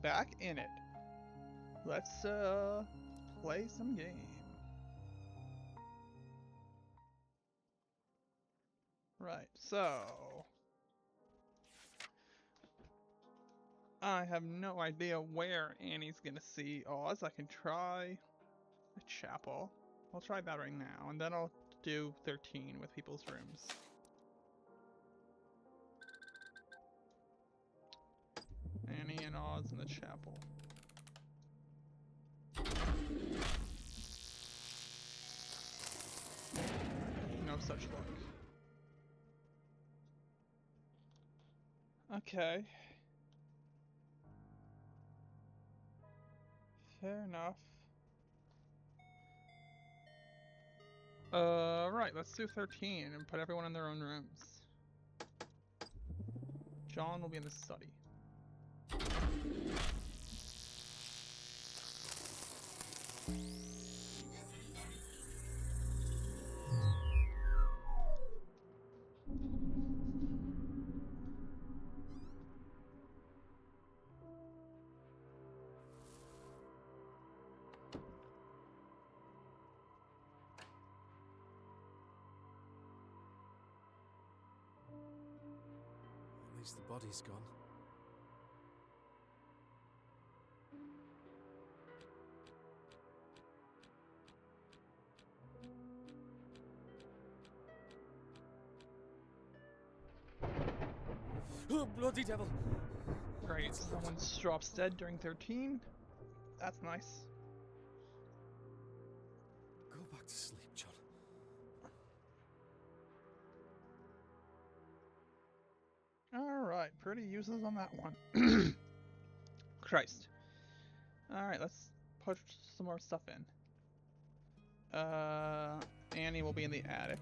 back in it. Let's play some game. Right, so I have no idea where Annie's gonna see Oz. I can try the chapel. I'll try that right now, and then I'll do 13 with people's rooms. Annie and Oz in the chapel. No such luck. Okay. Fair enough. Right, let's do 13 and put everyone in their own rooms. John will be in the study. At least the body's gone. Oh, bloody devil! Great, someone drops dead during 13. That's nice. Go back to sleep, John. Alright, pretty useless on that one. Christ. Alright, let's put some more stuff in. Annie will be in the attic.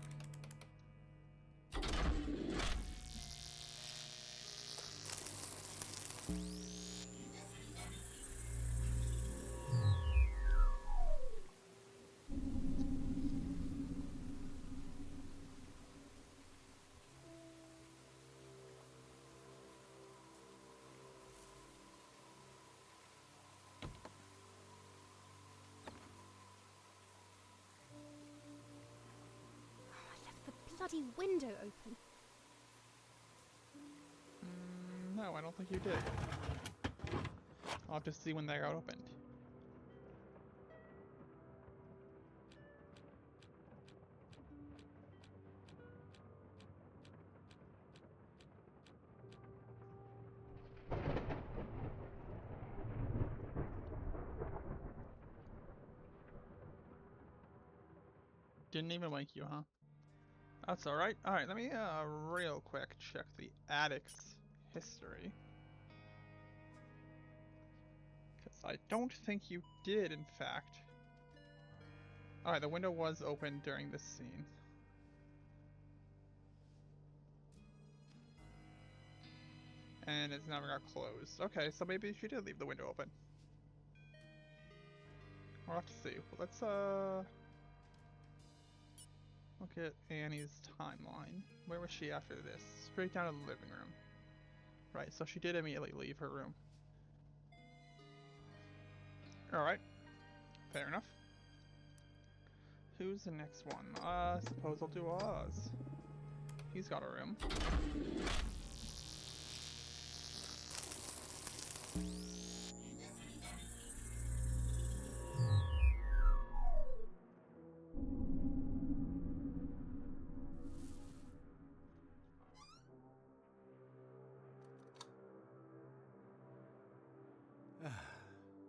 Bloody window open. No, I don't think you did. I'll have to see when they got opened. Didn't even wake you, huh? That's alright. Alright, let me real quick check the attic's history. Because I don't think you did, in fact. Alright, the window was open during this scene. And it's never got closed. Okay, so maybe she did leave the window open. We'll have to see. Let's look at Annie's timeline. Where was she after this? Straight down to the living room. Right, so she did immediately leave her room. Alright. Fair enough. Who's the next one? I suppose I'll do Oz. He's got a room.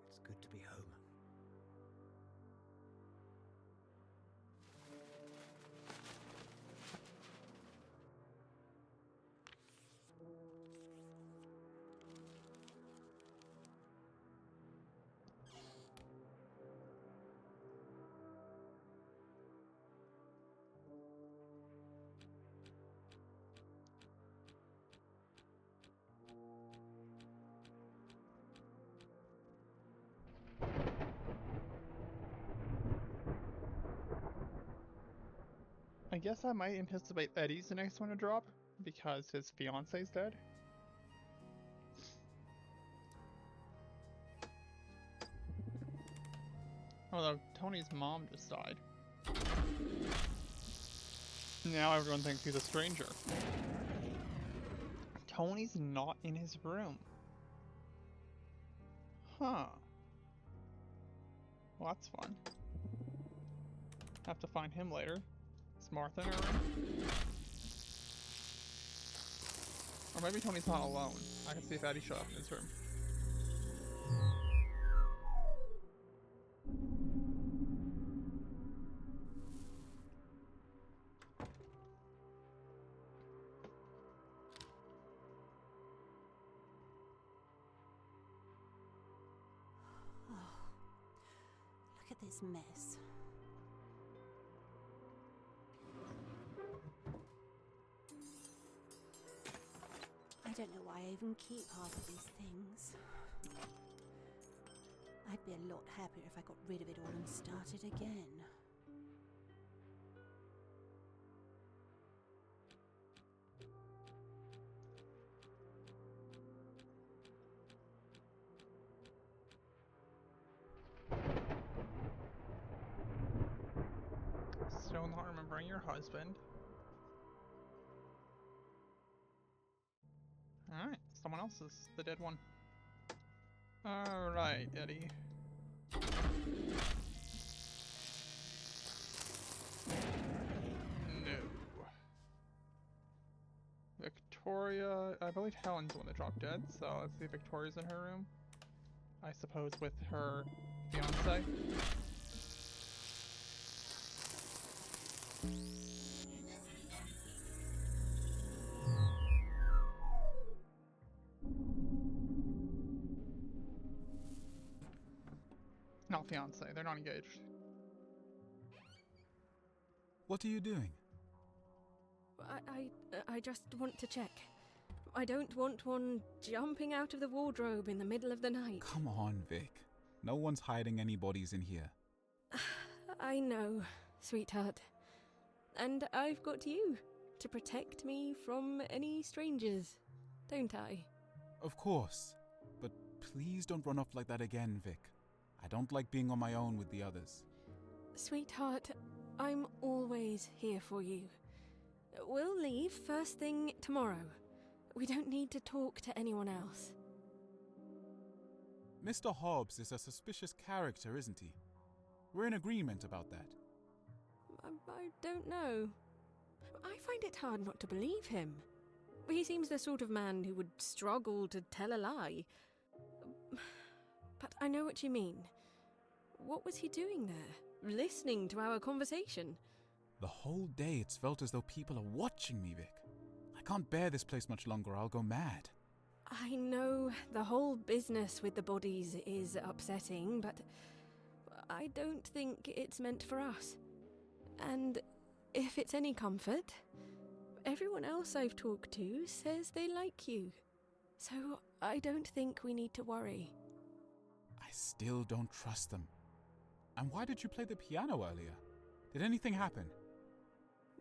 It's good to be home. I guess I might anticipate Eddie's the next one to drop, because his fiance's dead. Although Tony's mom just died. Now everyone thinks he's a stranger. Tony's not in his room. Huh. Well, that's fun. Have to find him later. Is Martha in her room? Or maybe Tony's not alone. I can see if Eddie showed up in his room. Look at this mess. I don't know why I even keep half of these things. I'd be a lot happier if I got rid of it all and started again. Still not remembering your husband. Alright, someone else is the dead one. Alright, Eddie. No. Victoria, I believe Helen's the one that dropped dead, so let's see if Victoria's in her room. I suppose with her fiance. Not fiance, they're not engaged. What are you doing? I just want to check. I don't want one jumping out of the wardrobe in the middle of the night. Come on, Vic. No one's hiding any bodies in here. I know, sweetheart. And I've got you to protect me from any strangers, don't I? Of course. But please don't run off like that again, Vic. I don't like being on my own with the others. Sweetheart, I'm always here for you. We'll leave first thing tomorrow. We don't need to talk to anyone else. Mr. Hobbs is a suspicious character, isn't he? We're in agreement about that. I don't know. I find it hard not to believe him. He seems the sort of man who would struggle to tell a lie. But I know what you mean. What was he doing there? Listening to our conversation? The whole day it's felt as though people are watching me, Vic. I can't bear this place much longer, I'll go mad. I know the whole business with the bodies is upsetting, but I don't think it's meant for us. And if it's any comfort, everyone else I've talked to says they like you. So I don't think we need to worry. I still don't trust them. And why did you play the piano earlier? Did anything happen?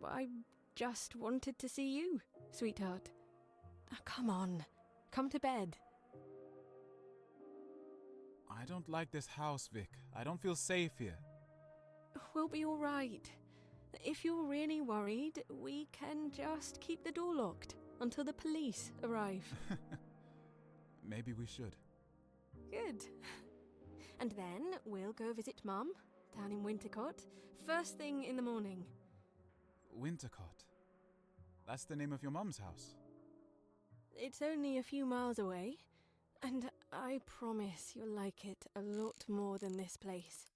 I just wanted to see you, sweetheart. Oh, come on, come to bed. I don't like this house, Vic. I don't feel safe here. We'll be all right. If you're really worried, we can just keep the door locked until the police arrive. Maybe we should. Good. And then we'll go visit Mum down in Wintercott first thing in the morning. Wintercott. That's the name of your mum's house. It's only a few miles away, and I promise you'll like it a lot more than this place.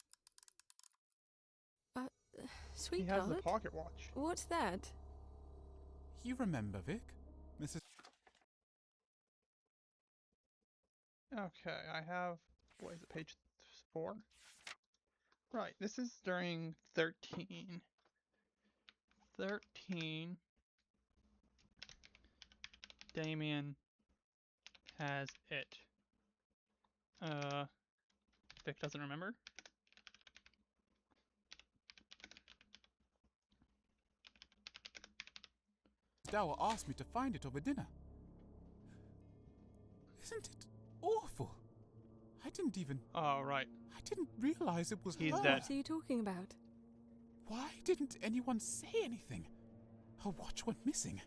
He Sweetheart? has the pocket watch. What's that? You remember, Vic? Mrs. Okay, I have, what is it, page 4? Right, this is during 13. 13. Damien has it. Vic doesn't remember? Dower asked me to find it over dinner. Isn't it awful? I Oh, right. I didn't realize it was He's her. dead. What are you talking about? Why didn't anyone say anything? Her watch went missing.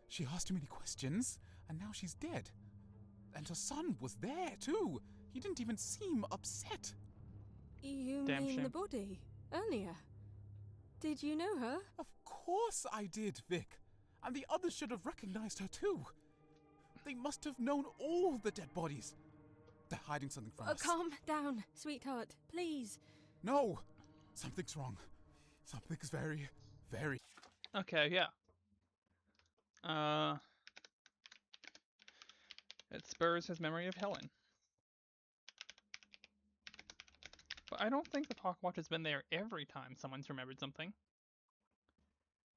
She asked too many questions, and now she's dead. And her son was there, too. He didn't even seem upset. You Damn mean shame. the body? Earlier? Did you know her? Of course I did, Vic. And the others should have recognized her, too. They must have known all the dead bodies. They're hiding something from us. Calm down, sweetheart, please. No! Something's wrong. Something's very, very... Okay, yeah. It spurs his memory of Helen. But I don't think the Talk Watch has been there every time someone's remembered something.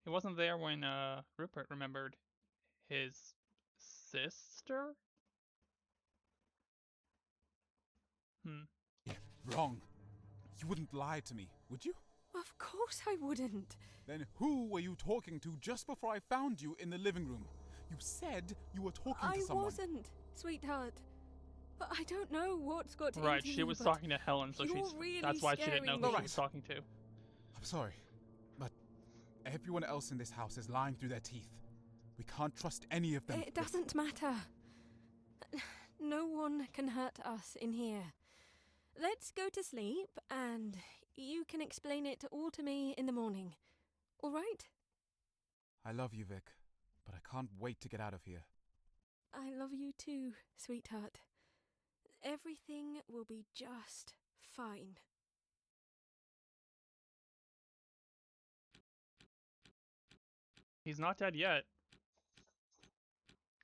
It wasn't there when Rupert remembered his sister? wrong. You wouldn't lie to me, would you? Of course I wouldn't. Then who were you talking to just before I found you in the living room? You said you were talking to I someone. wasn't, sweetheart. But I don't know what's got Right, into she you, was but talking to Helen, so you're really that's why she didn't know scaring who me. she was talking to. I'm sorry, but everyone else in this house is lying through their teeth. We can't trust any of them. It doesn't matter. No one can hurt us in here. Let's go to sleep, and you can explain it all to me in the morning. All right? I love you, Vic, but I can't wait to get out of here. I love you too, sweetheart. Everything will be just fine. He's not dead yet.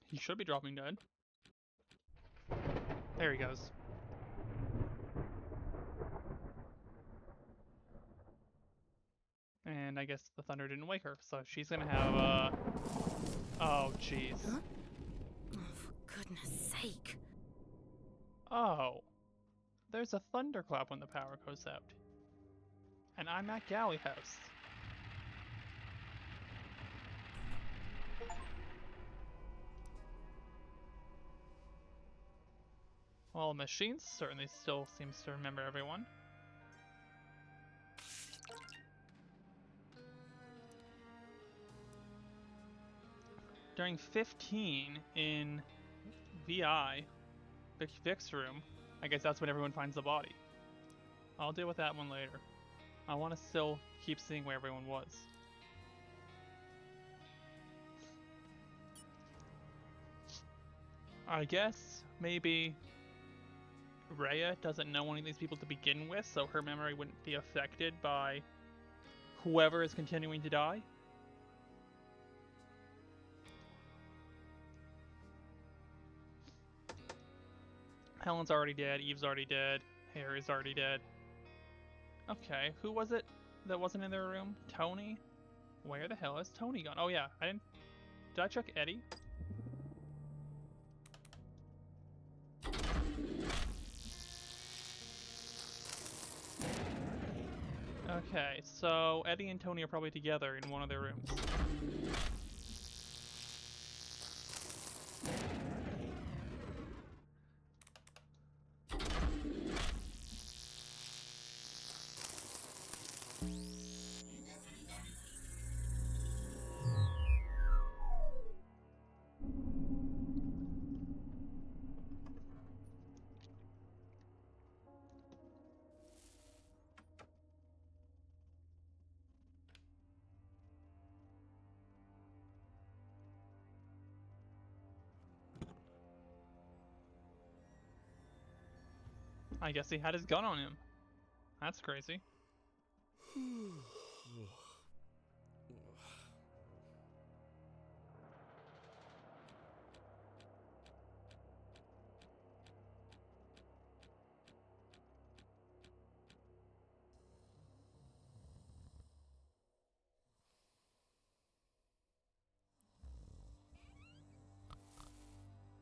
He should be dropping dead. There he goes. And I guess the thunder didn't wake her, so she's gonna have, oh, jeez. Huh? Oh, for goodness sake. Oh. There's a thunderclap when the power goes out. And I'm at Galley House. Well, machines certainly still seems to remember everyone. During 15 in VI, Vic's room, I guess that's when everyone finds the body. I'll deal with that one later. I want to still keep seeing where everyone was. I guess maybe Rhea doesn't know any of these people to begin with, so her memory wouldn't be affected by whoever is continuing to die. Helen's already dead, Eve's already dead, Harry's already dead. Okay, who was it that wasn't in their room? Tony? Where the hell is Tony gone? Oh yeah, did I check Eddie? Okay, so Eddie and Tony are probably together in one of their rooms. I guess he had his gun on him. That's crazy.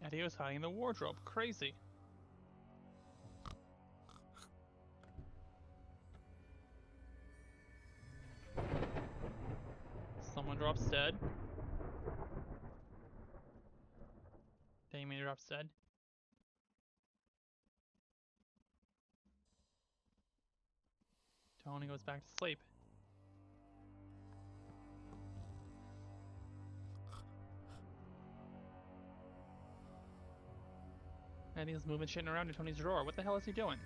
Eddie was hiding in the wardrobe. Crazy. Someone drops dead. Damien drops dead. Tony goes back to sleep. And he's moving shit around in Tony's drawer. What the hell is he doing?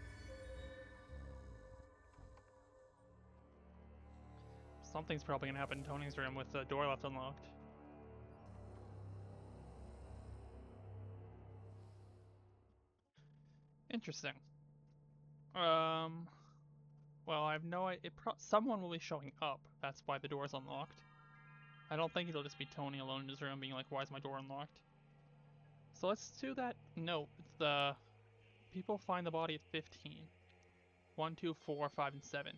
Something's probably gonna happen in Tony's room with the door left unlocked. Interesting. Well, I have no idea. Someone will be showing up. That's why the door's unlocked. I don't think it'll just be Tony alone in his room being like, why is my door unlocked? So let's do that. No, it's the people find the body at 15. 1, 2, 4, 5, and 7.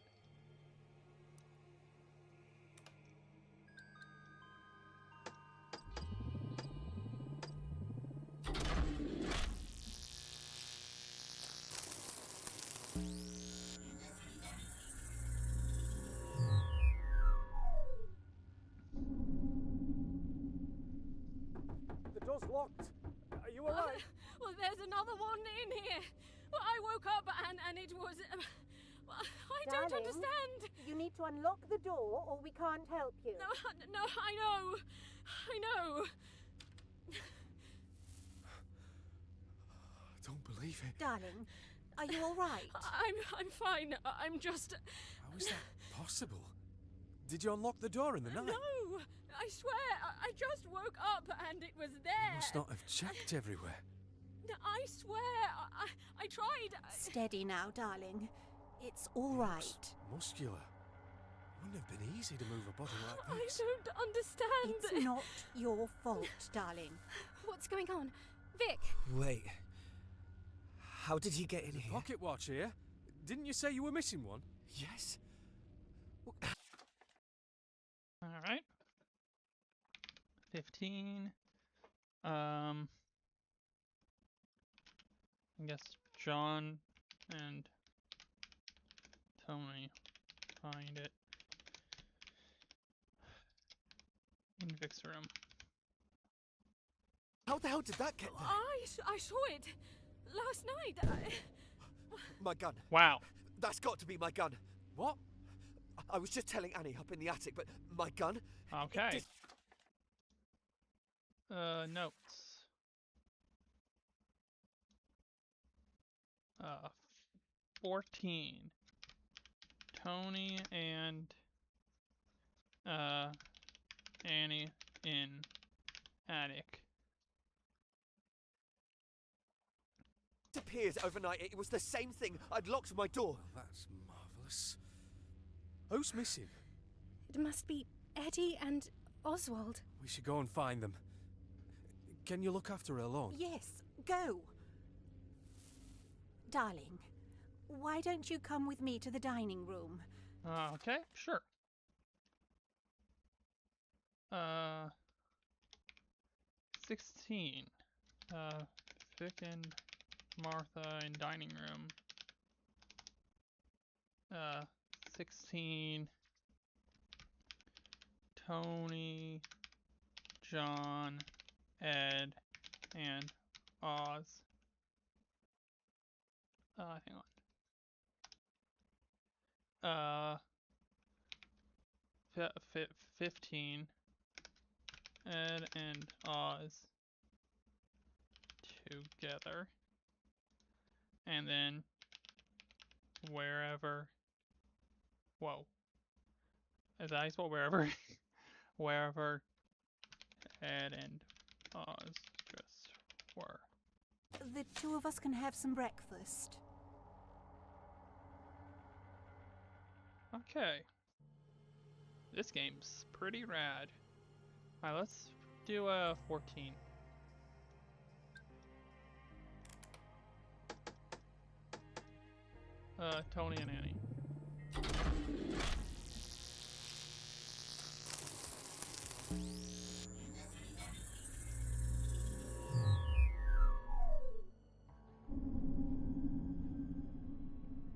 The door's locked. Are you alright? Well, there's another one in here. Well, I woke up and it was. I don't Darling, understand. You need to unlock the door or we can't help you. No, I know. I know. I don't believe it. Darling, are you alright? I'm fine. I'm just. How is that possible? Did you unlock the door in the night? No, I swear, I just woke up and it was there. You must not have checked everywhere. I swear, I tried. Steady now, darling. It's alright. Looks muscular. It wouldn't have been easy to move a body like I this. don't understand. It's not your fault, darling. What's going on? Vic! Wait. How did he get in here? Pocket watch here? Didn't you say you were missing one? Yes. Alright. 15. I guess John and Tony find it in Vic's room. How the hell did that get there? I saw it last night. My gun. Wow. That's got to be my gun. What? I was just telling Annie up in the attic, but my gun? Okay. Notes. 14. Tony and Annie in attic. Disappeared overnight. It was the same thing. I'd locked my door. Well, that's marvellous. Who's missing? It must be Eddie and Oswald. We should go and find them. Can you look after her alone? Yes, go. Darling, why don't you come with me to the dining room? Okay, sure. 16. Vic and Martha in dining room. 16. Tony, John, Ed, and Oz. Hang on. 15. Ed and Oz together. And then wherever. Whoa. Is that how you spell wherever? Wherever Ed and Oz just were. The two of us can have some breakfast. Okay. This game's pretty rad. Alright, let's do 14. Tony and Annie.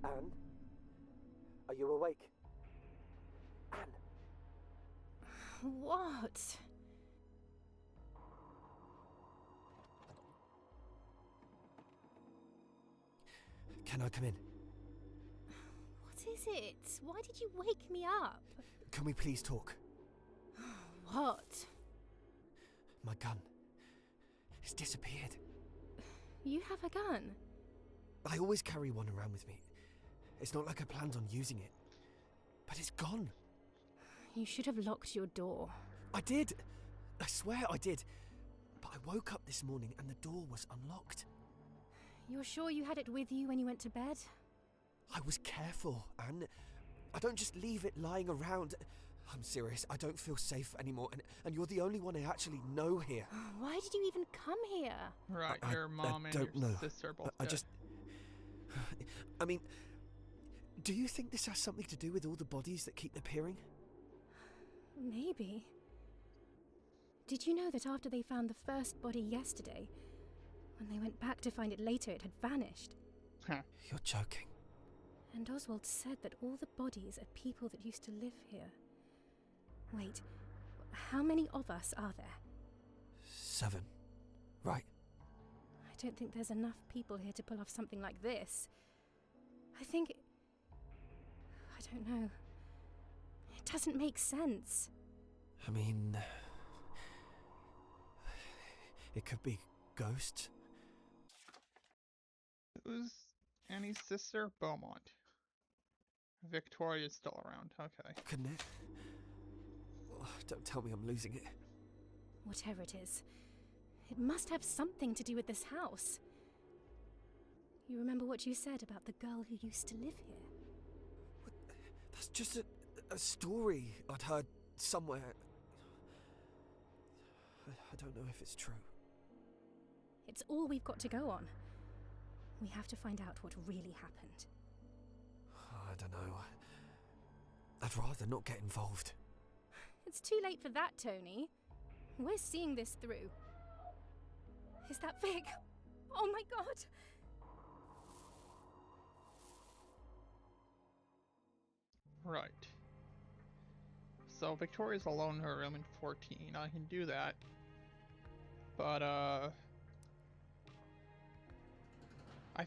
Anne? Are you awake? Anne? What? Can I come in? What is it? Why did you wake me up? Can we please talk? What? My gun. It's disappeared. You have a gun? I always carry one around with me. It's not like I planned on using it. But it's gone. You should have locked your door. I did. I swear I did. But I woke up this morning and the door was unlocked. You're sure you had it with you when you went to bed? I was careful, Anne. I don't just leave it lying around. I'm serious, I don't feel safe anymore, and you're the only one I actually know here. Why did you even come here? Right, your mom and don't your know. sister are both I dead. just... I mean, do you think this has something to do with all the bodies that keep appearing? Maybe. Did you know that after they found the first body yesterday, when they went back to find it later, it had vanished? Huh. You're joking. And Oswald said that all the bodies are people that used to live here. Wait, how many of us are there? 7. Right. I don't think there's enough people here to pull off something like this. I think... I don't know. It doesn't make sense. I mean... It could be ghosts. Who's Annie's sister? Beaumont. Victoria's still around. Okay. Couldn't it? Oh, don't tell me I'm losing it. Whatever it is, it must have something to do with this house. You remember what you said about the girl who used to live here? That's just a story I'd heard somewhere. I don't know if it's true. It's all we've got to go on. We have to find out what really happened. I don't know. I'd rather not get involved. It's too late for that, Tony. We're seeing this through. Is that Vic? Oh my god! Right. So Victoria's alone in her room in 14. I can do that. But, I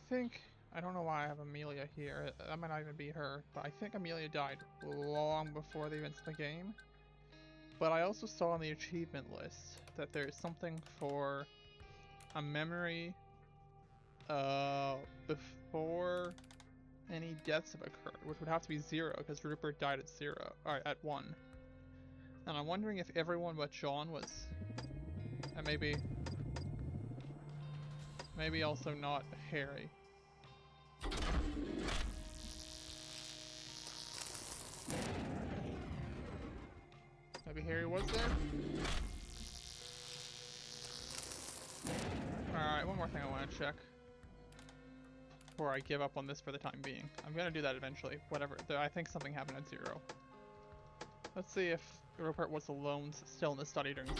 think... I don't know why I have Amelia here. That might not even be her. But I think Amelia died long before the events of the game. But I also saw on the achievement list that there's something for a memory before any deaths have occurred, which would have to be 0 because Rupert died at 0, or at 1. And I'm wondering if everyone but John was, and maybe also not Harry. Maybe Harry was there? Alright, one more thing I want to check before I give up on this for the time being. I'm gonna do that eventually. Whatever. I think something happened at 0. Let's see if Rupert was alone still in the study during 0.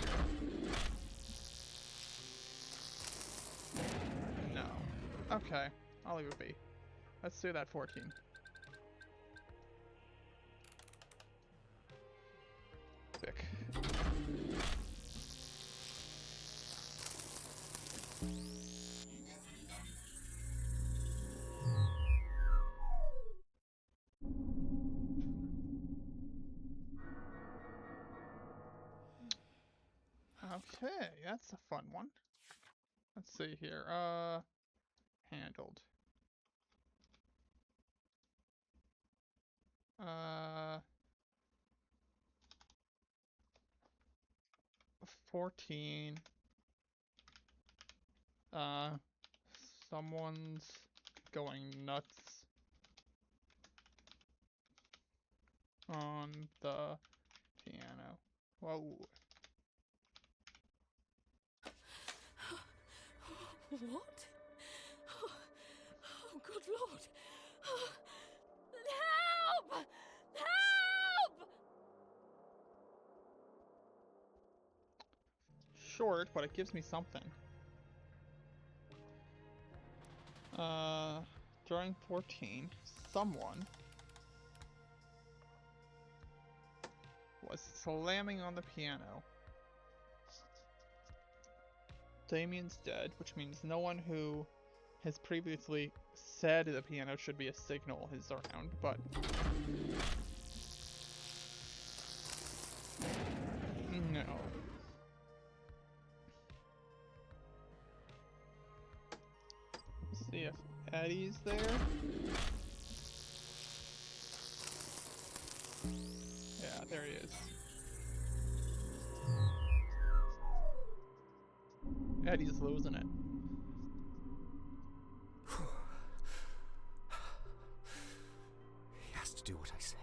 No. Okay. I'll leave it be. Let's do that 14. Vic. Okay, that's a fun one. Let's see here. Handled. 14. Someone's going nuts on the piano. Whoa. What? Oh, good lord. Help! Help! Short, but it gives me something. During 14, someone was slamming on the piano. Damien's dead, which means no one who has previously said the piano should be a signal he's around, but no. Let's see if Eddie's there. Yeah, there he is. Eddie's losing it. He has to do what I say.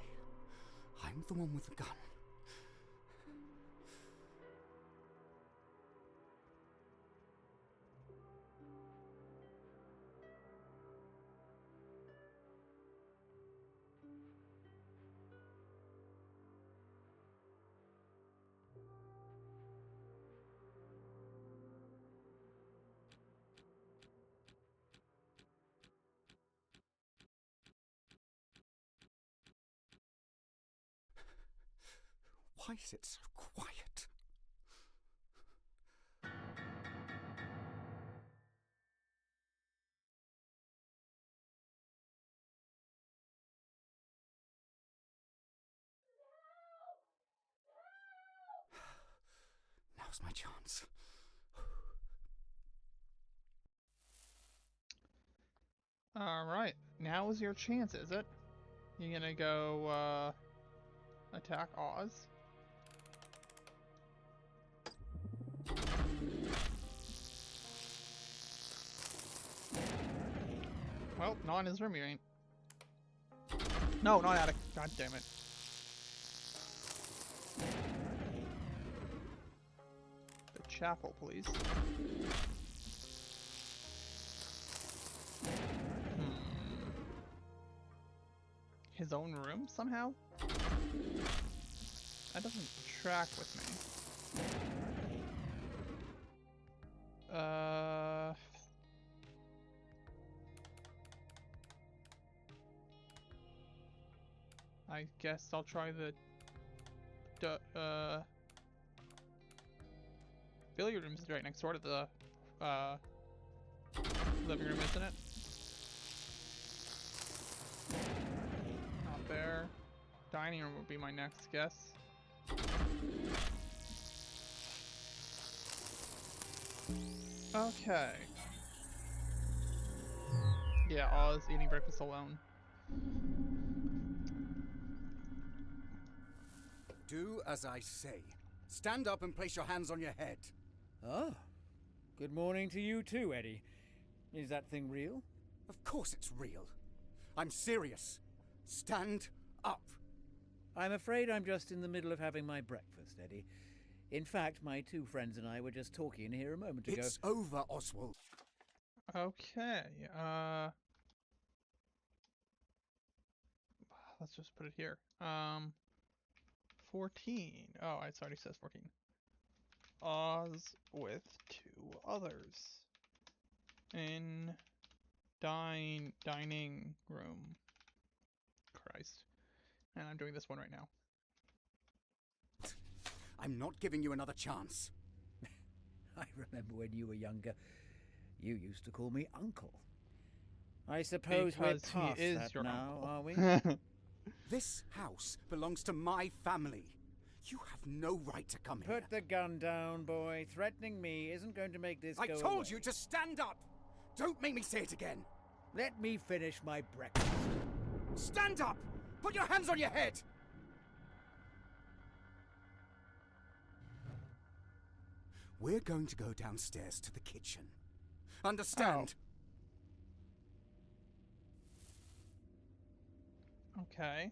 I'm the one with the gun. Why is it so quiet? Now's my chance. Alright, now is your chance, is it? You gonna go, attack Oz? Well, not in his room, you ain't. No, not attic. God damn it. The chapel, please. His own room, somehow? That doesn't track with me. I guess I'll try the billiard room is right next door to the living room, isn't it? Not there. Dining room would be my next guess. Okay. Yeah, Oz eating breakfast alone. Do as I say. Stand up and place your hands on your head. Ah, good morning to you too, Eddie. Is that thing real? Of course it's real. I'm serious. Stand up. I'm afraid I'm just in the middle of having my breakfast, Eddie. In fact, my two friends and I were just talking here a moment ago. It's over, Oswald. Okay, let's just put it here. 14. Oh, it already says 14. Oz with two others in dining room. Christ. And I'm doing this one right now. I'm not giving you another chance. I remember when you were younger, you used to call me Uncle. I suppose we're Because past he is that your now, uncle. are we? This house belongs to my family. You have no right to come here. Put the gun down, boy. Threatening me isn't going to make this I go told away. you to stand up! Don't make me say it again! Let me finish my breakfast. Stand up! Put your hands on your head! We're going to go downstairs to the kitchen. Understand? Okay.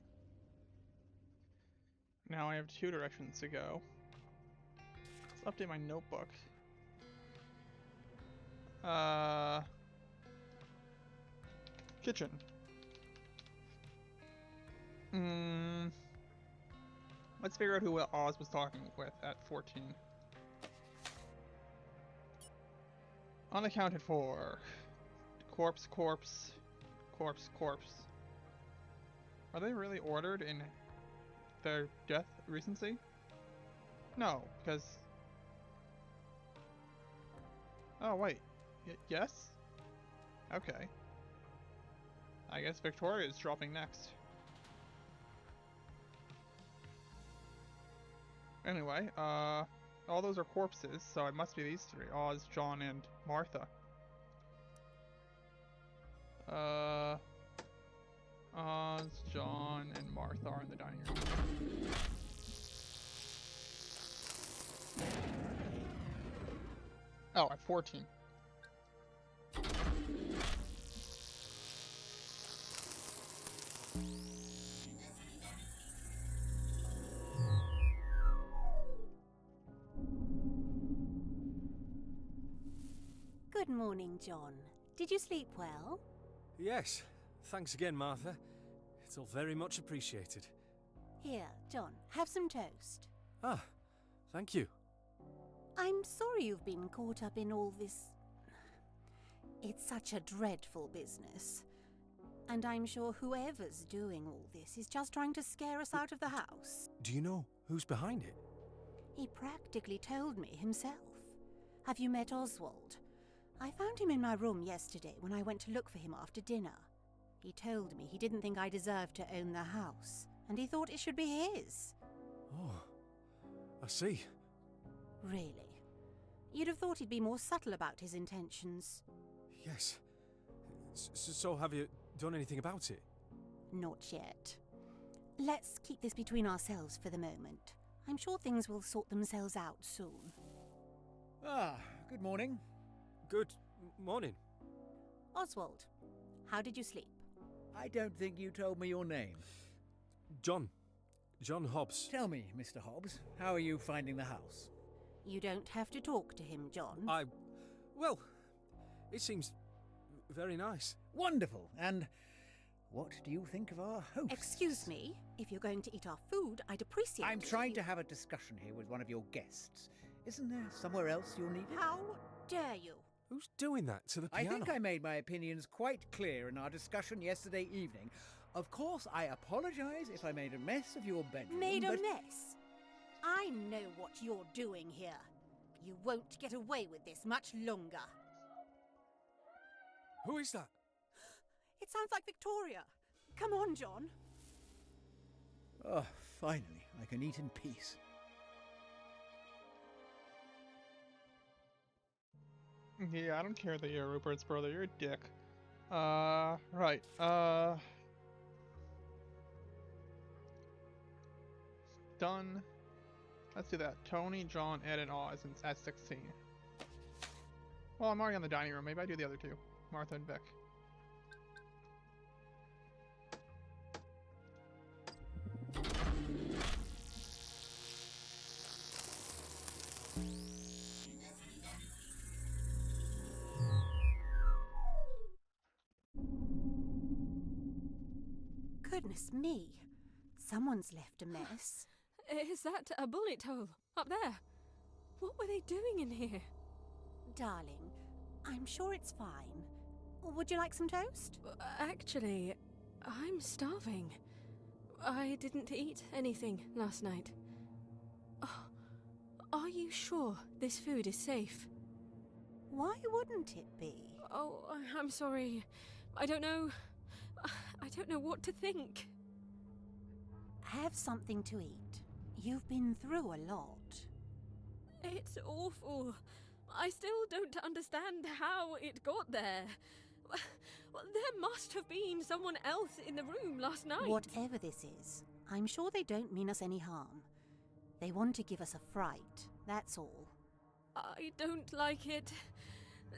Now I have two directions to go. Let's update my notebook. Kitchen. Let's figure out who Oz was talking with at 14. Unaccounted for. Corpse, corpse, corpse, corpse. Are they really ordered in their death recency? No, because... Oh, wait. Yes? Okay. I guess Victoria's dropping next. Anyway, all those are corpses, so it must be these three. Oz, John, and Martha. Oz, John, and Martha are in the dining room. Oh, at 14. Good morning, John. Did you sleep well? Yes. Thanks again, Martha. It's all very much appreciated. Here, John, have some toast. Ah, thank you. I'm sorry you've been caught up in all this. It's such a dreadful business. And I'm sure whoever's doing all this is just trying to scare us out of the house. Do you know who's behind it? He practically told me himself. Have you met Oswald? I found him in my room yesterday when I went to look for him after dinner. He told me he didn't think I deserved to own the house, and he thought it should be his. Oh, I see. Really? You'd have thought he'd be more subtle about his intentions. Yes. So have you done anything about it? Not yet. Let's keep this between ourselves for the moment. I'm sure things will sort themselves out soon. Ah, good morning. Good morning. Oswald, how did you sleep? I don't think you told me your name. John Hobbs. Tell me, Mr. Hobbs, how are you finding the house? You don't have to talk to him, John. Well, it seems very nice. Wonderful. And what do you think of our host? Excuse me, if you're going to eat our food, I'd appreciate it. I'm trying to have a discussion here with one of your guests. Isn't there somewhere else you'll need it? How dare you? Who's doing that to the I piano? think I made my opinions quite clear in our discussion yesterday evening. Of course, I apologize if I made a mess of your bedroom. Made a but mess? I know what you're doing here. You won't get away with this much longer. Who is that? It sounds like Victoria. Come on, John. Oh, finally, I can eat in peace. Yeah, I don't care that you're Rupert's brother. You're a dick. Right. Done. Let's do that. Tony, John, Ed, and Oz at 16. Well, I'm already on the dining room. Maybe I do the other two. Martha and Vic. Goodness me. Someone's left a mess. Is that a bullet hole up there? What were they doing in here? Darling, I'm sure it's fine. Would you like some toast? Actually, I'm starving. I didn't eat anything last night. Oh, are you sure this food is safe? Why wouldn't it be? Oh, I'm sorry. I don't know what to think. Have something to eat. You've been through a lot. It's awful. I still don't understand how it got there. Well, there must have been someone else in the room last night. Whatever this is, I'm sure they don't mean us any harm. They want to give us a fright, that's all. I don't like it.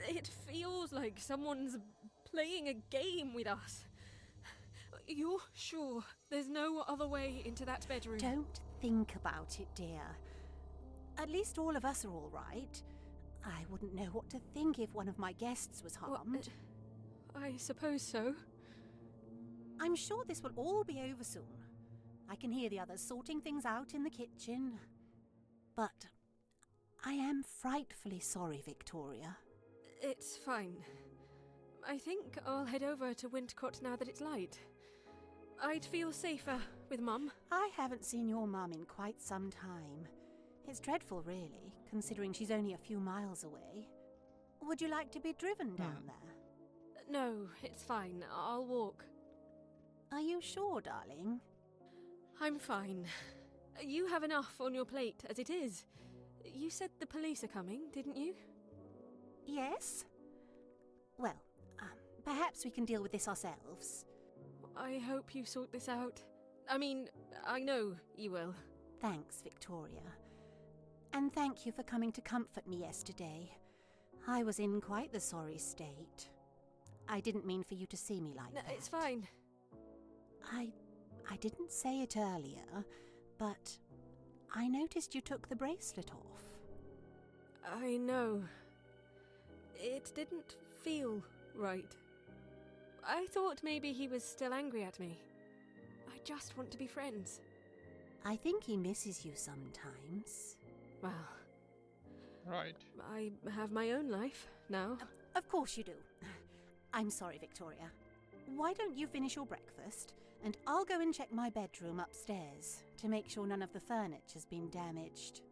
It feels like someone's playing a game with us. You're sure there's no other way into that bedroom? Don't think about it, dear. At least all of us are all right. I wouldn't know what to think if one of my guests was harmed. I suppose so. I'm sure this will all be over soon. I can hear the others sorting things out in the kitchen. But I am frightfully sorry, Victoria. It's fine. I think I'll head over to Wintcott now that it's light. I'd feel safer with Mum. I haven't seen your mum in quite some time. It's dreadful, really, considering she's only a few miles away. Would you like to be driven down there? No, it's fine. I'll walk. Are you sure, darling? I'm fine. You have enough on your plate as it is. You said the police are coming, didn't you? Yes? Well, perhaps we can deal with this ourselves. I hope you sort this out. I mean, I know you will. Thanks, Victoria. And thank you for coming to comfort me yesterday. I was in quite the sorry state. I didn't mean for you to see me like No, that. it's fine. I didn't say it earlier, but I noticed you took the bracelet off. I know. It didn't feel right. I thought maybe he was still angry at me. I just want to be friends. I think he misses you sometimes. Well, Right. I have my own life now. Of course you do. I'm sorry, Victoria. Why don't you finish your breakfast, and I'll go and check my bedroom upstairs to make sure none of the furniture's been damaged.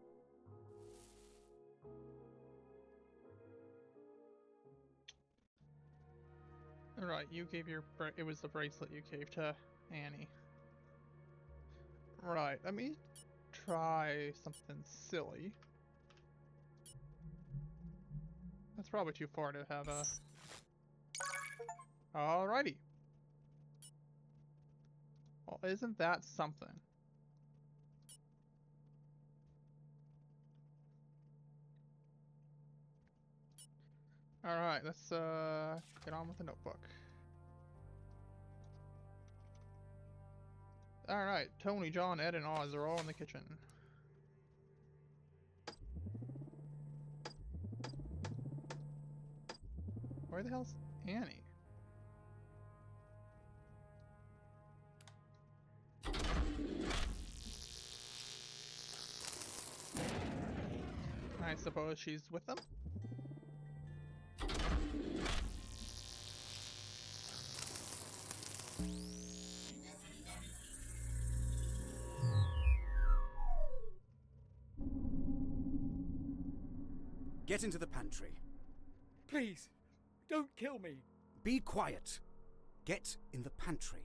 Right, you gave your it was the bracelet you gave to Annie. Right, let me try something silly. That's probably too far to have a... Alrighty. Well, isn't that something? Alright, let's get on with the notebook. Alright, Tony, John, Ed, and Oz are all in the kitchen. Where the hell's Annie? I suppose she's with them? Get into the pantry. Please, don't kill me. Be quiet. Get in the pantry.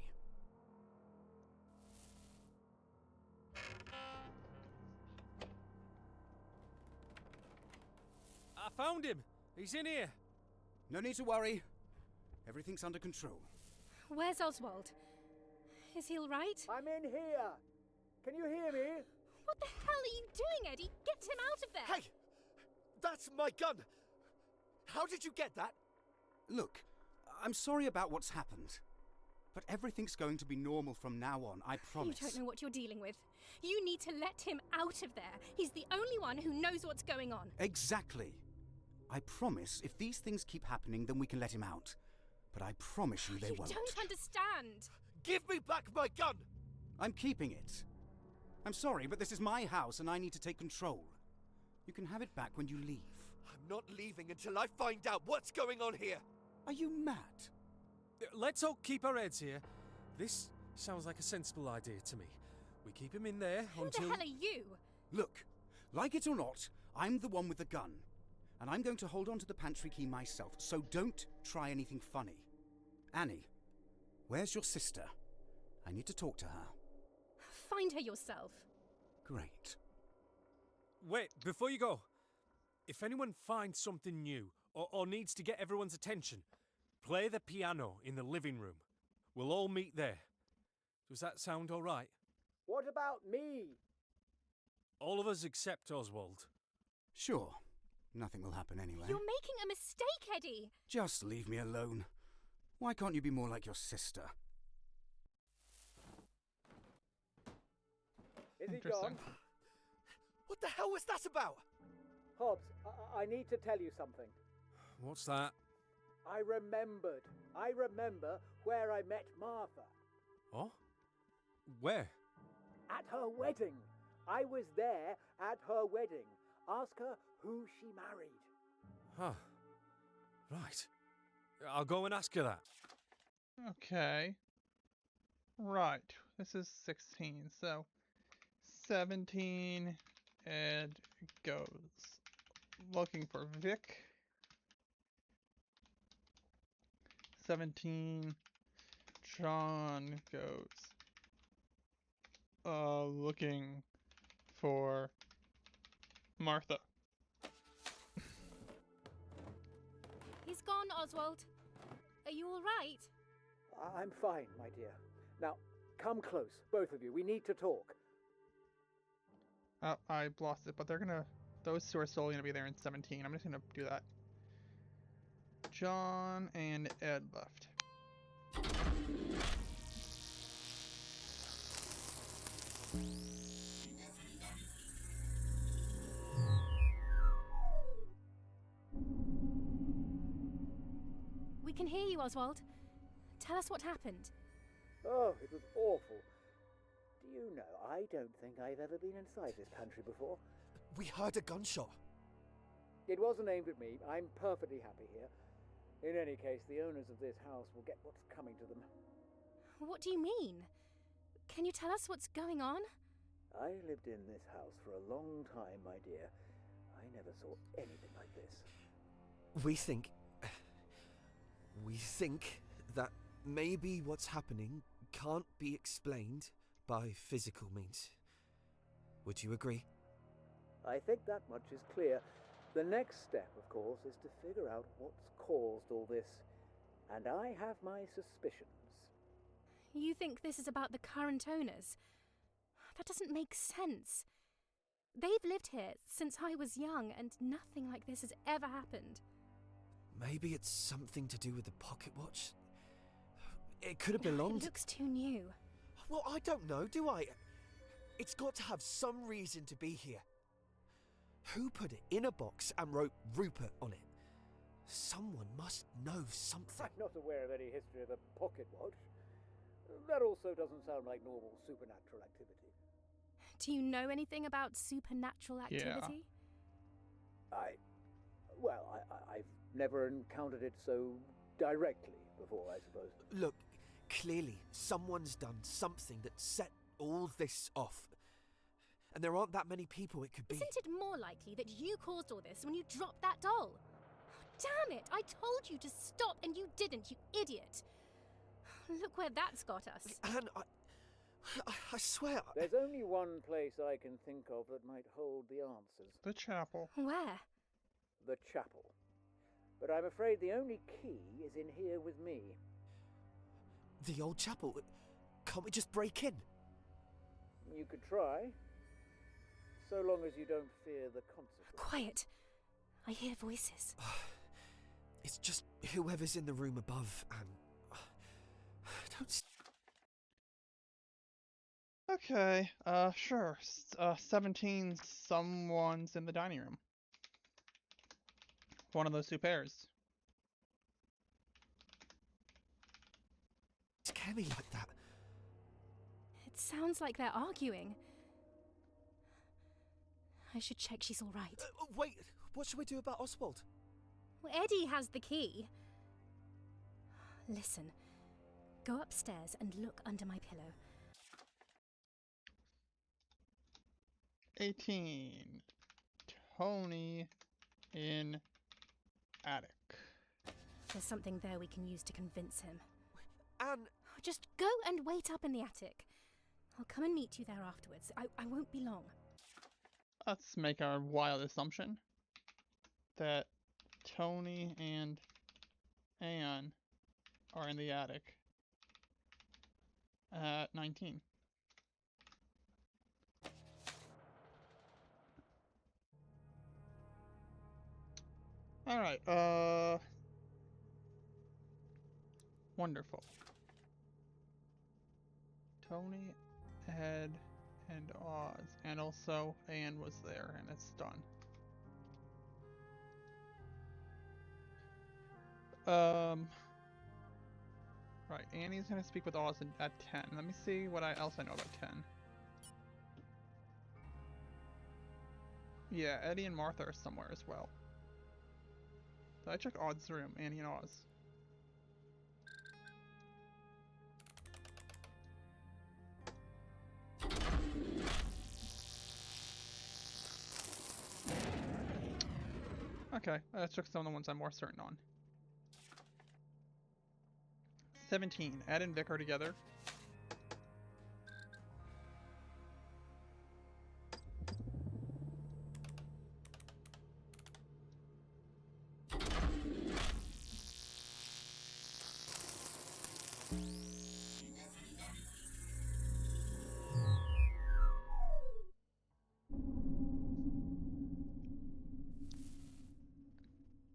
I found him! He's in here! No need to worry. Everything's under control. Where's Oswald? Is he all right? I'm in here. Can you hear me? What the hell are you doing, Eddie? Get him out of there! Hey! That's my gun! How did you get that? Look, I'm sorry about what's happened. But everything's going to be normal from now on, I promise. You don't know what you're dealing with. You need to let him out of there. He's the only one who knows what's going on. Exactly. I promise if these things keep happening, then we can let him out. But I promise you they won't. You don't understand. Give me back my gun! I'm keeping it. I'm sorry, but this is my house and I need to take control. You can have it back when you leave. I'm not leaving until I find out what's going on here! Are you mad? Let's all keep our heads here. This sounds like a sensible idea to me. We keep him in there until... Who the hell are you? Look, like it or not, I'm the one with the gun. And I'm going to hold on to the pantry key myself, so don't try anything funny. Annie, where's your sister? I need to talk to her. Find her yourself. Great. Wait, before you go. If anyone finds something new, or needs to get everyone's attention, play the piano in the living room. We'll all meet there. Does that sound all right? What about me? All of us except Oswald. Sure. Nothing will happen anyway. You're making a mistake, Eddie. Just leave me alone. Why can't you be more like your sister? Is he Interesting. gone? What the hell was that about? Hobbs, I need to tell you something. What's that? I remembered. I remember where I met Martha. Oh? Where? At her wedding. I was there at her wedding. Ask her who she married. Huh. Right. I'll go and ask her that. Okay. Right. This is 16, so 17. Ed goes looking for Vic. 17. John goes looking for Martha. He's gone, Oswald. Are you all right? I'm fine, my dear. Now, come close, both of you. We need to talk. Oh, I lost it, but those two are still gonna be there in 17. I'm just gonna do that. John and Ed left. We can hear you, Oswald. Tell us what happened. Oh, it was awful. Do you know, I don't think I've ever been inside this pantry before. We heard a gunshot. It wasn't aimed at me. I'm perfectly happy here. In any case, the owners of this house will get what's coming to them. What do you mean? Can you tell us what's going on? I lived in this house for a long time, my dear. I never saw anything like this. We think that maybe what's happening can't be explained by physical means. Would you agree? I think that much is clear. The next step, of course, is to figure out what's caused all this. And I have my suspicions. You think this is about the current owners? That doesn't make sense. They've lived here since I was young, and nothing like this has ever happened. Maybe it's something to do with the pocket watch? It could have belonged... It looks too new. Well, I don't know, do I? It's got to have some reason to be here. Who put it in a box and wrote Rupert on it? Someone must know something. I'm not aware of any history of the pocket watch. That also doesn't sound like normal supernatural activity. Do you know anything about supernatural activity? I've never encountered it so directly before, I suppose. Look, clearly someone's done something that set all this off. And there aren't that many people it could be. Isn't it more likely that you caused all this when you dropped that doll? Damn it! I told you to stop and you didn't, you idiot! Look where that's got us. Anne, I swear... There's only one place I can think of that might hold the answers. The chapel. Where? The chapel. But I'm afraid the only key is in here with me. The old chapel? Can't we just break in? You could try. So long as you don't fear the consequences. Quiet. I hear voices. It's just whoever's in the room above, and... don't... Okay, sure. 17, someone's in the dining room. One of those two pairs. Scare me like that. It sounds like they're arguing. I should check she's all right. Wait, what should we do about Oswald? Well, Eddie has the key. Listen, go upstairs and look under my pillow. 18. Tony in attic. There's something there we can use to convince him. Anne... Just go and wait up in the attic. I'll come and meet you there afterwards. I won't be long. Let's make our wild assumption that Tony and Anne are in the attic at 19. Alright, wonderful. Tony, Ed, and Oz, and also Anne was there, and it's done. Right, Annie's gonna speak with Oz at 10. Let me see what else I know about 10. Yeah, Eddie and Martha are somewhere as well. Did I check Oz's room? Annie and Oz. Okay, let's check some of the ones I'm more certain on. 17. Ed and Vic are together.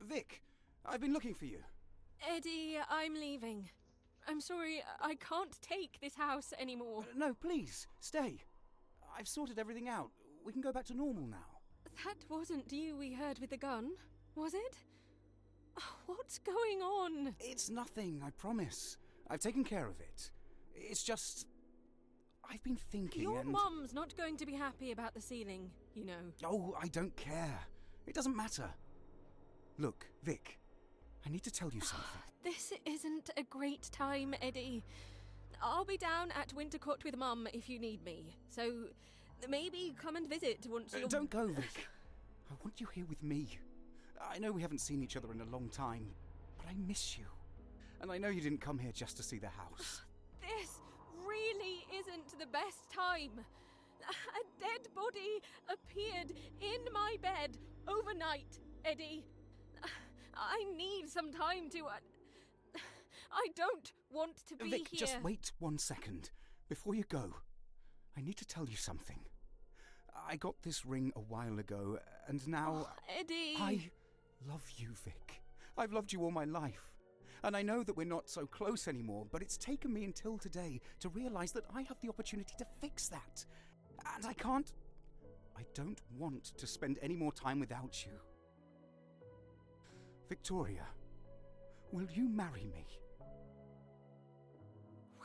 Vic, I've been looking for you. Eddie, I'm leaving. I'm sorry, I can't take this house anymore. No, please, stay. I've sorted everything out. We can go back to normal now. That wasn't you we heard with the gun, was it? What's going on? It's nothing, I promise. I've taken care of it. It's just... I've been thinking Your and... mum's not going to be happy about the ceiling, you know. Oh, I don't care. It doesn't matter. Look, Vic, I need to tell you something. This isn't a great time, Eddie. I'll be down at Wintercourt with Mum if you need me. So maybe come and visit once you're... Don't go, Vic. I want you here with me. I know we haven't seen each other in a long time, but I miss you. And I know you didn't come here just to see the house. This really isn't the best time. A dead body appeared in my bed overnight, Eddie. I need some time to... I don't want to be Vic, here. just wait 1 second. Before you go, I need to tell you something. I got this ring a while ago, and now... Eddie! I love you, Vic. I've loved you all my life. And I know that we're not so close anymore, but it's taken me until today to realise that I have the opportunity to fix that. And I can't... I don't want to spend any more time without you. Victoria, will you marry me?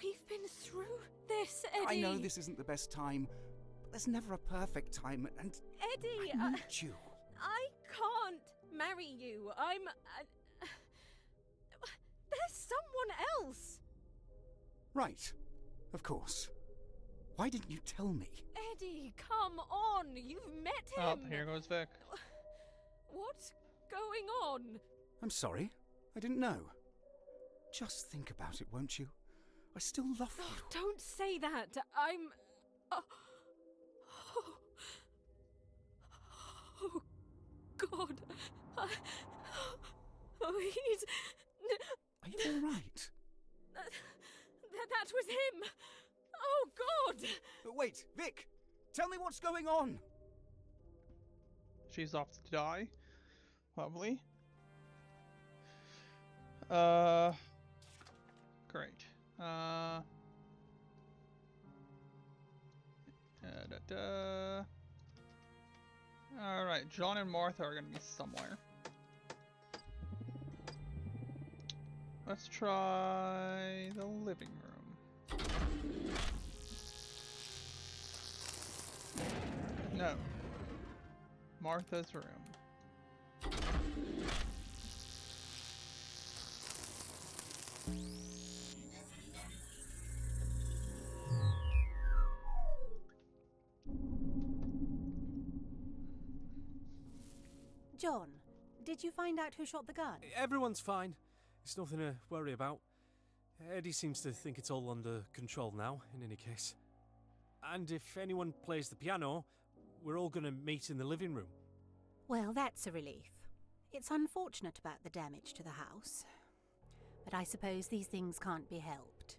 We've been through this, Eddie. I know this isn't the best time, but there's never a perfect time, and Eddie, I need you. I can't marry you. There's someone else. Right, of course. Why didn't you tell me? Eddie, come on. You've met Oh, him. here goes Vic. What's going on? I'm sorry, I didn't know. Just think about it, won't you? I still love you. Oh, don't say that. I'm... Oh, God. He's... Are you all right? That was him. Oh, God. Wait, Vic! Tell me what's going on! She's off to die. Lovely. Great. Alright, John and Martha are gonna be somewhere. Let's try the living room. No. Martha's room. John, did you find out who shot the gun? Everyone's fine. It's nothing to worry about. Eddie seems to think it's all under control now, in any case. And if anyone plays the piano, we're all going to meet in the living room. Well, that's a relief. It's unfortunate about the damage to the house, but I suppose these things can't be helped.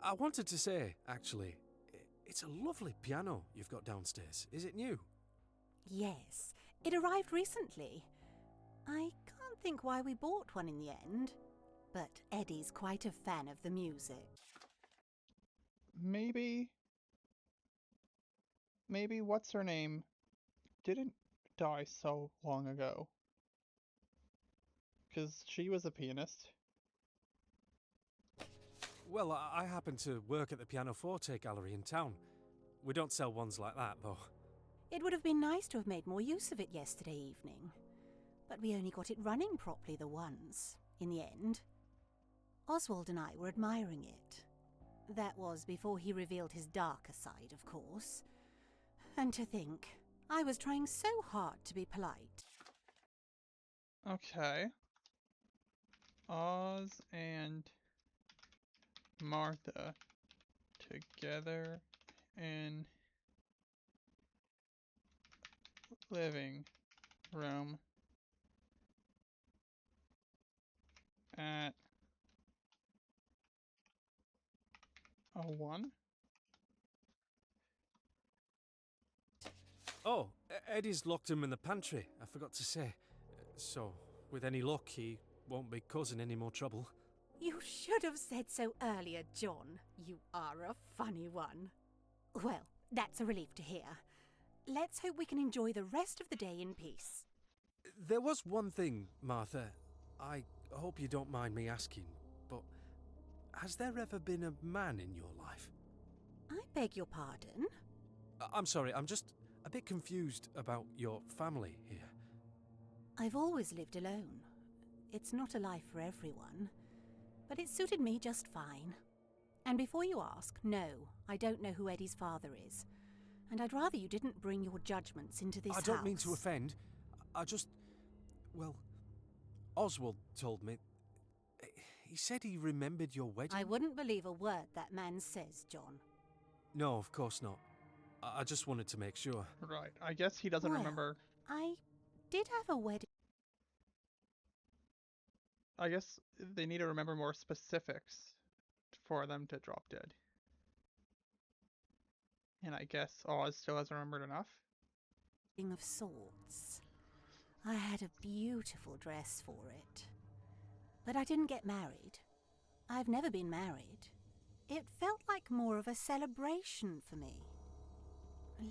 I wanted to say, actually, it's a lovely piano you've got downstairs. Is it new? Yes, it arrived recently. I can't think why we bought one in the end, but Eddie's quite a fan of the music. Maybe what's her name didn't die so long ago. Because she was a pianist. Well, I happen to work at the Pianoforte Gallery in town. We don't sell ones like that, though. It would have been nice to have made more use of it yesterday evening, but we only got it running properly the once, in the end. Oswald and I were admiring it. That was before he revealed his darker side, of course. And to think, I was trying so hard to be polite. Okay. Oz and Martha together in living room at 01. Oh, Eddie's locked him in the pantry, I forgot to say. So, with any luck, he won't be causing any more trouble. You should have said so earlier, John. You are a funny one. Well, that's a relief to hear. Let's hope we can enjoy the rest of the day in peace. There was one thing, Martha. I hope you don't mind me asking, but has there ever been a man in your life? I beg your pardon? I'm sorry, I'm just a bit confused about your family here. I've always lived alone. It's not a life for everyone, but it suited me just fine. And before you ask, no, I don't know who Eddie's father is. And I'd rather you didn't bring your judgments into this house. I don't mean to offend. I just... Well, Oswald told me. He said he remembered your wedding. I wouldn't believe a word that man says, John. No, of course not. I just wanted to make sure. Right. I guess he doesn't remember. I did have a wedding. I guess they need to remember more specifics for them to drop dead. And I guess Oz still hasn't remembered enough. Of sorts. I had a beautiful dress for it. But I didn't get married. I've never been married. It felt like more of a celebration for me.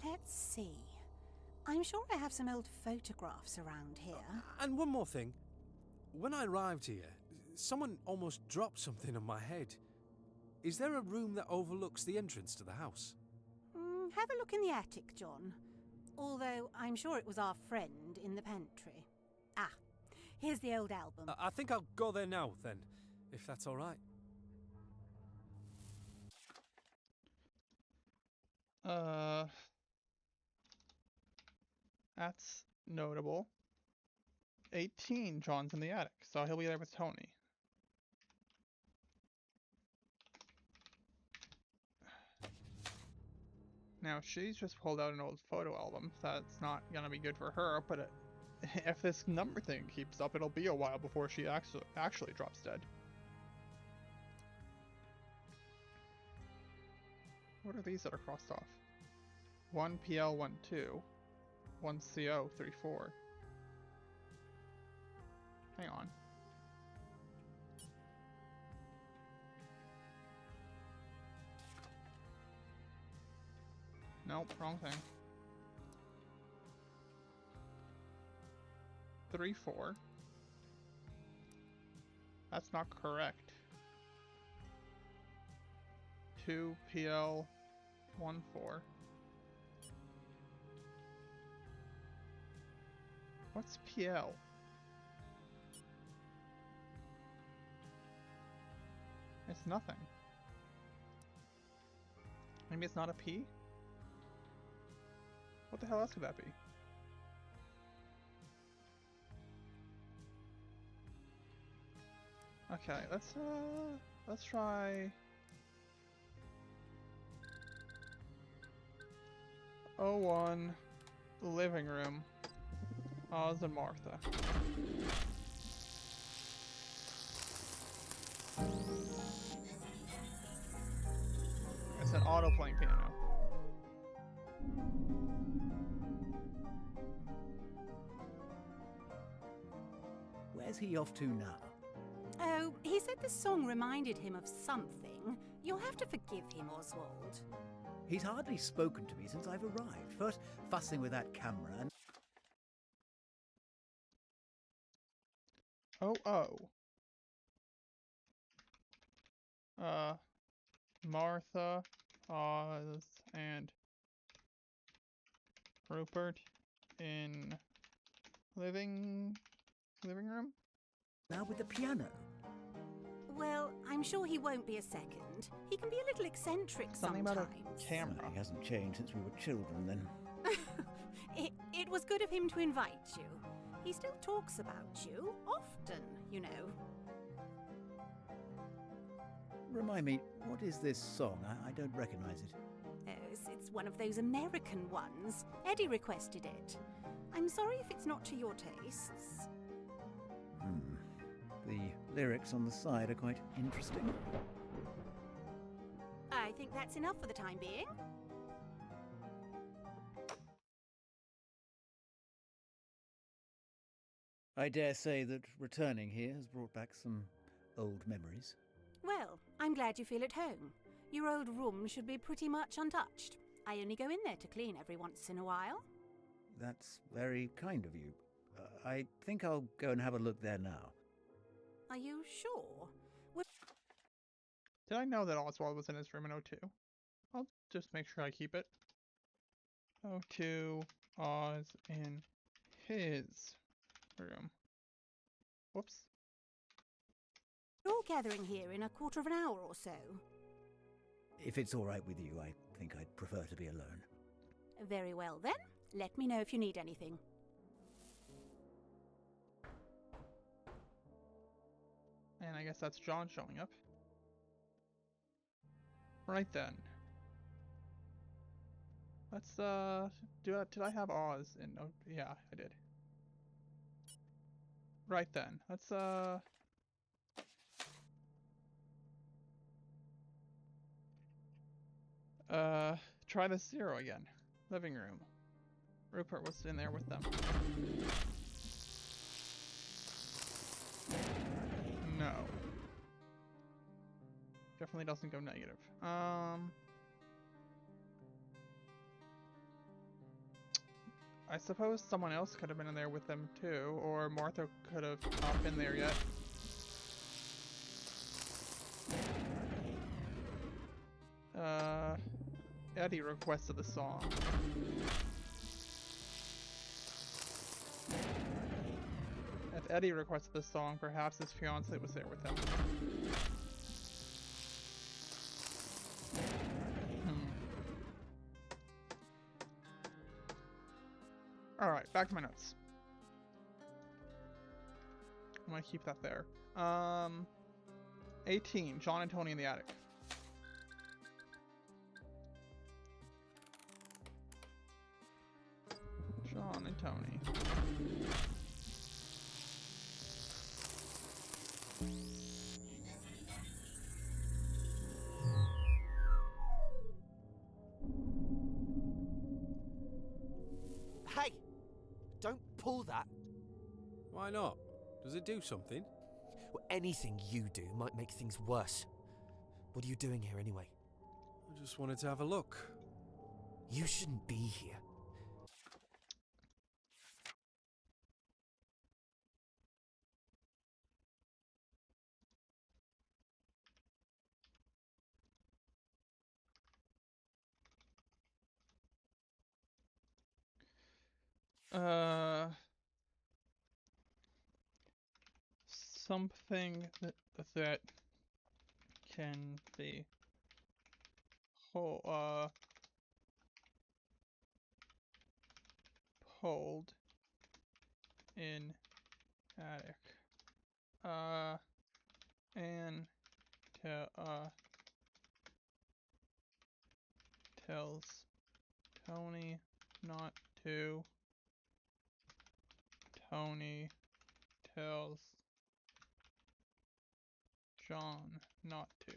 Let's see. I'm sure I have some old photographs around here. And one more thing. When I arrived here, someone almost dropped something on my head. Is there a room that overlooks the entrance to the house? Have a look in the attic, John. Although I'm sure it was our friend in the pantry. Ah, here's the old album. I think I'll go there now, then, if that's all right. That's notable. 18, John's in the attic, so he'll be there with Tony. Now, she's just pulled out an old photo album. That's not gonna be good for her, but if this number thing keeps up, it'll be a while before she actually drops dead. What are these that are crossed off? 1PL12, 1CO34. Hang on. Nope, wrong thing. 34. That's not correct. 2PL14. What's PL? It's nothing. Maybe it's not a P? What the hell else could that be? Okay, let's try 01 living room. Oz and Martha. It's an auto-playing piano. Where's he off to now? Oh, he said the song reminded him of something. You'll have to forgive him, Oswald. He's hardly spoken to me since I've arrived. First fussing with that camera and... Martha, Oz, and Rupert in living room? Now with the piano. Well, I'm sure he won't be a second. He can be a little eccentric Something sometimes. about a camera. He hasn't changed since we were children then. It was good of him to invite you. He still talks about you, often, you know. Remind me, what is this song? I don't recognize it. Oh, it's one of those American ones. Eddie requested it. I'm sorry if it's not to your tastes. The lyrics on the side are quite interesting. I think that's enough for the time being. I dare say that returning here has brought back some old memories. Well, I'm glad you feel at home. Your old room should be pretty much untouched. I only go in there to clean every once in a while. That's very kind of you. I think I'll go and have a look there now. Are you sure? Did I know that Oswald was in his room in O2? I'll just make sure I keep it. O2, Oz in his room. Whoops. We're all gathering here in a quarter of an hour or so. If it's all right with you, I think I'd prefer to be alone. Very well then. Let me know if you need anything. And I guess that's John showing up. Right then. Let's did I have Oz in? Oh yeah, I did. Right then. Let's try the 0 again. Living room. Rupert was in there with them. No. Definitely doesn't go negative. I suppose someone else could have been in there with them too, or Martha could have not been there yet. Eddie requested the song. If Eddie requested the song, perhaps his fiancée was there with him. Alright, back to my notes. I'm gonna keep that there. 18, John and Tony in the attic. John and Tony. Hey! Don't pull that. Why not? Does it do something? Well, anything you do might make things worse. What are you doing here anyway? I just wanted to have a look. You shouldn't be here. Something that can be pulled in attic. And tells Tony not to. Tony tells John not to.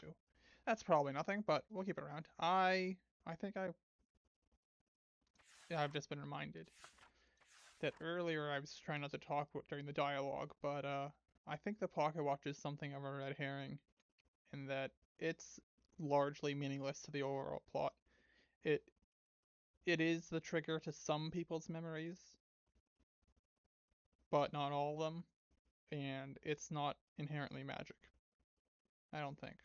That's probably nothing, but we'll keep it around. I think I've just been reminded that earlier I was trying not to talk during the dialogue, but I think the pocket watch is something of a red herring, in that it's largely meaningless to the overall plot. It is the trigger to some people's memories, but not all of them, and it's not inherently magic. I don't think.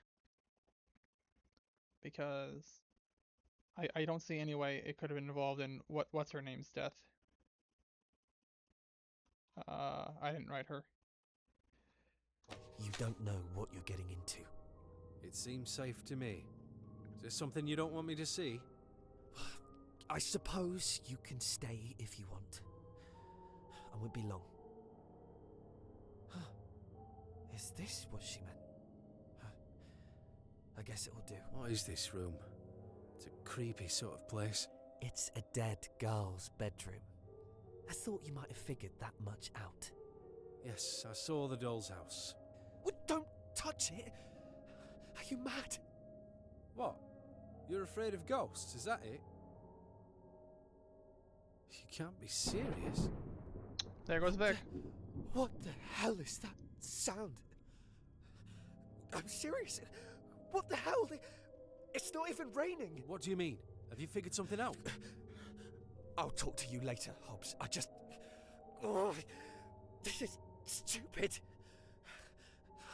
Because I don't see any way it could have been involved in what's her name's death. I didn't write her. You don't know what you're getting into. It seems safe to me. Is there something you don't want me to see? I suppose you can stay if you want. I won't be long. Is this what she meant? I guess it'll do. What is this room? It's a creepy sort of place. It's a dead girl's bedroom. I thought you might have figured that much out. Yes, I saw the doll's house. Well, don't touch it! Are you mad? What? You're afraid of ghosts, is that it? You can't be serious. There goes Vic. What the hell is that sound? I'm serious. What the hell? It's not even raining. What do you mean? Have you figured something out? I'll talk to you later, Hobbs. Oh, this is stupid.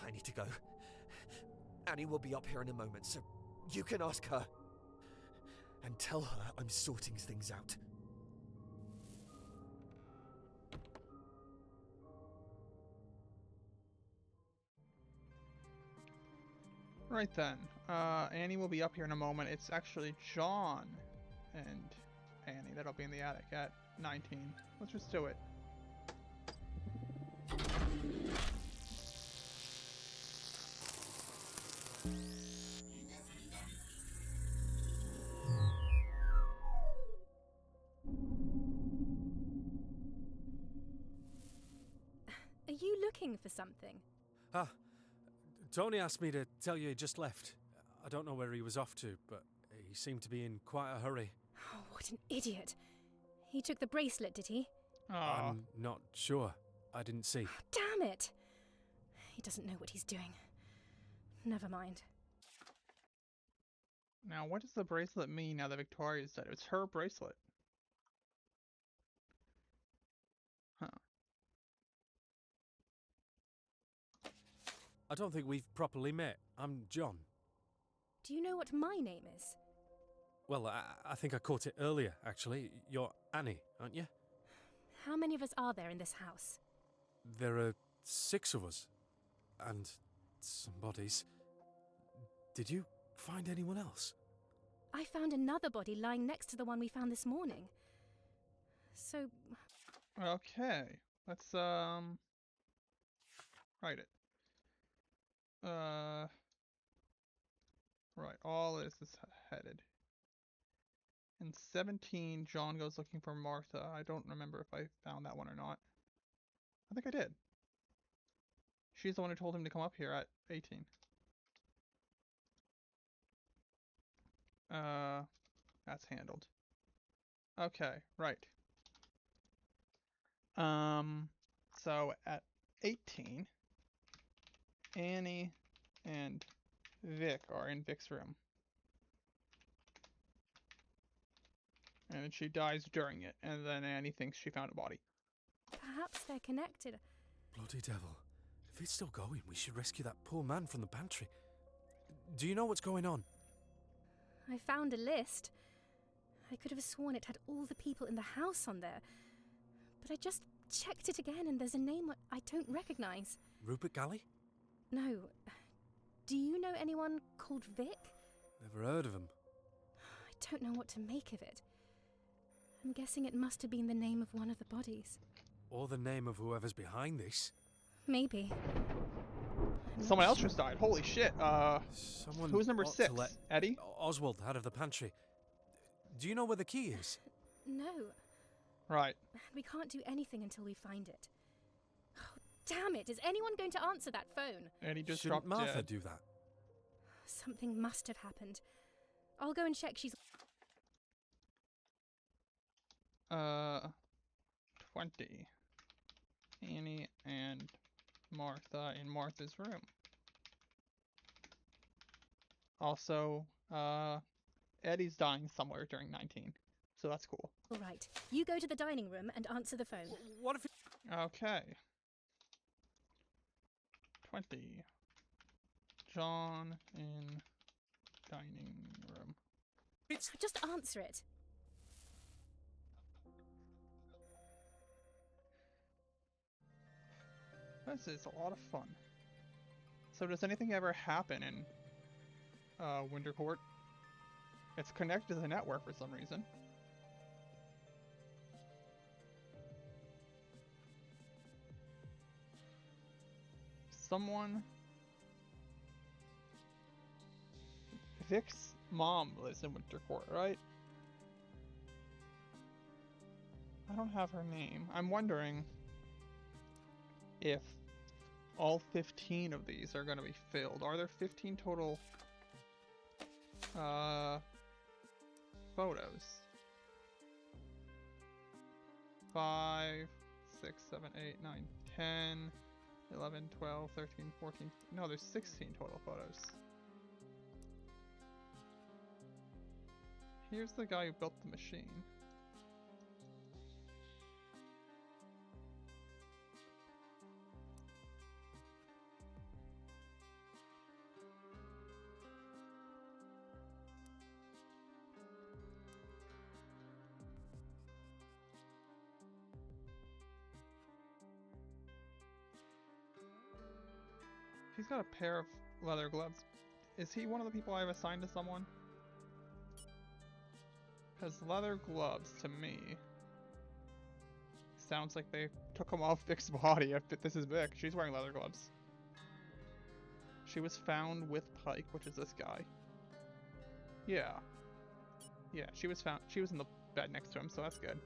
I need to go. Annie will be up here in a moment, so you can ask her. And tell her I'm sorting things out. Right then. Annie will be up here in a moment. It's actually John and Annie that'll be in the attic at 19. Let's just do it. Are you looking for something? Tony asked me to tell you he just left. I don't know where he was off to, but he seemed to be in quite a hurry. Oh, what an idiot. He took the bracelet, did he? Aw. I'm not sure. I didn't see. Damn it! He doesn't know what he's doing. Never mind. Now, what does the bracelet mean now that Victoria's dead? It's her bracelet. Huh. I don't think we've properly met. I'm John. Do you know what my name is? Well, I think I caught it earlier, actually. You're Annie, aren't you? How many of us are there in this house? There are 6 of us. And some bodies. Did you find anyone else? I found another body lying next to the one we found this morning. So, Okay. Let's, write it. Right, all this is headed. In 17, John goes looking for Martha. I don't remember if I found that one or not. I think I did. She's the one who told him to come up here at 18. That's handled. Okay, right. So at 18, Annie and Vic are in Vic's room. And she dies during it, and then Annie thinks she found a body. perhaps they're connected. Bloody devil. If it's still going, we should rescue that poor man from the pantry. Do you know what's going on? I found a list. I could have sworn it had all the people in the house on there. But I just checked it again and there's a name I don't recognize. Rupert Galley? No. Do you know anyone called Vic? Never heard of him. I don't know what to make of it. I'm guessing it must have been the name of one of the bodies. Or the name of whoever's behind this. Maybe. Someone else just died. Holy shit. Someone Who's number ought 6? to let Eddie? Oswald out of the pantry. Do you know where the key is? No. Right. We can't do anything until we find it. Oh, damn it. Is anyone going to answer that phone? Eddie just Shouldn't dropped Martha dead. do that? Something must have happened. I'll go and check she's... 20. Annie and Martha in Martha's room. Also, Eddie's dying somewhere during 19. So that's cool. All right. You go to the dining room and answer the phone. What if it... Okay. 20. John in dining room. Just answer it. This is a lot of fun. So does anything ever happen in Wintercourt? It's connected to the network for some reason. Someone Vic's mom lives in Wintercourt, right? I don't have her name. I'm wondering if all 15 of these are going to be filled. Are there 15 total photos? 5, 6, 7, 8, 9, 10, 11, 12, 13, 14. No, there's 16 total photos. Here's the guy who built the machine. He's got a pair of leather gloves. Is he one of the people I've assigned to someone? Because leather gloves, to me, sounds like they took them off Vic's body. If this is Vic, she's wearing leather gloves. She was found with Pike, which is this guy. Yeah. Yeah, she was in the bed next to him, so that's good.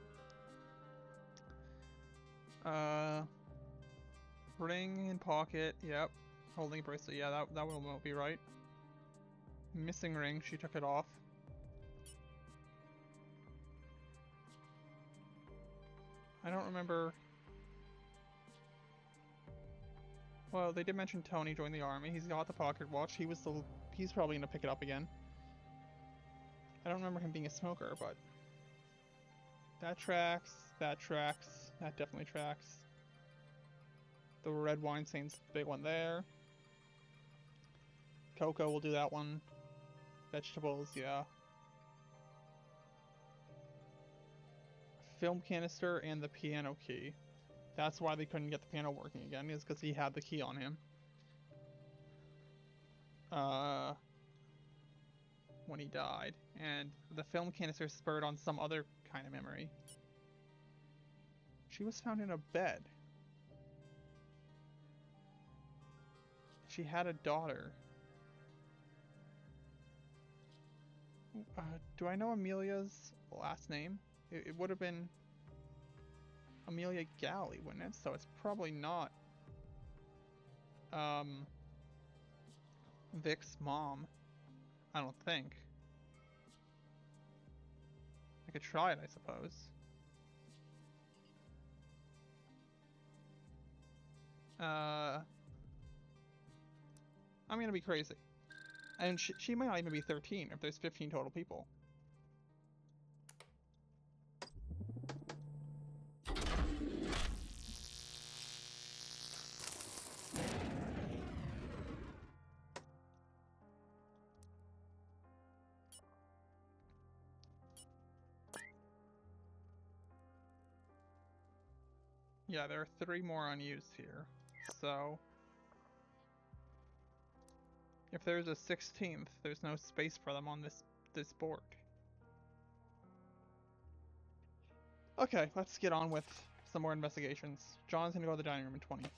Ring in pocket, yep. Holding bracelet, yeah, that will be right. Missing ring, she took it off. I don't remember. Well, they did mention Tony joined the army. He's got the pocket watch. He's probably gonna pick it up again. I don't remember him being a smoker, but that tracks. That tracks. That definitely tracks. The red wine stain's the big one there. Cocoa will do that one. Vegetables, yeah. Film canister and the piano key. That's why they couldn't get the piano working again, is because he had the key on him. When he died. And the film canister spurred on some other kind of memory. She was found in a bed. She had a daughter. Do I know Amelia's last name? It would have been Amelia Galley, wouldn't it? So it's probably not Vic's mom. I don't think. I could try it, I suppose. I'm gonna be crazy. And she might not even be 13 if there's 15 total people. Yeah, there are 3 more unused here. So if there's a 16th, there's no space for them on this board. Okay, let's get on with some more investigations. John's gonna go to the dining room in 20.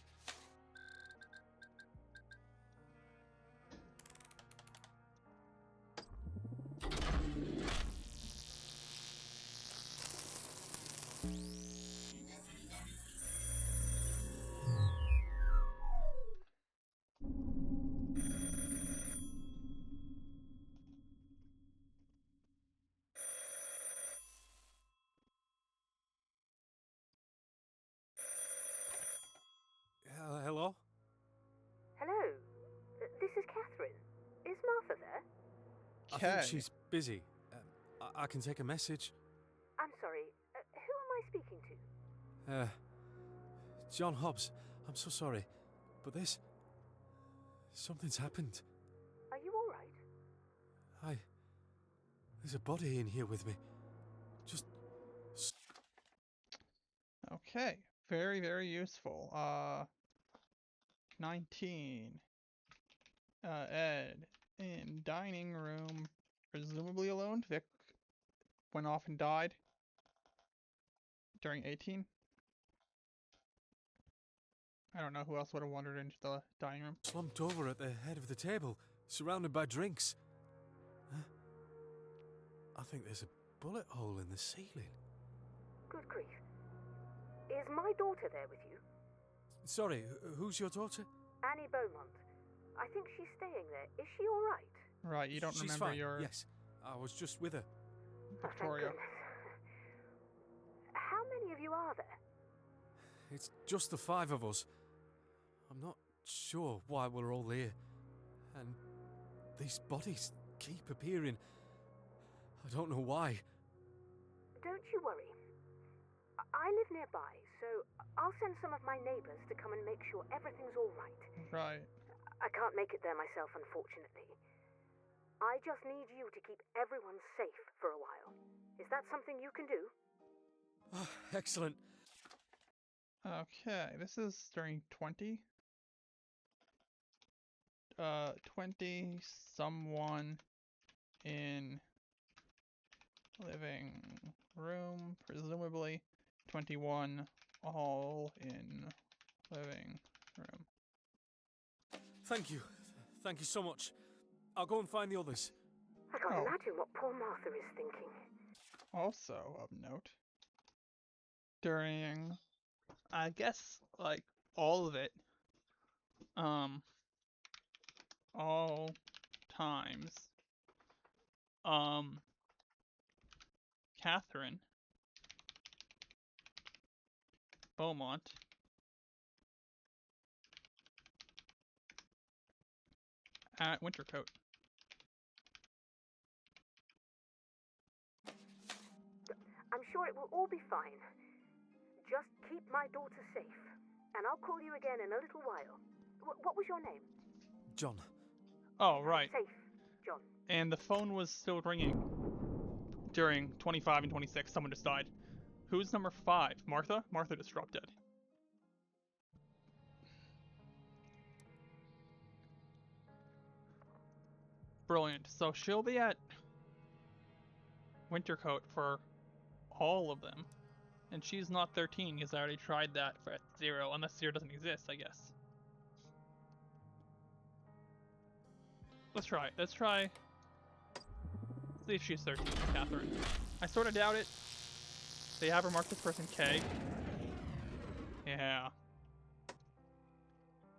Hello? Hello, this is Catherine. Is Martha there? I think she's busy. I can take a message. I'm sorry, who am I speaking to? John Hobbs, I'm so sorry, but something's happened. Are you alright? There's a body in here with me. Just... Okay, very, very useful. 19. Ed, in dining room, presumably alone. Vic went off and died during 18. I don't know who else would have wandered into the dining room. Slumped over at the head of the table, surrounded by drinks. I think there's a bullet hole in the ceiling. Good grief. Is my daughter there with you? Sorry, who's your daughter? Annie Beaumont. I think she's staying there. Is she all right? Right, you don't She's remember fine. your Yes, I was just with her. Victoria. Oh, thank goodness. How many of you are there? It's just the 5 of us. I'm not sure why we're all here. And these bodies keep appearing. I don't know why. Don't you worry. I live nearby, so I'll send some of my neighbours to come and make sure everything's all right. Right. I can't make it there myself, unfortunately. I just need you to keep everyone safe for a while. Is that something you can do? Oh, excellent. Okay, this is during 20. 20, someone in living room, presumably. 21, all in living room. Thank you. Thank you so much. I'll go and find the others. I can't Oh. imagine what poor Martha is thinking. Also of note, during, I guess, like, all of it, all times, Catherine Beaumont at Wintercoat. I'm sure it will all be fine. Just keep my daughter safe. And I'll call you again in a little while. What was your name? John. Oh, right. Safe, John. And the phone was still ringing during 25 and 26. Someone just died. Who's number 5? Martha? Martha just dropped dead. Brilliant. So she'll be at Wintercoat for all of them. And she's not 13 because I already tried that for 0, unless 0 doesn't exist, I guess. Let's try. Let's try. See if she's 13, Catherine. I sort of doubt it. They have her marked as person K. Yeah.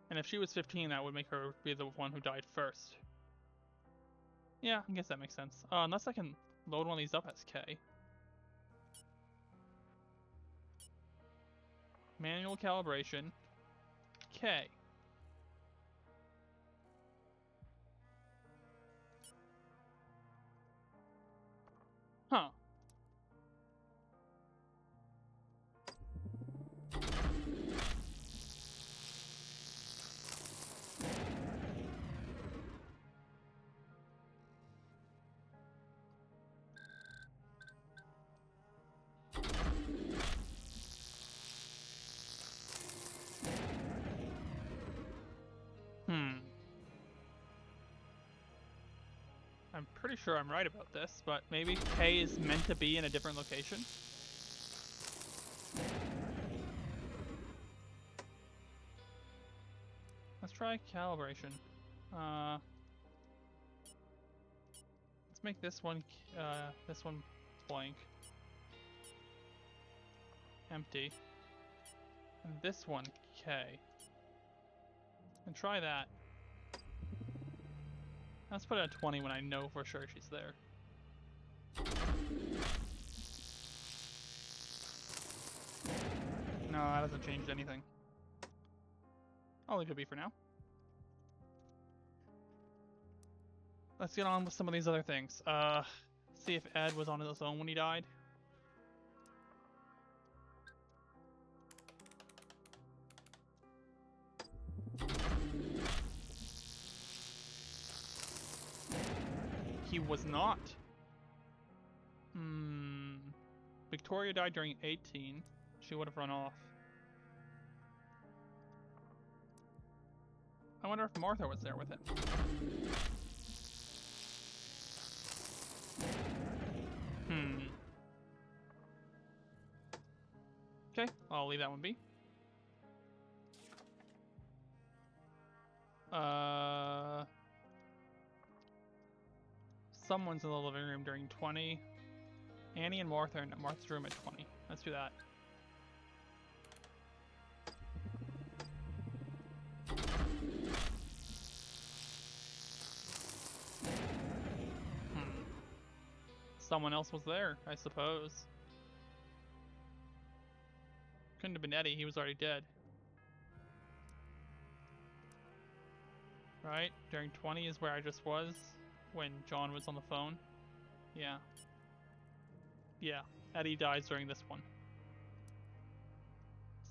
And if she was 15, that would make her be the one who died first. Yeah, I guess that makes sense. Unless I can load one of these up as K. Manual calibration. K. Huh. I'm pretty sure I'm right about this, but maybe K is meant to be in a different location? Let's try calibration. Let's make this one blank. Empty. And this one K. And try that. Let's put it at 20 when I know for sure she's there. No, that hasn't changed anything. I'll leave it be for now. Let's get on with some of these other things. See if Ed was on his own when he died. He was not. Victoria died during 18. She would have run off. I wonder if Martha was there with him. Okay, I'll leave that one be. Someone's in the living room during 20. Annie and Martha are in Martha's room at 20. Let's do that. Someone else was there, I suppose. Couldn't have been Eddie, he was already dead. Right? During 20 is where I just was when John was on the phone. Yeah. Yeah, Eddie dies during this one.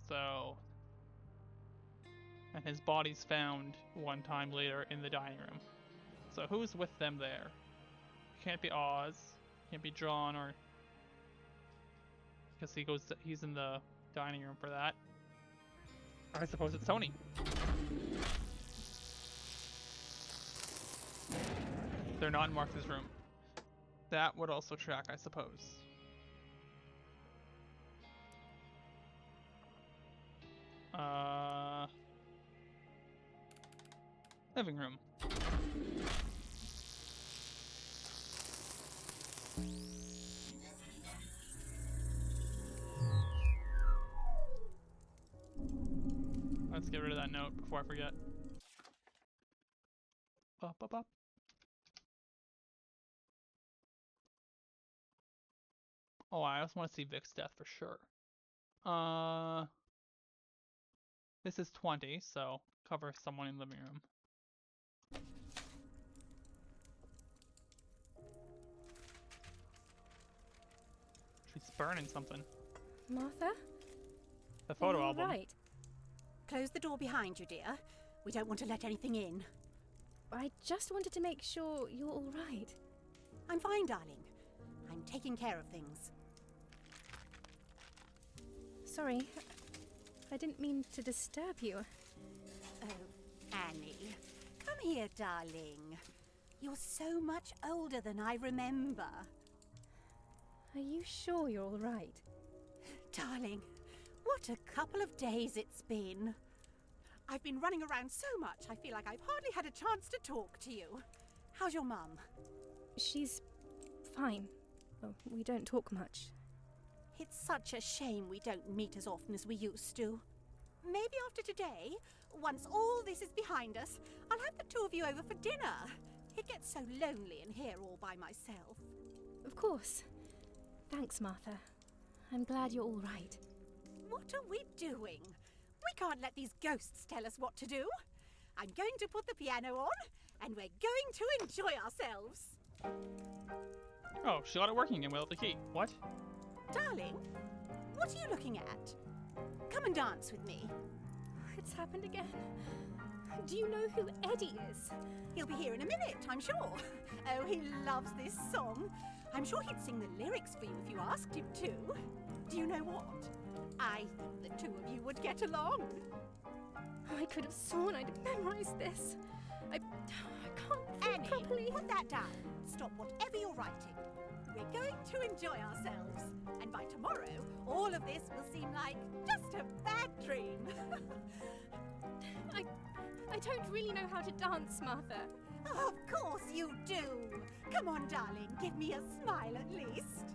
So... And his body's found one time later in the dining room. So who's with them there? Can't be Oz. Can't be John or... Because he's in the dining room for that. I suppose it's Tony. They're not in Martha's room. That would also track, I suppose. Living room. Let's get rid of that note before I forget. Up, up, up. Oh, I also want to see Vic's death for sure. This is 20, so cover someone in the living room. She's burning something. Martha? The photo Are you album. right? Close the door behind you, dear. We don't want to let anything in. I just wanted to make sure you're all right. I'm fine, darling. I'm taking care of things. Sorry, I didn't mean to disturb you. Oh, Annie. Come here, darling. You're so much older than I remember. Are you sure you're all right? Darling, what a couple of days it's been. I've been running around so much, I feel like I've hardly had a chance to talk to you. How's your mum? She's fine. Oh, we don't talk much. It's such a shame we don't meet as often as we used to. Maybe after today, once all this is behind us, I'll have the two of you over for dinner. It gets so lonely in here all by myself. Of course. Thanks, Martha. I'm glad you're all right. What are we doing? We can't let these ghosts tell us what to do. I'm going to put the piano on, and we're going to enjoy ourselves. Oh, she got it working again without the key. What? Darling, what are you looking at? Come and dance with me. It's happened again. Do you know who Eddie is? He'll be here in a minute, I'm sure. Oh, he loves this song. I'm sure he'd sing the lyrics for you if you asked him to. Do you know what? I think the two of you would get along. I could have sworn I'd memorized this. I can't think Annie, properly. put that down. Stop whatever you're writing. We're going to enjoy ourselves. And by tomorrow, all of this will seem like just a bad dream. I don't really know how to dance, Martha. Of course you do. Come on, darling, give me a smile at least.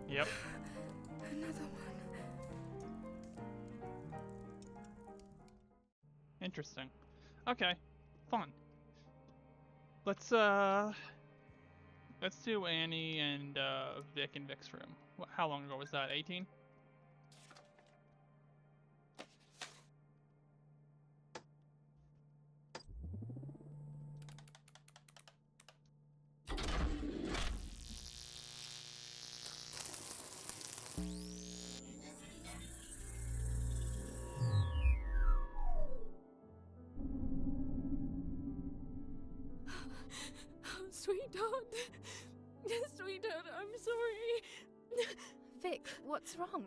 Yep. Another one. Interesting. Okay. Fun. Let's do Annie and Vic in Vic's room. How long ago was that? 18? Sweetheart. Sweetheart, I'm sorry. Vic, what's wrong?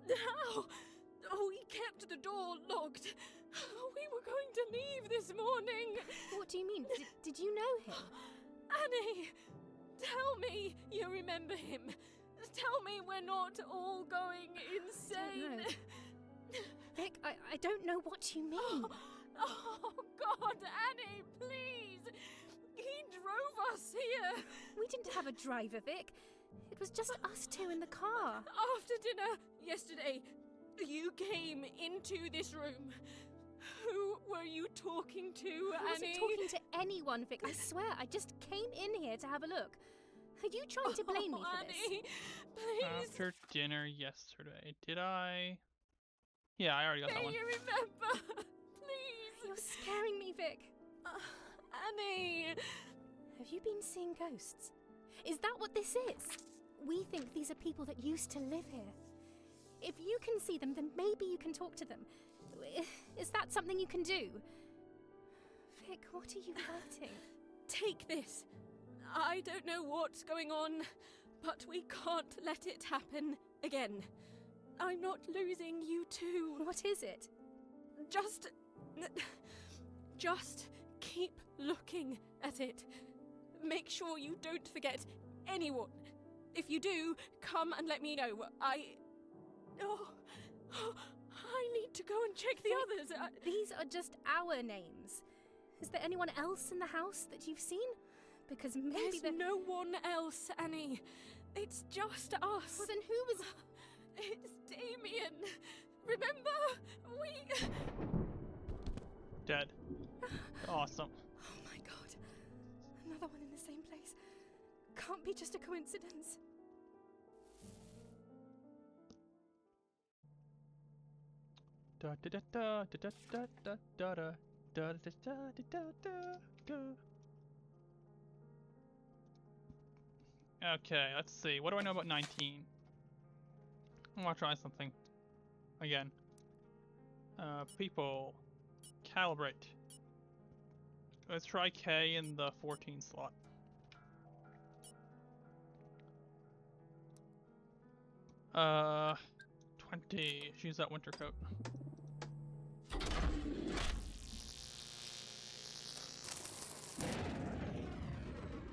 How? Oh, he kept the door locked. We were going to leave this morning. What do you mean? Did you know him? Annie, tell me you remember him. Tell me we're not all going insane. Vic, I don't know what you mean. Oh, God, Annie, please! He drove us here! We didn't have a driver, Vic. It was just us two in the car. After dinner yesterday, you came into this room. Who were you talking to, Annie? I wasn't talking to anyone, Vic. I swear, I just came in here to have a look. Are you trying to blame me for Annie, this? please. After dinner yesterday, did I? Yeah, I already got that May one. you remember? Please. You're scaring me, Vic. Annie. Have you been seeing ghosts? Is that what this is? We think these are people that used to live here. If you can see them, then maybe you can talk to them. Is that something you can do? Vic, what are you writing? Take this. I don't know what's going on, but we can't let it happen again. I'm not losing you too. What is it? Just keep looking at it. Make sure you don't forget anyone. If you do, come and let me know. I need to go and check the others. These are just our names. Is there anyone else in the house that you've seen? Because maybe There's no one else, Annie. It's just us. Well, then who was... It's Damien. Remember? We... Dead. Awesome. Oh my god. Another one in the same place. Can't be just a coincidence. Da da da da da da da da da da da da da da da. Okay, let's see. What do I know about 19? I want to try something. Again. People. Calibrate. Let's try K in the 14 slot. Uh, 20. Use that winter coat.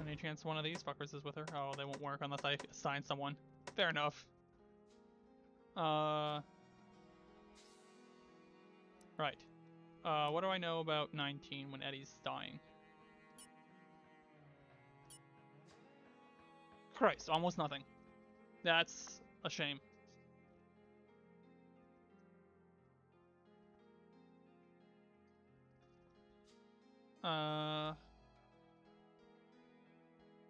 Any chance one of these fuckers is with her? Oh, they won't work unless I assign someone. Fair enough. Right. What do I know about 19 when Eddie's dying? Christ, almost nothing. That's a shame.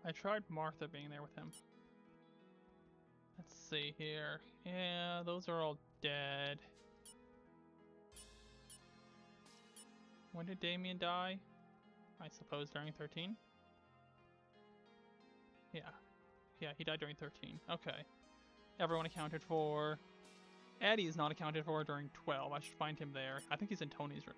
I tried Martha being there with him. Let's see here. Yeah, those are all dead. When did Damien die? I suppose during 13? Yeah. Yeah, he died during 13. Okay. Everyone accounted for. Eddie is not accounted for during 12. I should find him there. I think he's in Tony's room.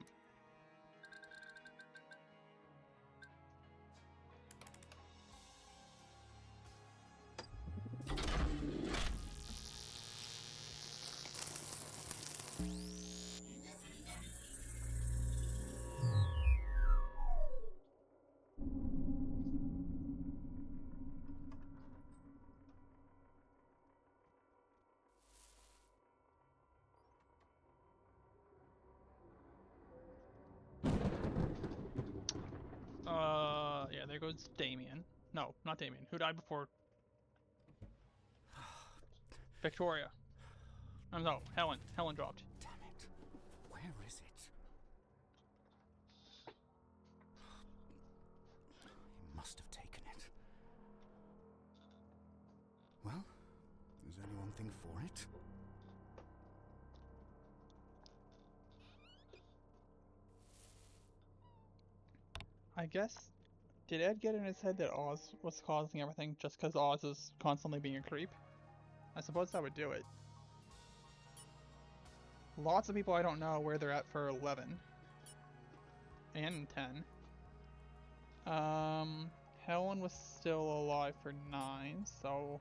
Yeah, there goes Damien. No, not Damien. Who died before? Victoria. Oh, no, Helen. Helen dropped. Damn it. Where is it? He must have taken it. Well, there's only one thing for it. I guess, did Ed get in his head that Oz was causing everything just because Oz is constantly being a creep? I suppose that would do it. Lots of people I don't know where they're at for 11. And 10. Helen was still alive for 9, so...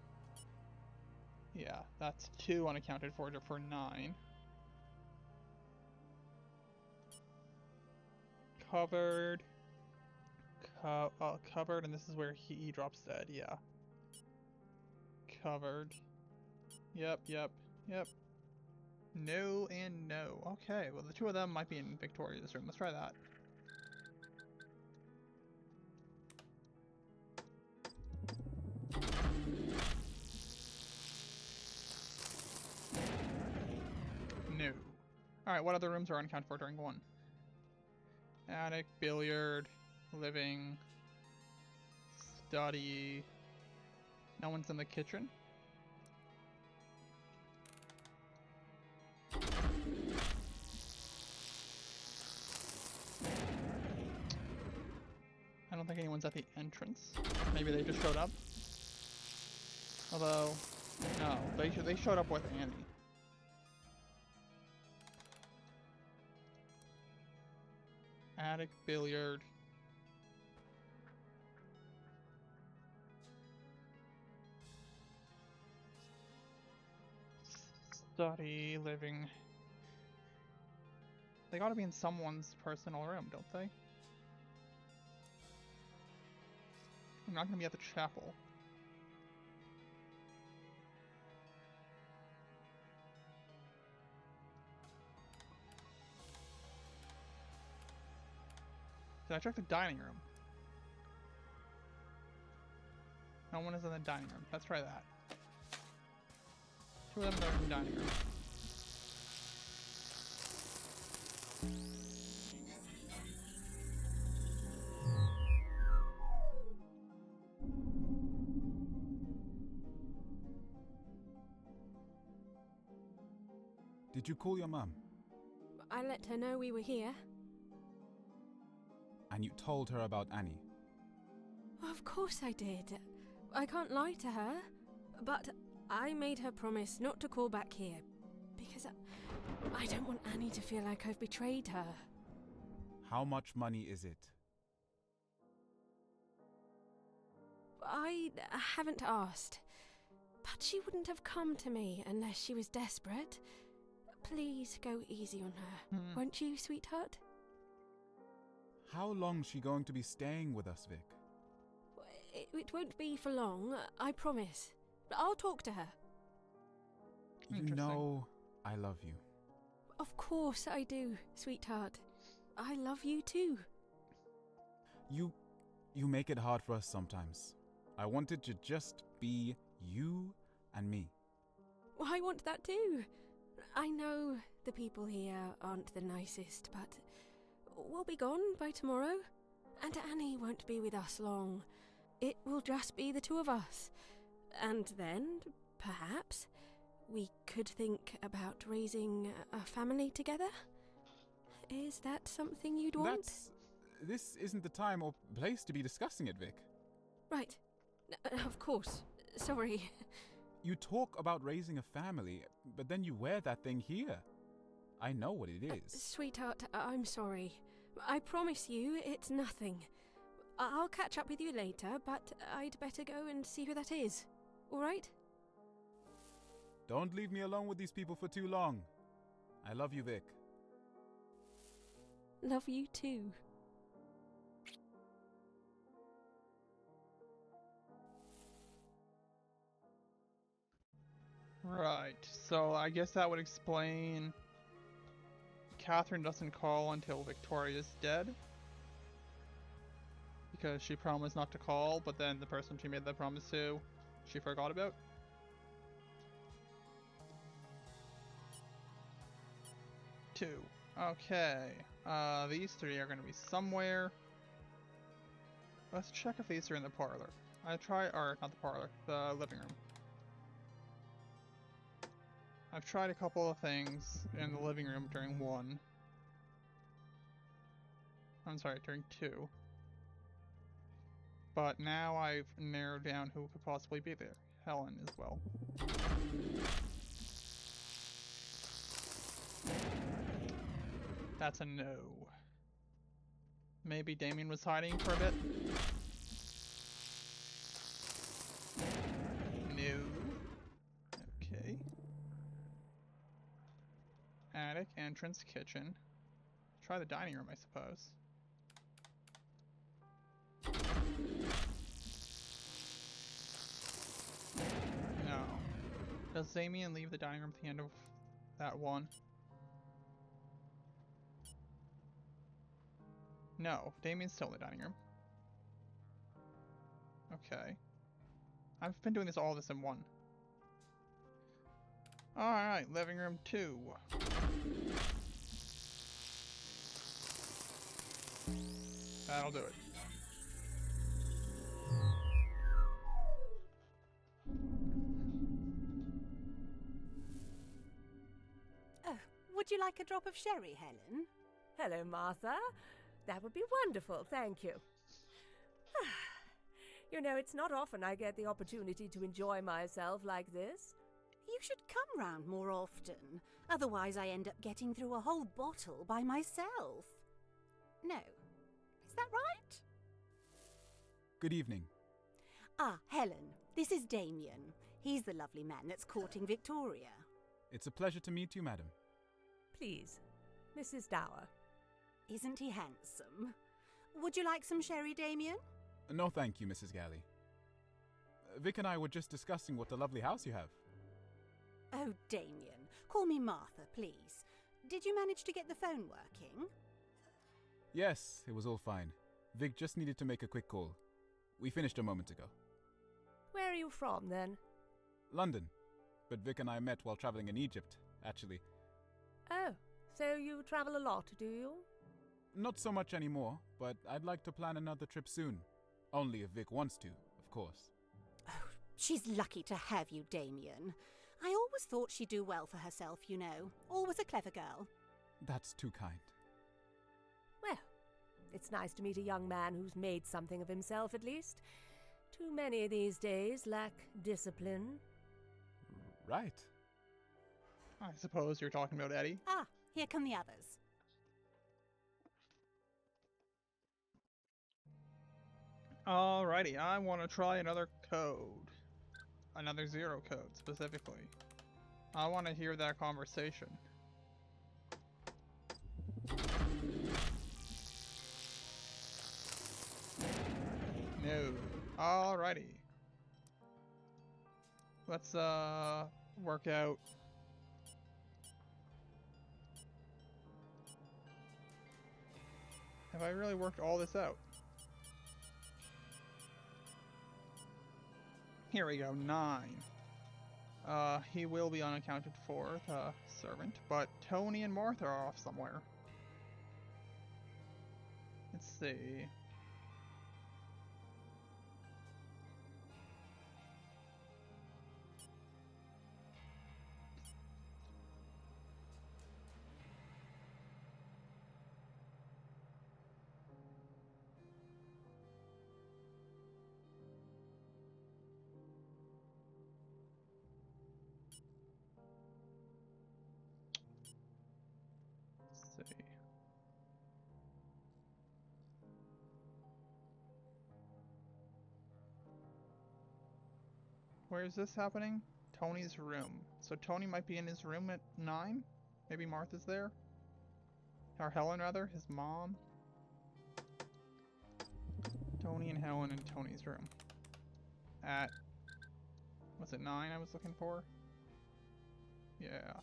yeah, that's 2 unaccounted for 9. Covered... covered, and this is where he drops dead, yeah. Covered. Yep. No and no. Okay, well the two of them might be in Victoria's room. Let's try that. No. Alright, what other rooms are unaccounted for during one? Attic, billiard, living, study. No one's in the kitchen. I don't think anyone's at the entrance. Maybe they just showed up. Although, no, they showed up with Annie. Attic, billiard. Study, living. They gotta be in someone's personal room, don't they? I'm not gonna be at the chapel. Did I check the dining room? No one is in the dining room. Let's try that. Two of them are in the dining room. Did you call your mum? I let her know we were here. And you told her about Annie? Of course I did. I can't lie to her. But I made her promise not to call back here. Because I don't want Annie to feel like I've betrayed her. How much money is it? I haven't asked. But she wouldn't have come to me unless she was desperate. Please go easy on her, won't you, sweetheart? How long's she going to be staying with us, Vic? It won't be for long, I promise. I'll talk to her. You know I love you. Of course I do, sweetheart. I love you too. You make it hard for us sometimes. I wanted to just be you and me. Well, I want that too. I know the people here aren't the nicest, but we'll be gone by tomorrow. And Annie won't be with us long. It will just be the two of us. And then, perhaps, we could think about raising a family together? Is that something you'd want? This isn't the time or place to be discussing it, Vic. Right. Of course. Sorry. You talk about raising a family, but then you wear that thing here. I know what it is. Sweetheart, I'm sorry. I promise you it's nothing. I'll catch up with you later, but I'd better go and see who that is. All right? Don't leave me alone with these people for too long. I love you, Vic. Love you too. Right, so I guess that would explain Catherine doesn't call until Victoria's dead. Because she promised not to call, but then the person she made that promise to, she forgot about. Two. Okay. These three are going to be somewhere. Let's check if these are in the parlor. Or not the parlor, the living room. I've tried a couple of things in the living room during one. I'm sorry, during two. But now I've narrowed down who could possibly be there. Helen as well. That's a no. Maybe Damien was hiding for a bit? No. Okay. Attic, entrance, kitchen. Try the dining room, I suppose. No. Does Damien leave the dining room at the end of that one. No, Damien's still in the dining room. Okay. I've been doing all this in one. Alright, living room 2. That'll do it. Oh, would you like a drop of sherry, Helen? Hello, Martha. That would be wonderful, thank you. You know, it's not often I get the opportunity to enjoy myself like this. You should come round more often. Otherwise I end up getting through a whole bottle by myself. No. Is that right? Good evening. Ah, Helen. This is Damien. He's the lovely man that's courting Victoria. It's a pleasure to meet you, madam. Please, Mrs. Dower. Isn't he handsome? Would you like some sherry, Damien? No, thank you, Mrs. Galley. Vic and I were just discussing what a lovely house you have. Oh, Damien. Call me Martha, please. Did you manage to get the phone working? Yes, it was all fine. Vic just needed to make a quick call. We finished a moment ago. Where are you from, then? London. But Vic and I met while traveling in Egypt, actually. Oh, so you travel a lot, do you? Not so much anymore, but I'd like to plan another trip soon. Only if Vic wants to, of course. Oh, she's lucky to have you, Damien. I always thought she'd do well for herself, you know. Always a clever girl. That's too kind. Well, it's nice to meet a young man who's made something of himself, at least. Too many these days lack discipline. Right. I suppose you're talking about Eddie. Ah, here come the others. Alrighty, I want to try another code. Another 0 code, specifically. I want to hear that conversation. No. Alrighty. Let's, work out. Have I really worked all this out? Here we go, 9. He will be unaccounted for, the servant, but Tony and Martha are off somewhere. Let's see. See. Where is this happening? Tony's room. So Tony might be in his room at 9? Maybe Martha's there? Or Helen, rather, his mom. Tony and Helen in Tony's room. At... was it 9 I was looking for? Yeah.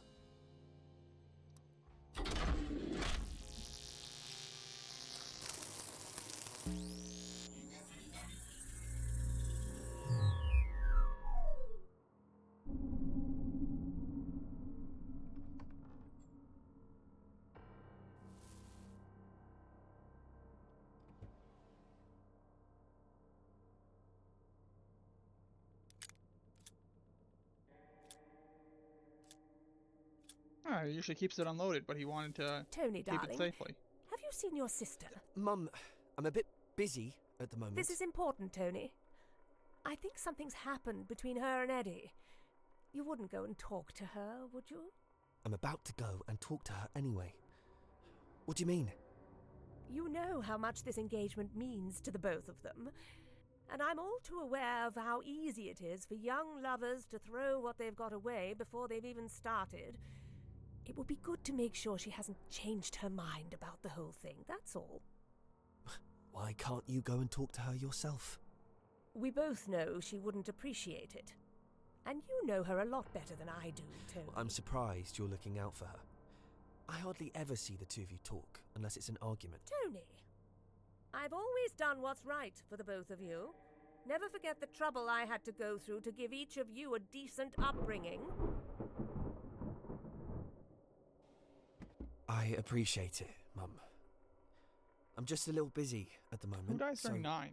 Oh, he usually keeps it unloaded, but he wanted to Tony, keep darling, it safely. have you seen your sister? Mum, I'm a bit busy at the moment. This is important, Tony. I think something's happened between her and Eddie. You wouldn't go and talk to her, would you? I'm about to go and talk to her anyway. What do you mean? You know how much this engagement means to the both of them. And I'm all too aware of how easy it is for young lovers to throw what they've got away before they've even started. It would be good to make sure she hasn't changed her mind about the whole thing, that's all. Why can't you go and talk to her yourself? We both know she wouldn't appreciate it. And you know her a lot better than I do, Tony. I'm surprised you're looking out for her. I hardly ever see the two of you talk, unless it's an argument. Tony, I've always done what's right for the both of you. Never forget the trouble I had to go through to give each of you a decent upbringing. I appreciate it, Mum. I'm just a little busy at the moment. Who dies during 9?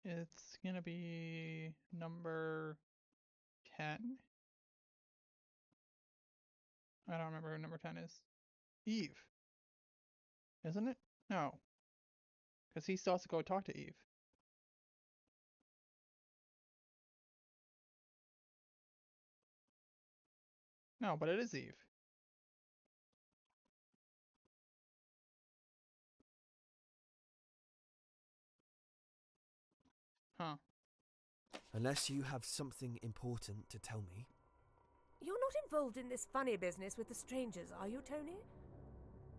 It's gonna be number 10. I don't remember who number 10 is. Eve. Isn't it? No. Because he still has to go talk to Eve. No, but it is Eve. Huh. Unless you have something important to tell me. You're not involved in this funny business with the strangers, are you, Tony?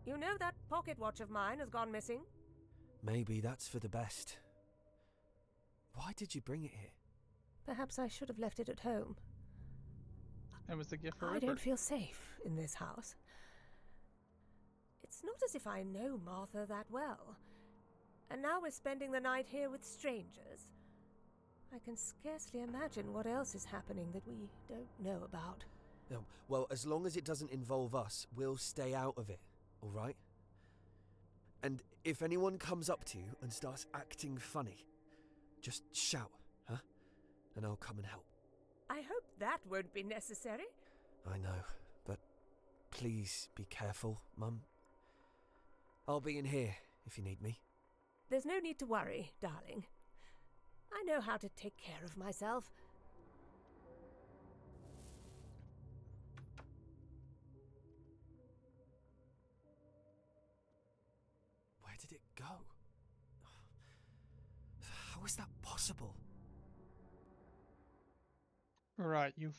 You know that pocket watch of mine has gone missing? Maybe that's for the best. Why did you bring it here? Perhaps I should have left it at home. It was a gift for I Rupert. don't feel safe in this house. It's not as if I know Martha that well. And now we're spending the night here with strangers. I can scarcely imagine what else is happening that we don't know about. Well, as long as it doesn't involve us, we'll stay out of it, all right? And if anyone comes up to you and starts acting funny, just shout, huh? And I'll come and help. I hope that won't be necessary. I know, but please be careful, Mum. I'll be in here if you need me. There's no need to worry, darling. I know how to take care of myself. Where did it go? How is that possible? Right, you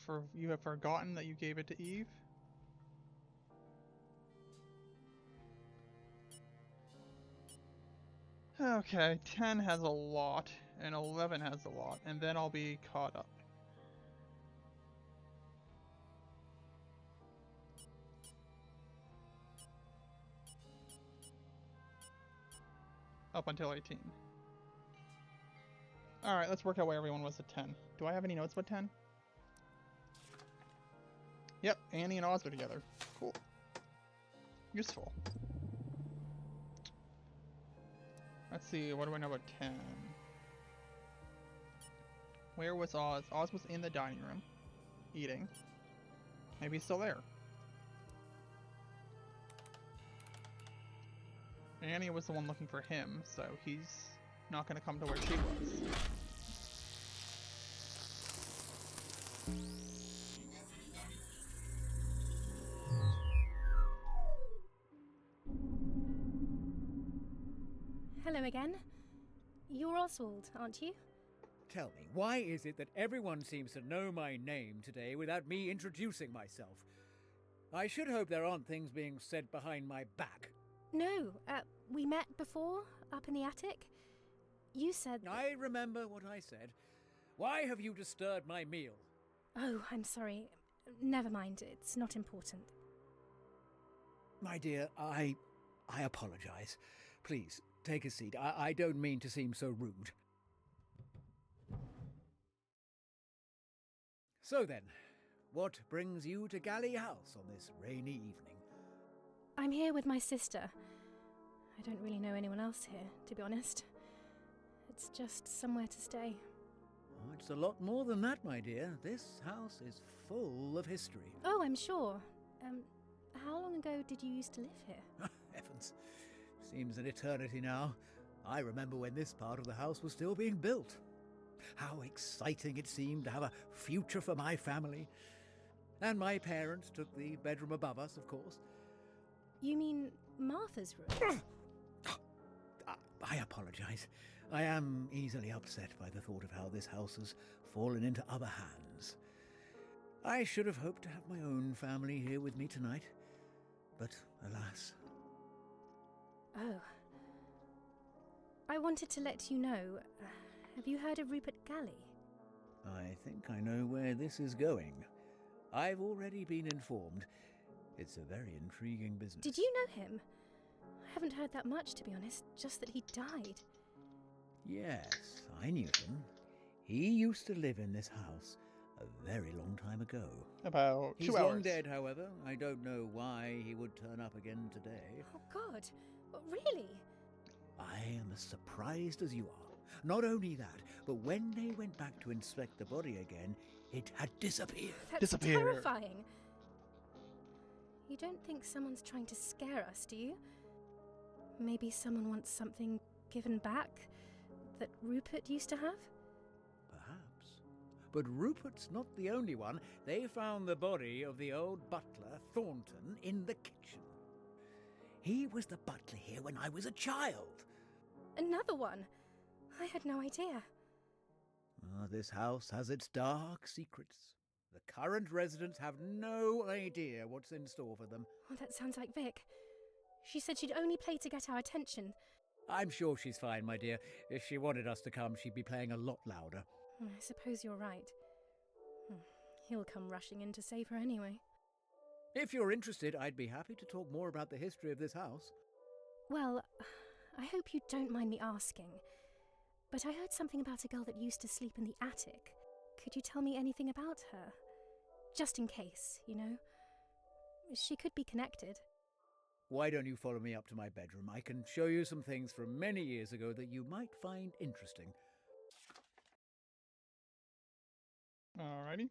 have forgotten that you gave it to Eve? Okay, 10 has a lot, and 11 has a lot, and then I'll be caught up. Up until 18. Alright, let's work out where everyone was at 10. Do I have any notes about 10? Yep, Annie and Oz are together. Cool. Useful. Let's see, what do I know about 10? Where was Oz? Oz was in the dining room, eating. Maybe he's still there. Annie was the one looking for him, so he's not going to come to where she was. Hello again. You're Oswald, aren't you? Tell me, why is it that everyone seems to know my name today without me introducing myself? I should hope there aren't things being said behind my back. No, we met before, up in the attic. You said... I remember what I said. Why have you disturbed my meal? Oh, I'm sorry. Never mind, it's not important. My dear, I apologize. Please, take a seat. I don't mean to seem so rude. So then, what brings you to Galley House on this rainy evening? I'm here with my sister. I don't really know anyone else here, to be honest. It's just somewhere to stay. Oh, it's a lot more than that, my dear. This house is full of history. Oh, I'm sure. How long ago did you used to live here? Heavens. Seems an eternity now. I remember when this part of the house was still being built. How exciting it seemed to have a future for my family. And my parents took the bedroom above us, of course. You mean Martha's room? I apologize. I am easily upset by the thought of how this house has fallen into other hands. I should have hoped to have my own family here with me tonight, but alas. Oh. I I wanted to let you know. Have you heard of Rupert Galley? I think I know where this is going. I've already been informed. It's a very intriguing business. Did you know him? I haven't heard that much, to be honest, just that he died. Yes, I knew him. He used to live in this house a very long time ago. About 2 He's hours. long dead, however. I don't know why he would turn up again today. Oh, God. Really? I am as surprised as you are. Not only that, but when they went back to inspect the body again, it had disappeared. That's terrifying. You don't think someone's trying to scare us, do you? Maybe someone wants something given back that Rupert used to have? Perhaps. But Rupert's not the only one. They found the body of the old butler, Thornton, in the kitchen. He was the butler here when I was a child. Another one? I had no idea. This house has its dark secrets. The current residents have no idea what's in store for them. Oh, that sounds like Vic. She said she'd only play to get our attention. I'm sure she's fine, my dear. If she wanted us to come, she'd be playing a lot louder. I suppose you're right. He'll come rushing in to save her anyway. If you're interested, I'd be happy to talk more about the history of this house. Well, I hope you don't mind me asking, but I heard something about a girl that used to sleep in the attic. Could you tell me anything about her? Just in case, you know? She could be connected. Why don't you follow me up to my bedroom? I can show you some things from many years ago that you might find interesting. Alrighty.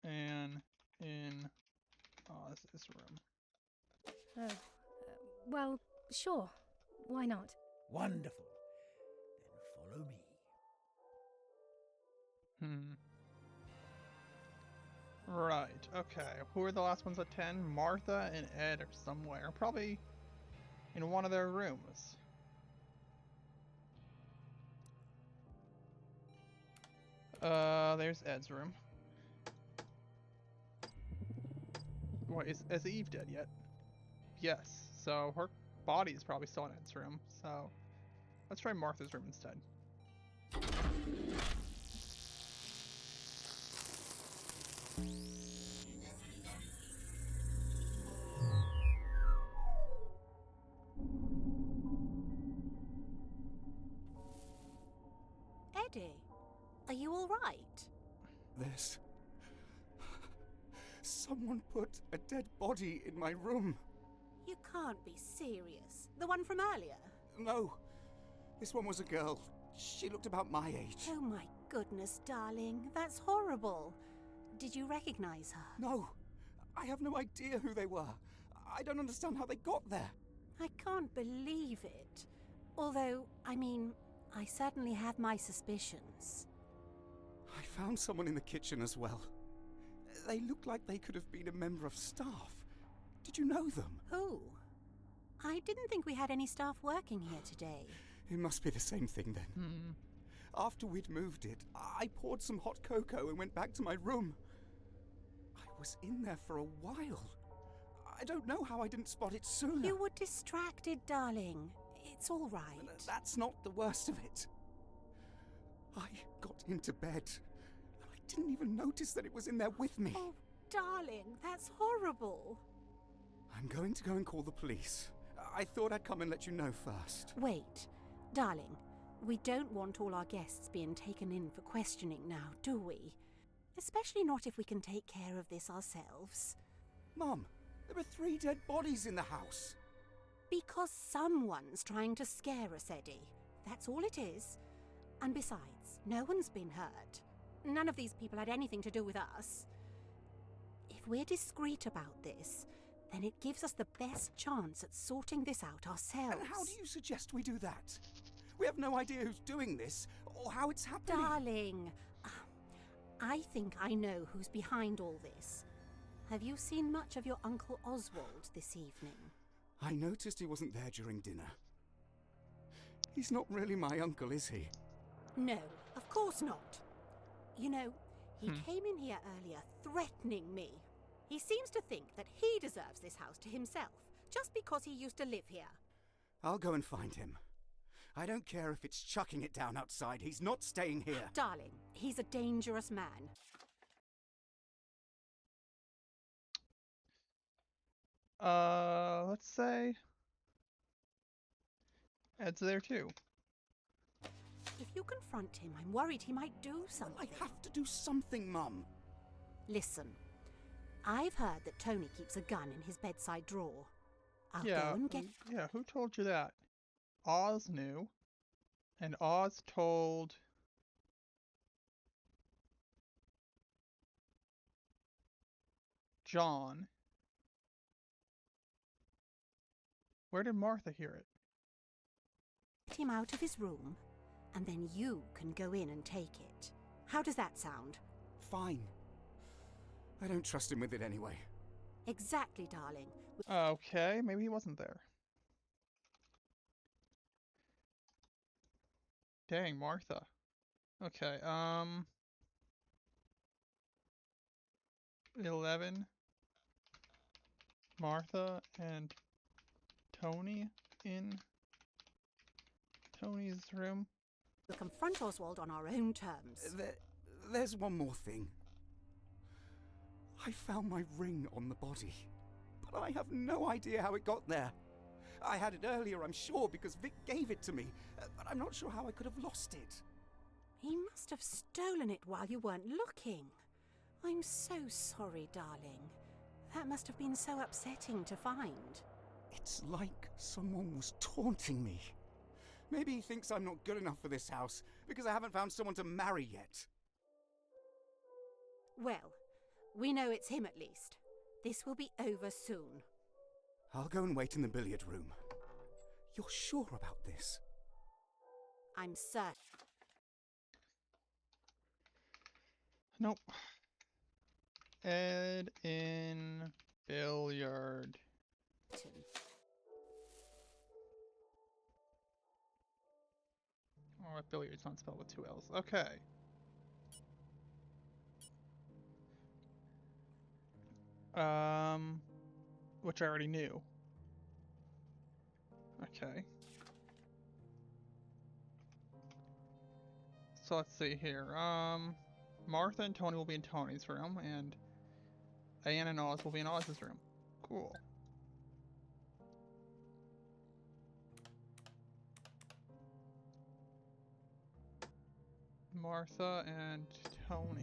And in this room. Oh, well, sure. Why not? Wonderful. Then follow me. Right, okay. Who are the last ones at 10? Martha and Ed are somewhere. Probably in one of their rooms. There's Ed's room. What, is Eve dead yet? Yes, so her body is probably still in Ed's room, so let's try Martha's room instead. Eddie, are you all right? There's... Someone put a dead body in my room. You can't be serious. The one from earlier? No. This one was a girl. She looked about my age. Oh my goodness, darling. That's horrible. Did you recognize her? No. I have no idea who they were. I don't understand how they got there. I can't believe it. Although, I mean, I certainly have my suspicions. I found someone in the kitchen as well. They looked like they could have been a member of staff. Did you know them? Who? I didn't think we had any staff working here today. It must be the same thing then. After we'd moved it, I poured some hot cocoa and went back to my room. I was in there for a while. I don't know how I didn't spot it sooner. You were distracted, darling. It's all right. That's not the worst of it. I got into bed. I didn't even notice that it was in there with me. Oh, darling, that's horrible. I'm going to go and call the police. I thought I'd come and let you know first. Wait, darling. We don't want all our guests being taken in for questioning now, do we? Especially not if we can take care of this ourselves. Mum, there are 3 dead bodies in the house. Because someone's trying to scare us, Eddie. That's all it is. And besides, no one's been hurt. None of these people had anything to do with us. If we're discreet about this, then it gives us the best chance at sorting this out ourselves. And how do you suggest we do that? We have no idea who's doing this, or how it's happening. Darling, I think I know who's behind all this. Have you seen much of your Uncle Oswald this evening? I noticed he wasn't there during dinner. He's not really my uncle, is he? No, of course not. You know, he came in here earlier threatening me. He seems to think that he deserves this house to himself, just because he used to live here. I'll go and find him. I don't care if it's chucking it down outside. He's not staying here. Darling, he's a dangerous man. Let's say Ed's there too. If you confront him, I'm worried he might do something. I have to do something, Mum. Listen, I've heard that Tony keeps a gun in his bedside drawer. I'll go and get... Yeah, who told you that? Oz knew. And Oz told... John. Where did Martha hear it? Get him out of his room, and then you can go in and take it. How does that sound? Fine. I don't trust him with it anyway. Exactly, darling. Okay, maybe he wasn't there. Dang, Martha. Okay, 11. Martha and Tony in Tony's room. We'll confront Oswald on our own terms. There's one more thing. I found my ring on the body, but I have no idea how it got there. I had it earlier, I'm sure, because Vic gave it to me, but I'm not sure how I could have lost it. He must have stolen it while you weren't looking. I'm so sorry, darling. That must have been so upsetting to find. It's like someone was taunting me. Maybe he thinks I'm not good enough for this house, because I haven't found someone to marry yet. Well, we know it's him at least. This will be over soon. I'll go and wait in the billiard room. You're sure about this? I'm certain. Nope. Ed in billiard. Oh, billiard's not spelled with 2 L's. Okay. Which I already knew. Okay. So let's see here. Martha and Tony will be in Tony's room, and Anne and Oz will be in Oz's room. Cool. Martha and Tony.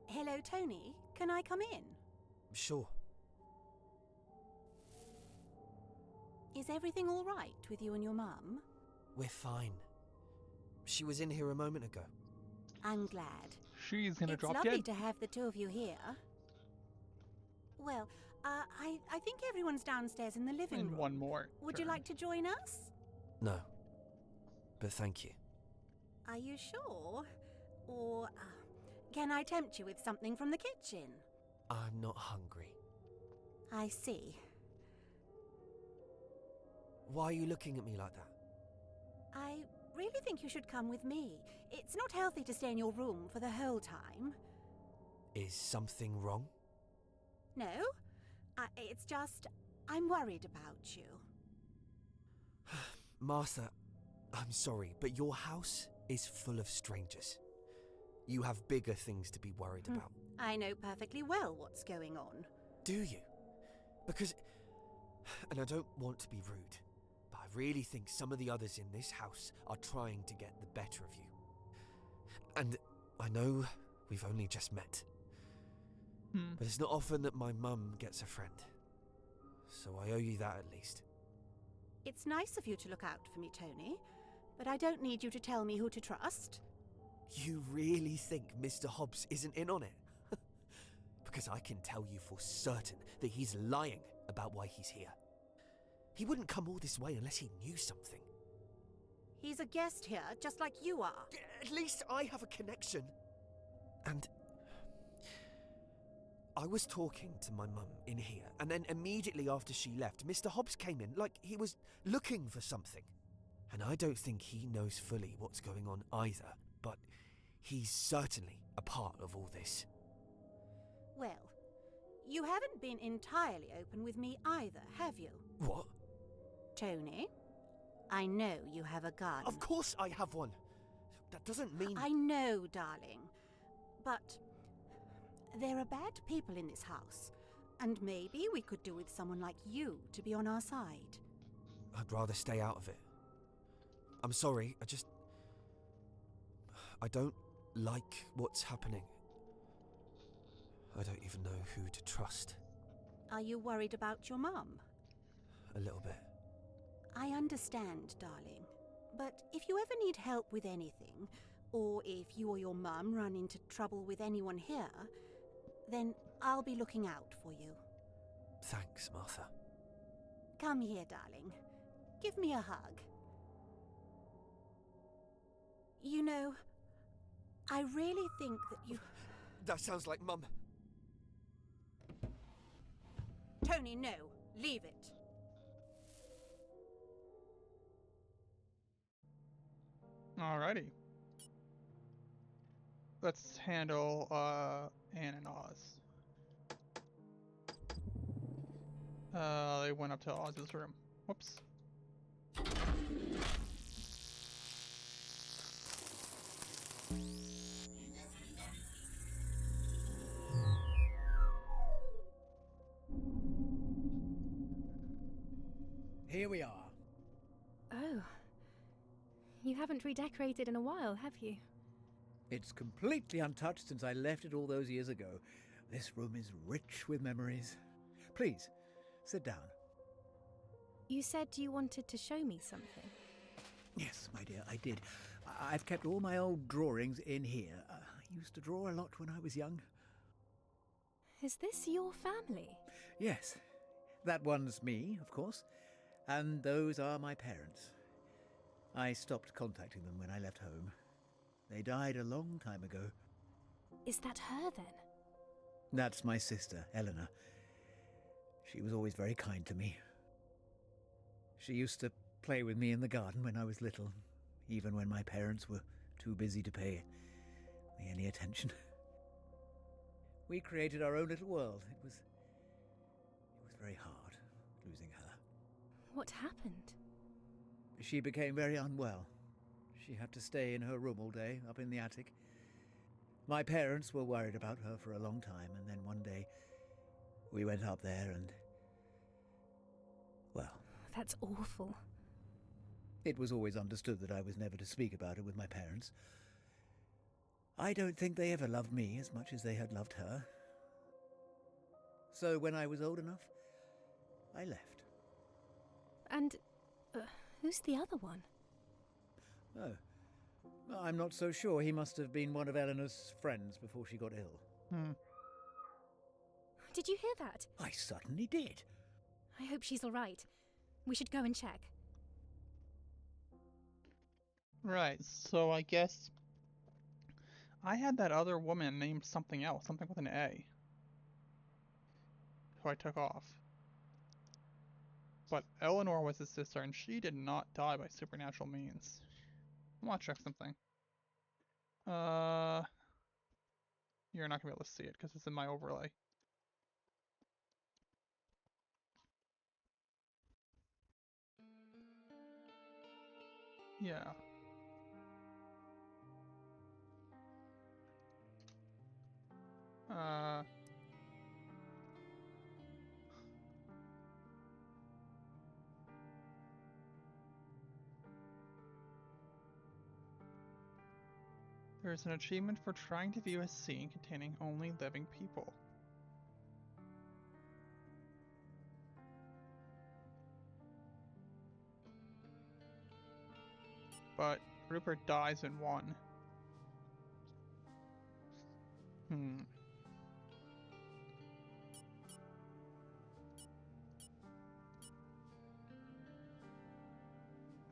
Hello, Tony. Can I come in? Sure. Is everything all right with you and your mum? We're fine. She was in here a moment ago. I'm glad. She's gonna drop It's lovely dead. to have the two of you here. Well, I think everyone's downstairs in the living room. And one more. Would you like to join us? No. But thank you. Are you sure? Or can I tempt you with something from the kitchen? I'm not hungry. I see. Why are you looking at me like that? I really think you should come with me. It's not healthy to stay in your room for the whole time. Is something wrong? No, it's just I'm worried about you. Martha, I'm sorry, but your house is full of strangers. You have bigger things to be worried about. I know perfectly well what's going on. Do you? Because, and I don't want to be rude, but I really think some of the others in this house are trying to get the better of you. And I know we've only just met. But it's not often that my mum gets a friend. So I owe you that at least. It's nice of you to look out for me, Tony, but I don't need you to tell me who to trust. You really think Mr. Hobbs isn't in on it? Because I can tell you for certain that he's lying about why he's here. He wouldn't come all this way unless he knew something. He's a guest here, just like you are. At least I have a connection. And I was talking to my mum in here, and then immediately after she left, Mr. Hobbs came in like he was looking for something. And I don't think he knows fully what's going on either, but he's certainly a part of all this. Well, you haven't been entirely open with me either, have you? What? Tony, I know you have a gun. Of course I have one. That doesn't mean... I know, darling. But there are bad people in this house, and maybe we could do with someone like you to be on our side. I'd rather stay out of it. I'm sorry, I don't like what's happening. I don't even know who to trust. Are you worried about your mum? A little bit. I understand, darling. But if you ever need help with anything, or if you or your mum run into trouble with anyone here, then I'll be looking out for you. Thanks, Martha. Come here, darling. Give me a hug. You know, I really think that you... That sounds like Mum. Tony, no. Leave it. Alrighty. Let's handle Anne and Oz. They went up to Oz's room. Whoops. Here we are. Oh. You haven't redecorated in a while, have you? It's completely untouched since I left it all those years ago. This room is rich with memories. Please, sit down. You said you wanted to show me something. Yes, my dear, I did. I've kept all my old drawings in here. I used to draw a lot when I was young. Is this your family? Yes. That one's me, of course. And those are my parents. I stopped contacting them when I left home. They died a long time ago. Is that her then? That's my sister, Eleanor. She was always very kind to me. She used to play with me in the garden when I was little, even when my parents were too busy to pay me any attention. We created our own little world. It was very hard, losing her. What happened? She became very unwell. She had to stay in her room all day, up in the attic. My parents were worried about her for a long time, and then one day we went up there and... well... That's awful. It was always understood that I was never to speak about it with my parents. I don't think they ever loved me as much as they had loved her. So when I was old enough, I left. And who's the other one? Oh, I'm not so sure. He must have been one of Eleanor's friends before she got ill. Did you hear that? I certainly did. I hope she's all right. We should go and check. Right, so I guess I had that other woman named something else, something with an A, who I took off. But Eleanor was his sister, and she did not die by supernatural means. I want to check something. You're not going to be able to see it because it's in my overlay. Yeah. There is an achievement for trying to view a scene containing only living people. But Rupert dies in one.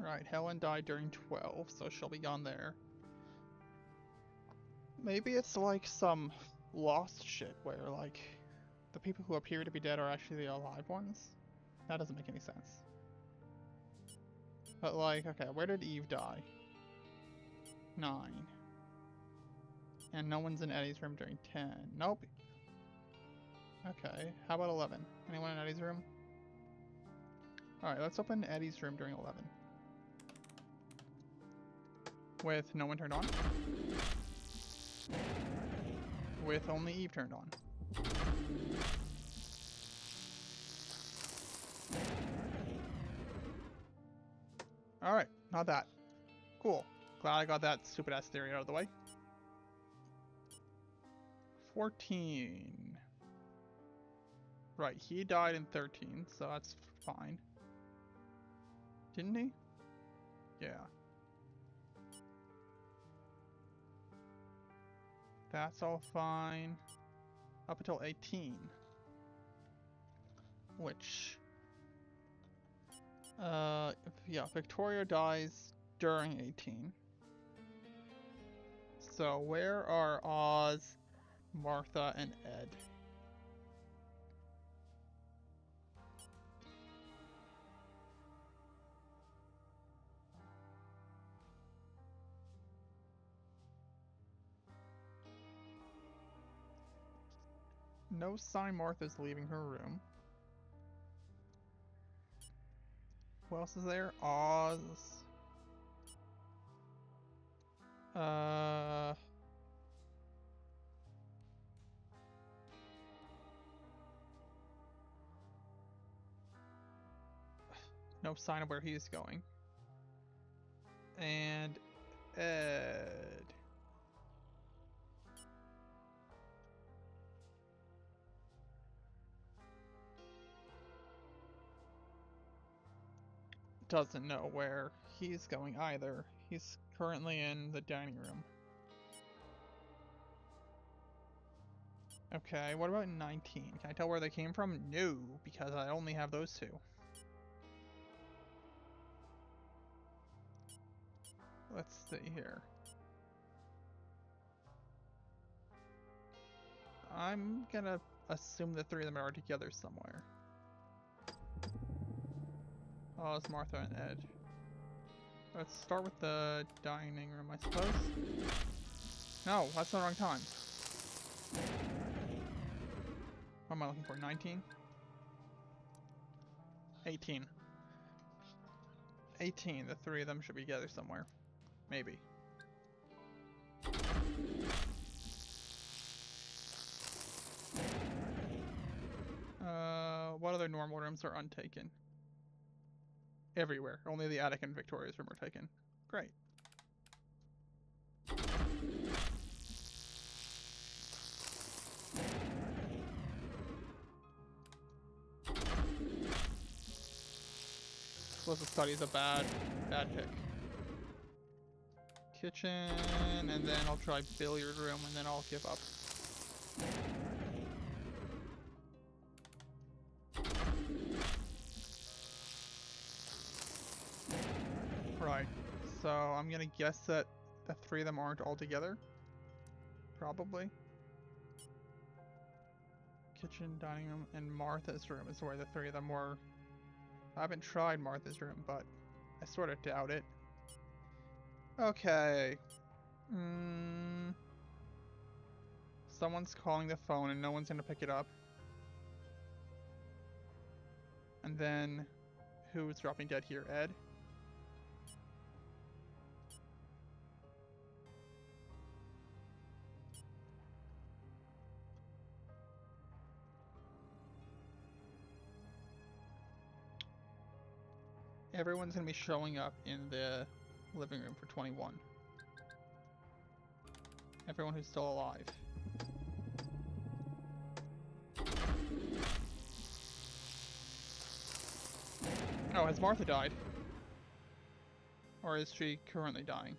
Right, Helen died during 12, so she'll be gone there. Maybe it's like some lost shit where, like, the people who appear to be dead are actually the alive ones? That doesn't make any sense. But, like, okay, where did Eve die? 9. And no one's in Eddie's room during 10. Nope. Okay, how about 11? Anyone in Eddie's room? Alright, let's open Eddie's room during 11. With no one turned on? With only Eve turned on. Alright, not that. Cool. Glad I got that stupid ass theory out of the way. 14. Right, he died in 13, so that's fine. Didn't he? Yeah. That's all fine. Up until 18. Which... yeah, Victoria dies during 18. So where are Oz, Martha, and Ed? No sign Martha's leaving her room. Who else is there? Oz. No sign of where he's going. And Ed. Doesn't know where he's going either. He's currently in the dining room. Okay, what about 19? Can I tell where they came from? No, because I only have those two. Let's see here. I'm gonna assume the three of them are together somewhere. Oh, it's Martha and Ed. Let's start with the dining room, I suppose. No, that's the wrong time. What am I looking for? 19? 18. 18, the three of them should be together somewhere. Maybe. What other normal rooms are untaken? Everywhere. Only the attic and Victoria's room are taken. Great. Supposed to study is a bad pick. Kitchen, and then I'll try billiard room, and then I'll give up. Right, so I'm gonna guess that the three of them aren't all together. Probably. Kitchen, dining room, and Martha's room is where the three of them were. I haven't tried Martha's room, but I sort of doubt it. Okay. Someone's calling the phone and no one's gonna pick it up. And then, who's dropping dead here? Ed? Everyone's gonna be showing up in the living room for 21. Everyone who's still alive. Oh, has Martha died? Or is she currently dying?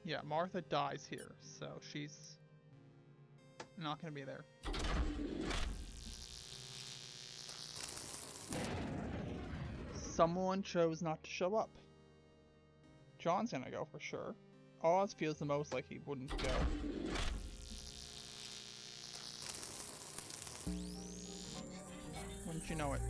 Yeah, Martha dies here, so she's Not gonna be there. Someone chose not to show up. John's gonna go for sure. Oz feels the most like he wouldn't go. Wouldn't you know it?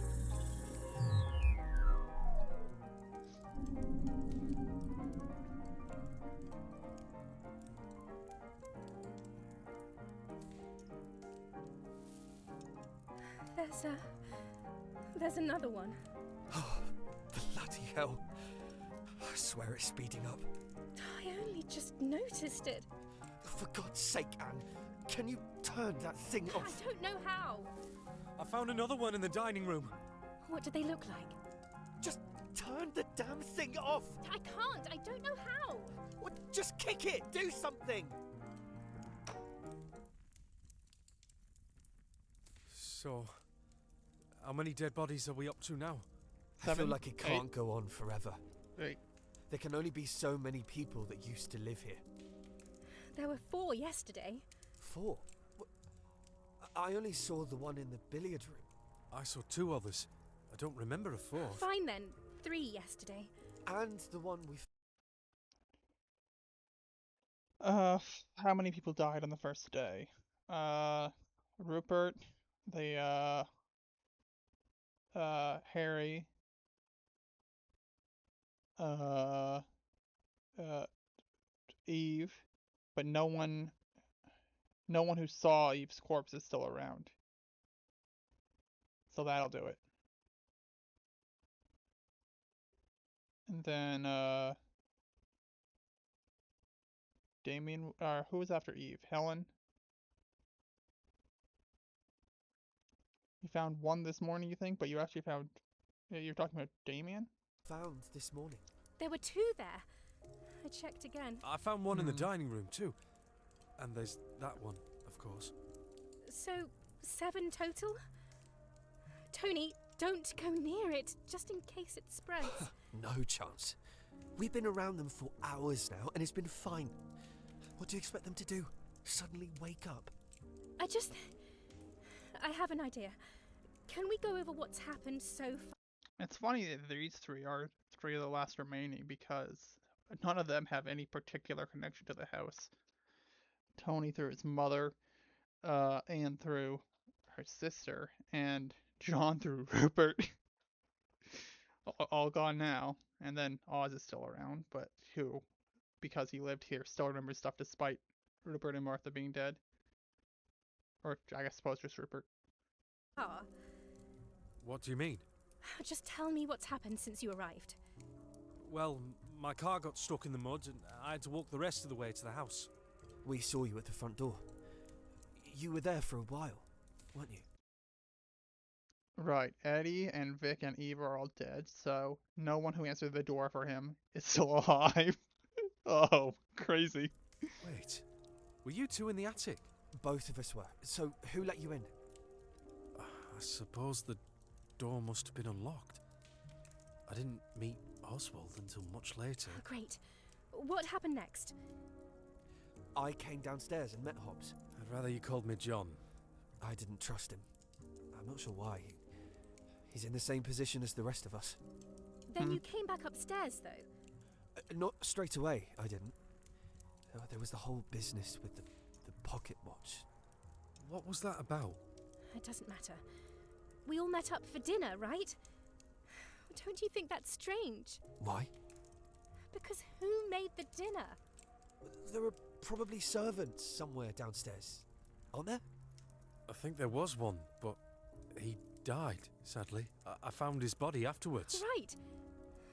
There's another one. Oh, bloody hell. I swear it's speeding up. I only just noticed it. For God's sake, Anne, can you turn that thing off? I don't know how. I found another one in the dining room. What do they look like? Just turn the damn thing off! I can't. I don't know how. What? Just kick it! Do something! So, how many dead bodies are we up to now? 7, I feel like it can't 8. go on forever. 8. There can only be so many people that used to live here. There were 4 yesterday. 4? I only saw the one in the billiard room. I saw 2 others. I don't remember a 4th. Fine then. 3 yesterday. And the one we... How many people died on the first day? Rupert, Harry, Eve, but no one who saw Eve's corpse is still around. So that'll do it. And then, Damien, who was after Eve? Helen? You found one this morning, you think? But you actually found... You're talking about Damien? Found this morning. There were 2 there. I checked again. I found one in the dining room too. And there's that one, of course. So, 7 total? Tony, don't go near it, just in case it spreads. No chance. We've been around them for hours now, and it's been fine. What do you expect them to do? Suddenly wake up? I have an idea. Can we go over what's happened so far? It's funny that these 3 are 3 of the last remaining because none of them have any particular connection to the house. Tony through his mother, Anne through her sister, and John through Rupert. All gone now. And then Oz is still around, but who, because he lived here, still remembers stuff despite Rupert and Martha being dead. Or, I suppose just Rupert. What do you mean? Just tell me what's happened since you arrived. Well, my car got stuck in the mud and I had to walk the rest of the way to the house. We saw you at the front door. You were there for a while, weren't you? Right, Eddie and Vic and Eve are all dead, so no one who answered the door for him is still alive. Oh, crazy. Wait, were you 2 in the attic? Both of us were. So, who let you in? I suppose the door must have been unlocked. I didn't meet Oswald until much later. Oh, great. What happened next? I came downstairs and met Hobbs. I'd rather you called me John. I didn't trust him. I'm not sure why. He's in the same position as the rest of us. Then you came back upstairs, though? Not straight away, I didn't. There was the whole business with the pocket watch. What was that about? It doesn't matter. We all met up for dinner, right? Don't you think that's strange? Why? Because who made the dinner? There are probably servants somewhere downstairs, aren't there? I think there was one, but he died, sadly. I found his body afterwards. Right.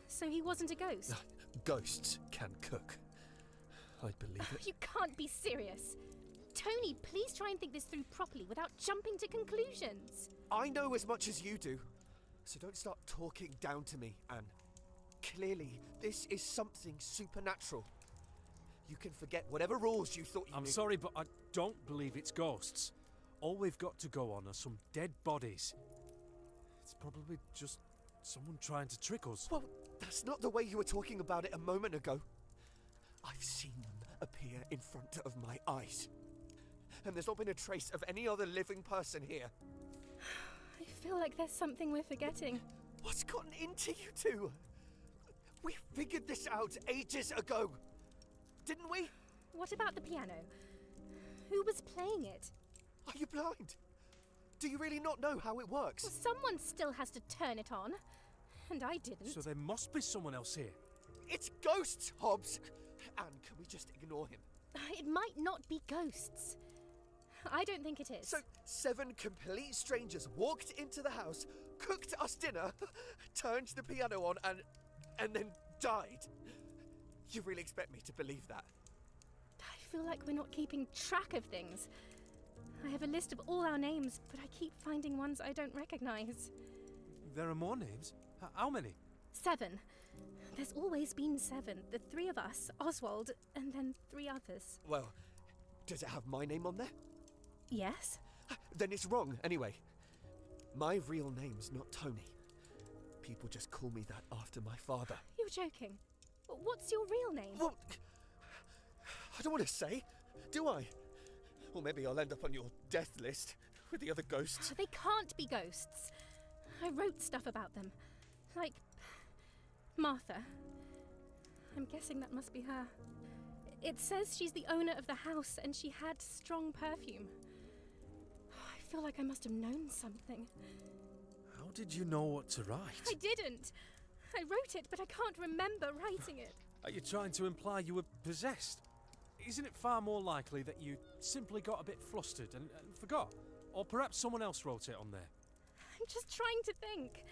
So he wasn't a ghost? Ghosts can cook. I'd believe it. You can't be serious. Tony, please try and think this through properly without jumping to conclusions. I know as much as you do, so don't start talking down to me, Anne. Clearly, this is something supernatural. You can forget whatever rules you thought you knew. I'm sorry, but I don't believe it's ghosts. All we've got to go on are some dead bodies. It's probably just someone trying to trick us. Well, that's not the way you were talking about it a moment ago. I've seen them appear in front of my eyes. and there's not been a trace of any other living person here. I feel like there's something we're forgetting. What's gotten into you two? We figured this out ages ago, didn't we? What about the piano? Who was playing it? Are you blind? Do you really not know how it works? Well, someone still has to turn it on. And I didn't. So there must be someone else here. It's ghosts, Hobbs! And can we just ignore him? It might not be ghosts. I don't think it is. So, 7 complete strangers walked into the house, cooked us dinner, turned the piano on, and then died. You really expect me to believe that? I feel like we're not keeping track of things. I have a list of all our names, but I keep finding ones I don't recognize. There are more names? How many? 7. There's always been 7. The 3 of us, Oswald, and then 3 others. Well, does it have my name on there? Yes. Then it's wrong, anyway. My real name's not Tony. People just call me that after my father. You're joking. What's your real name? Well, I don't want to say, do I? Or maybe I'll end up on your death list with the other ghosts. They can't be ghosts. I wrote stuff about them. Like Martha. I'm guessing that must be her. It says she's the owner of the house and she had strong perfume. I feel like I must have known something. How did you know what to write? I didn't. I wrote it, but I can't remember writing it. Are you trying to imply you were possessed? Isn't it far more likely that you simply got a bit flustered and forgot? Or perhaps someone else wrote it on there? I'm just trying to think.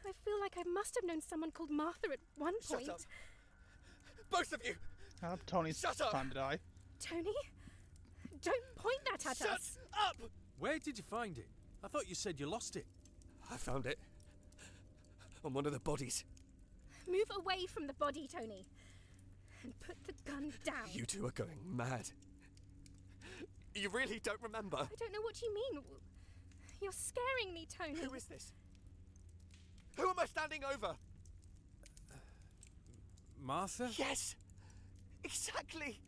I feel like I must have known someone called Martha at one point. Shut up. Both of you! Tony's Shut up. time to die. Tony? Don't point that at Shut us! up! Where did you find it? I thought you said you lost it. I found it. On one of the bodies. Move away from the body, Tony. And put the gun down. You two are going mad. You really don't remember? I don't know what you mean. You're scaring me, Tony. Who is this? Who am I standing over? Martha? Yes! Exactly!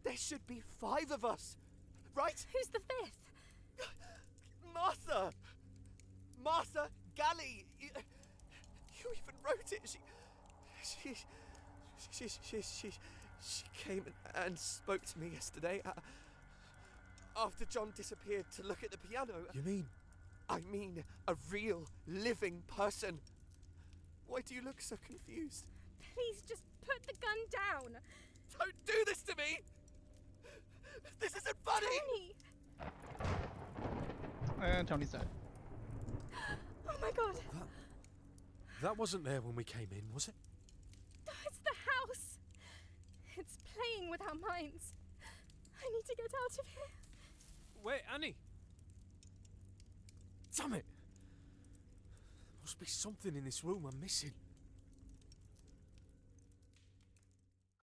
There should be 5 of us, right? Who's the 5th? Martha! Martha Galley! You even wrote it. She came and spoke to me yesterday after John disappeared to look at the piano. You mean? I mean a real, living person. Why do you look so confused? Please just put the gun down. Don't do this to me! This isn't funny! Tony! And Tony's dead. Oh my god! That wasn't there when we came in, was it? It's the house! It's playing with our minds. I need to get out of here. Wait, Annie! Damn it! Must be something in this room I'm missing.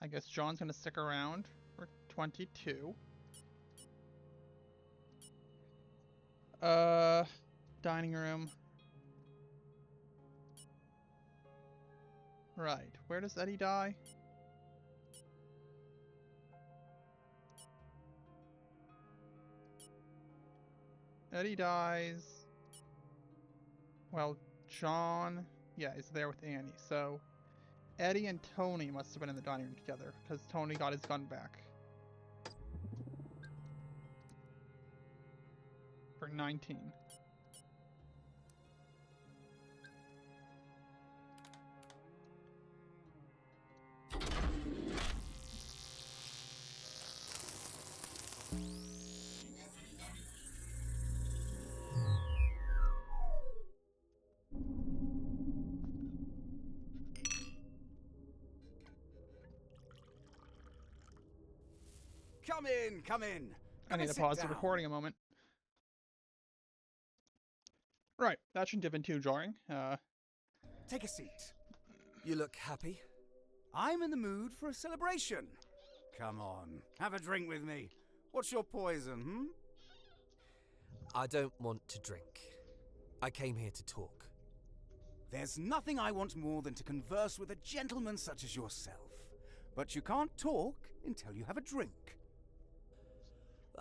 I guess John's gonna stick around for 22. Dining room. Right, where does Eddie die? Eddie dies. Well, John, yeah, is there with Annie. So Eddie and Tony must have been in the dining room together because Tony got his gun back. For 19. Come in. I need to pause the recording a moment. Right, that shouldn't have been too jarring. Take a seat. You look happy? I'm in the mood for a celebration. Come on, have a drink with me. What's your poison, I don't want to drink. I came here to talk. There's nothing I want more than to converse with a gentleman such as yourself. But you can't talk until you have a drink.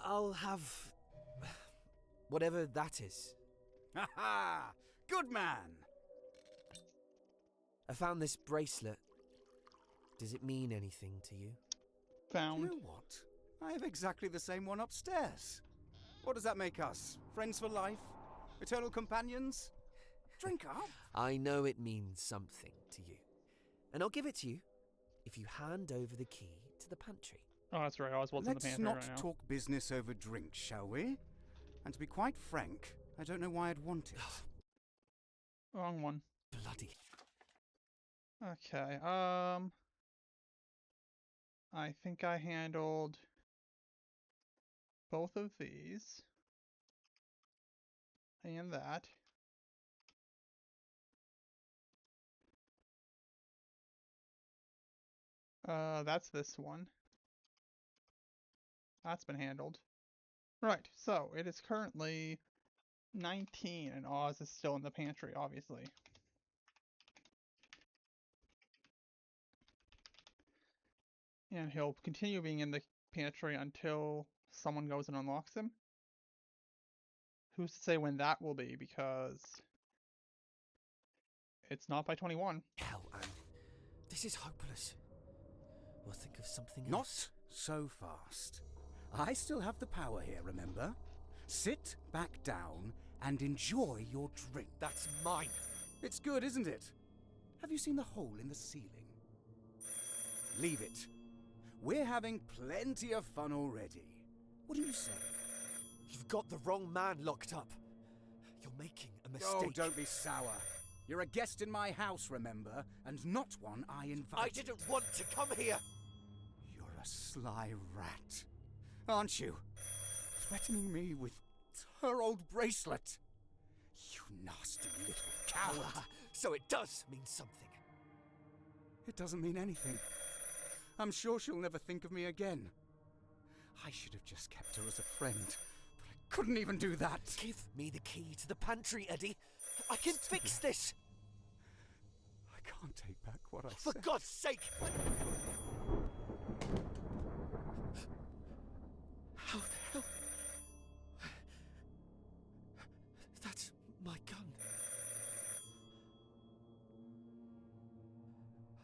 I'll have... whatever that is. Ha ha! Good man! I found this bracelet. Does it mean anything to you? Found. You know what? I have exactly the same one upstairs. What does that make us? Friends for life? Eternal companions? Drink up. I know it means something to you. And I'll give it to you if you hand over the key to the pantry. Oh, that's right. Oswald's in the Let's pantry not right now. talk business over drinks, shall we? And to be quite frank, I don't know why I'd want it. Wrong one. Bloody. Okay, I think I handled both of these. And that. That's this one. That's been handled. Right, so it is currently 19 and Oz is still in the pantry, obviously. And he'll continue being in the pantry until someone goes and unlocks him. Who's to say when that will be, because it's not by 21. Hell, Anne. This is hopeless. We'll think of something else. Not so fast. I still have the power here, remember? Sit back down and enjoy your drink. That's mine. It's good, isn't it? Have you seen the hole in the ceiling? Leave it. We're having plenty of fun already. What do you say? You've got the wrong man locked up. You're making a mistake. Oh, don't be sour. You're a guest in my house, remember? And not one I invited. I didn't want to come here. You're a sly rat, aren't you? Threatening me with her old bracelet. You nasty little coward. So it does mean something. It doesn't mean anything. I'm sure she'll never think of me again. I should have just kept her as a friend, but I couldn't even do that. Give me the key to the pantry, Eddie. I can fix this. I can't take back what I For said. God's sake! How the hell? That's my gun.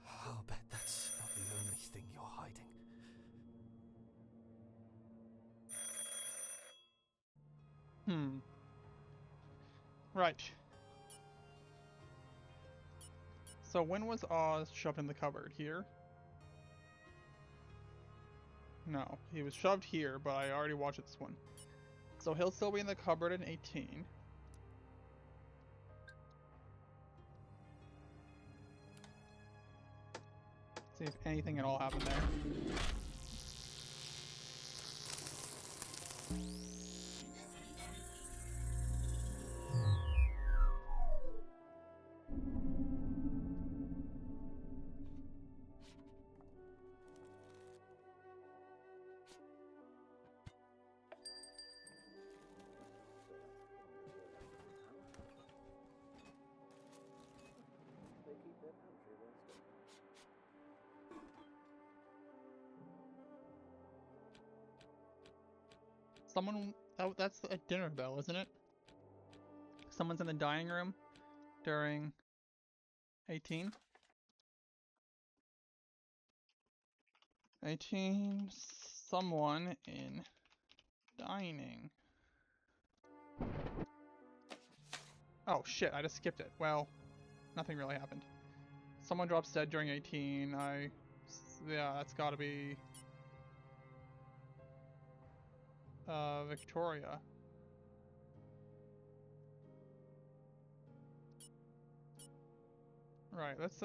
I'll bet that's not the only thing you're hiding. Right. So when was Oz shoved in the cupboard? Here? No, he was shoved here, but I already watched this one. So he'll still be in the cupboard in 18. See if anything at all happened there. Someone, oh, that's a dinner bell, isn't it? Someone's in the dining room during 18. 18, someone in dining. Oh shit, I just skipped it. Well, nothing really happened. Someone drops dead during 18. Yeah, that's gotta be Victoria. Right, let's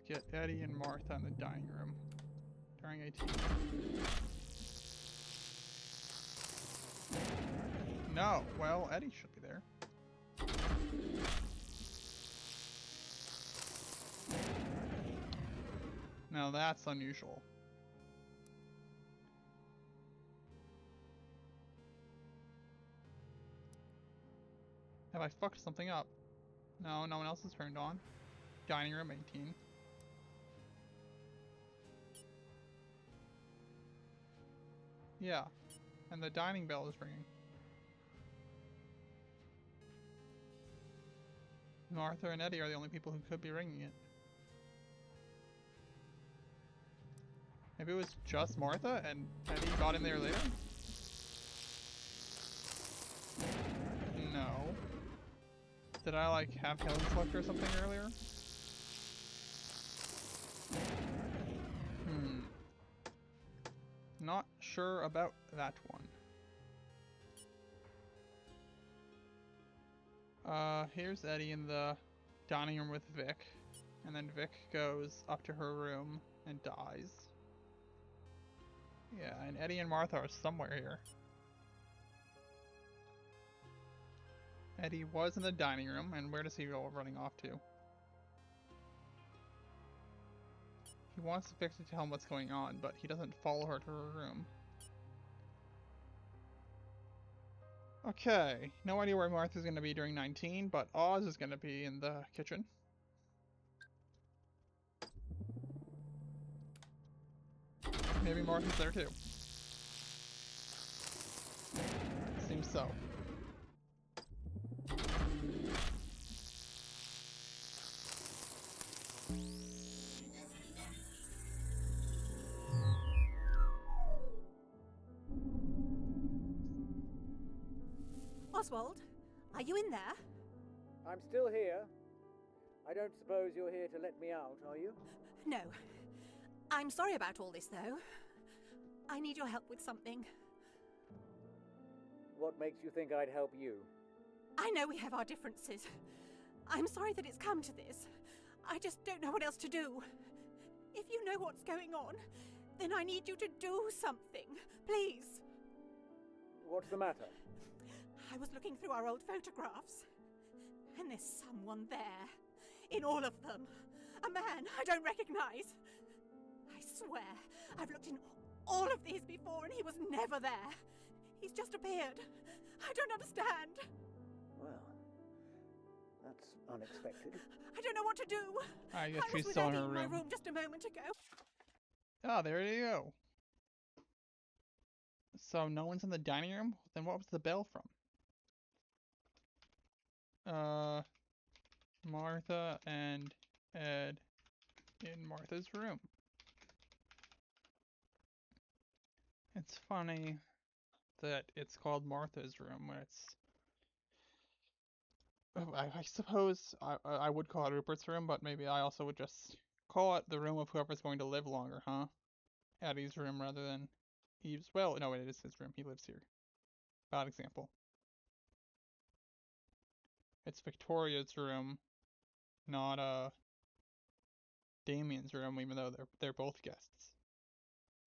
get Eddie and Martha in the dining room during 18. No, well, Eddie should be there. Now that's unusual. Have I fucked something up? No, no one else is turned on. Dining room 18. Yeah, and the dining bell is ringing. Martha and Eddie are the only people who could be ringing it. Maybe it was just Martha and Eddie got in there later? No. Did I like have Helen select or something earlier? Not sure about that one. Here's Eddie in the dining room with Vic, and then Vic goes up to her room and dies. Yeah, and Eddie and Martha are somewhere here. Eddie was in the dining room, and where does he go running off to? He wants Vic to tell him what's going on, but he doesn't follow her to her room. Okay, no idea where Martha's going to be during 19, but Oz is going to be in the kitchen. Maybe Martha's there too. Seems so. Oswald, are you in there? I'm still here. I don't suppose you're here to let me out, are you? No. I'm sorry about all this, though. I need your help with something. What makes you think I'd help you? I know we have our differences. I'm sorry that it's come to this. I just don't know what else to do. If you know what's going on, then I need you to do something. Please. What's the matter? I was looking through our old photographs, and there's someone there. In all of them. A man I don't recognize. I swear, I've looked in all of these before and he was never there. He's just appeared. I don't understand. Well, that's unexpected. I don't know what to do. I guess I was she's with still in Eddie her in my room. room just a moment ago. Oh, there you go. So no one's in the dining room? Then what was the bell from? Martha and Ed in Martha's room. It's funny that it's called Martha's room when it's... I suppose I would call it Rupert's room, but maybe I also would just call it the room of whoever's going to live longer, huh? Eddie's room rather than Eve's. Well, no, it is his room. He lives here. Bad example. It's Victoria's room, not Damien's room, even though they're both guests.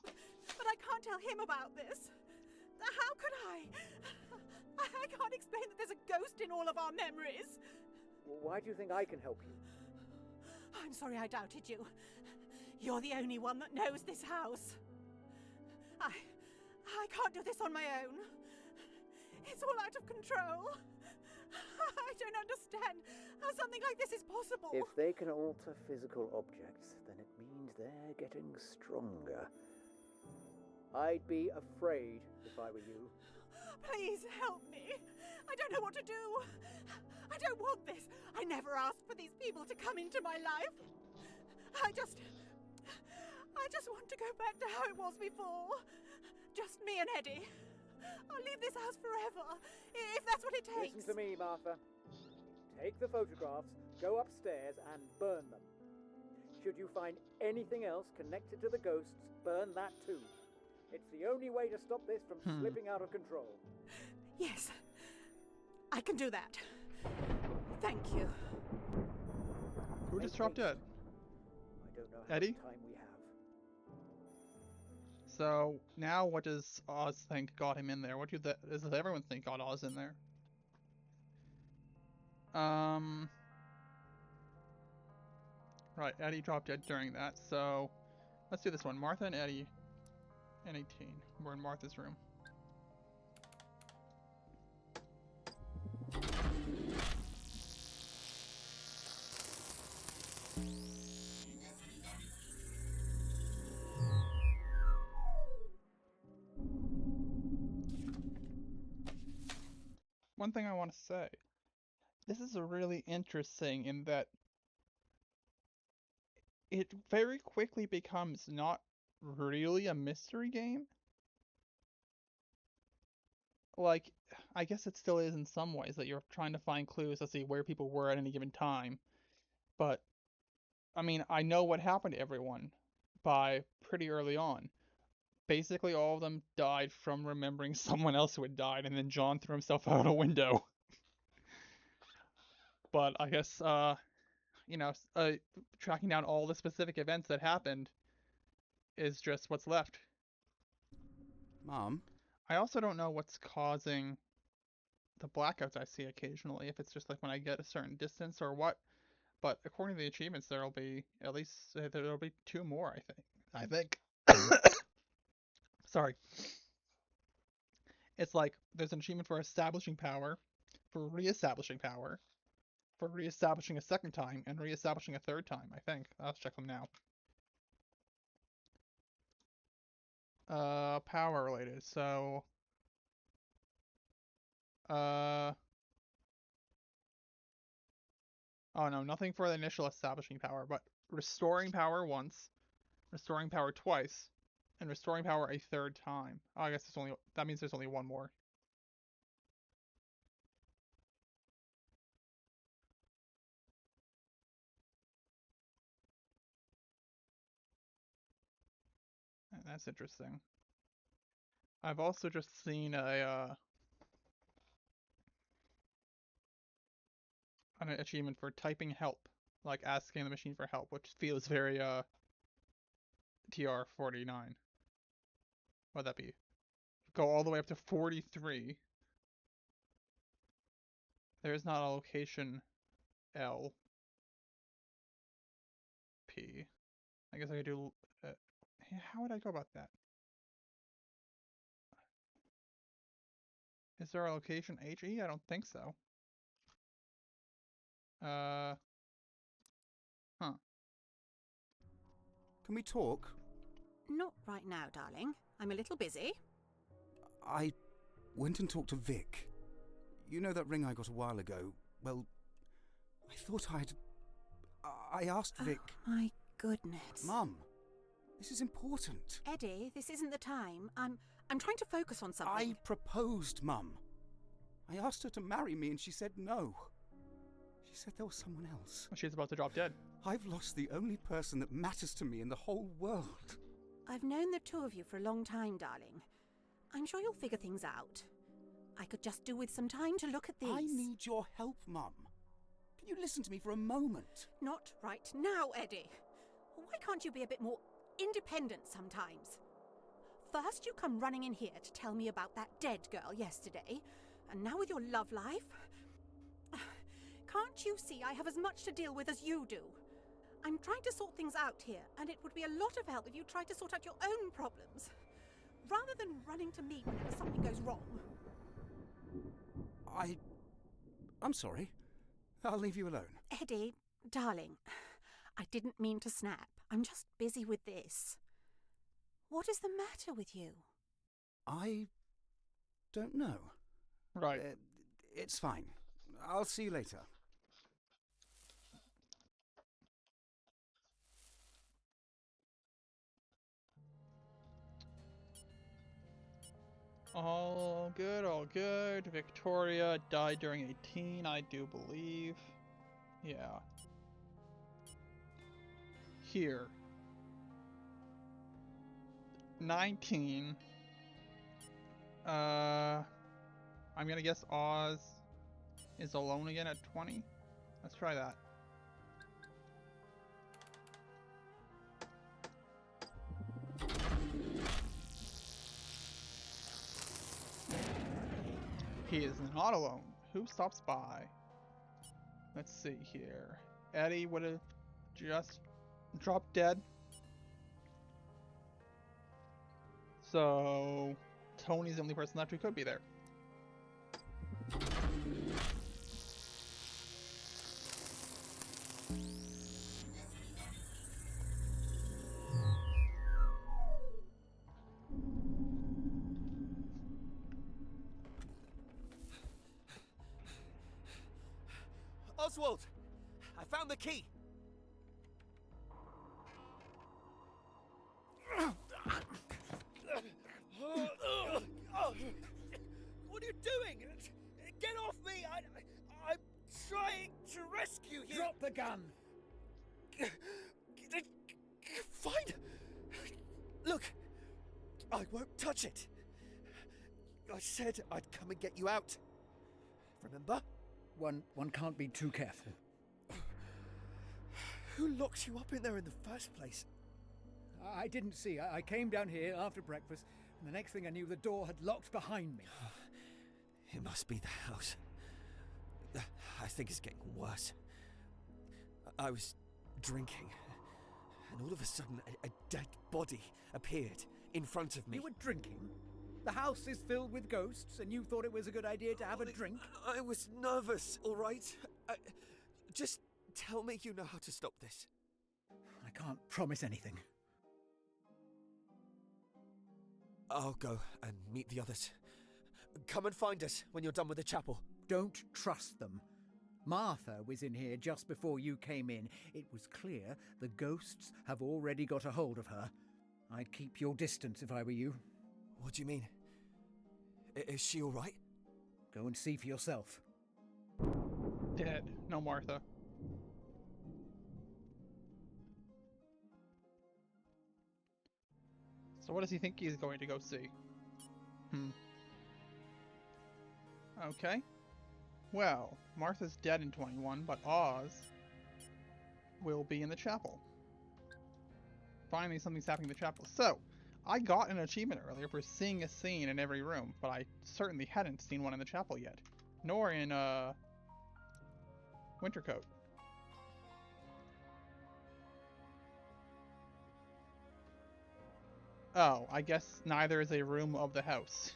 But I can't tell him about this. How could I? I can't explain that there's a ghost in all of our memories. Why do you think I can help you? I'm sorry I doubted you. You're the only one that knows this house. I can't do this on my own. It's all out of control. I don't understand how something like this is possible. If they can alter physical objects, then it means they're getting stronger. I'd be afraid if I were you. Please help me. I don't know what to do. I don't want this. I never asked for these people to come into my life. I just want to go back to how it was before. Just me and Eddie. I'll leave this house forever, if that's what it takes. Listen to me, Martha. Take the photographs, go upstairs and burn them. Should you find anything else connected to the ghosts, burn that too. It's the only way to stop this from slipping out of control. Yes, I can do that. Thank you. Who just dropped dead? I don't know how Eddie? much time we have. So now, what does Oz think got him in there? What does everyone think got Oz in there? Right, Eddie dropped dead during that. So let's do this one. Martha and Eddie and 18. We're in Martha's room. one thing I want to say. This is really interesting in that it very quickly becomes not really a mystery game. Like, I guess it still is in some ways that you're trying to find clues to see where people were at any given time. But, I mean, I know what happened to everyone by pretty early on. Basically, all of them died from remembering someone else who had died, and then John threw himself out a window. But I guess, tracking down all the specific events that happened is just what's left. Mom? I also don't know what's causing the blackouts I see occasionally, if it's just like when I get a certain distance or what. But according to the achievements, there'll be at least there'll be 2 more, I think. Sorry. It's like there's an achievement for establishing power, for reestablishing power, for reestablishing a second time, and reestablishing a third time, I think. I'll check them now. Power related, so oh no, nothing for the initial establishing power, but restoring power once, restoring power twice, and restoring power a third time. Oh, I guess that means there's only 1 more. That's interesting. I've also just seen an achievement for typing help, like asking the machine for help, which feels very TR49. What'd that be? Go all the way up to 43. There is not a location L. P. I guess I could do. How would I go about that? Is there a location HE? I don't think so. Huh. Can we talk? Not right now, darling. I'm a little busy. I went and talked to Vic. You know that ring I got a while ago? Well, I thought I asked Vic... Oh, my goodness. Mum, this is important. Eddie, this isn't the time. I'm trying to focus on something. I proposed, Mum. I asked her to marry me and she said no. She said there was someone else. She's about to drop dead. I've lost the only person that matters to me in the whole world. I've known the 2 of you for a long time, darling. I'm sure you'll figure things out. I could just do with some time to look at these. I need your help, Mum. Can you listen to me for a moment? Not right now, Eddie. Why can't you be a bit more independent sometimes? First you come running in here to tell me about that dead girl yesterday, and now with your love life... Can't you see I have as much to deal with as you do? I'm trying to sort things out here, and it would be a lot of help if you tried to sort out your own problems, rather than running to me whenever something goes wrong. I'm sorry. I'll leave you alone. Eddie, darling, I didn't mean to snap. I'm just busy with this. What is the matter with you? I don't know. Right. It's fine. I'll see you later. All good, all good. Victoria died during a teen, I do believe. Yeah. Here. 19. I'm gonna guess Oz is alone again at 20. Let's try that. He is not alone. Who stops by? Let's see here. Eddie would have just dropped dead. So Tony's the only person left who could be there. Oswald! I found the key! What are you doing? Get off me! I'm trying to rescue you! Drop the gun! Fine! Look! I won't touch it! I said I'd come and get you out. Remember? One can't be too careful. Who locked you up in there in the first place? I didn't see. I came down here after breakfast, and the next thing I knew, the door had locked behind me. It must be the house. I think it's getting worse. I was drinking, and all of a sudden a dead body appeared in front of me. You were drinking? The house is filled with ghosts, and you thought it was a good idea to have a drink? I was nervous, all right? Just tell me you know how to stop this. I can't promise anything. I'll go and meet the others. Come and find us when you're done with the chapel. Don't trust them. Martha was in here just before you came in. It was clear the ghosts have already got a hold of her. I'd keep your distance if I were you. What do you mean? Is she all right? Go and see for yourself. Dead. No Martha. So what does he think he's going to go see? Okay. Well, Martha's dead in 21, but Oz will be in the chapel. Finally, something's happening in the chapel. So, I got an achievement earlier for seeing a scene in every room, but I certainly hadn't seen one in the chapel yet. Nor in, Wintercoat. Oh, I guess neither is a room of the house.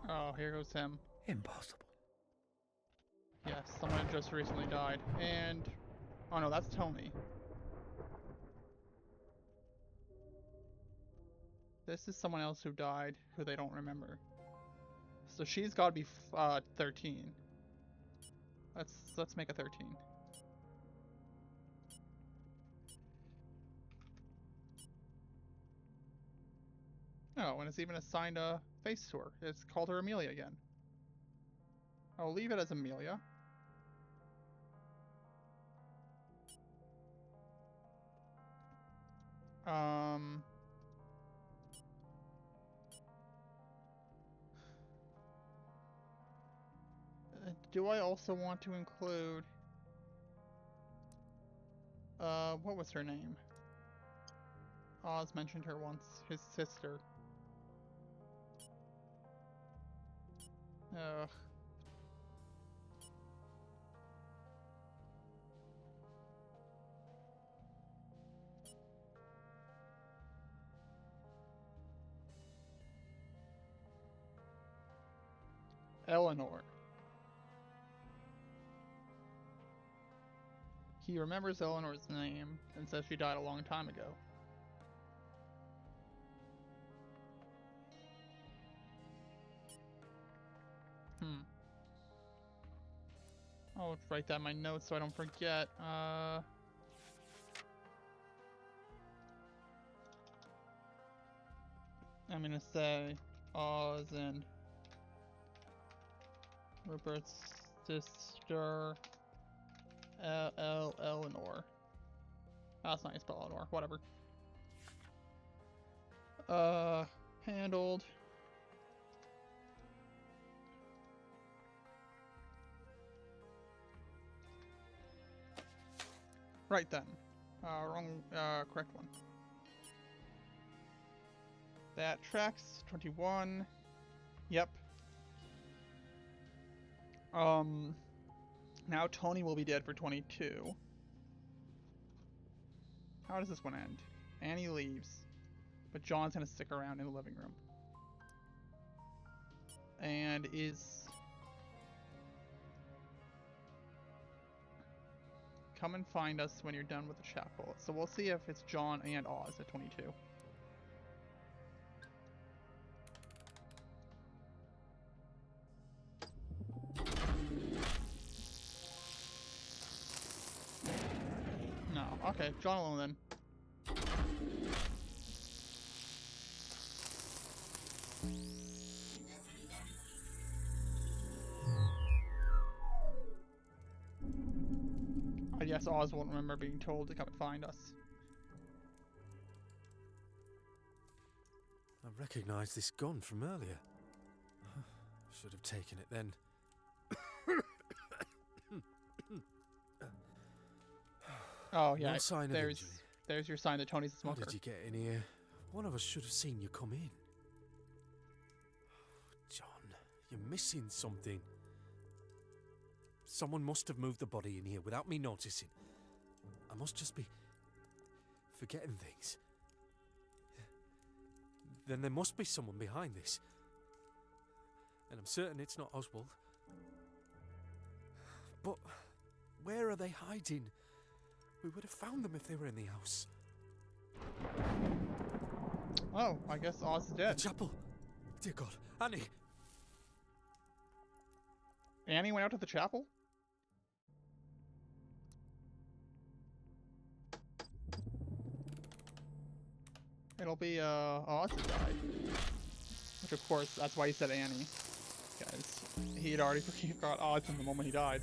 Oh, here goes him. Impossible. Yes, someone just recently died. And... oh no, that's Tony. This is someone else who died, who they don't remember. So she's got to be 13. Let's make a 13. Oh, and it's even assigned a face to her. It's called her Amelia again. I'll leave it as Amelia. Do I also want to include... what was her name? Oz mentioned her once. His sister. Ugh. Eleanor. He remembers Eleanor's name and says she died a long time ago. I'll write that in my notes so I don't forget. I'm gonna say Oz and Rupert's sister, Eleanor. That's not how you spell Eleanor. Whatever. Handled. Right then. Wrong, correct one. That tracks. 21. Yep. Now Tony will be dead for 22. How does this one end? Annie leaves, but John's gonna stick around in the living room. And is... Come and find us when you're done with the chapel. So we'll see if it's John and Oz at 22. No. Okay, John alone then. I guess Oz won't remember being told to come and find us. I recognise this gun from earlier. Should have taken it then. Oh yeah, No sign of injury. there's your sign that Tony's a smoker. How did you get in here? One of us should have seen you come in. John, you're missing something. Someone must have moved the body in here without me noticing. I must just be forgetting things. Then there must be someone behind this. And I'm certain it's not Oswald. But where are they hiding? We would have found them if they were in the house. Oh, I guess Oz is dead. The chapel. Dear God, Annie. Annie went out to the chapel? It'll be Oz that died. Which of course, that's why he said Annie. Because he had already forgot Oz from the moment he died.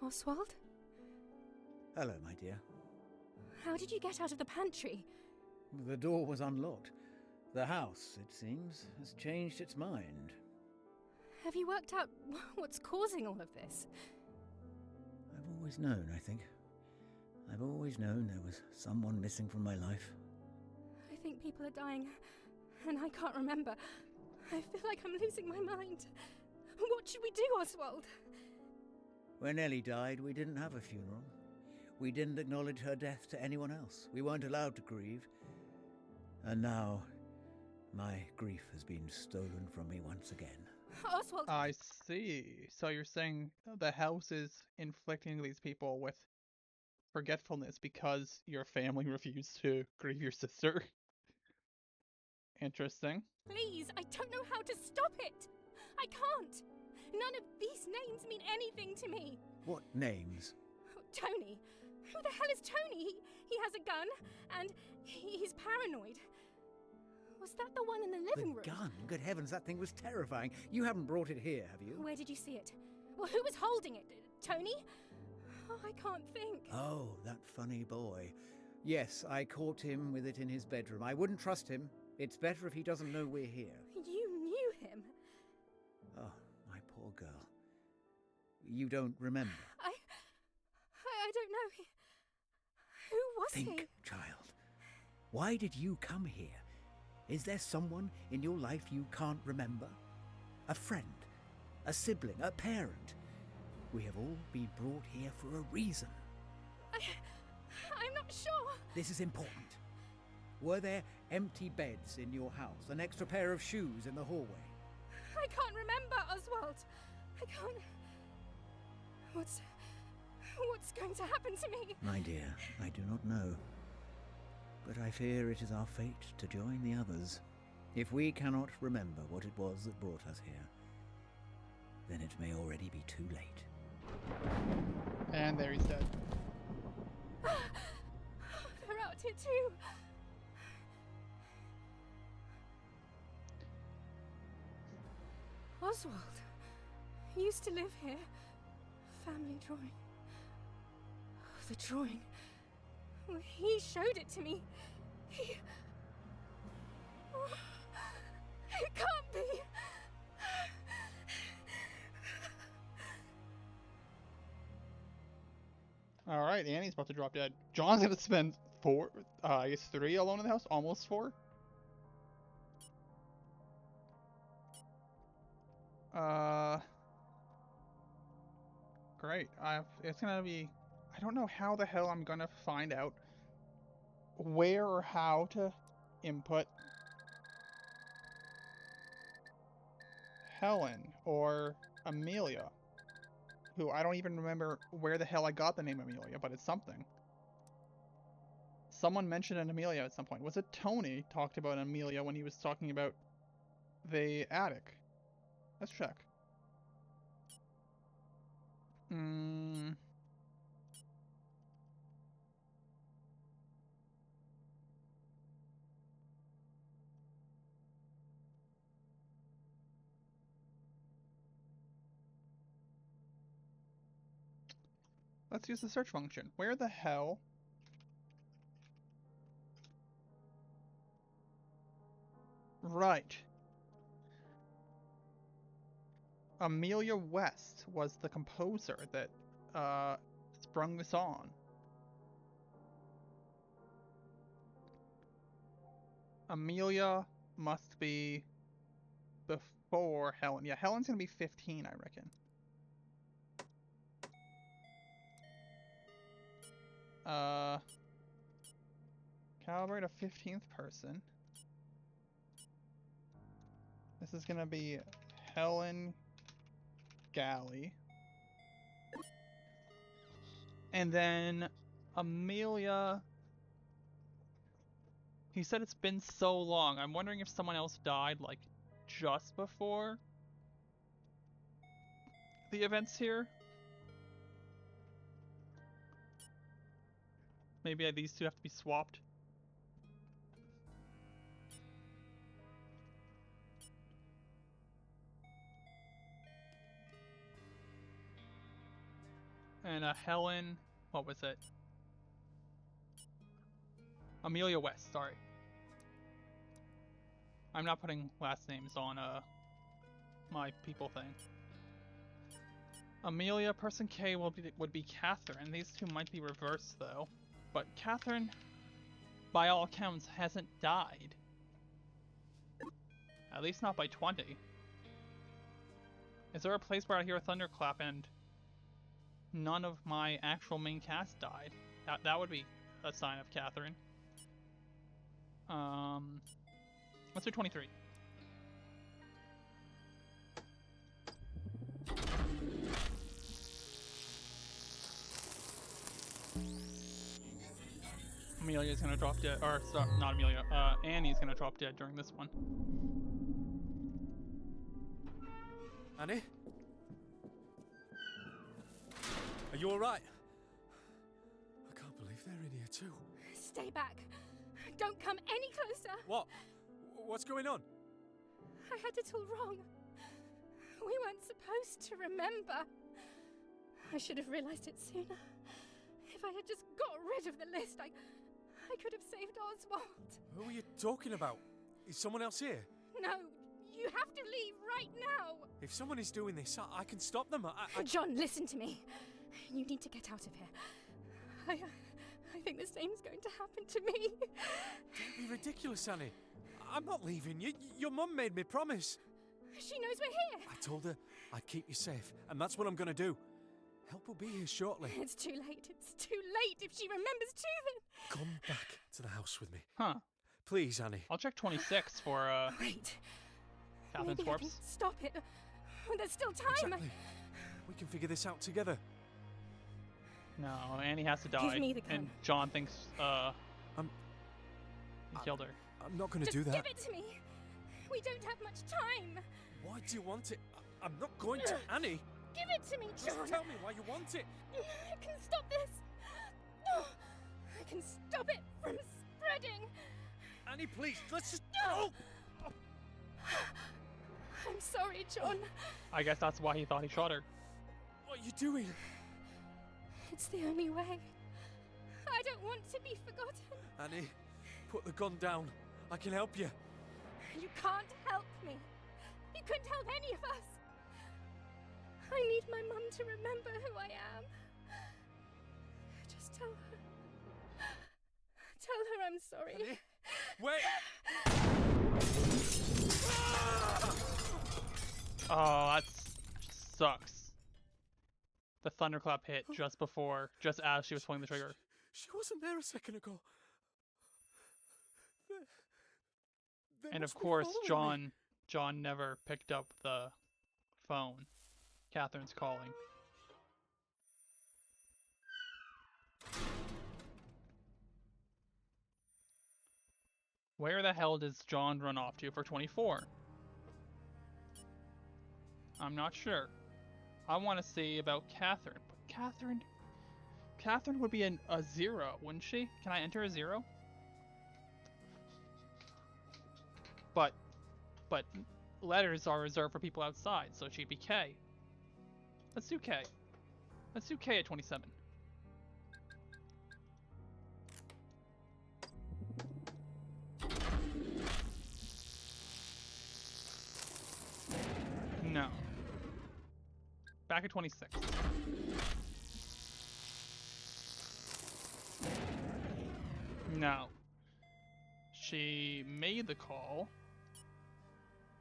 Oswald? Hello, my dear. How did you get out of the pantry? The door was unlocked. The house, it seems, has changed its mind. Have you worked out what's causing all of this? I've always known, I think. I've always known there was someone missing from my life. I think people are dying, and I can't remember. I feel like I'm losing my mind. What should we do, Oswald? When Ellie died, we didn't have a funeral. We didn't acknowledge her death to anyone else. We weren't allowed to grieve. And now, my grief has been stolen from me once again. Oswald! I see. So you're saying the house is inflicting these people with forgetfulness because your family refused to grieve your sister? Interesting. Please, I don't know how to stop it. I can't. None of these names mean anything to me. What names? Oh, Tony. Who the hell is Tony? He has a gun, and he's paranoid. Was that the one in the living room? The gun? Good heavens, that thing was terrifying. You haven't brought it here, have you? Where did you see it? Well, who was holding it? Tony? Oh, I can't think. Oh, that funny boy. Yes, I caught him with it in his bedroom. I wouldn't trust him. It's better if he doesn't know we're here. You knew him? Oh, my poor girl. You don't remember? I don't know. Who was he? Think, child. Why did you come here? Is there someone in your life you can't remember? A friend? A sibling? A parent? We have all been brought here for a reason. I'm not sure. This is important. Were there empty beds in your house? An extra pair of shoes in the hallway? I can't remember, Oswald. I can't... What's going to happen to me? My dear, I do not know. But I fear it is our fate to join the others. If we cannot remember what it was that brought us here, then it may already be too late. And there he's dead. They're out here too. Oswald used to live here. Family drawing. The drawing. He showed it to me. It can't be. Alright, Annie's about to drop dead. John's gonna spend 3 alone in the house? Almost 4? Great. It's gonna be... I don't know how the hell I'm gonna find out where or how to input Helen or Amelia, who I don't even remember where the hell I got the name Amelia, but it's something. Someone mentioned an Amelia at some point. Was it Tony talked about Amelia when he was talking about the attic? Let's check. Let's use the search function. Where the hell? Right. Amelia West was the composer that sprung this on. Amelia must be before Helen. Yeah, Helen's gonna be 15, I reckon. Calibrate a 15th person. This is gonna be Helen Galley. And then Amelia... He said it's been so long. I'm wondering if someone else died, like, just before the events here. Maybe these two have to be swapped. And Helen, what was it? Amelia West, sorry. I'm not putting last names on my people thing. Amelia, person K would be Catherine. These two might be reversed though. But Catherine, by all accounts, hasn't died. At least not by 20. Is there a place where I hear a thunderclap and none of my actual main cast died? That would be a sign of Catherine. Let's do 23. Amelia's gonna drop dead, or sorry, not Amelia, Annie's gonna drop dead during this one. Annie? Are you alright? I can't believe they're in here too. Stay back. Don't come any closer. What? What's going on? I had it all wrong. We weren't supposed to remember. I should have realized it sooner. If I had just got rid of the list, I could have saved Oswald. Who are you talking about? Is someone else here? No, you have to leave right now. If someone is doing this, I can stop them. John, listen to me. You need to get out of here. I think the same's going to happen to me. Don't be ridiculous, Annie. I'm not leaving you. Your mum made me promise. She knows we're here. I told her I'd keep you safe, and that's what I'm gonna do. Help will be here shortly. It's too late. It's too late if she remembers too, then... Come back to the house with me. Huh. Please, Annie. I'll check 26 for, Wait. Catherine's Maybe corpse. I can stop it. There's still time. Exactly. We can figure this out together. No, Annie has to die. Give me the gun. And John thinks, he killed her. I'm not gonna Just do that. give it to me. We don't have much time. Why do you want it? I'm not going to, Annie. Give it to me, John. Just tell me why you want it. I can stop this. I can stop it from spreading. Annie, please, let's just... Oh! I'm sorry, John. I guess that's why he thought he shot her. What are you doing? It's the only way. I don't want to be forgotten. Annie, put the gun down. I can help you. You can't help me. You couldn't help any of us. I need my mum to remember who I am. Tell her I'm sorry. Annie? Wait! Oh, that sucks. The thunderclap hit just as she was pulling the trigger. She wasn't there a second ago. They And of must be course, following me. John never picked up the phone. Catherine's calling. Where the hell does John run off to for 24? I'm not sure. I want to see about Catherine. But Catherine would be a 0, wouldn't she? Can I enter a 0? But letters are reserved for people outside, so she'd be K. Let's do K. Let's do K at 27. No. Back at 26. No. She made the call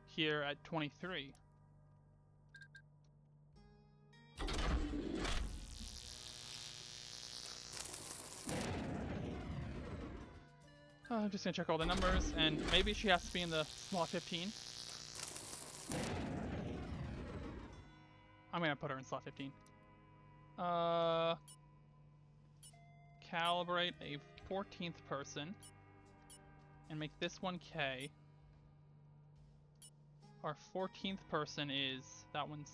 here at 23. I'm just gonna check all the numbers, and maybe she has to be in the slot 15. I'm gonna put her in slot 15. Calibrate a 14th person and make this one K. Our 14th person is that one's.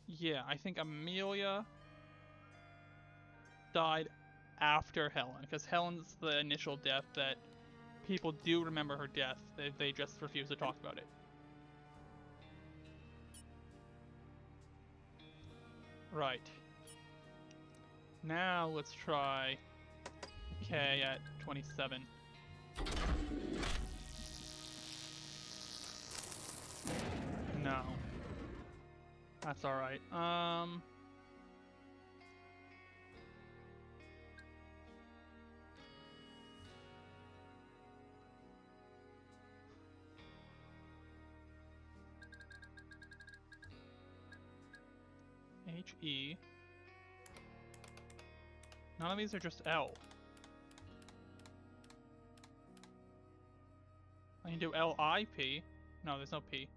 Yeah, I think Amelia died after Helen, because Helen's the initial death that people do remember her death. They just refuse to talk about it. Right. Now let's try K at 27. No. That's alright. H-E. None of these are just L. I can do L-I-P. No, there's no P.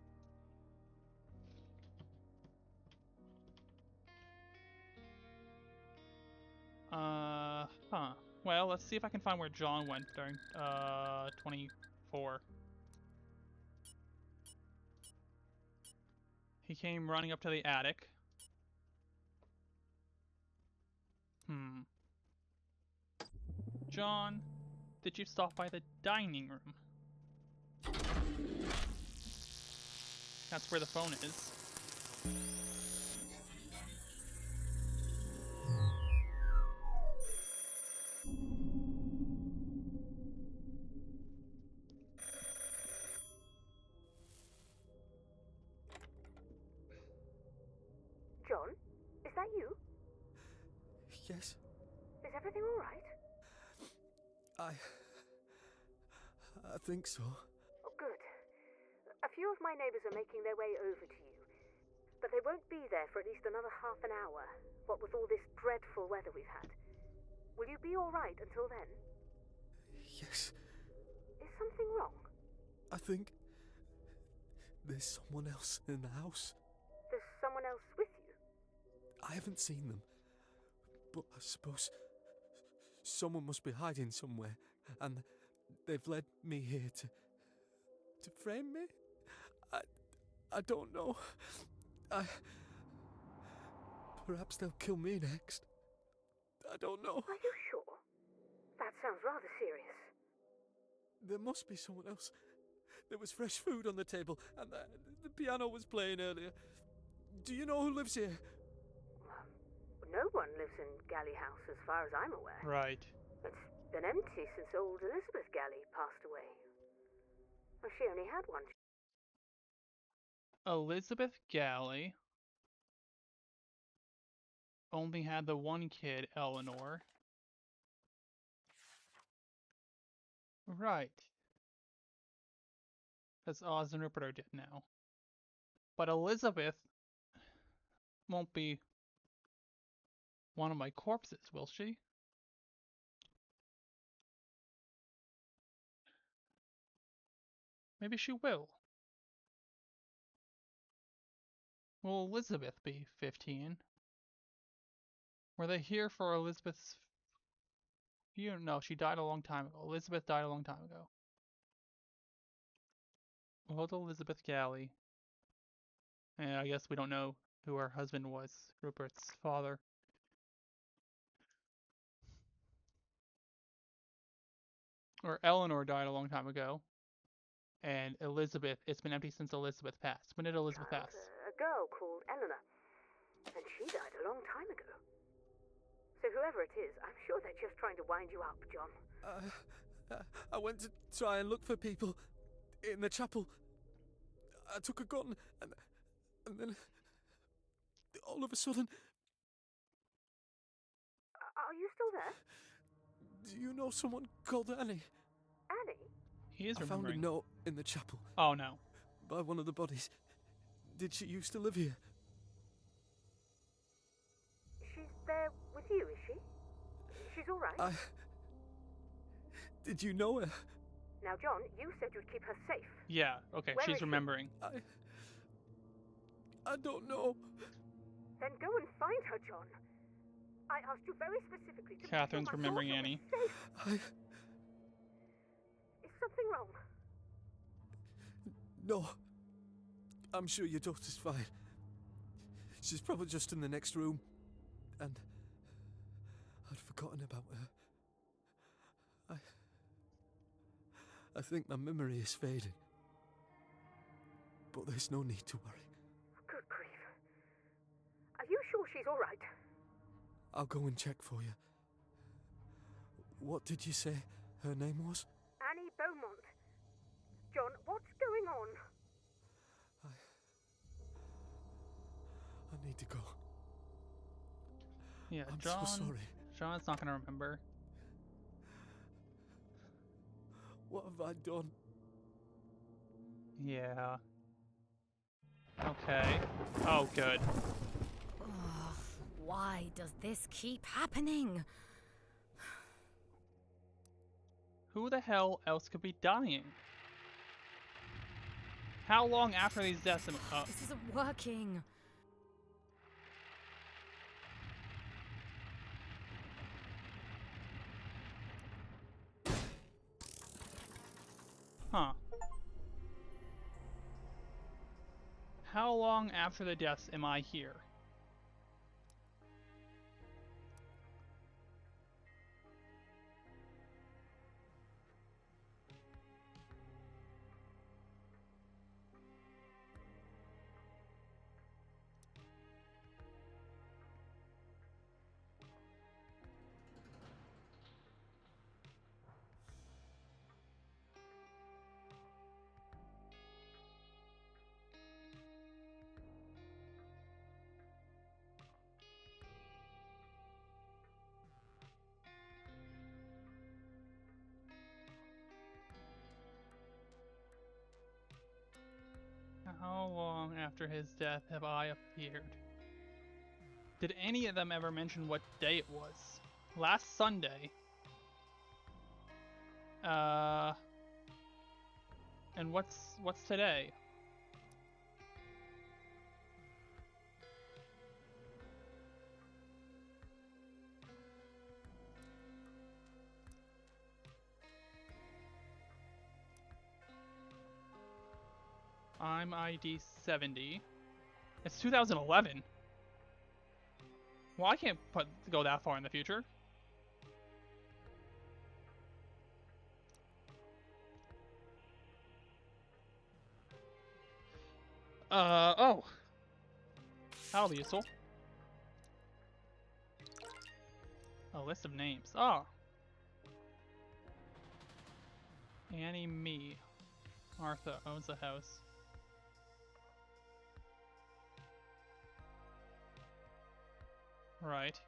Huh. Well, let's see if I can find where John went during, 24. He came running up to the attic. John, did you stop by the dining room? That's where the phone is. John, is that you? Yes, Is everything all right? I think so. Oh, good. A few of my neighbours are making their way over to you, but they won't be there for at least another half an hour, what with all this dreadful weather we've had. Will you be all right until then? Yes, Is something wrong? I think there's someone else in the house. There's someone else with you? I haven't seen them, but I suppose someone must be hiding somewhere, and they've led me here to frame me. I don't know. Perhaps they'll kill me next. I don't know. Are you sure? That sounds rather serious. There must be someone else. There was fresh food on the table, and the piano was playing earlier. Do you know who lives here? No one lives in Galley House as far as I'm aware. Right. It's been empty since old Elizabeth Galley passed away. Well, she only had one. Elizabeth Galley. only had the one kid, Eleanor. Right. Because Oz and Rupert are dead now. But Elizabeth won't be one of my corpses, will she? Maybe she will. Will Elizabeth be 15? Were they here for Elizabeth's... No, she died a long time ago. Elizabeth died a long time ago. Old Elizabeth Galley. And I guess we don't know who her husband was, Rupert's father. Or Eleanor died a long time ago. And Elizabeth, it's been empty since Elizabeth passed. When did Elizabeth pass? A girl called Eleanor. And she died a long time ago. So whoever it is, I'm sure they're just trying to wind you up, John. I went to try and look for people in the chapel. I took a gun and then all of a sudden... Are you still there? Do you know someone called Annie? Annie? He is I remembering. found a note in the chapel. Oh no. By one of the bodies. Did she used to live here? She's there with you, is she? She's alright? Did you know her? Now, John, you said you'd keep her safe. Yeah, okay, Where she's is she? remembering. I don't know. Then go and find her, John. I asked you very specifically to Catherine's remembering Annie. Is something wrong? No. I'm sure your daughter's fine. She's probably just in the next room. And I'd forgotten about her. I think my memory is fading. But there's no need to worry. Good grief. Are you sure she's all right? I'll go and check for you. What did you say her name was? Annie Beaumont. John, what's going on? I need to go. Yeah, I'm John. so sorry. John's not gonna remember. What have I done? Yeah. Okay. Oh, good. Ugh, why does this keep happening? Who the hell else could be dying? How long after these deaths? This isn't working. Huh. How long after the deaths am I here? How long after his death have I appeared? Did any of them ever mention what day it was? Last Sunday. And what's today? I'm ID 70. It's 2011. Well, I can't go that far in the future. Oh. That'll be useful. A list of names. Oh. Annie Me. Martha owns a house. Right.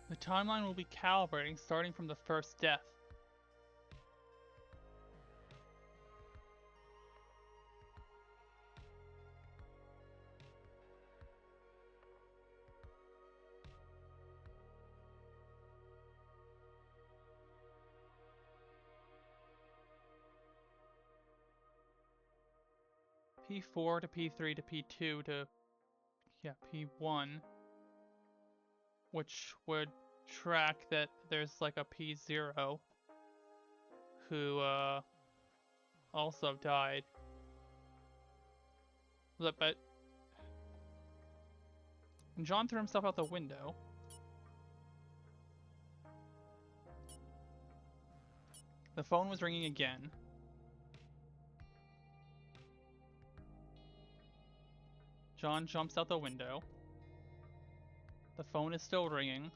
The timeline will be calibrating starting from the first death. P4 to P3 to P2 to, yeah, P1, which would track that there's like a P0 who also died. But John threw himself out the window. The phone was ringing again. John jumps out the window. The phone is still ringing.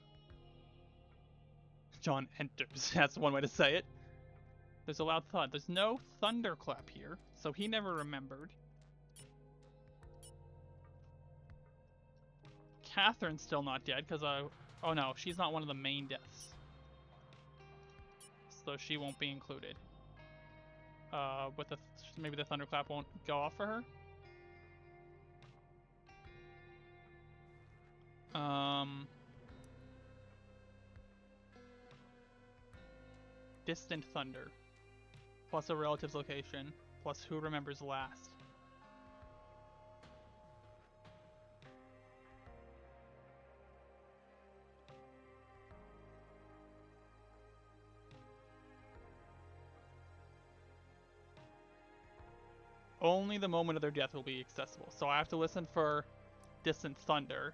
John enters. That's one way to say it. There's a loud thud. There's no thunderclap here, so he never remembered. Catherine's still not dead because oh no, she's not one of the main deaths, so she won't be included. Maybe the thunderclap won't go off for her. Distant thunder, plus a relative's location, plus who remembers last. Only the moment of their death will be accessible, so I have to listen for distant thunder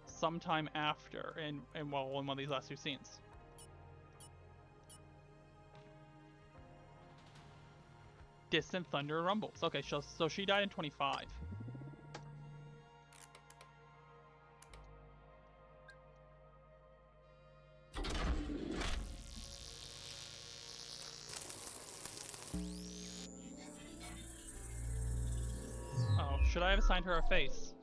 sometime after, in one of these last two scenes. Distant thunder rumbles. Okay, so she died in 25. Oh, should I have assigned her a face?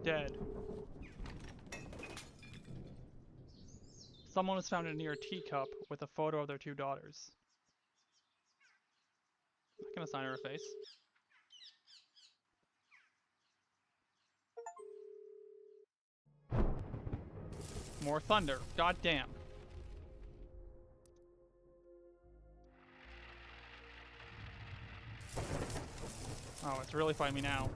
Dead. Someone was found near a teacup with a photo of their two daughters. I can assign her a face. More thunder. God damn. Oh, it's really fighting me now.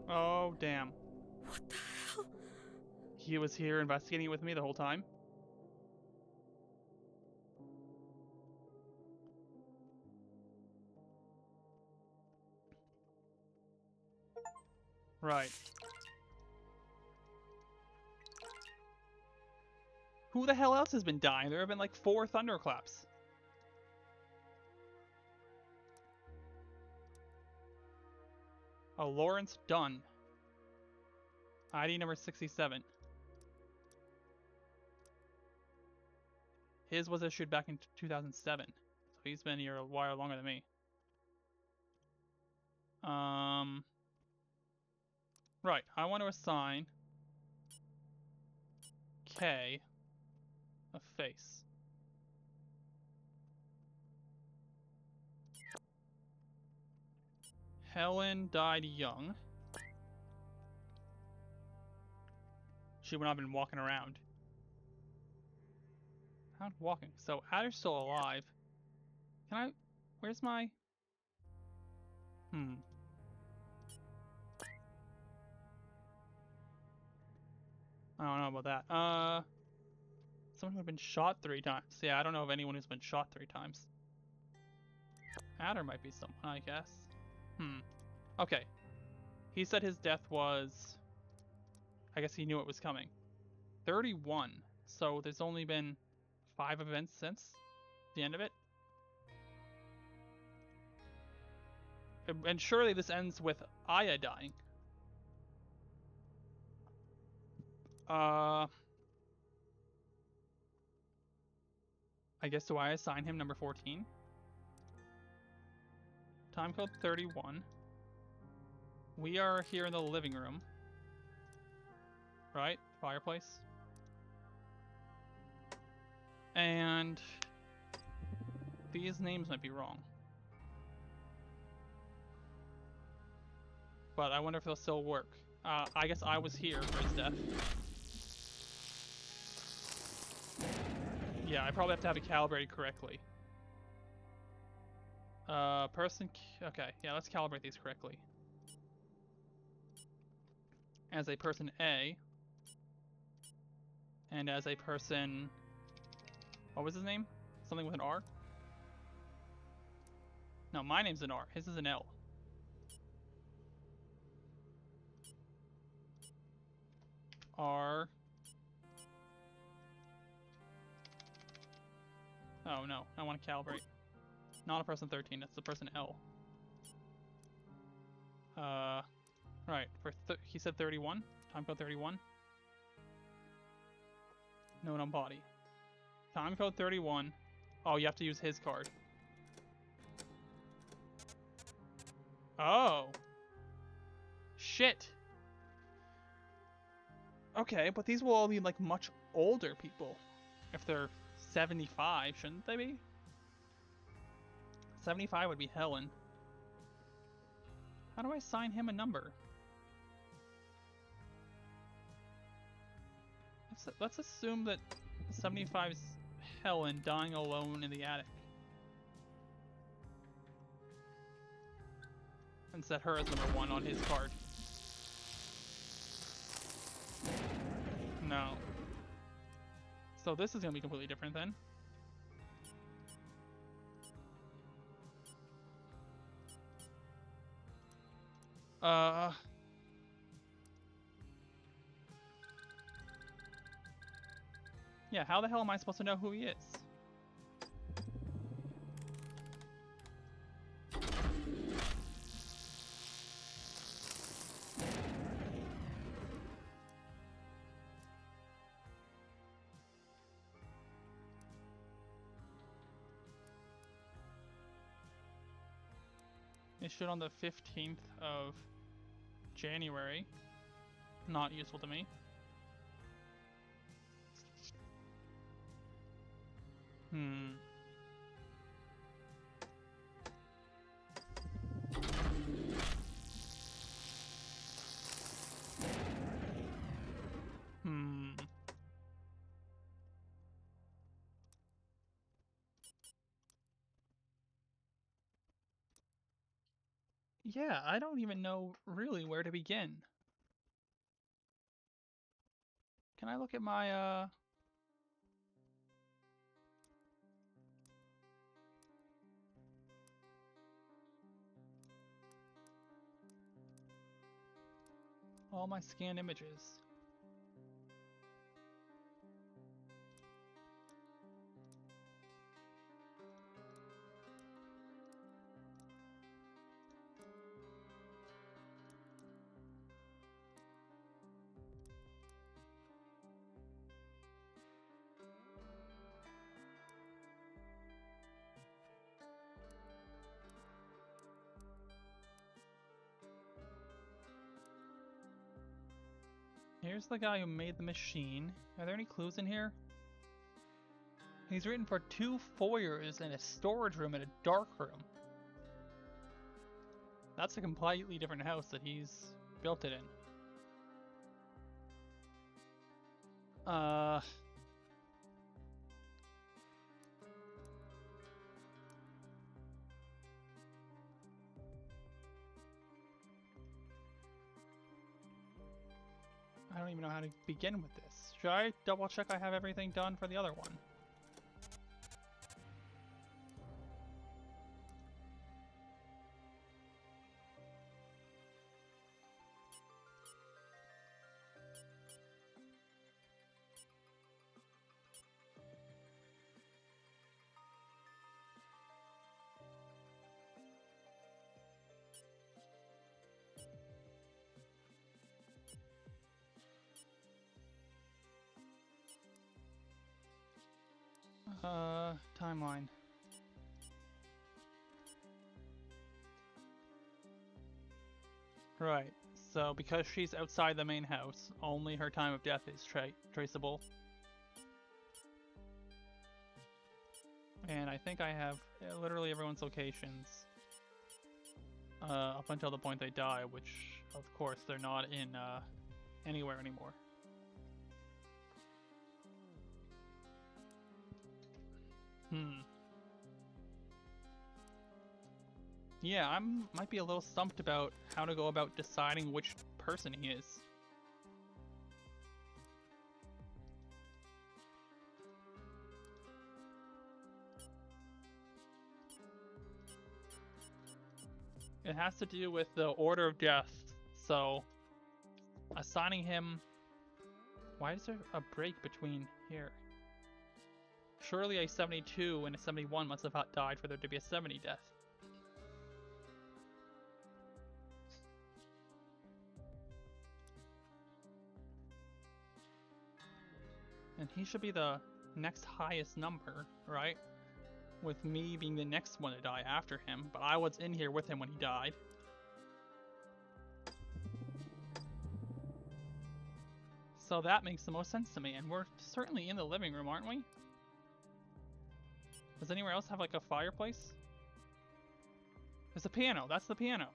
Oh, damn. What the hell? He was here investigating it with me the whole time. Right. Who the hell else has been dying? There have been like 4 thunderclaps. Oh, Lawrence Dunn. ID number 67. His was issued back in 2007. So he's been here a while longer than me. Right, I want to assign K a face. Helen died young. She would not have been walking around. Not walking. So Adder's still alive. Can I... Where's my... I don't know about that. Someone who had been shot 3 times. Yeah, I don't know of anyone who's been shot 3 times. Adder might be someone, I guess. Okay. He said his death was... I guess he knew it was coming. 31. So there's only been 5 events since the end of it. And surely this ends with Aya dying. I guess, do I assign him number 14? Time code 31. We are here in the living room. Right? Fireplace. And these names might be wrong. But I wonder if they'll still work. I guess I was here for his death. Yeah, I probably have to have it calibrated correctly. Okay, yeah, let's calibrate these correctly. As a person A. And as a person... What was his name? Something with an R? No, my name's an R. His is an L. R. Oh no, I want to calibrate. Not a person 13, that's the person L. Right, he said 31. Time code 31. Note on body. Time code 31. Oh, you have to use his card. Oh. Shit. Okay, but these will all be like much older people. If they're 75, shouldn't they be? 75 would be Helen. How do I assign him a number? Let's assume that 75 is Helen dying alone in the attic. And set her as number 1 on his card. No. So this is going to be completely different then. Yeah, how the hell am I supposed to know who he is? Issued on the 15th of January. Not useful to me. Yeah, I don't even know really where to begin. Can I look at my, all my scanned images? Here's the guy who made the machine. Are there any clues in here? He's written for 2 foyers and a storage room and a dark room. That's a completely different house that he's built it in. I don't even know how to begin with this. Should I double check I have everything done for the other one? Timeline. Right, so because she's outside the main house, only her time of death is traceable. And I think I have literally everyone's locations up until the point they die, which of course they're not in anywhere anymore. Yeah, I might be a little stumped about how to go about deciding which person he is. It has to do with the order of death, so assigning him... Why is there a break between here? Surely a 72 and a 71 must have died for there to be a 70 death. And he should be the next highest number, right? With me being the next one to die after him, but I was in here with him when he died. So that makes the most sense to me, and we're certainly in the living room, aren't we? Does anyone else have like a fireplace? There's a piano, that's the piano.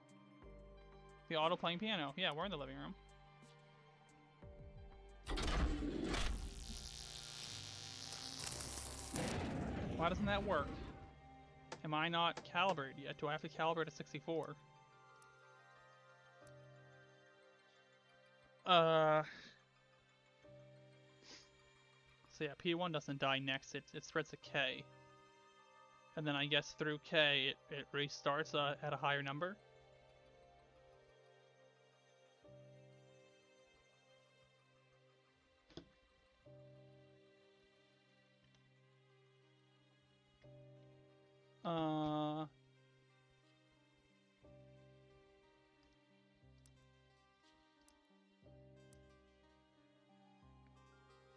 The auto-playing piano. Yeah, we're in the living room. Why doesn't that work? Am I not calibrated yet? Do I have to calibrate at 64? So yeah, P1 doesn't die next, it spreads to K. And then I guess through K, it restarts at a higher number.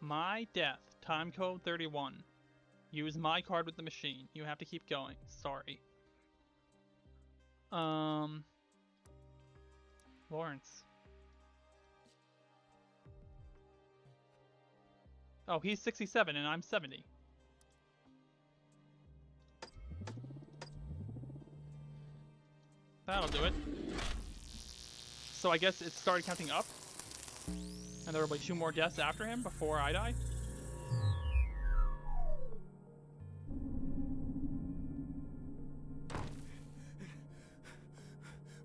My death, time code 31. Use my card with the machine. You have to keep going. Sorry. Lawrence. Oh, he's 67 and I'm 70. That'll do it. So I guess it started counting up? And there will be 2 more deaths after him before I die?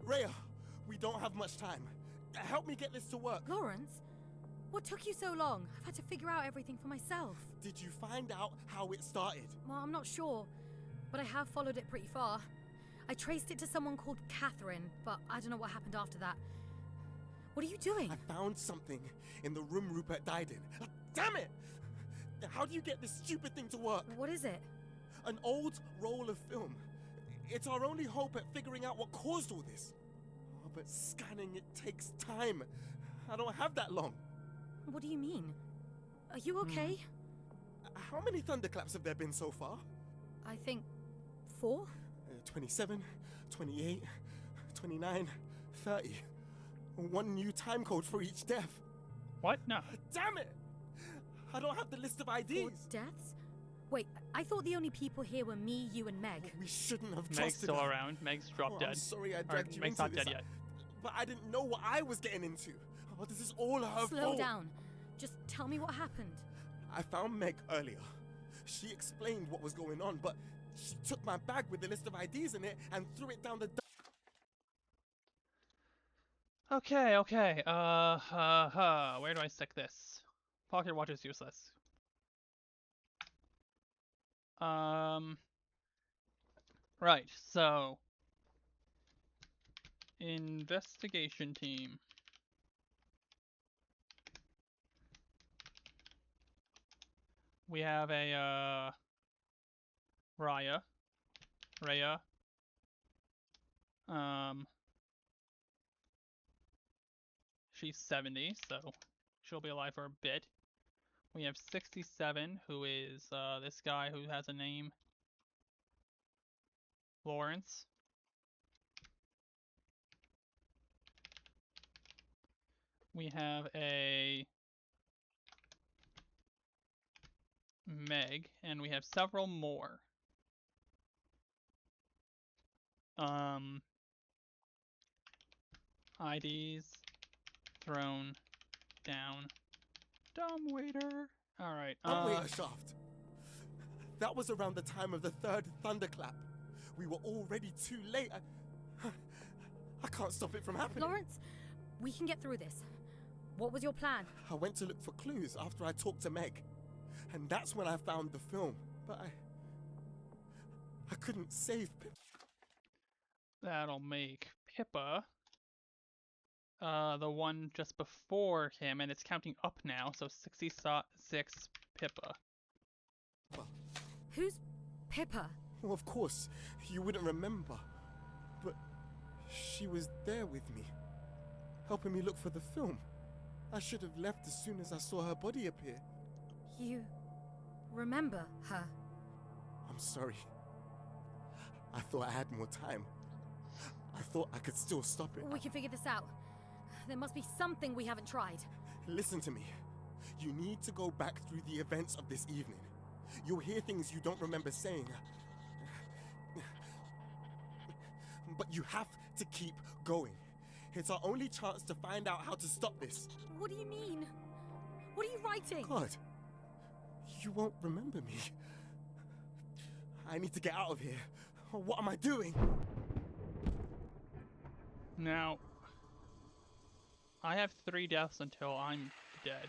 Rhea, we don't have much time. Help me get this to work. Lawrence? What took you so long? I've had to figure out everything for myself. Did you find out how it started? Well, I'm not sure, but I have followed it pretty far. I traced it to someone called Catherine, but I don't know what happened after that. What are you doing? I found something in the room Rupert died in. Damn it! How do you get this stupid thing to work? What is it? An old roll of film. It's our only hope at figuring out what caused all this. Oh, but scanning, it takes time. I don't have that long. What do you mean? Are you okay? How many thunderclaps have there been so far? I think 4? 27, 28, 29, 30. 1 new time code for each death. What? No. Damn it! I don't have the list of IDs. 4 deaths? Wait, I thought the only people here were me, you, and Meg. We shouldn't have Meg's trusted still her. around. Meg's dropped dead. I'm sorry I Or dragged you Meg's into not this. dead yet. But I didn't know what I was getting into. Oh, this is all her Slow fault. down. Just tell me what happened. I found Meg earlier. She explained what was going on, but she took my bag with the list of IDs in it and threw it down the Okay. Where do I stick this? Pocket watch is useless. Right, so investigation team. We have a Raya. She's 70, so she'll be alive for a bit. We have 67, who is this guy who has a name. Lawrence. We have a Meg, and we have several more. IDs thrown down. Dumbwaiter. Alright, dumbwaiter shaft. That was around the time of the third thunderclap. We were already too late. I can't stop it from happening. Lawrence, we can get through this. What was your plan? I went to look for clues after I talked to Meg. And that's when I found the film. But I couldn't save Pippa. That'll make Pippa the one just before him, and it's counting up now, so 66 Pippa. Who's Pippa? Well, of course, you wouldn't remember. But she was there with me, helping me look for the film. I should have left as soon as I saw her body appear. You remember her? I'm sorry. I thought I had more time. I thought I could still stop it. We can figure this out. There must be something we haven't tried. Listen to me. You need to go back through the events of this evening. You'll hear things you don't remember saying. But you have to keep going. It's our only chance to find out how to stop this. What do you mean? What are you writing? God, you won't remember me. I need to get out of here. What am I doing? Now, I have 3 deaths until I'm dead.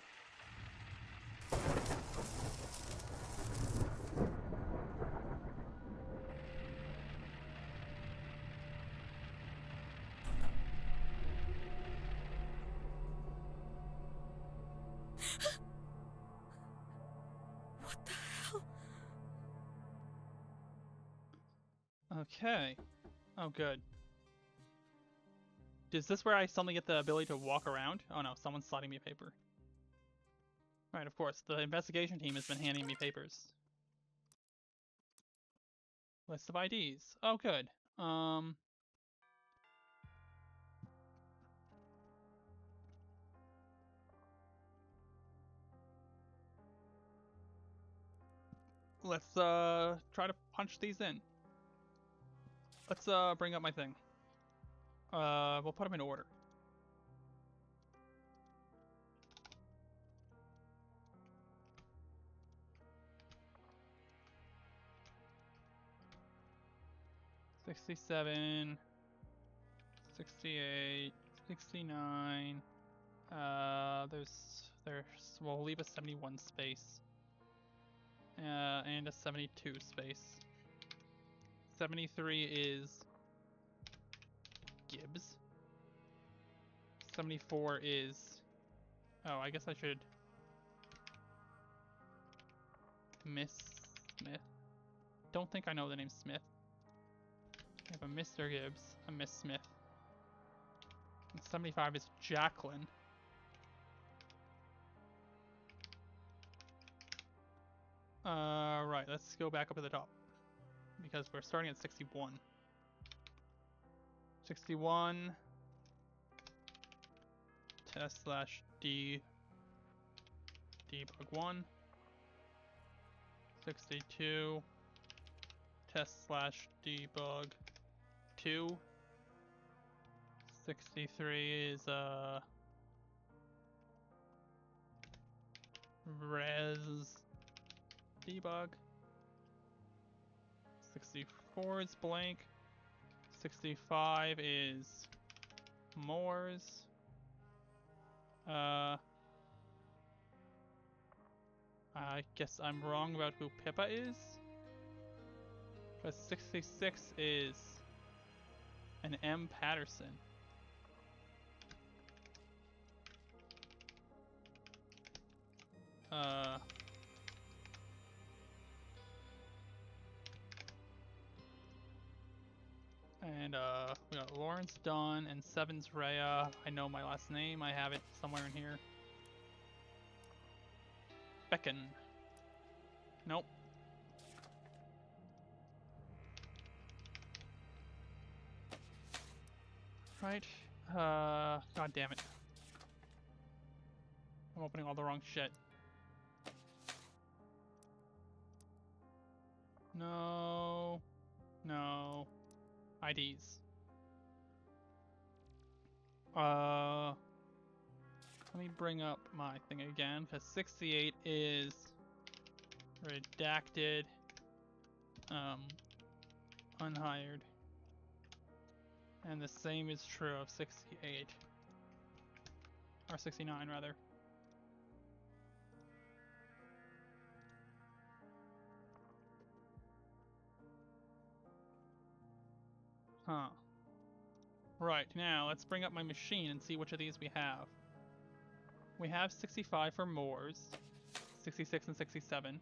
What the hell? Okay. Oh, good. Is this where I suddenly get the ability to walk around? Oh no, someone's sliding me a paper. Right, of course. The investigation team has been handing me papers. List of IDs. Oh, good. Let's try to punch these in. Let's bring up my thing. We'll put them in order. $67, $68, $69. We'll leave a 71 space. And a 72 space. 73 is Gibbs. 74 is... Oh, I guess I should... Miss Smith. Don't think I know the name Smith. I have a Mr. Gibbs, a Miss Smith. And 75 is Jacqueline. Right, let's go back up to the top. Because we're starting at 61. 61 test/d debug 1 62. Test/debug 2. 63 is res debug. 64 is blank. 65 is Moors. I guess I'm wrong about who Pippa is. Because 66 is an M. Patterson. And we got Lawrence Dunn and Seven's Rhea. I know my last name. I have it somewhere in here. Beckon. Nope. Right. God damn it. I'm opening all the wrong shit. No. No. IDs. Let me bring up my thing again, because 68 is redacted, unhired. And the same is true of 68. Or 69, rather. Huh. Right, now let's bring up my machine and see which of these we have. We have 65 for Moors, 66 and 67.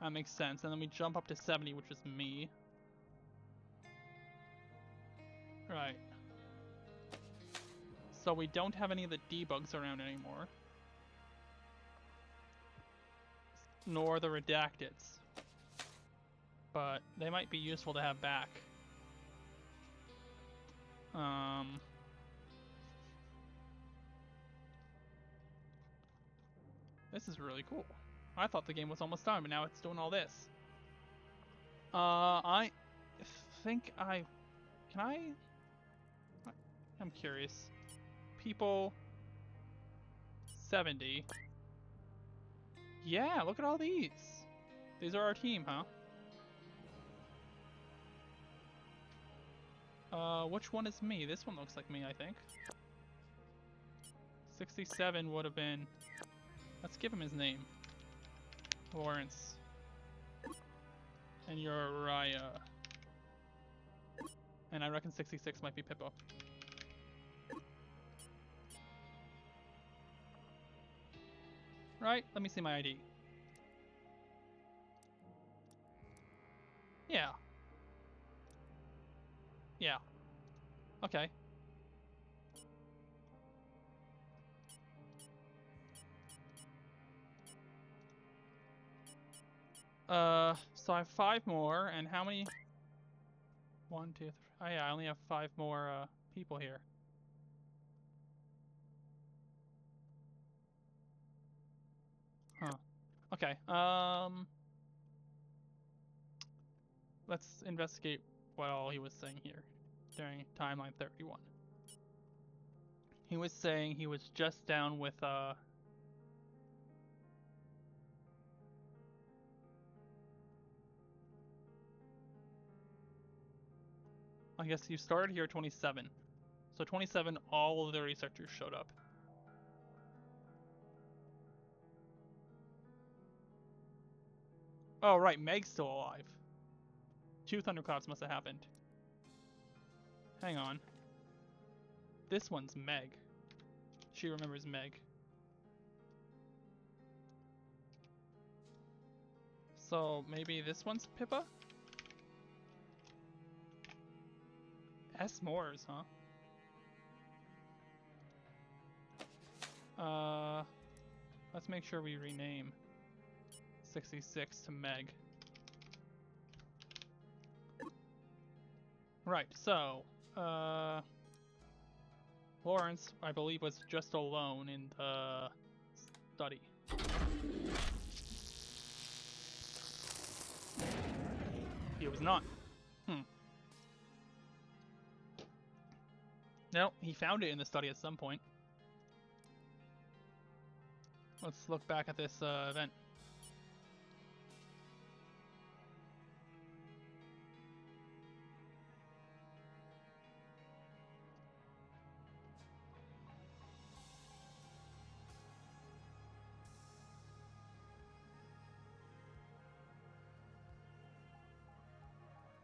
That makes sense. And then we jump up to 70, which is me. Right. So we don't have any of the debugs around anymore. Nor the redacteds. But they might be useful to have back. This is really cool. I thought the game was almost done, but now it's doing all this. I think can I? I'm curious. People 70. Yeah, look at all these. These are our team, huh? Which one is me? This one looks like me, I think. 67 would have been... Let's give him his name. Lawrence. And you're Raya. And I reckon 66 might be Pippa. Right, let me see my ID. Yeah. Yeah. Okay. So I have 5 more, and how many? 1, 2, 3. Oh yeah, I only have 5 more, people here. Huh. Okay, let's investigate what all he was saying here during timeline 31. He was saying he was just down with, I guess you started here at 27. So 27, all of the researchers showed up. Oh, right, Meg's still alive. 2 thunderclouds must have happened. Hang on. This one's Meg. She remembers Meg. So maybe this one's Pippa? S. Moores, huh? Let's make sure we rename 66 to Meg. Right, so, Lawrence, I believe, was just alone in the study. He was not. No, he found it in the study at some point. Let's look back at this event.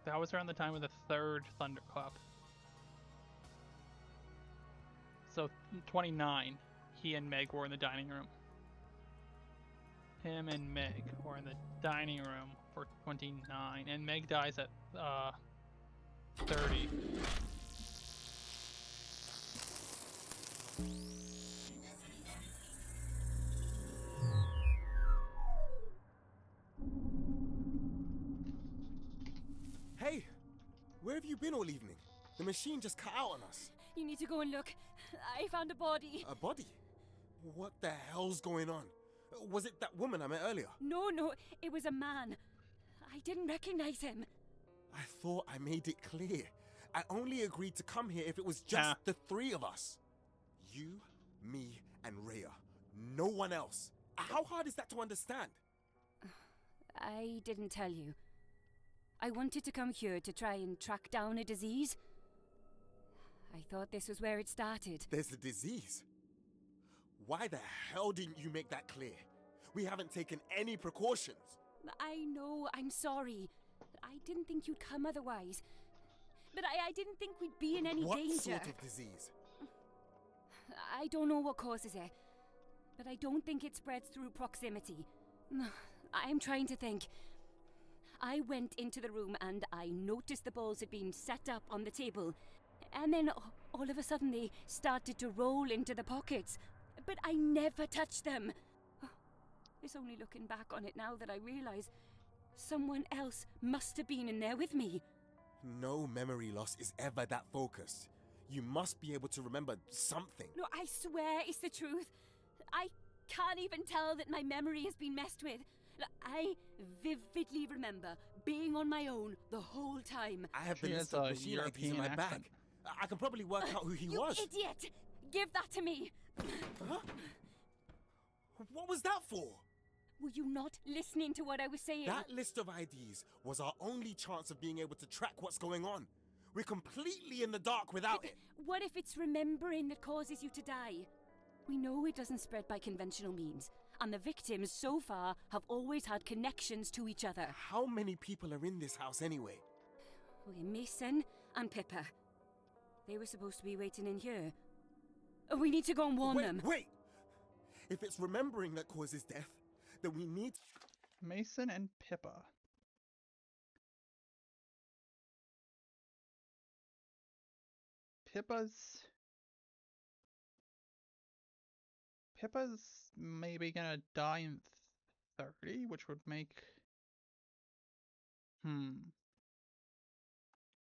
That was around the time of the third thunderclap. So 29, he and Meg were in the dining room. Him and Meg were in the dining room for 29, and Meg dies at 30. Hey, where have you been all evening? The machine just cut out on us. You need to go and look. I found a body. A body? What the hell's going on? Was it that woman I met earlier? No, it was a man. I didn't recognize him. I thought I made it clear. I only agreed to come here if it was just the three of us. You, me, and Rhea. No one else. How hard is that to understand? I didn't tell you. I wanted to come here to try and track down a disease. I thought this was where it started. There's a disease? Why the hell didn't you make that clear? We haven't taken any precautions. I know, I'm sorry. I didn't think you'd come otherwise. But I didn't think we'd be in any danger. What sort of disease? I don't know what causes it. But I don't think it spreads through proximity. I'm trying to think. I went into the room and I noticed the balls had been set up on the table. And then all of a sudden they started to roll into the pockets. But I never touched them. It's only looking back on it now that I realise someone else must have been in there with me. No memory loss is ever that focused. You must be able to remember something. No, I swear it's the truth. I can't even tell that my memory has been messed with. I vividly remember being on my own the whole time. I have the list of machine IDs in my bag. I can probably work out who he was. You idiot! Give that to me! Huh? What was that for? Were you not listening to what I was saying? That list of IDs was our only chance of being able to track what's going on. We're completely in the dark without it. What if it's remembering that causes you to die? We know it doesn't spread by conventional means, and the victims so far have always had connections to each other. How many people are in this house anyway? Mason and Pippa. They were supposed to be waiting in here. We need to go and warn them. Wait! If it's remembering that causes death, then we need... Mason and Pippa. Pippa's maybe gonna die in 30, which would make...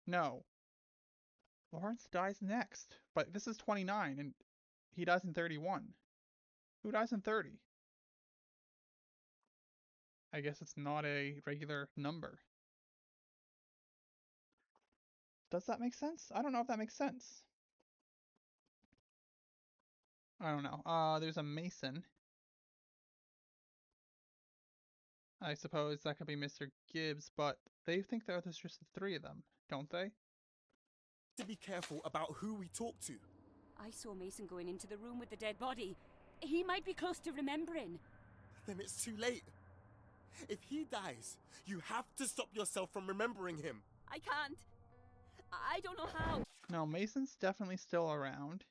No. Lawrence dies next, but this is 29, and he dies in 31. Who dies in 30? I guess it's not a regular number. Does that make sense? I don't know if that makes sense. I don't know. There's a Mason. I suppose that could be Mr. Gibbs, but they think that there's just the three of them, don't they? To be careful about who we talk to. I saw Mason going into the room with the dead body. He might be close to remembering. Then it's too late. If he dies, you have to stop yourself from remembering him. I can't. I don't know how. No, Mason's definitely still around.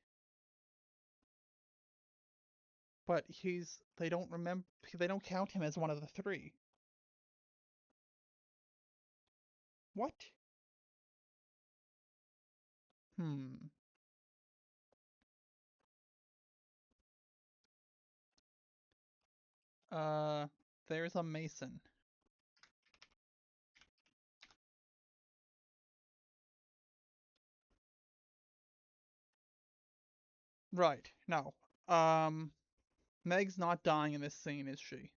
But they don't count him as one of the three. What? There's a Mason. Right, no. Meg's not dying in this scene, is she?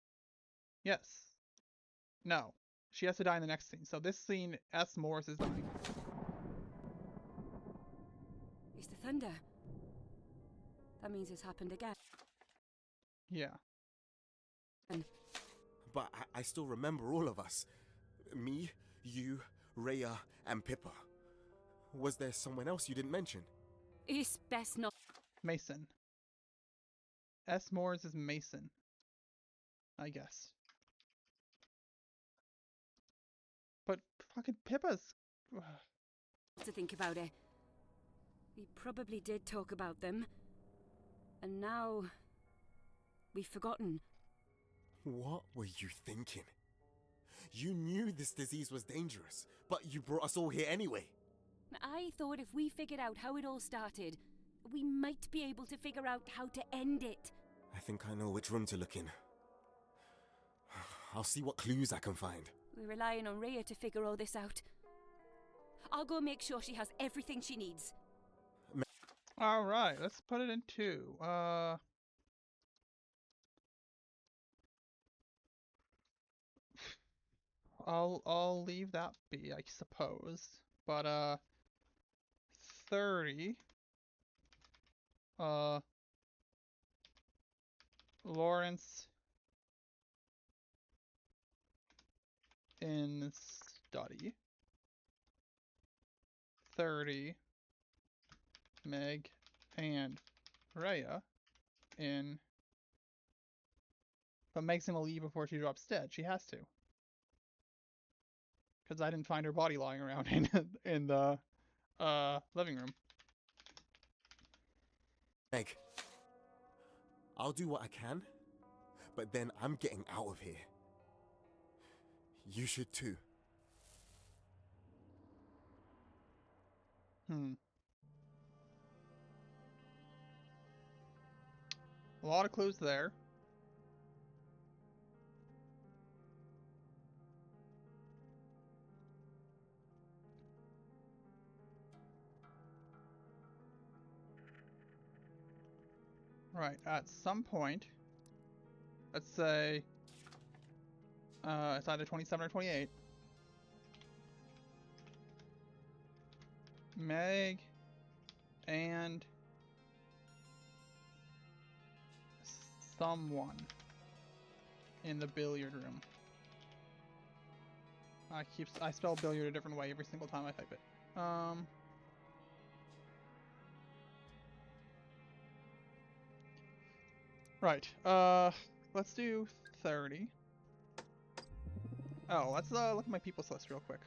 Yes. No. She has to die in the next scene. So this scene, S. Morris is dying. It's the thunder. That means it's happened again. Yeah. But I still remember all of us. Me, you, Rhea, and Pippa. Was there someone else you didn't mention? It's best not. Mason. S. Morris is Mason. I guess. But fucking Pippa's... To think about it. We probably did talk about them. And now... we've forgotten. What were you thinking? You knew this disease was dangerous, but you brought us all here anyway. I thought if we figured out how it all started, we might be able to figure out how to end it. I think I know which room to look in. I'll see what clues I can find. We're relying on Rhea to figure all this out. I'll go make sure she has everything she needs. Alright, let's put it in 2. I'll leave that be, I suppose. But 30. Lawrence in study. 30. Meg and Rhea in... But Meg's gonna leave before she drops dead. She has to. Because I didn't find her body lying around in the living room. Meg, I'll do what I can, but then I'm getting out of here. You should too. A lot of clues there. Right, at some point, let's say it's either 27 or 28. Meg and someone in the billiard room. I spell billiard a different way every single time I type it. Right. Let's do 30. Oh, let's look at my people's list real quick.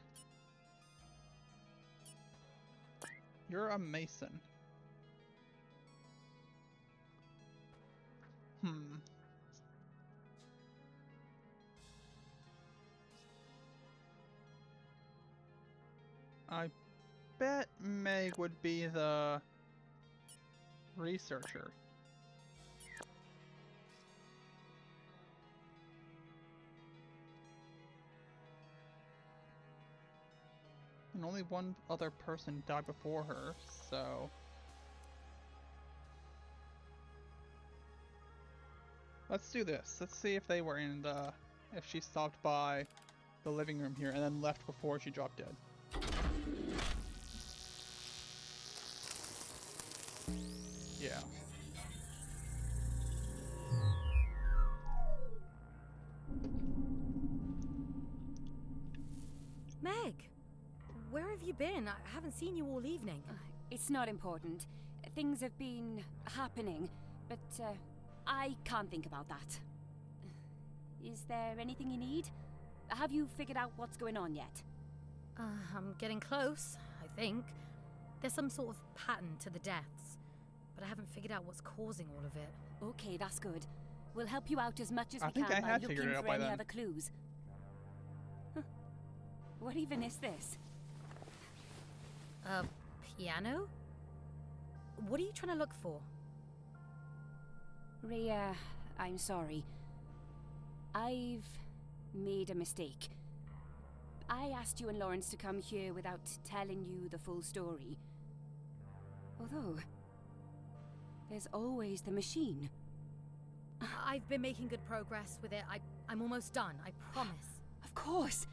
You're a Mason. I bet Meg would be the researcher. And only one other person died before her, so... Let's do this. Let's see if they were in the... if she stopped by the living room here and then left before she dropped dead. Yeah. Meg! Where have you been? I haven't seen you all evening. It's not important. Things have been happening, but I can't think about that. Is there anything you need? Have you figured out what's going on yet? I'm getting close, I think. There's some sort of pattern to the deaths, but I haven't figured out what's causing all of it. Okay, that's good. We'll help you out as much as I we think can I by had looking figured it out for by any then. other clues. Huh. What even is this? A piano? What are you trying to look for? Rhea, I'm sorry. I've made a mistake. I asked you and Lawrence to come here without telling you the full story. Although, there's always the machine. I've been making good progress with it. I'm almost done, I promise. Of course.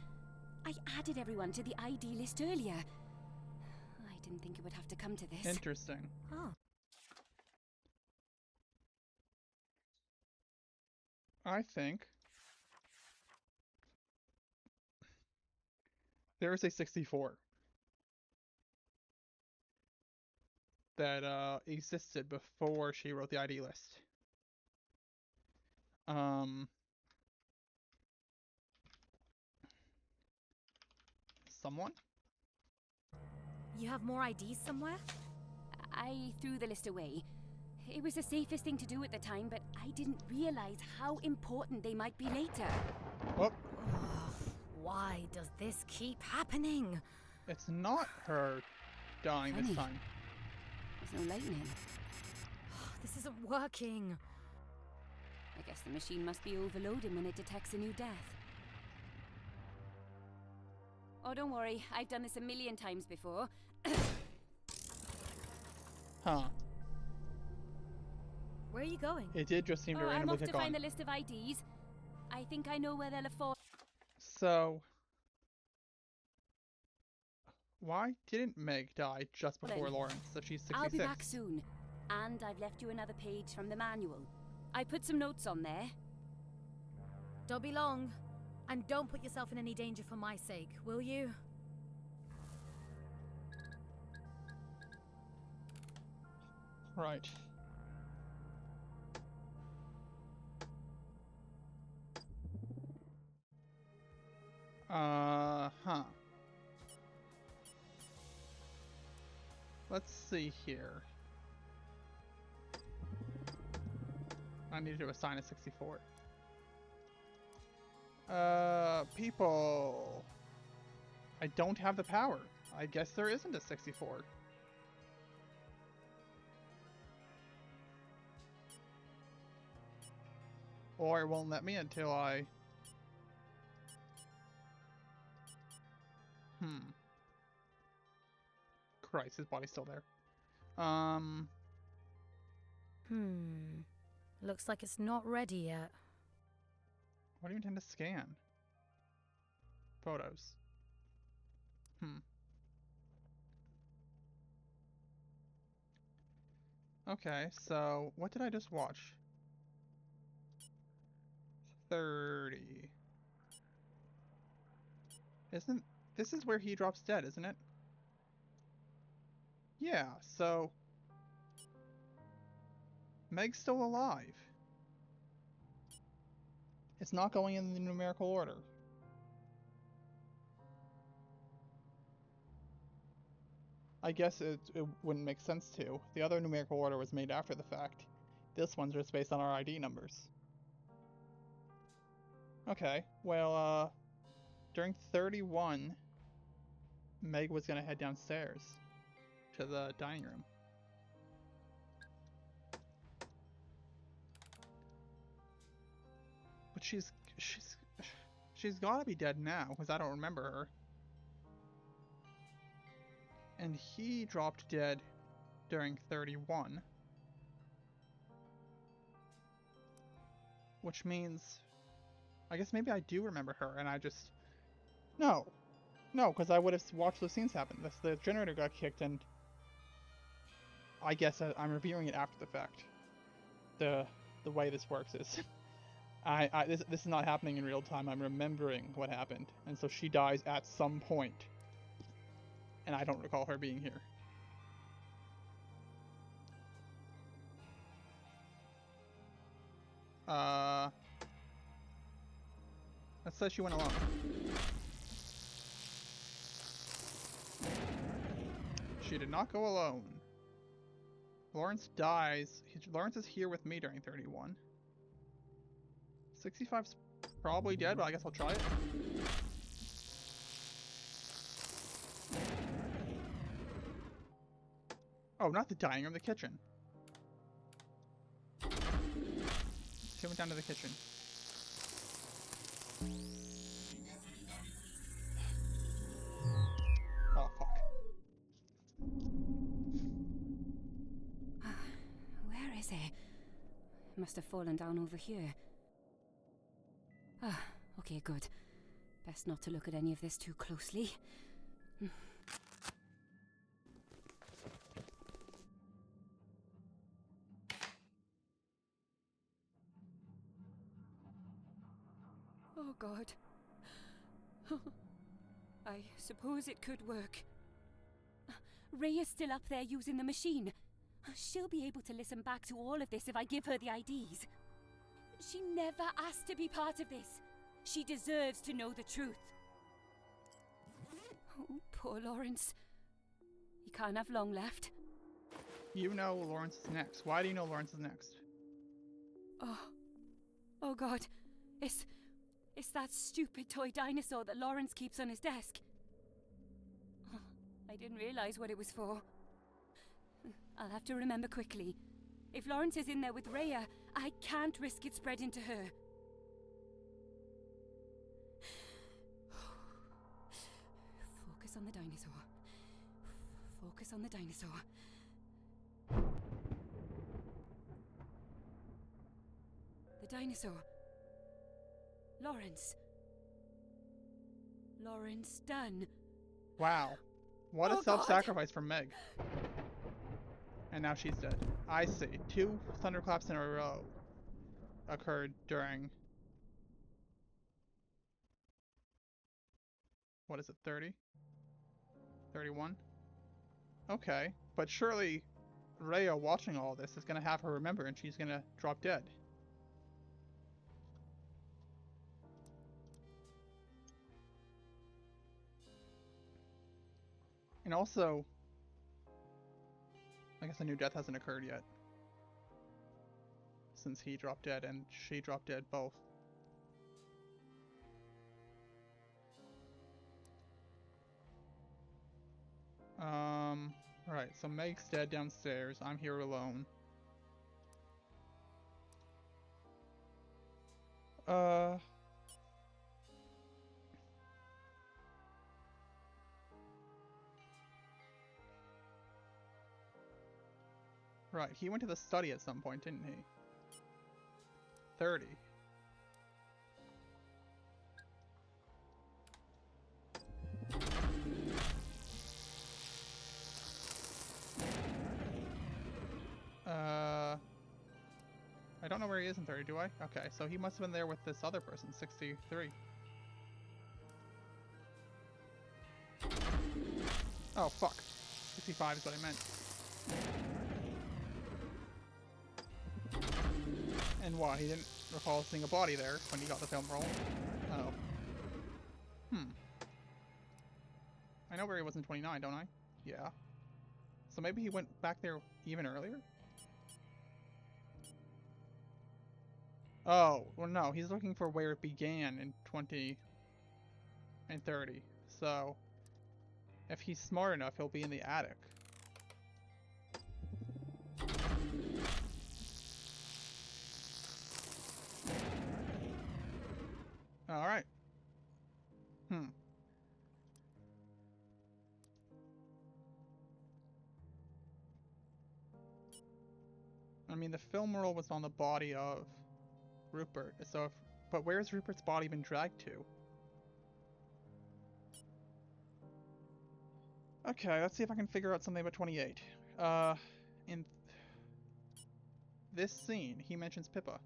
I added everyone to the ID list earlier. I didn't think it would have to come to this. Interesting. Oh. I think there is a 64 that existed before she wrote the ID list. Someone? You have more IDs somewhere? I threw the list away. It was the safest thing to do at the time, but I didn't realize how important they might be later. Whoop. Why does this keep happening? It's not her dying this time. There's no lightning. This isn't working. I guess the machine must be overloading when it detects a new death. Oh, don't worry. I've done this a million times before. Huh. Where are you going? It did just seem to I'm randomly off to kick on. find the list of IDs. I think I know where they'll have fallen. So, why didn't Meg die just before Lawrence if she's 66? I'll be back soon. And I've left you another page from the manual. I put some notes on there. Don't be long. And don't put yourself in any danger for my sake, will you? Right. Huh. Let's see here. I need to assign a 64. People. I don't have the power. I guess there isn't a 64. Or it won't let me until I... Christ, his body's still there. Looks like it's not ready yet. What do you intend to scan? Photos. Okay, so what did I just watch? 30. Isn't... This is where he drops dead, isn't it? Yeah, so... Meg's still alive. It's not going in the numerical order. I guess it wouldn't make sense to. The other numerical order was made after the fact. This one's just based on our ID numbers. Okay, well, during 31, Meg was gonna head downstairs to the dining room. But she's gotta be dead now, because I don't remember her. And he dropped dead during 31. Which means... I guess maybe I do remember her, and I just... No, because I would have watched those scenes happen. The generator got kicked, and... I guess I'm reviewing it after the fact. The way this works is... this is not happening in real time. I'm remembering what happened. And so she dies at some point. And I don't recall her being here. Let's say she went alone. She did not go alone. Lawrence dies. Lawrence is here with me during 31. 65's probably dead, but I guess I'll try it. Oh, not the dining room, the kitchen. She went down to the kitchen. Oh, fuck. Where is he? must have fallen down over here. Ah, okay, good. Best not to look at any of this too closely. Oh God. I suppose it could work. Ray is still up there using the machine. She'll be able to listen back to all of this if I give her the IDs. She never asked to be part of this. She deserves to know the truth. Oh, poor Lawrence. He can't have long left. You know Lawrence is next. Why do you know Lawrence is next? Oh God. It's that stupid toy dinosaur that Lawrence keeps on his desk. I didn't realize what it was for. I'll have to remember quickly. If Lawrence is in there with Rhea, I can't risk it spreading to her. Focus on the dinosaur. Focus on the dinosaur. The dinosaur. Lawrence. Lawrence Dunn. Wow. What a self-sacrifice from Meg. And now she's dead. I see. 2 thunderclaps in a row occurred during... What is it, 30? 31? Okay. But surely Rhea watching all this is going to have her remember and she's going to drop dead. And also, I guess a new death hasn't occurred yet. Since he dropped dead and she dropped dead both. Right, so Meg's dead downstairs. I'm here alone. Right, he went to the study at some point, didn't he? 30. I don't know where he is in 30, do I? Okay, so he must have been there with this other person, 63. Oh, fuck. 65 is what I meant. And what, he didn't recall seeing a body there when he got the film roll? Oh. I know where he was in 29, don't I? Yeah. So maybe he went back there even earlier? Oh, well no, he's looking for where it began in 20 and 30. So, if he's smart enough, he'll be in the attic. Alright. I mean, the film roll was on the body of Rupert, so if... But where's Rupert's body been dragged to? Okay, let's see if I can figure out something about 28. In this scene, he mentions Pippa.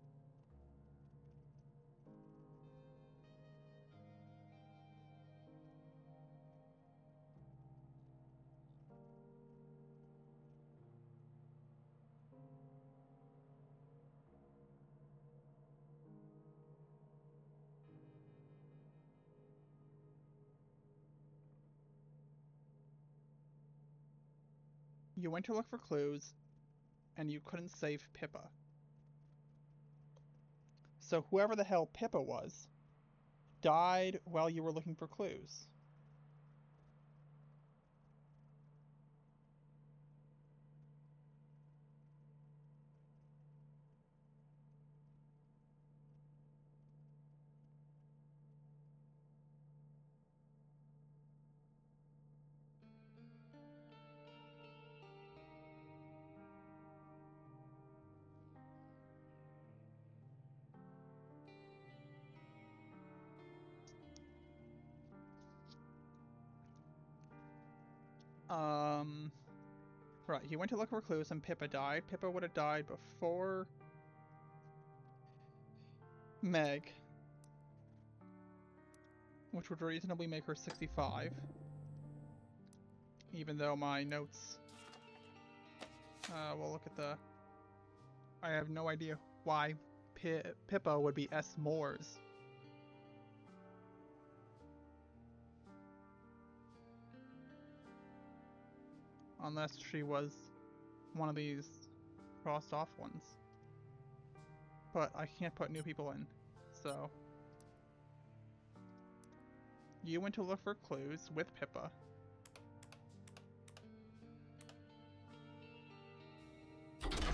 You went to look for clues, and you couldn't save Pippa. So whoever the hell Pippa was, died while you were looking for clues. Right, he went to look for clues and Pippa died. Pippa would have died before Meg, which would reasonably make her 65. Even though my notes... we'll look at the... I have no idea why Pippa would be S. Moores. Unless she was one of these crossed off ones. But I can't put new people in, so... You went to look for clues with Pippa.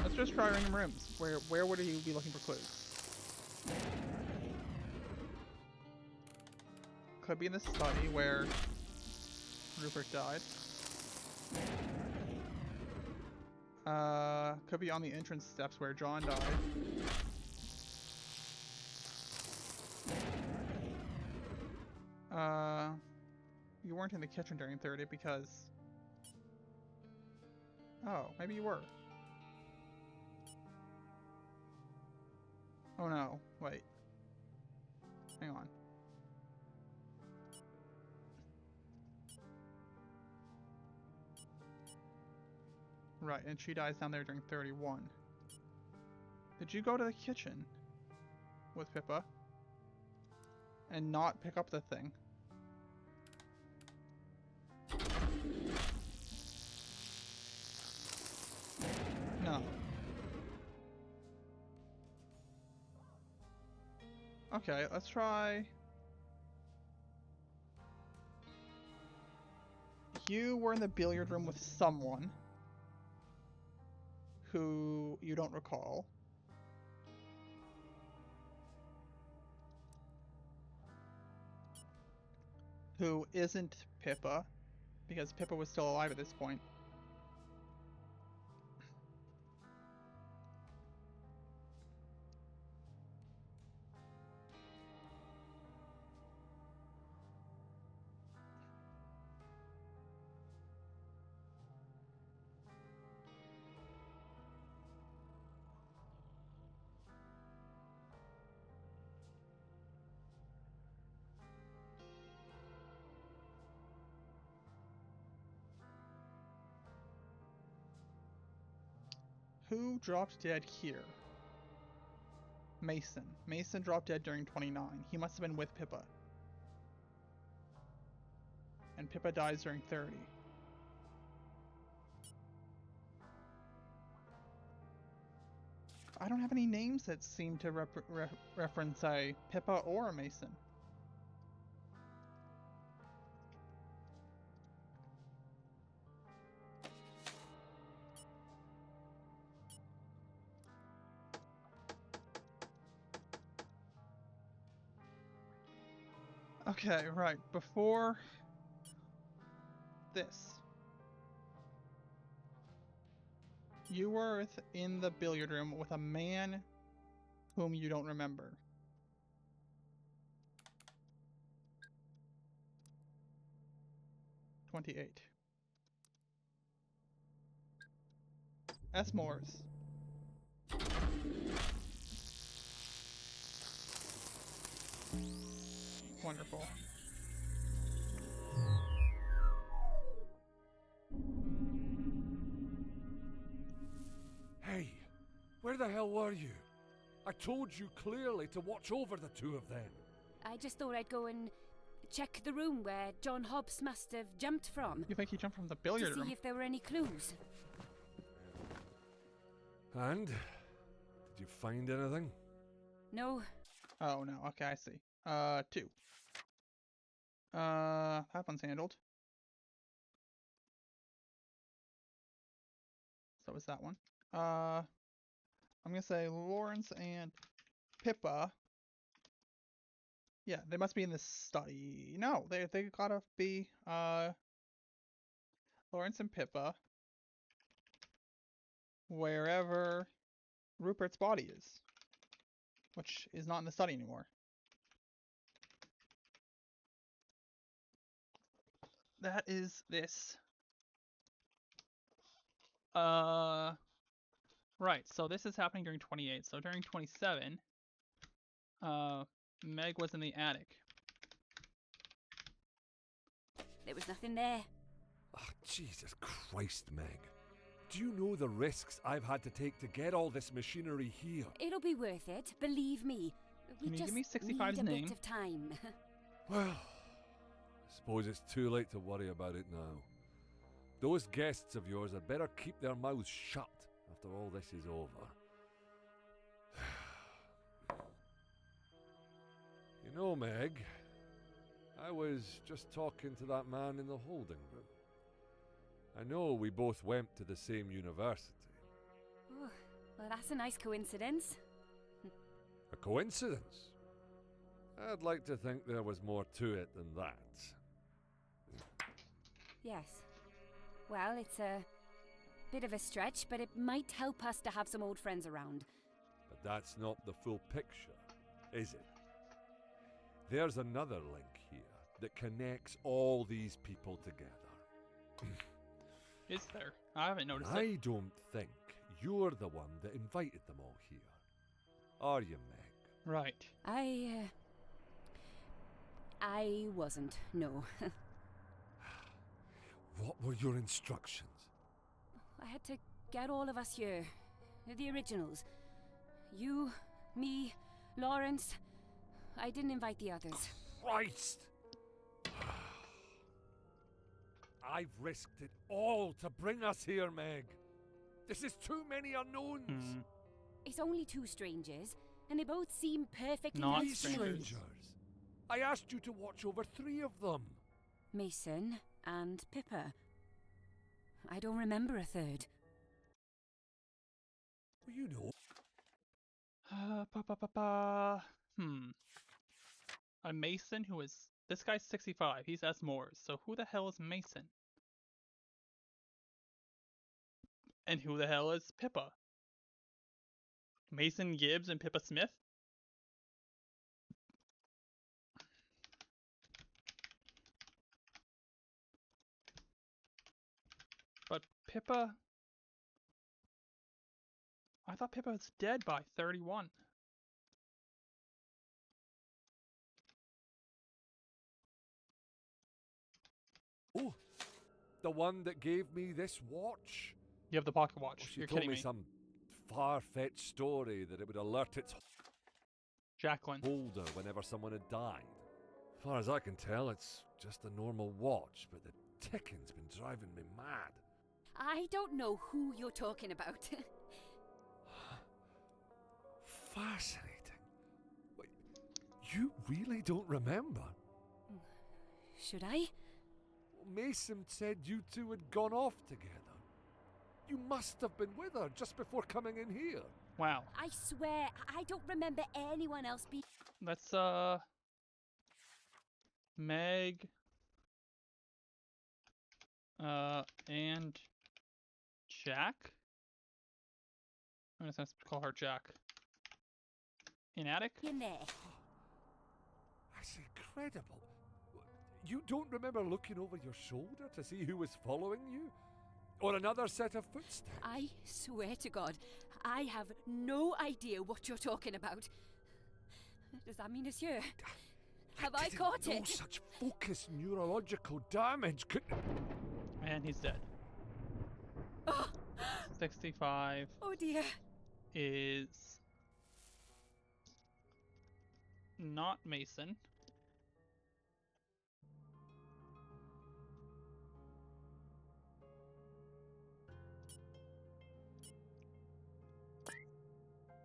Let's just try random rooms. Where would you be looking for clues? Could be in the study where Rupert died. Could be on the entrance steps where John died. You weren't in the kitchen during 30 because... Oh, maybe you were. Oh no, wait. Hang on. Right, and she dies down there during 31. Did you go to the kitchen with Pippa and not pick up the thing? No. Okay, let's try... You were in the billiard room with someone who you don't recall. Who isn't Pippa, because Pippa was still alive at this point. Who dropped dead here? Mason. Mason dropped dead during 29. He must have been with Pippa. And Pippa dies during 30. I don't have any names that seem to reference a Pippa or a Mason. Okay, right. Before this, you were in the billiard room with a man whom you don't remember. $28. S. Moores. Wonderful. Hey, where the hell were you? I told you clearly to watch over the two of them. I just thought I'd go and check the room where John Hobbs must have jumped from. You think he jumped from the billiard room? To see if there were any clues. And? Did you find anything? No. Oh no, okay, I see. 2. That one's handled. So is that one. I'm gonna say Lawrence and Pippa. Yeah, they must be in this study. No, they gotta be Lawrence and Pippa wherever Rupert's body is, which is not in the study anymore. That is this. Right, so this is happening during 28. So during 27, Meg was in the attic. There was nothing there. Oh, Jesus Christ, Meg. Do you know the risks I've had to take to get all this machinery here? It'll be worth it, believe me. We Can you just give me 65's need a name? bit of time. Well, I suppose it's too late to worry about it now. Those guests of yours had better keep their mouths shut after all this is over. You know, Meg, I was just talking to that man in the holding room. I know we both went to the same university. Oh, well, that's a nice coincidence. A coincidence? I'd like to think there was more to it than that. Yes. Well, it's a bit of a stretch, but it might help us to have some old friends around. But that's not the full picture, is it? There's another link here that connects all these people together. Is there? I haven't noticed I it. don't think you're the one that invited them all here. Are you, Meg? Right. I wasn't, no. What were your instructions? I had to get all of us here. The originals. You, me, Lawrence. I didn't invite the others. Christ! I've risked it all to bring us here, Meg. This is too many unknowns. It's only two strangers, and they both seem perfectly Not nice to me. Strangers. I asked you to watch over 3 of them. Mason and Pippa. I don't remember a third. Well, you know. A Mason who is... This guy's 65. He's S. Moores. So who the hell is Mason? And who the hell is Pippa? Mason Gibbs and Pippa Smith? But Pippa... I thought Pippa was dead by 31. Oh, the one that gave me this watch? You have the pocket watch. Well, she You're told kidding me me. some far-fetched story that it would alert its Jacqueline. holder whenever someone had died. As far as I can tell, it's just a normal watch, but the ticking's been driving me mad. I don't know who you're talking about. Fascinating. Wait, you really don't remember? Should I? Mason said you two had gone off together. You must have been with her just before coming in here. Wow. I swear, I don't remember anyone else being... Let's, Meg... and... Jack? I'm just gonna call her Jack. In attic? In there. That's incredible. You don't remember looking over your shoulder to see who was following you? Or another set of footsteps? I swear to God, I have no idea what you're talking about. Does that mean it's you? Have I caught No it? such focused neurological damage could... And he's dead. 65 Oh dear. is... not Mason.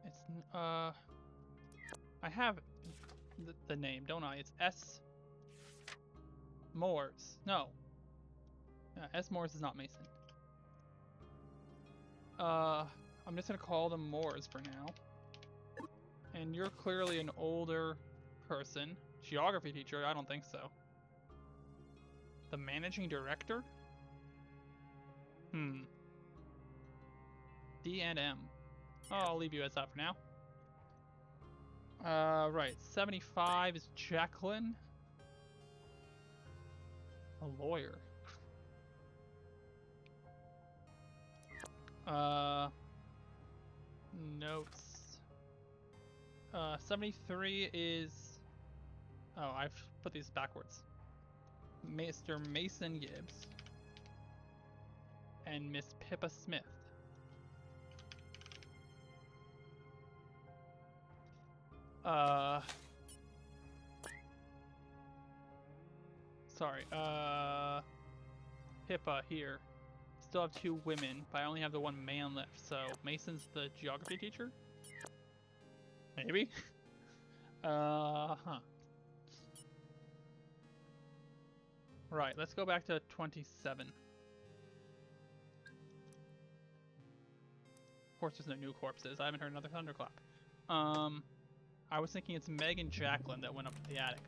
It's, I have the name, don't I? It's S. Moores. No. S. Moores is not Mason. I'm just gonna call them Moores for now. And you're clearly an older person. Geography teacher? I don't think so. The managing director? D and M. Oh, I'll leave you as that for now. Right. 75 is Jacqueline. A lawyer. Notes. 73 is... Oh, I've put these backwards. Mr. Mason Gibbs. And Miss Pippa Smith. Sorry, Pippa here. Still have 2 women, but I only have the 1 man left, so Mason's the geography teacher? Maybe? Huh. Right, let's go back to 27. Of course there's no new corpses. I haven't heard another thunderclap. I was thinking it's Meg and Jacqueline that went up to the attic.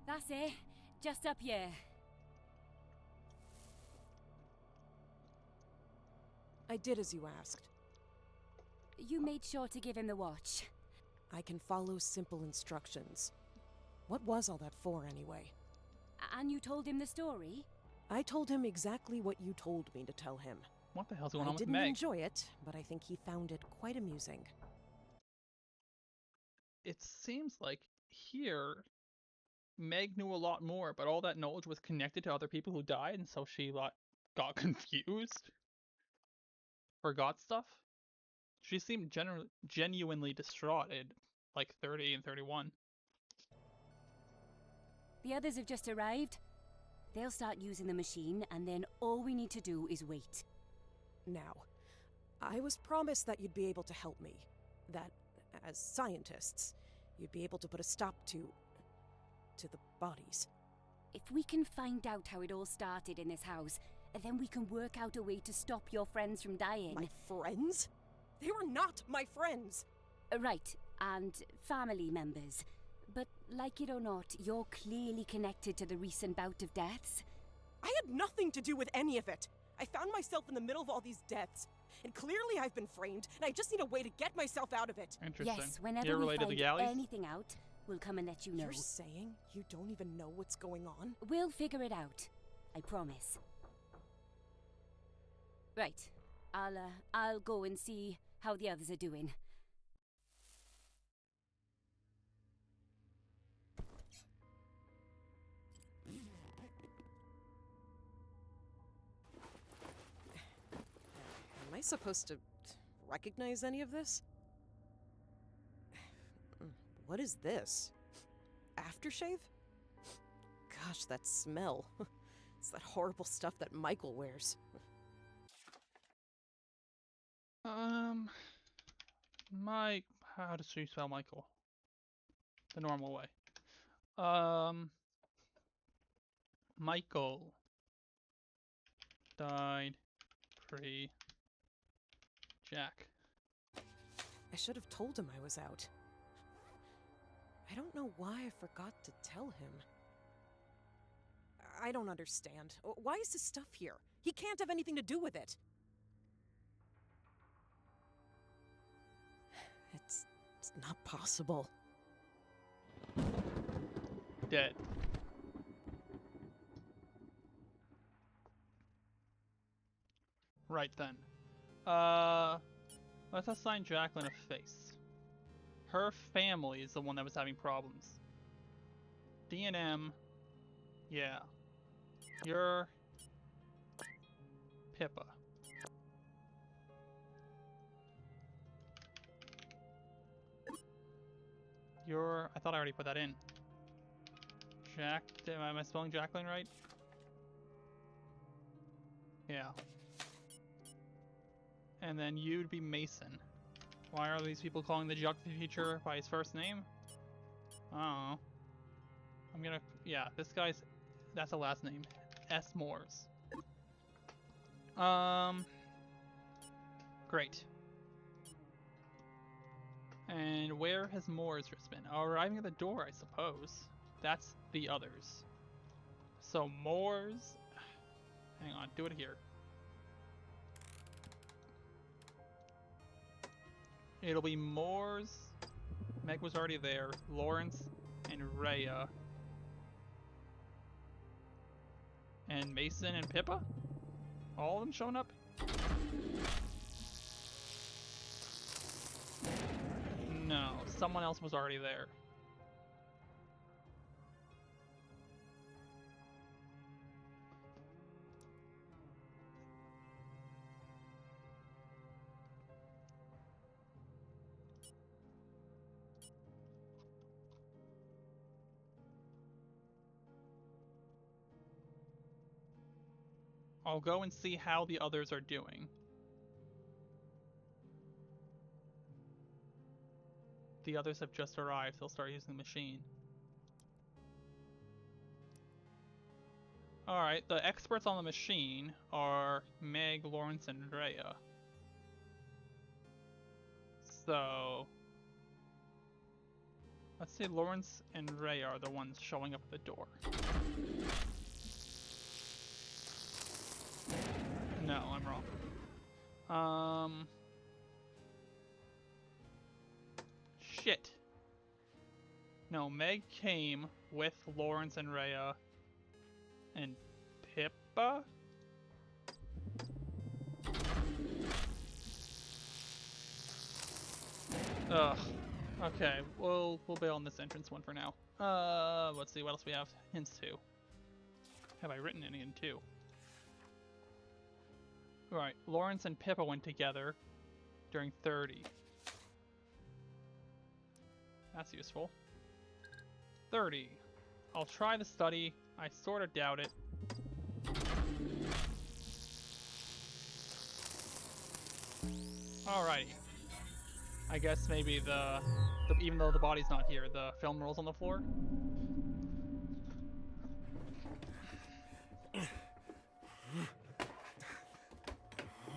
That's it. Just up here. I did as you asked. You made sure to give him the watch. I can follow simple instructions. What was all that for, anyway? And you told him the story? I told him exactly what you told me to tell him. What the hell's going on with Meg? I didn't enjoy it, but I think he found it quite amusing. It seems like here, Meg knew a lot more, but all that knowledge was connected to other people who died, and so she got confused. Forgot stuff. She seemed genuinely distraught at like 30 and 31. The others have just arrived. They'll start using the machine, and then all we need to do is wait. Now, I was promised that you'd be able to help me. That, as scientists, you'd be able to put a stop to the bodies. If we can find out how it all started in this house, then we can work out a way to stop your friends from dying. My friends? They were not my friends! Right, and family members. But like it or not, you're clearly connected to the recent bout of deaths. I had nothing to do with any of it. I found myself in the middle of all these deaths. And clearly I've been framed, and I just need a way to get myself out of it. Interesting. Yes, whenever You're we related find to Galleys? anything out, we'll come and let you know. You're saying you don't even know what's going on? We'll figure it out. I promise. Right. I'll go and see how the others are doing. Am I supposed to recognize any of this? What is this? Aftershave? Gosh, that smell. It's that horrible stuff that Michael wears. How does she spell Michael? The normal way. Michael died pre-Jack. I should have told him I was out. I don't know why I forgot to tell him. I don't understand. Why is this stuff here? He can't have anything to do with it. It's not possible. Dead. Right then. Let's assign Jacqueline a face. Her family is the one that was having problems. D&M. Yeah. You're Pippa. I thought I already put that in. Am I spelling Jacqueline right? Yeah. And then you'd be Mason. Why are these people calling the geography teacher by his first name? I don't know. Yeah, that's a last name. S. Moores. Great. And where has Moores just been? Oh, arriving at the door, I suppose. That's the others. So Moores... Hang on, do it here. it'll be Moore's. Meg was already there. Lawrence and Rhea. And Mason and Pippa? All of them showing up? No, someone else was already there. I'll go and see how the others are doing. The others have just arrived. They'll start using the machine. Alright, the experts on the machine are Meg, Lawrence, and Rhea. So let's say Lawrence and Rhea are the ones showing up at the door. No, I'm wrong. Shit. No, Meg came with Lawrence and Rhea and Pippa? Ugh. Okay, we'll bail on this entrance one for now. Let's see what else we have. Hints 2. Have I written any in 2? Right, Lawrence and Pippa went together during 30. That's useful. 30. I'll try the study. I sort of doubt it. Alrighty. I guess maybe even though the body's not here, the film rolls on the floor.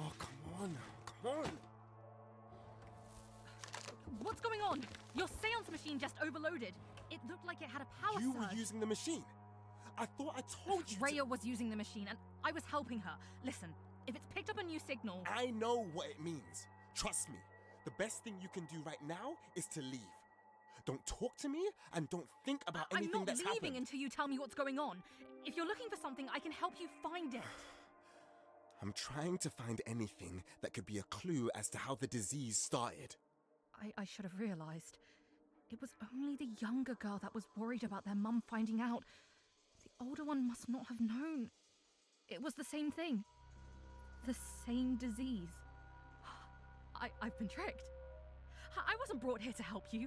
Oh, come on. Come on. What's going on? Your seance machine just overloaded. It looked like it had a power surge. You were using the machine. I thought I told you. Rhea was using the machine, and I was helping her. Listen, if it's picked up a new signal... I know what it means. Trust me. The best thing you can do right now is to leave. Don't talk to me, and don't think about anything that's happened. I'm not leaving until you tell me what's going on. If you're looking for something, I can help you find it. I'm trying to find anything that could be a clue as to how the disease started. I should have realized. It was only the younger girl that was worried about their mum finding out. The older one must not have known. It was the same thing. The same disease. I've been tricked. I wasn't brought here to help you.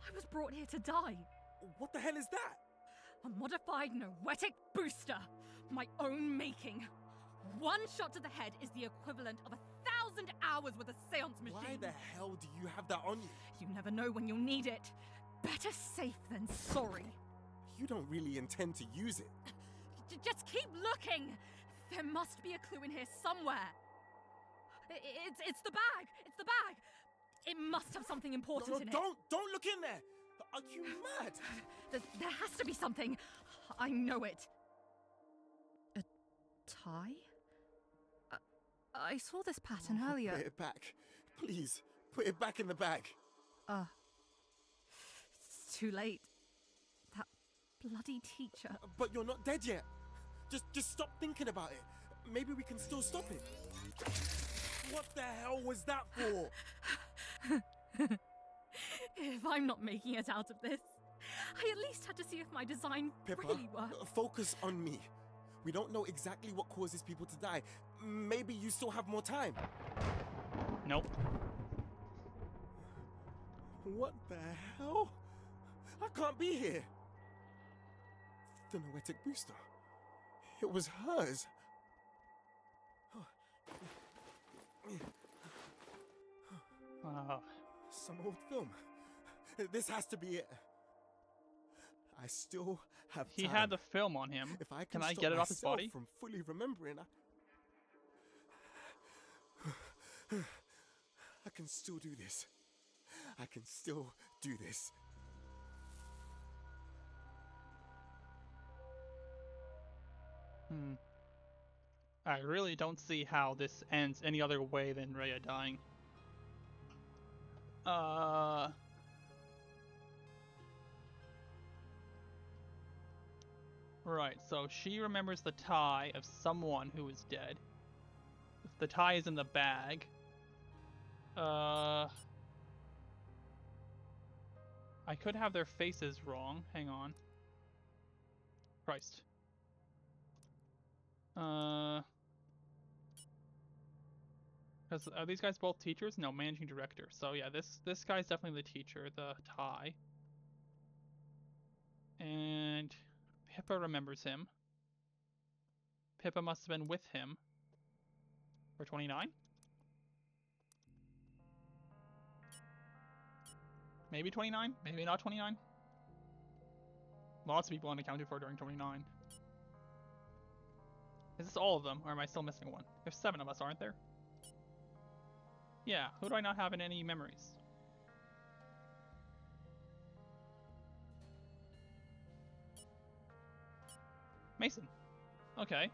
I was brought here to die. What the hell is that? A modified noetic booster. My own making. One shot to the head is the equivalent of 1,000 hours with a seance machine. Why the hell do you have that on you? You never know when you'll need it. Better safe than sorry. You don't really intend to use it. Just keep looking. There must be a clue in here somewhere. It's the bag. It's the bag. It must have something important in it. Don't look in there. Are you mad? There has to be something. I know it. A tie? I saw this pattern earlier. Put it back. Please, put it back in the bag. It's too late. That bloody teacher. But you're not dead yet. Just stop thinking about it. Maybe we can still stop it. What the hell was that for? If I'm not making it out of this, I at least had to see if my design Pippa, really worked. Focus on me. We don't know exactly what causes people to die. Maybe you still have more time. Nope. What the hell? I can't be here. The noetic booster. It was hers. Some old film. This has to be it. I still have time. He had the film on him. If I can I get it off his body? From fully remembering, I can still do this. I can still do this. I really don't see how this ends any other way than Rhea dying. Right, so she remembers the tie of someone who is dead. If the tie is in the bag. I could have their faces wrong. Hang on. Christ. Because are these guys both teachers? No, managing director. So yeah, this guy's definitely the teacher, the tie. And Pippa remembers him. Pippa must have been with him for 29? Maybe 29? Maybe not 29? Lots of people unaccounted for during 29. Is this all of them, or am I still missing one? There's 7 of us, aren't there? Yeah, who do I not have in any memories? Mason. Okay.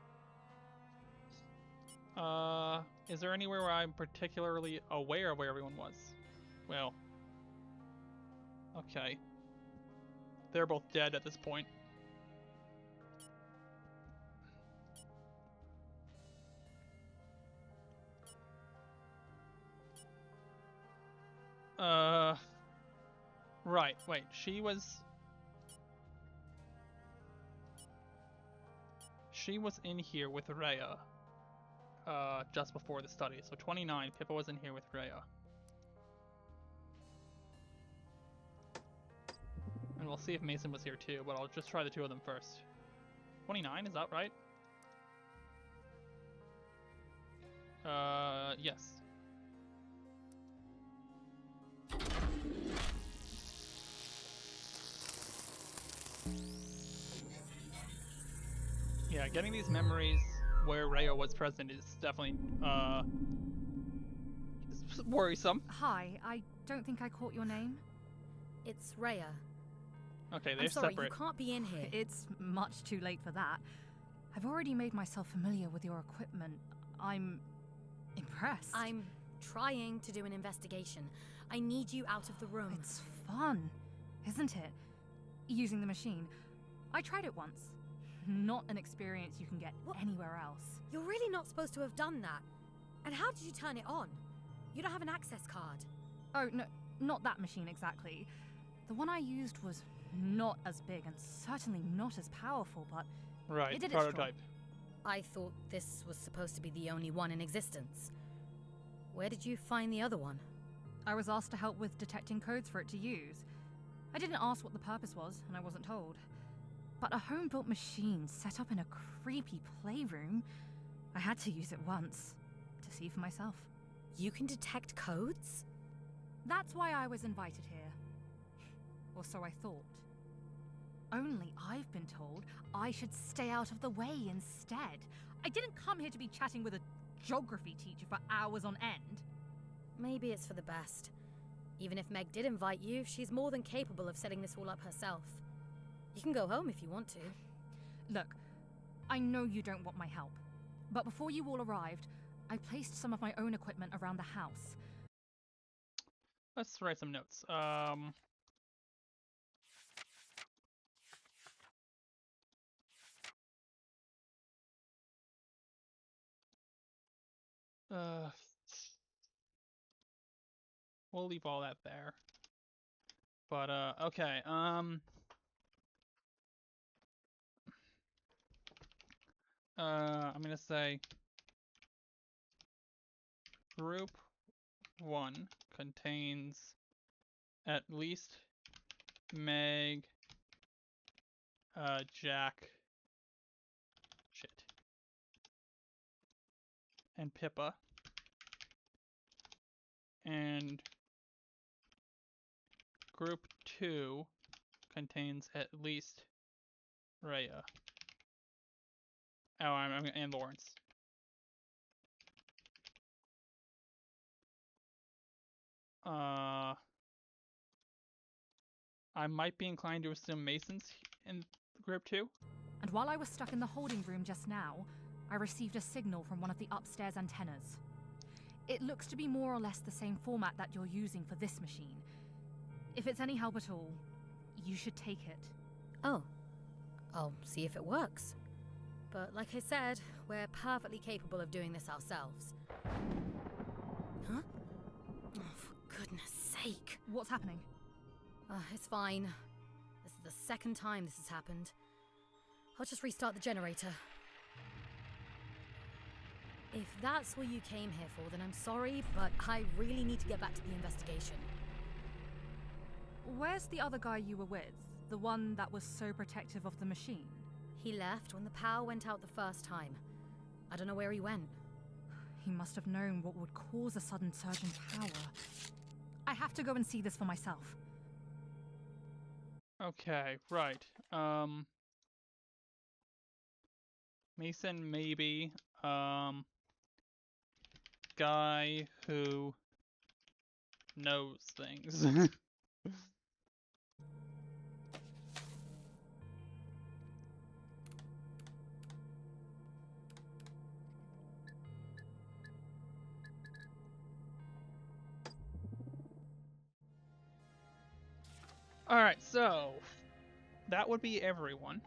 Is there anywhere where I'm particularly aware of where everyone was? Well. Okay. They're both dead at this point. Right, wait, she was in here with Rhea, just before the study. So 29, Pippa was in here with Rhea. And we'll see if Mason was here too, but I'll just try the 2 of them first. 29, is that right? Yes. Yeah, getting these memories where Rhea was present is definitely, worrisome. Hi, I don't think I caught your name. It's Rhea. Okay, they're I'm sorry, separate. You can't be in here. It's much too late for that. I've already made myself familiar with your equipment. I'm impressed. I'm trying to do an investigation. I need you out of the room. It's fun, isn't it? Using the machine. I tried it once. Not an experience you can get anywhere else. You're really not supposed to have done that. And how did you turn it on? You don't have an access card. Oh, no, not that machine exactly. The one I used was not as big and certainly not as powerful, but right, it did prototype. I thought this was supposed to be the only one in existence. Where did you find the other one? I was asked to help with detecting codes for it to use. I didn't ask what the purpose was, and I wasn't told. But a home-built machine set up in a creepy playroom, I had to use it once, to see for myself. You can detect codes? That's why I was invited here. Or so I thought. Only I've been told I should stay out of the way instead. I didn't come here to be chatting with a geography teacher for hours on end. Maybe it's for the best. Even if Meg did invite you, she's more than capable of setting this all up herself. You can go home if you want to. Look, I know you don't want my help, but before you all arrived, I placed some of my own equipment around the house. Let's write some notes. We'll leave all that there. But, okay, I'm gonna say group 1 contains at least Meg, Jack, and Pippa, and group 2 contains at least Rhea. Oh, and Lawrence. I might be inclined to assume Mason's in group 2. And while I was stuck in the holding room just now, I received a signal from one of the upstairs antennas. It looks to be more or less the same format that you're using for this machine. If it's any help at all, you should take it. Oh. I'll see if it works. But like I said, we're perfectly capable of doing this ourselves. Huh? Oh, for goodness sake. What's happening? It's fine. This is the second time this has happened. I'll just restart the generator. If that's what you came here for, then I'm sorry, but I really need to get back to the investigation. Where's the other guy you were with? The one that was so protective of the machine? He left when the power went out the first time. I don't know where he went. He must have known what would cause a sudden surge in power. I have to go and see this for myself. Okay, right. Mason, maybe. Guy who knows things. Alright, so that would be everyone.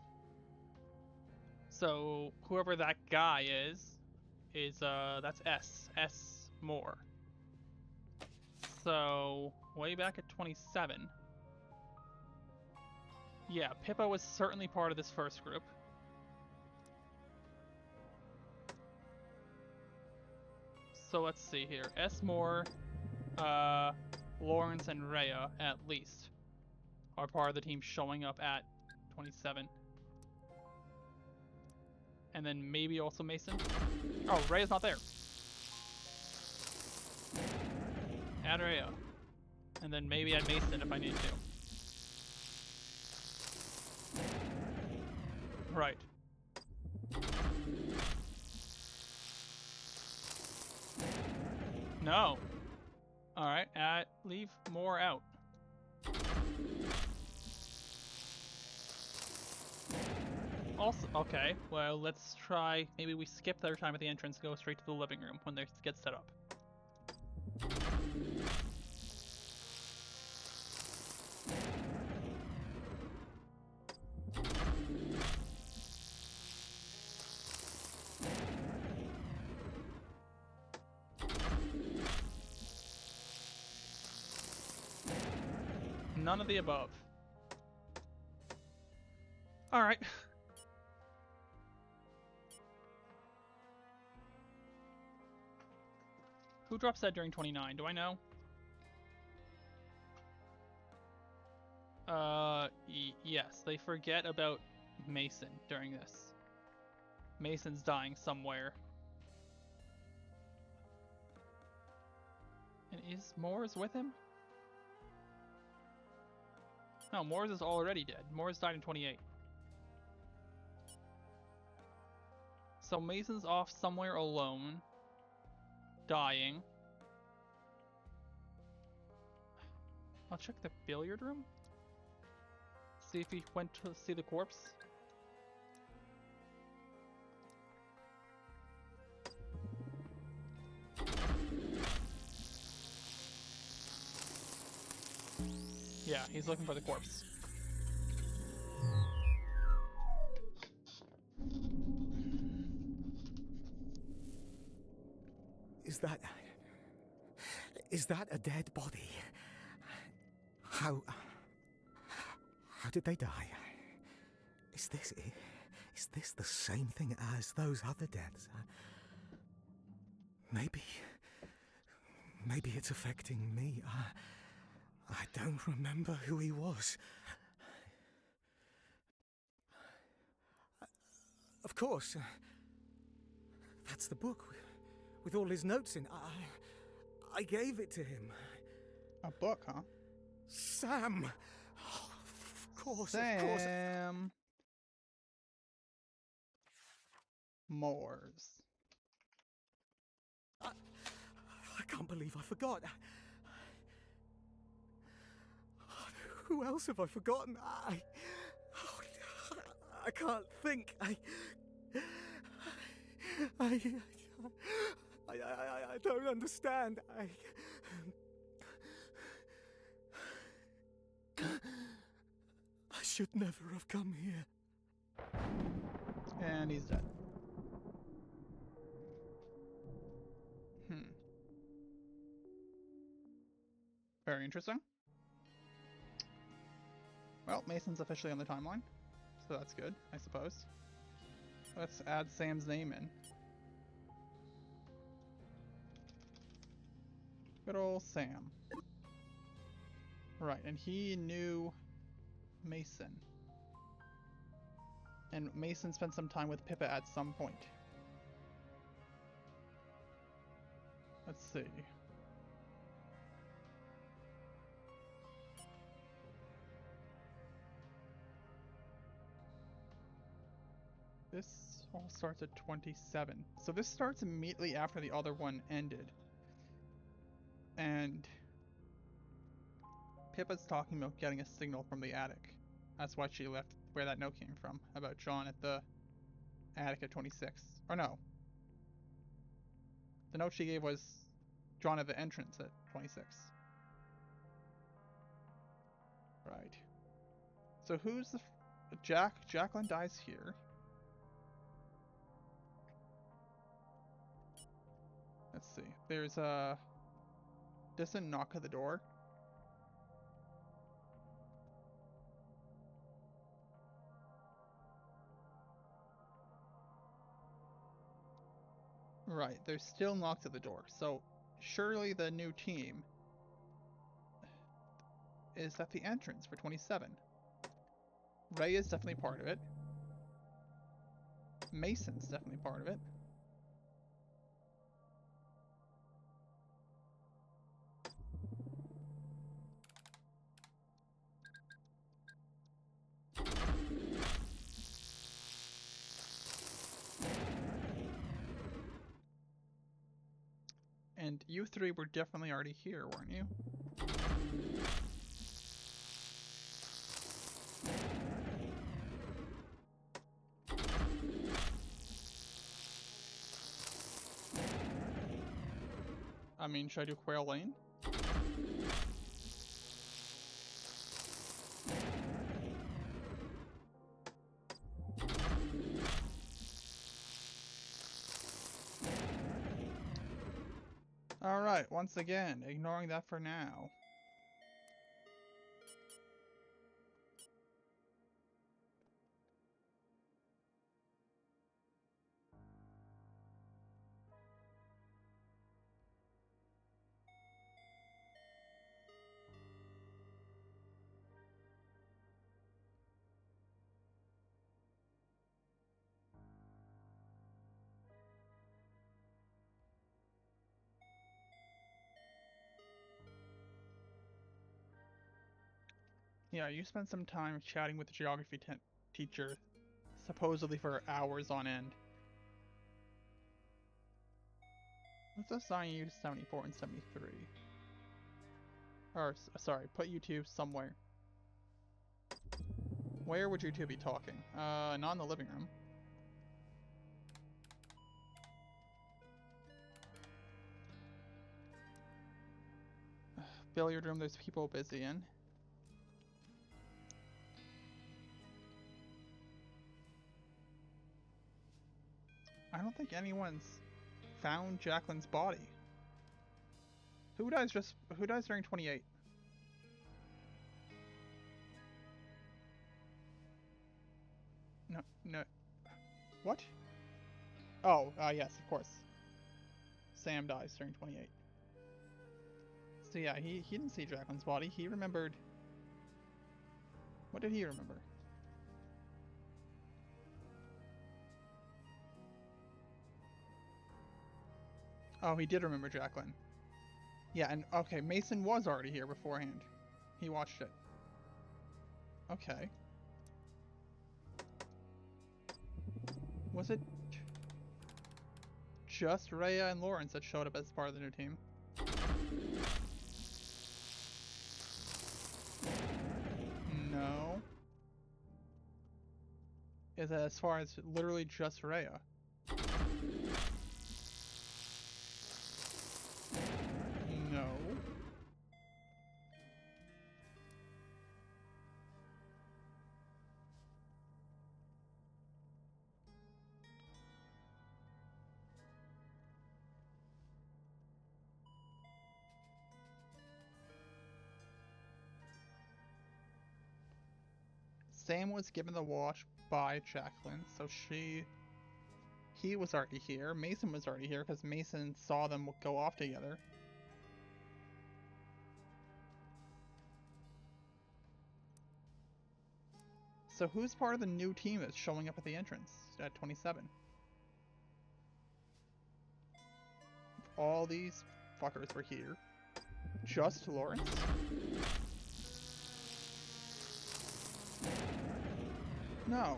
So whoever that guy is that's S Moore. So way back at 27. Yeah, Pippa was certainly part of this first group. So let's see here. S Moore, Lawrence and Rhea at least are part of the team showing up at 27. And then maybe also Mason. Oh, Rhea's not there. Add Rhea. And then maybe add Mason if I need to. Right. No. Alright, leave more out. Also, okay, well, let's try, maybe we skip their time at the entrance, go straight to the living room when they get set up. None of the above. Alright. Who drops dead during 29? Do I know? Yes. They forget about Mason during this. Mason's dying somewhere. And is Moores with him? No, Moores is already dead. Moores died in 28. So Mason's off somewhere alone. Dying. I'll check the billiard room. See if he went to see the corpse. Yeah, he's looking for the corpse. Is that a dead body? How did they die? Is this the same thing as those other deaths? Maybe it's affecting me. I don't remember who he was. Of course. That's the book with all his notes in. I gave it to him. A book, huh? Sam! Oh, of course, Sam Moores. I can't believe I forgot. Who else have I forgotten? I can't think. I I don't understand. I should never have come here. And he's dead. Very interesting. Well, Mason's officially on the timeline, so that's good, I suppose. Let's add Sam's name in. Good old Sam. Right, and he knew Mason. And Mason spent some time with Pippa at some point. Let's see. This all starts at 27. So this starts immediately after the other one ended. And Pippa's talking about getting a signal from the attic. That's why she left where that note came from, about John at the attic at 26. Or no. The note she gave was John at the entrance at 26. Right. So who's the... Jacqueline dies here. Let's see. There's a distant knock at the door. Right, there's still knocks at the door. So surely the new team is at the entrance for 27. Ray is definitely part of it. Mason's definitely part of it. And you three were definitely already here, weren't you? I mean, should I do Quail Lane? Alright, once again, ignoring that for now. Yeah, you spent some time chatting with the geography teacher, supposedly for hours on end. Let's assign you to 74 and 73. Or, sorry, put you two somewhere. Where would you two be talking? Not in the living room. Billiard room, there's people busy in. I don't think anyone's found Jacqueline's body. Who dies during 28? No. What? Oh, yes, of course. Sam dies during 28. So yeah, he didn't see Jacqueline's body. He remembered... What did he remember? Oh, he did remember Jacqueline. Yeah, and okay, Mason was already here beforehand. He watched it. Okay. Was it just Rhea and Lawrence that showed up as part of the new team? No. Is it as far as literally just Rhea? Sam was given the watch by Jacqueline, so he was already here. Mason was already here because Mason saw them go off together. So who's part of the new team that's showing up at the entrance at 27? All these fuckers were here. Just Lawrence? No.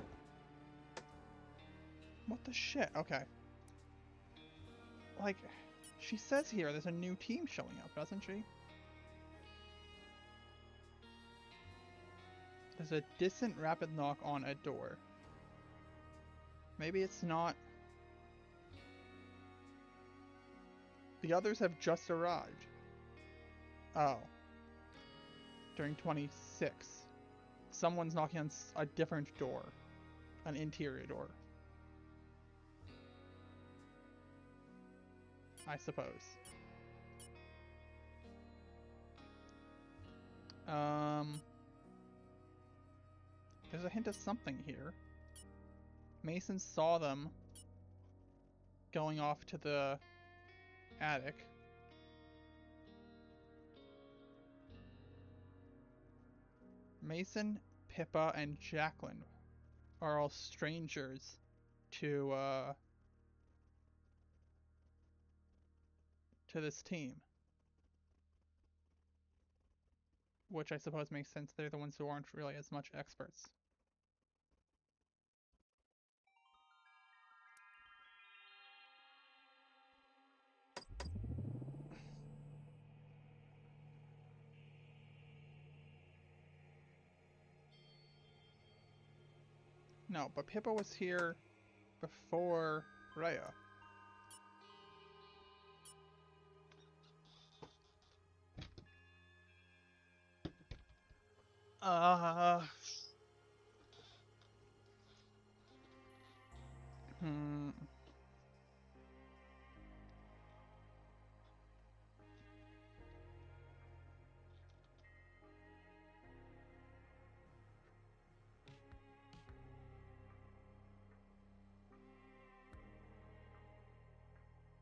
What the shit? Okay. Like, she says here there's a new team showing up, doesn't she? There's a distant rapid knock on a door. Maybe it's not. The others have just arrived. Oh. During 26. Someone's knocking on a different door. An interior door. I suppose. There's a hint of something here. Mason saw them going off to the attic. Mason, Pippa, and Jacqueline are all strangers to this team. Which I suppose makes sense. They're the ones who aren't really as much experts. No, but Pippa was here before Rhea. Hmm.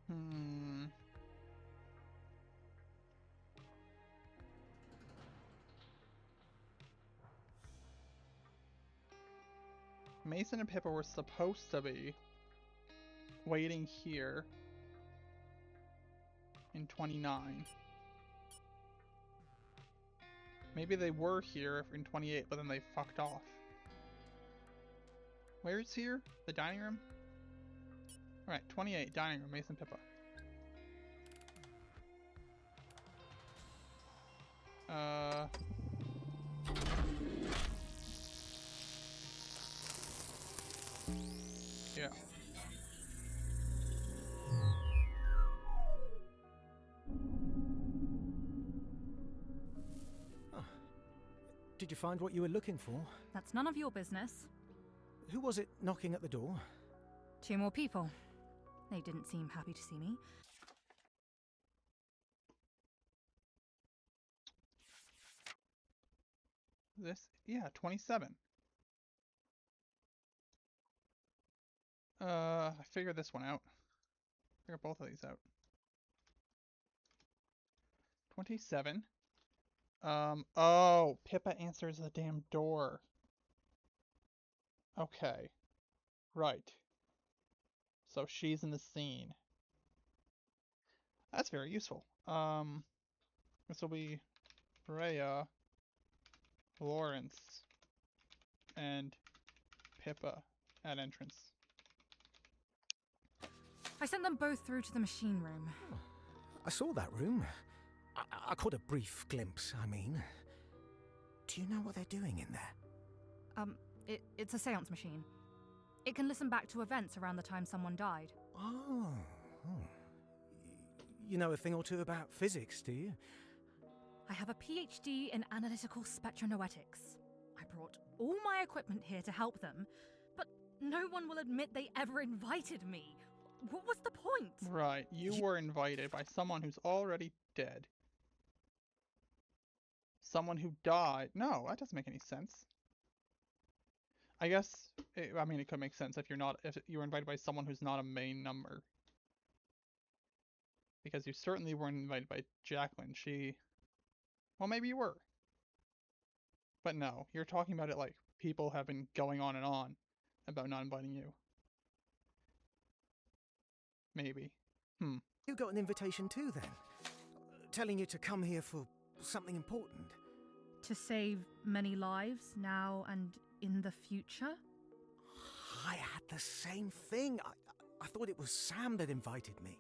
Hmm. Mason and Pippa were supposed to be waiting here in 29. Maybe they were here in 28, but then they fucked off. Where's here? The dining room? Alright, 28, dining room, Mason, Pippa. Yeah. Did you find what you were looking for? That's none of your business. Who was it knocking at the door? 2 more people. They didn't seem happy to see me. Yeah, 27. I figured this one out. Figure both of these out. 27. Oh, Pippa answers the damn door. Okay. Right. So she's in the scene. That's very useful. This will be Rhea, Lawrence, and Pippa at entrance. I sent them both through to the machine room. I saw that room. I caught a brief glimpse, I mean. Do you know what they're doing in there? It's a seance machine. It can listen back to events around the time someone died. Oh. You know a thing or two about physics, do you? I have a PhD in analytical spectronoetics. I brought all my equipment here to help them, but no one will admit they ever invited me. What was the point? Right, you were invited by someone who's already dead. Someone who died. No, that doesn't make any sense. I guess, I mean, it could make sense if you're invited by someone who's not a main number. Because you certainly weren't invited by Jacqueline. Well, maybe you were. But no, you're talking about it like people have been going on and on about not inviting you. Maybe. You got an invitation too, then? Telling you to come here for something important? To save many lives now and in the future? I had the same thing. I thought it was Sam that invited me.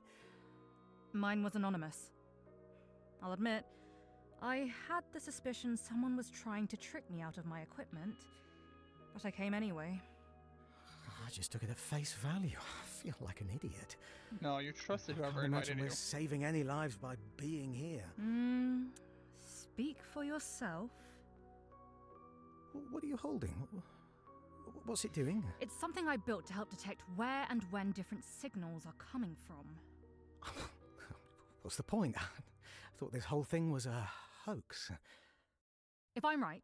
Mine was anonymous. I'll admit, I had the suspicion someone was trying to trick me out of my equipment, but I came anyway. I just took it at face value. I feel like an idiot. No, you trusted whoever I invited imagine you. we're saving any lives by being here. Speak for yourself. What are you holding? What's it doing? It's something I built to help detect where and when different signals are coming from. What's the point? I thought this whole thing was a hoax. If I'm right,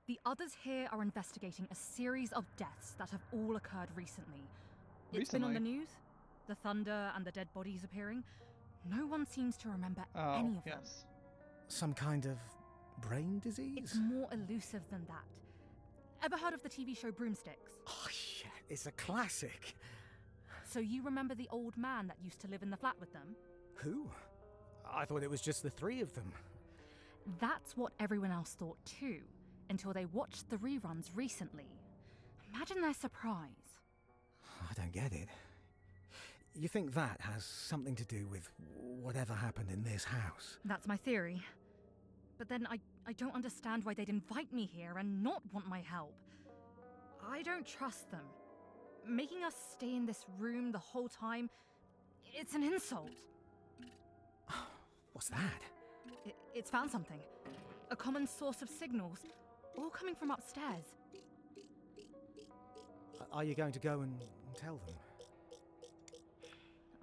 the others here are investigating a series of deaths that have all occurred recently. It's been on the news, the thunder and the dead bodies appearing. No one seems to remember any of them. Some kind of brain disease? It's more elusive than that. Ever heard of the TV show Broomsticks? Oh, yeah, it's a classic. So you remember the old man that used to live in the flat with them? Who? I thought it was just the three of them. That's what everyone else thought too, until they watched the reruns recently. Imagine their surprise. I don't get it. You think that has something to do with whatever happened in this house? That's my theory. But then I don't understand why they'd invite me here and not want my help. I don't trust them. Making us stay in this room the whole time, it's an insult. What's that? It's found something. A common source of signals, all coming from upstairs. Are you going to go and tell them?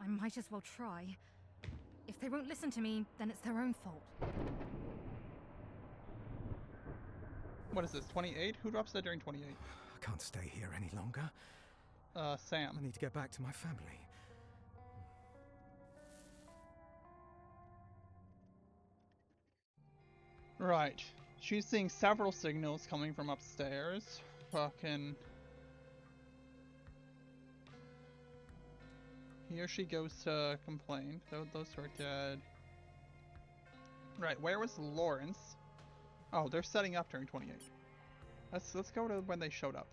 I might as well try. If they won't listen to me, then it's their own fault. What is this, 28? Who drops that during 28? I can't stay here any longer. Sam. I need to go back to my family. Right. She's seeing several signals coming from upstairs. Fucking... Here she goes to complain. Those two are dead. Right, where was Lawrence? Oh, they're setting up during 28. Let's go to when they showed up.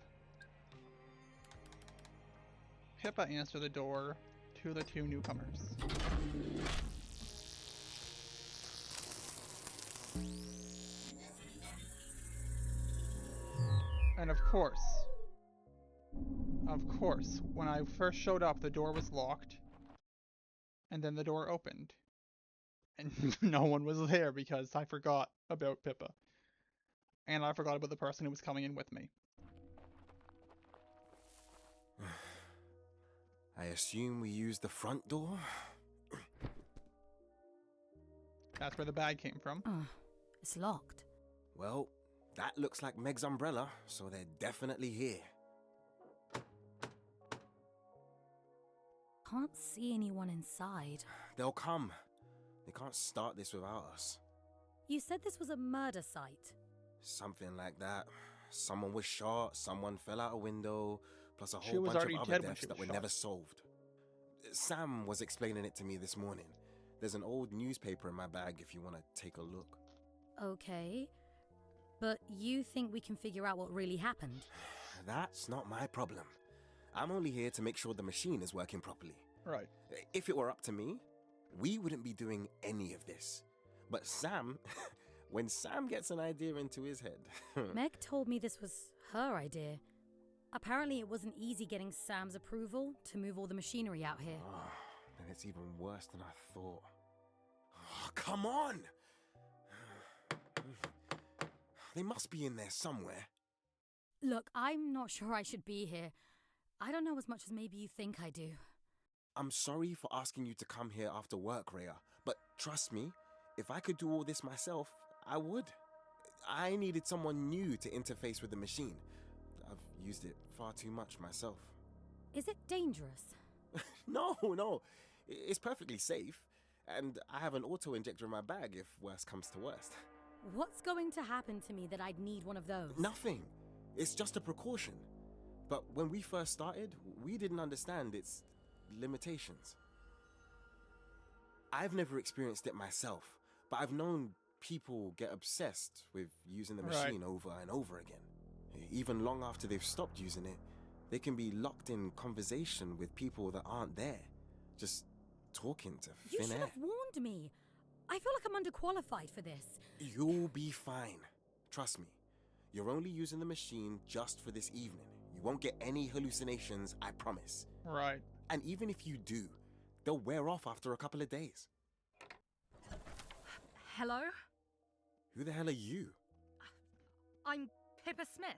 Pippa answered the door to the two newcomers. And of course, when I first showed up, the door was locked. And then the door opened. And no one was there because I forgot about Pippa. And I forgot about the person who was coming in with me. I assume we used the front door? That's where the bag came from. It's locked. Well, that looks like Meg's umbrella, so they're definitely here. Can't see anyone inside. They'll come. They can't start this without us. You said this was a murder site. Something like that. Someone was shot, someone fell out a window, plus a She whole was bunch already of dead other when deaths she that was were never shot. solved. Sam was explaining it to me this morning. There's an old newspaper in my bag if you want to take a look. Okay. But you think we can figure out what really happened? That's not my problem. I'm only here to make sure the machine is working properly. Right. If it were up to me, we wouldn't be doing any of this. But Sam, when Sam gets an idea into his head... Meg told me this was her idea. Apparently it wasn't easy getting Sam's approval to move all the machinery out here. And it's even worse than I thought. Oh, come on! They must be in there somewhere. Look, I'm not sure I should be here. I don't know as much as maybe you think I do. I'm sorry for asking you to come here after work, Rhea, but trust me, if I could do all this myself, I would. I needed someone new to interface with the machine. I've used it far too much myself. Is it dangerous? No. It's perfectly safe. And I have an auto-injector in my bag if worst comes to worst. What's going to happen to me that I'd need one of those? Nothing. It's just a precaution. But when we first started, we didn't understand its limitations. I've never experienced it myself, but I've known people get obsessed with using the machine over and over again. Even long after they've stopped using it, they can be locked in conversation with people that aren't there, just talking to You thin should air. have warned me. I feel like I'm underqualified for this. You'll be fine. Trust me. You're only using the machine just for this evening. You won't get any hallucinations, I promise. Right. And even if you do, they'll wear off after a couple of days. Hello? Who the hell are you? I'm Pippa Smith.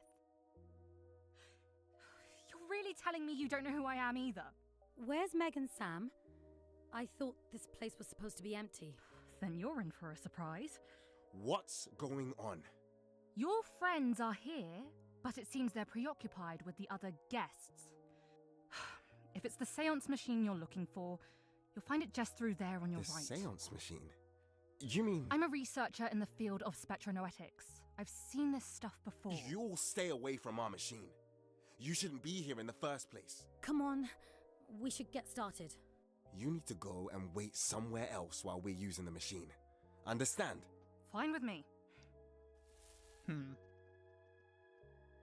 You're really telling me you don't know who I am either? Where's Meg and Sam? I thought this place was supposed to be empty. Then you're in for a surprise. What's going on? Your friends are here, but it seems they're preoccupied with the other guests. If it's the seance machine you're looking for, you'll find it just through there on your The right. seance machine? You mean... I'm a researcher in the field of spectronoetics. I've seen this stuff before. You'll stay away from our machine. You shouldn't be here in the first place. Come on, we should get started. You need to go and wait somewhere else while we're using the machine. Understand? Fine with me.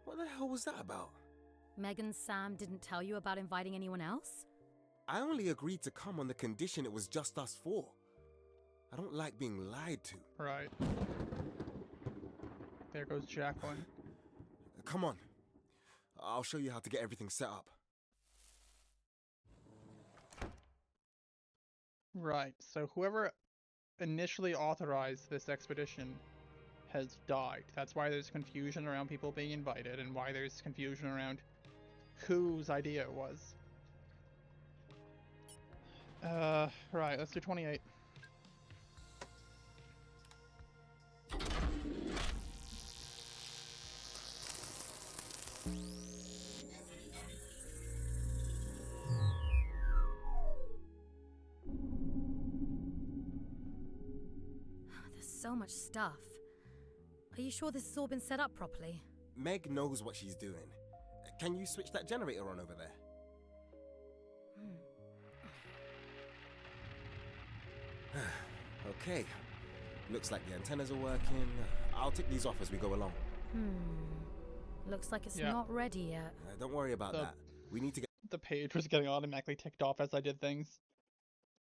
What the hell was that about? Meg and Sam didn't tell you about inviting anyone else? I only agreed to come on the condition it was just us four. I don't like being lied to. Right. There goes Jacqueline. Come on. I'll show you how to get everything set up. Right, so whoever initially authorized this expedition has died. That's why there's confusion around people being invited and why there's confusion around whose idea it was. Right, let's do 28. There's so much stuff. Are you sure this has all been set up properly? Meg knows what she's doing. Can you switch that generator on over there? Okay. Looks like the antennas are working. I'll take these off as we go along. Looks like it's not ready yet. Don't worry about that. We need to get The page was getting automatically ticked off as I did things.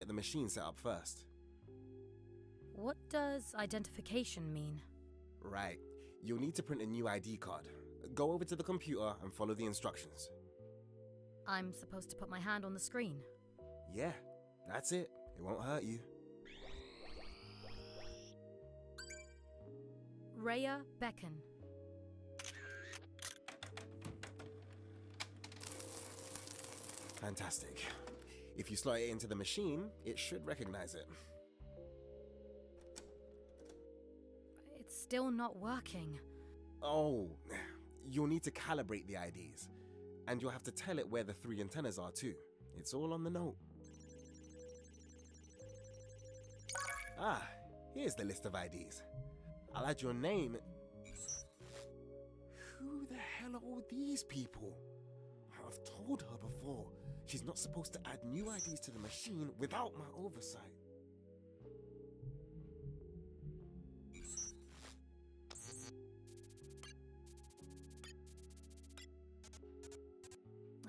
the machine set up first. What does identification mean? Right. You'll need to print a new ID card. Go over to the computer and follow the instructions. I'm supposed to put my hand on the screen. Yeah, that's it. It won't hurt you. Rhea Beckon. Fantastic. If you slot it into the machine, it should recognize it. It's still not working. Oh, you'll need to calibrate the IDs. And you'll have to tell it where the 3 antennas are too. It's all on the note. Ah, here's the list of IDs. I'll add your name. Who the hell are all these people? I've told her before. She's not supposed to add new IDs to the machine without my oversight.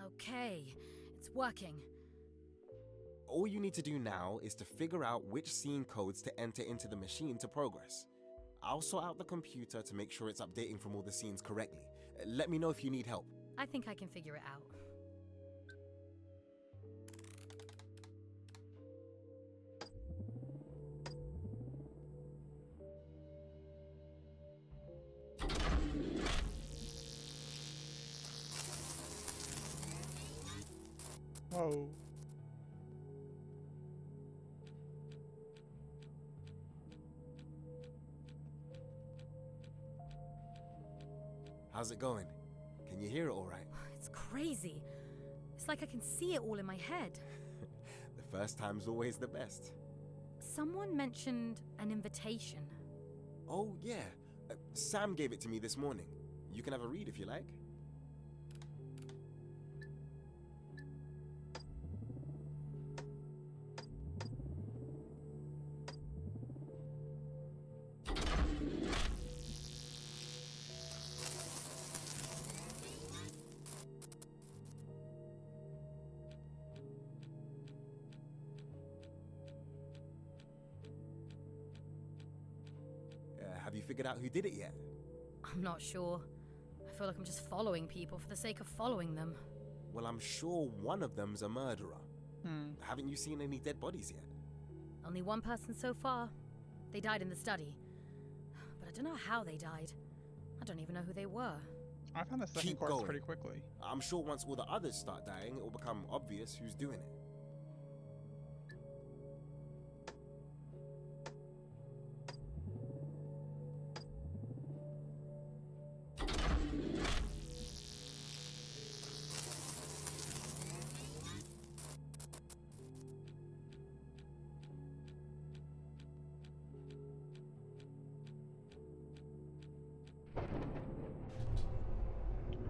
Okay, it's working. All you need to do now is to figure out which scene codes to enter into the machine to progress. I'll sort out the computer to make sure it's updating from all the scenes correctly. Let me know if you need help. I think I can figure it out. Whoa. How's it going? Can you hear it all right? It's crazy. It's like I can see it all in my head. The first time's always the best. Someone mentioned an invitation. Oh, yeah. Sam gave it to me this morning. You can have a read if you like. Have you figured out who did it yet? I'm not sure. I feel like I'm just following people for the sake of following them. Well, I'm sure one of them's a murderer. Haven't you seen any dead bodies yet? Only one person so far. They died in the study. But I don't know how they died. I don't even know who they were. I found the second Keep corpse going. pretty quickly. I'm sure once all the others start dying, it will become obvious who's doing it.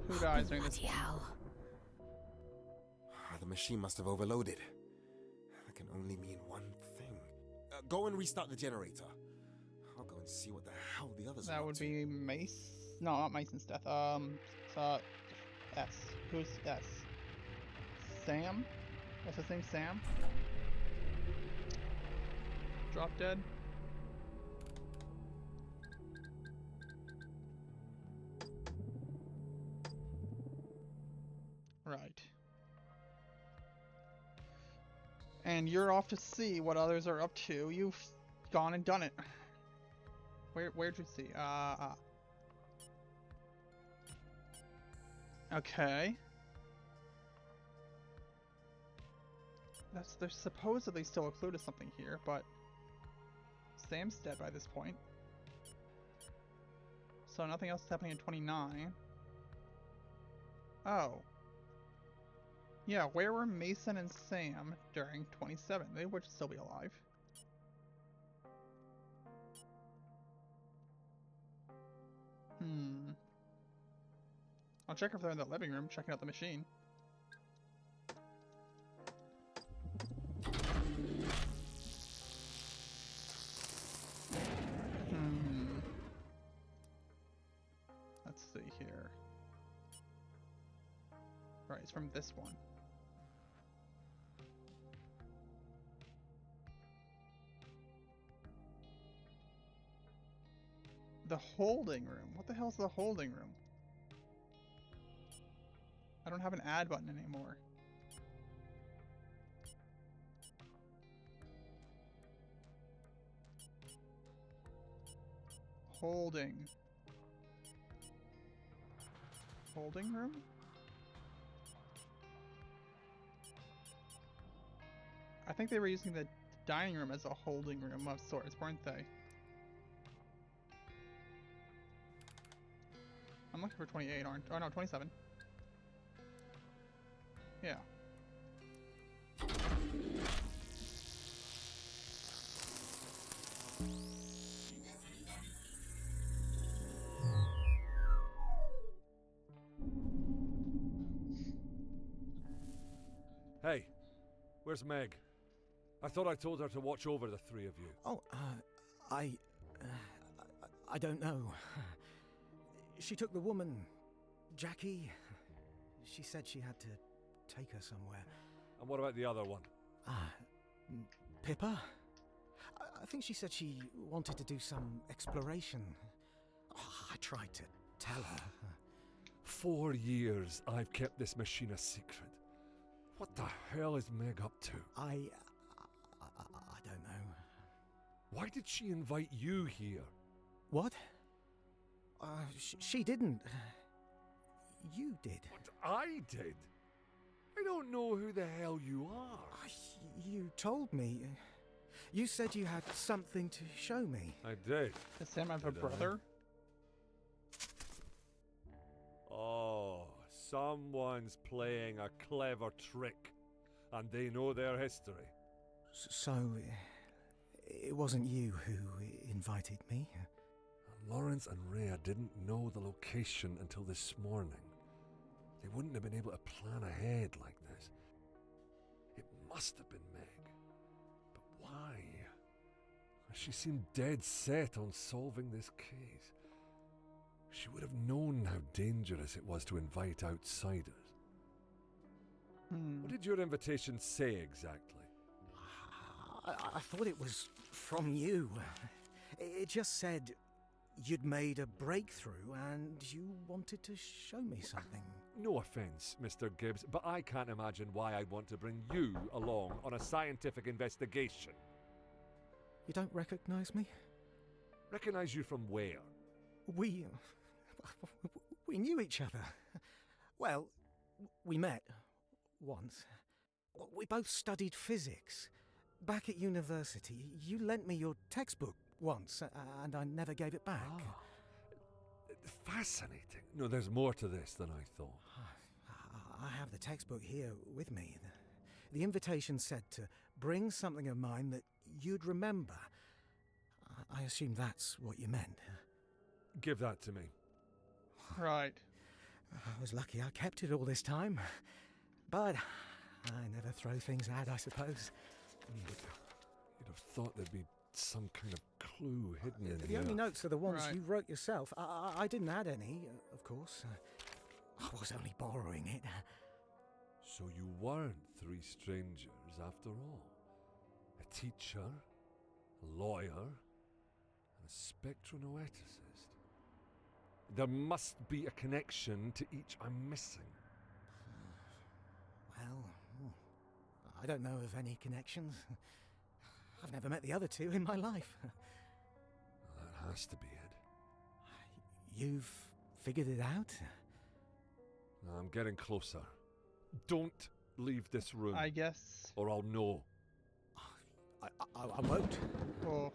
Who dies during this? Bloody hell. The machine must have overloaded. That can only mean one thing. Go and restart the generator. I'll go and see what the hell the others are That up would to. be Mace. No, not Mason's death. S. Who's S? Sam? What's his name? Sam? Drop dead. Right. And you're off to see what others are up to. You've gone and done it. Where'd you see? Okay. There's supposedly still a clue to something here, but Sam's dead by this point. So nothing else is happening in 29. Oh. Yeah, where were Mason and Sam during 27? They would still be alive. I'll check if they're in the living room, checking out the machine. Let's see here. Right, it's from this one. The holding room. What the hell's the holding room? I don't have an add button anymore. Holding room? I think they were using the dining room as a holding room of sorts, weren't they? I'm looking for 28, aren't? Oh no, 27. Yeah. Hey, where's Meg? I thought I told her to watch over the three of you. Oh, I don't know. She took the woman, Jackie. She said she had to take her somewhere. And what about the other one? Pippa? I think she said she wanted to do some exploration. I tried to tell her. 4 years I've kept this machine a secret. What the hell is Meg up to? I don't know. Why did she invite you here? What? She didn't. You did. But I did. I don't know who the hell you are. You told me. You said you had something to show me. I did. Does Sam have a brother? Oh, Someone's playing a clever trick, and they know their history. So, it wasn't you who invited me? Lawrence and Rhea didn't know the location until this morning. They wouldn't have been able to plan ahead like this. It must have been Meg. But why? She seemed dead set on solving this case. She would have known how dangerous it was to invite outsiders. What did your invitation say exactly? I thought it was from you. It just said you'd made a breakthrough and you wanted to show me something. No offence, Mr. Gibbs, but I can't imagine why I'd want to bring you along on a scientific investigation. You don't recognize me? Recognize you from where? We knew each other. Well, we met once. We both studied physics. Back at university, you lent me your textbook once, and I never gave it back. Fascinating. No, there's more to this than I thought. I have the textbook here with me. The invitation said to bring something of mine that you'd remember. I assume that's what you meant. Give that to me. Right. I was lucky I kept it all this time. But I never throw things out, I suppose. You'd have thought there'd be some kind of clue hidden in The here. only notes are the ones Right. you wrote yourself. I didn't add any, of course. I was only borrowing it. So you weren't three strangers after all. A teacher, a lawyer, and a spectronoeticist. There must be a connection to each I'm missing. Well, I don't know of any connections. I've never met the other two in my life. That has to be it. You've figured it out? I'm getting closer. Don't leave this room. I guess. Or I'll know. I won't. Oh.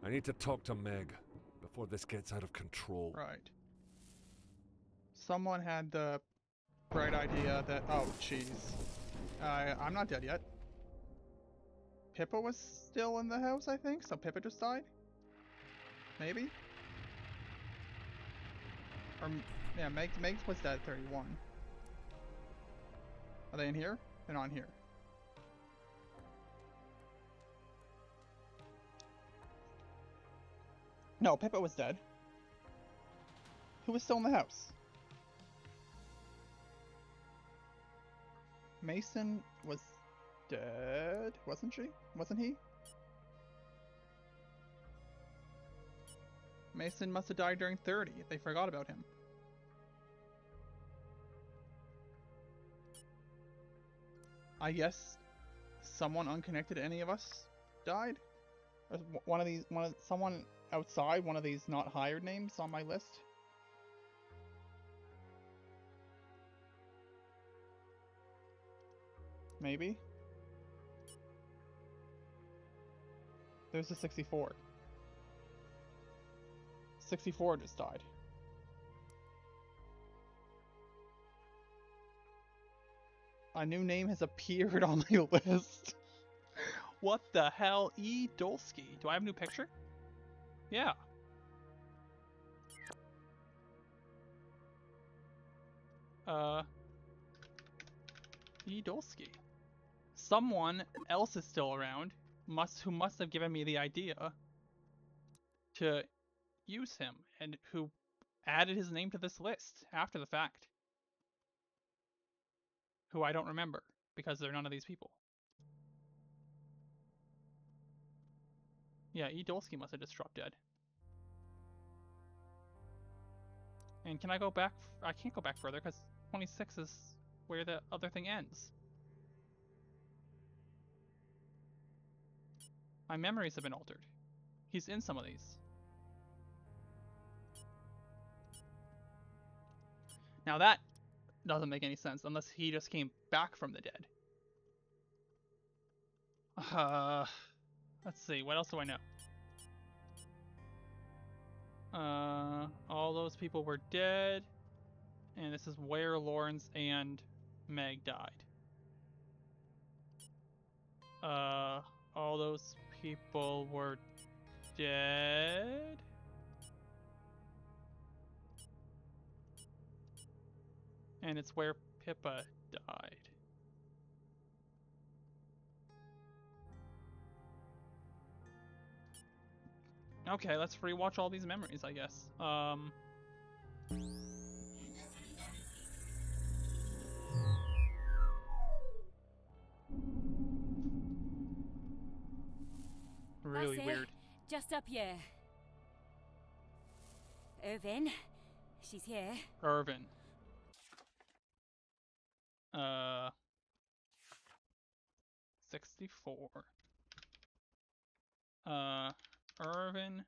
I need to talk to Meg before this gets out of control. Right. Someone had the bright idea that... Oh, jeez. I'm not dead yet. Pippa was still in the house, I think? So Pippa just died? Maybe? Or, yeah, Meg was dead at 31. Are they in here? They're not in here. No, Pippa was dead. Who was still in the house? Mason was dead, wasn't she? Wasn't he? Mason must have died during 30. They forgot about him. I guess someone unconnected to any of us died? Someone outside one of these not hired names on my list? Maybe? There's a 64. 64 just died. A new name has appeared on my list. What the hell? E. Dolsky. Do I have a new picture? Yeah. E. Dolsky. Someone else is still around, who must have given me the idea to use him, and who added his name to this list after the fact. Who I don't remember, because they're none of these people. Yeah, E. Dolsky must have just dropped dead. And can I go back? I can't go back further, because 26 is where the other thing ends. My memories have been altered. He's in some of these. Now that doesn't make any sense unless he just came back from the dead. Let's see, what else do I know? All those people were dead. And this is where Lawrence and Meg died. All those people were dead? And it's where Pippa died. Okay, let's rewatch all these memories, I guess. Really That's it. weird. Just up here. Irvin, she's here. Irvin. 64. Irvin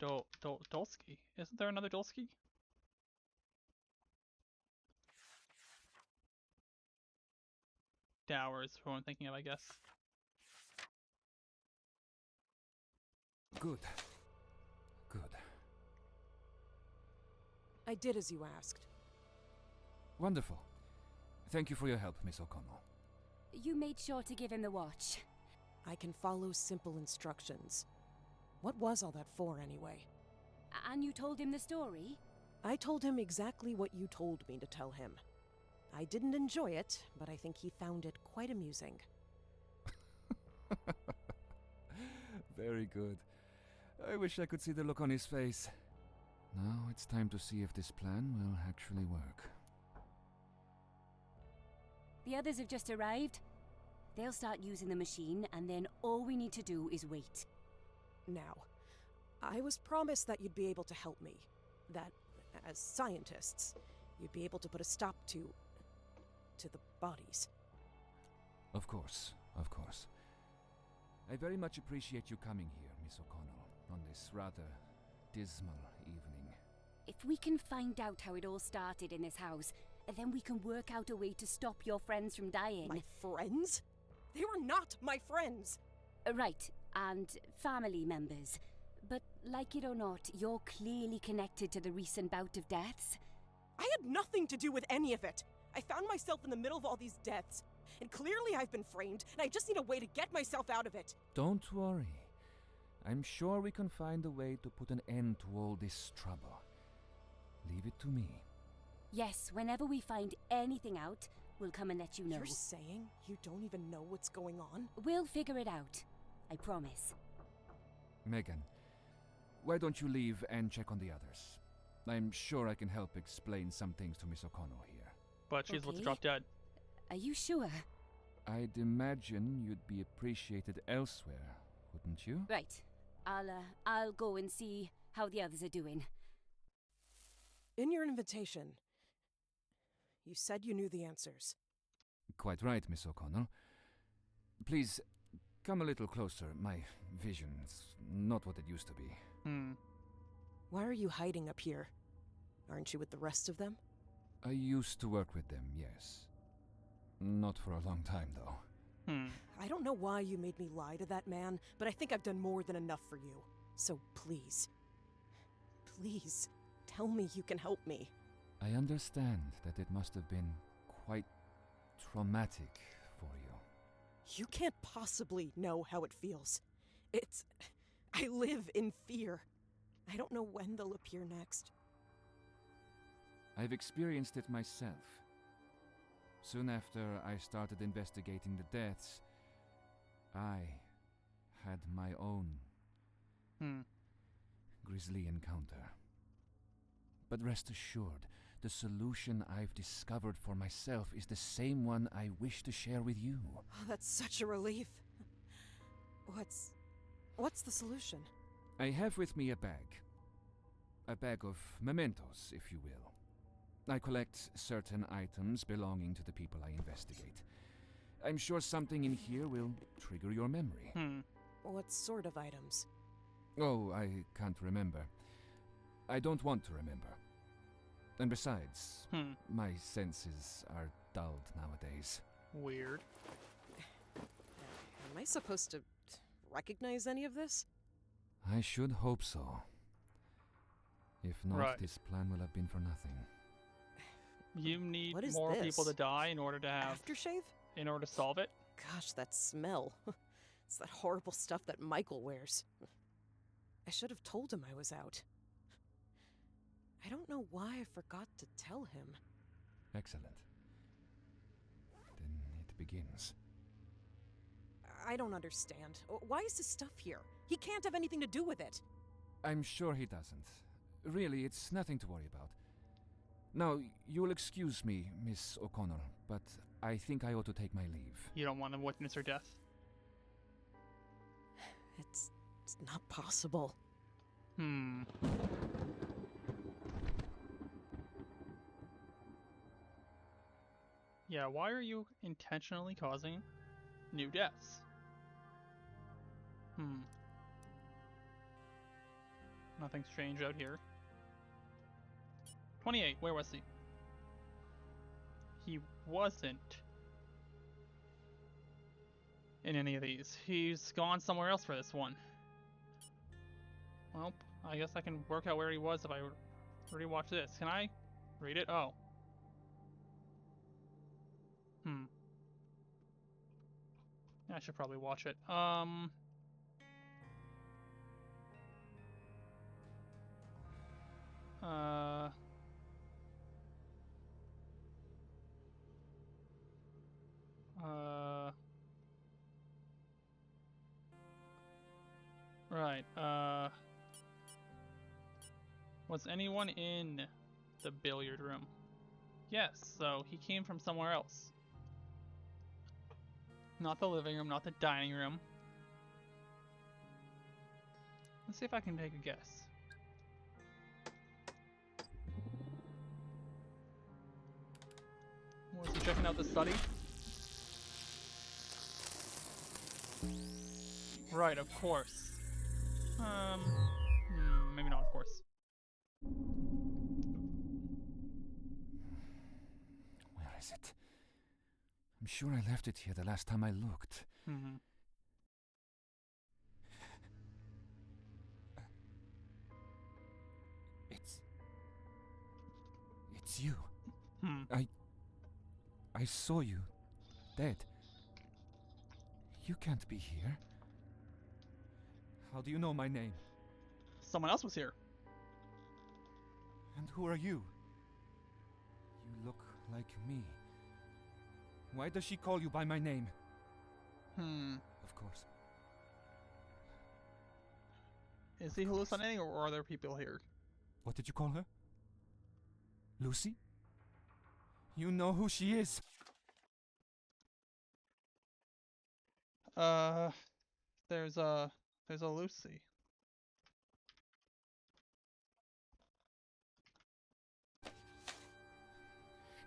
Dolsky. Isn't there another Dolsky? Dower is who I'm thinking of, I guess. Good. Good. I did as you asked. Wonderful. Thank you for your help, Miss O'Connell. You made sure to give him the watch. I can follow simple instructions. What was all that for, anyway? And you told him the story? I told him exactly what you told me to tell him. I didn't enjoy it, but I think he found it quite amusing. Very good. I wish I could see the look on his face. Now it's time to see if this plan will actually work. The others have just arrived. They'll start using the machine, and then all we need to do is wait. Now, I was promised that you'd be able to help me. That, as scientists, you'd be able to put a stop to the bodies. Of course, of course. I very much appreciate you coming here, Miss O'Connell, on this rather dismal evening. If we can find out how it all started in this house, then we can work out a way to stop your friends from dying. My friends? They were not my friends! Right, and family members. But like it or not, you're clearly connected to the recent bout of deaths. I had nothing to do with any of it. I found myself in the middle of all these deaths. And clearly I've been framed, and I just need a way to get myself out of it. Don't worry. I'm sure we can find a way to put an end to all this trouble. Leave it to me. Yes, whenever we find anything out, we'll come and let you know. You're saying you don't even know what's going on? We'll figure it out. I promise. Megan, why don't you leave and check on the others? I'm sure I can help explain some things to Miss O'Connell here. But she's about to drop dead. Are you sure? I'd imagine you'd be appreciated elsewhere, wouldn't you? Right. I'll go and see how the others are doing. In your invitation, you said you knew the answers. Quite right, Miss O'Connell. Please, come a little closer. My vision's not what it used to be. Why are you hiding up here? Aren't you with the rest of them? I used to work with them, yes. Not for a long time, though. I don't know why you made me lie to that man, but I think I've done more than enough for you. So please, please, tell me you can help me. I understand that it must have been quite traumatic for you. You can't possibly know how it feels. I live in fear. I don't know when they'll appear next. I've experienced it myself. Soon after I started investigating the deaths, I had my own grisly encounter. But rest assured, the solution I've discovered for myself is the same one I wish to share with you. Oh, that's such a relief. What's the solution? I have with me a bag. A bag of mementos, if you will. I collect certain items belonging to the people I investigate. I'm sure something in here will trigger your memory. What sort of items? Oh, I can't remember. I don't want to remember. And besides, my senses are dulled nowadays. Weird. Am I supposed to recognize any of this? I should hope so. If not, Right. this plan will have been for nothing. You need What is more people to this? die in order to have Aftershave? in order to solve it. Gosh, that smell. It's that horrible stuff that Michael wears. I should have told him I was out. I don't know why I forgot to tell him. Excellent. Then it begins. I don't understand. Why is this stuff here? He can't have anything to do with it. I'm sure he doesn't. Really, it's nothing to worry about. Now, you'll excuse me, Miss O'Connor, but I think I ought to take my leave. You don't want to witness her death? It's not possible. Yeah, why are you intentionally causing new deaths? Nothing strange out here. 28, where was he? He wasn't in any of these. He's gone somewhere else for this one. Well, I guess I can work out where he was if I rewatch this. Can I read it? Oh. I should probably watch it. Right, was anyone in the billiard room? Yes, so he came from somewhere else. Not the living room, not the dining room. Let's see if I can take a guess. Was he checking out the study? Right, of course. Maybe not, of course. Where is it? I'm sure I left it here the last time I looked. It's you. I saw you, dead. You can't be here. How do you know my name? Someone else was here. And who are you? You look like me. Why does she call you by my name? Of course. Is he hallucinating, or are there people here? What did you call her? Lucy? You know who she is. There's a Lucy.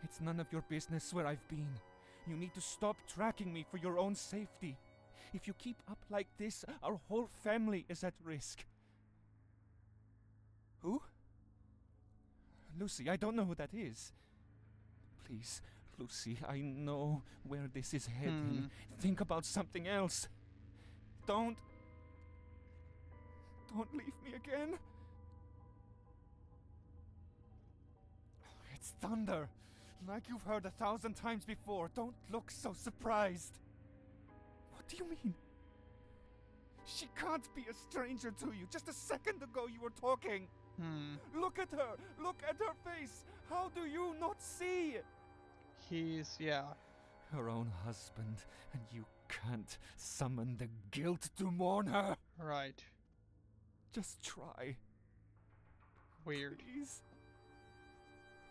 It's none of your business where I've been. You need to stop tracking me for your own safety. If you keep up like this, our whole family is at risk. Who? Lucy, I don't know who that is. Please, Lucy, I know where this is heading. Think about something else. Don't leave me again. It's thunder. Like you've heard 1,000 times before. Don't look so surprised. What do you mean? She can't be a stranger to you. Just a second ago you were talking. Look at her. Look at her face. How do you not see? He's, yeah. Her own husband, and you can't summon the guilt to mourn her. Right. Just try. Weird. Please.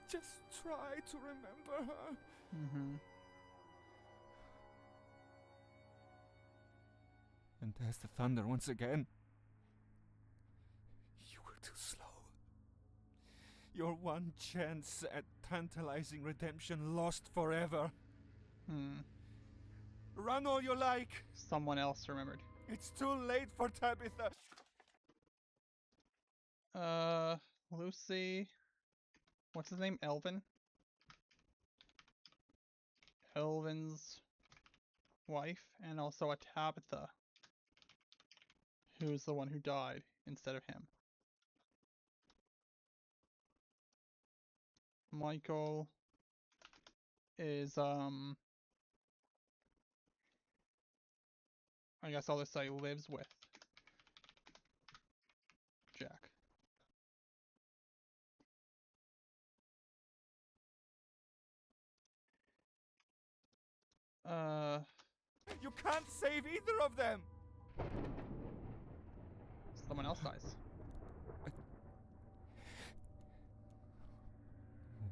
Just try to remember her. And there's the thunder once again. You were too slow. Your one chance at tantalizing redemption lost forever. Run all you like. Someone else remembered. It's too late for Tabitha. Lucy. What's his name? Elvin? Elvin's wife, and also a Tabitha, who's the one who died instead of him. Michael, is, I guess I'll just say lives with Jack. You can't save either of them! Someone else dies.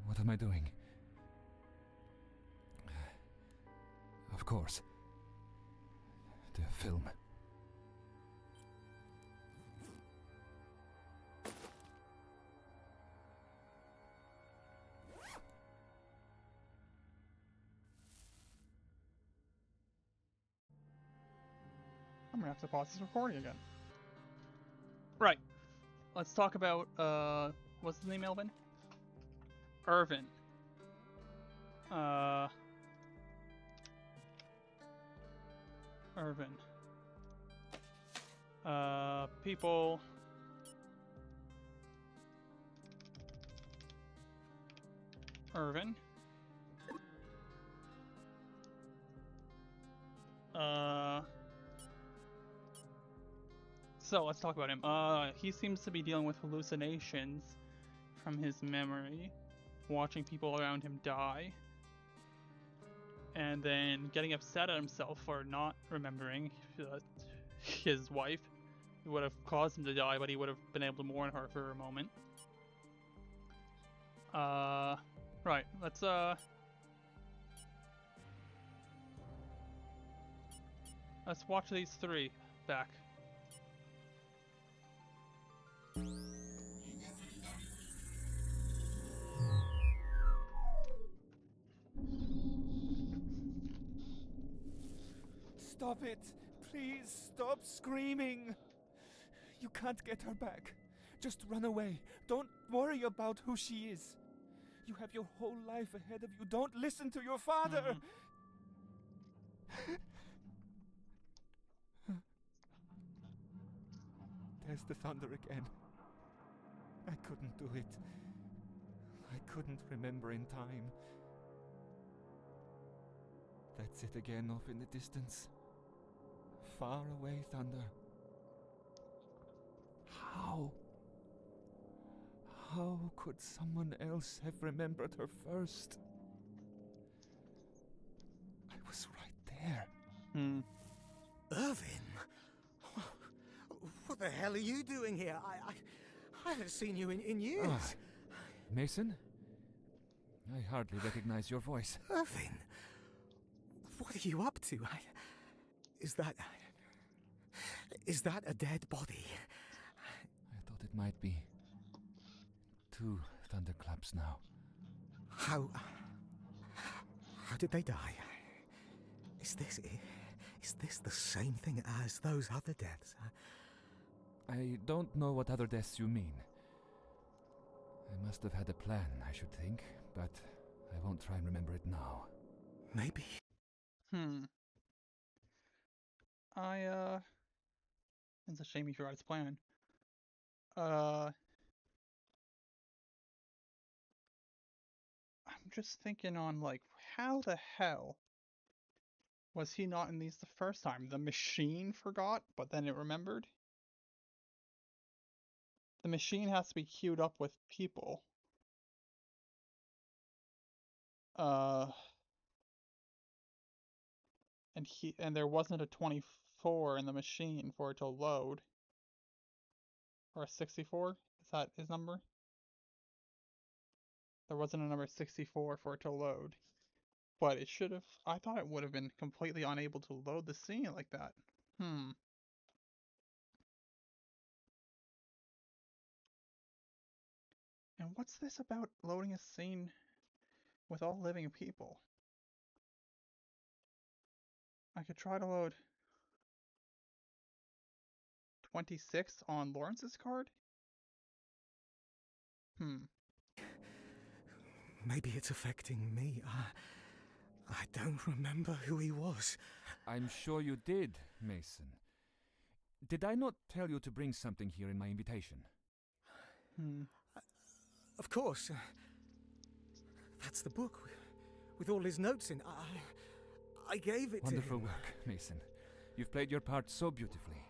What am I doing? Of course. The film. I'm gonna have to pause this recording again. Right. Let's talk about, what's his name, Elvin? Irvin. Irvin. People. Irvin. So let's talk about him. He seems to be dealing with hallucinations from his memory, watching people around him die, and then getting upset at himself for not remembering his wife. It would have caused him to die, but he would have been able to mourn her for a moment. Right, let's watch these three back. Stop it! Please stop screaming! You can't get her back. Just run away. Don't worry about who she is. You have your whole life ahead of you. Don't listen to your father! There's the thunder again. I couldn't do it. I couldn't remember in time. That's it again off in the distance. Far away thunder. How? How could someone else have remembered her first? I was right there. Irvin? What the hell are you doing here? I haven't seen you in years. Mason? I hardly recognize your voice. Irvin? What are you up to? Is that a dead body? I thought it might be. 2 thunderclaps now. How did they die? Is this the same thing as those other deaths? I don't know what other deaths you mean. I must have had a plan, I should think, but I won't try and remember it now. Maybe. It's a shame he forgot his plan. I'm just thinking on, like, how the hell was he not in these the first time? The machine forgot, but then it remembered? The machine has to be queued up with people. And there wasn't a 24 in the machine for it to load. Or a 64? Is that his number? There wasn't a number 64 for it to load. But it should have... I thought it would have been completely unable to load the scene like that. And what's this about loading a scene with all living people? I could try to load 26 on Lawrence's card? Maybe it's affecting me. I don't remember who he was. I'm sure you did, Mason. Did I not tell you to bring something here in my invitation? Of course. That's the book with all his notes in. I gave it Wonderful to him. work, Mason. You've played your part so beautifully.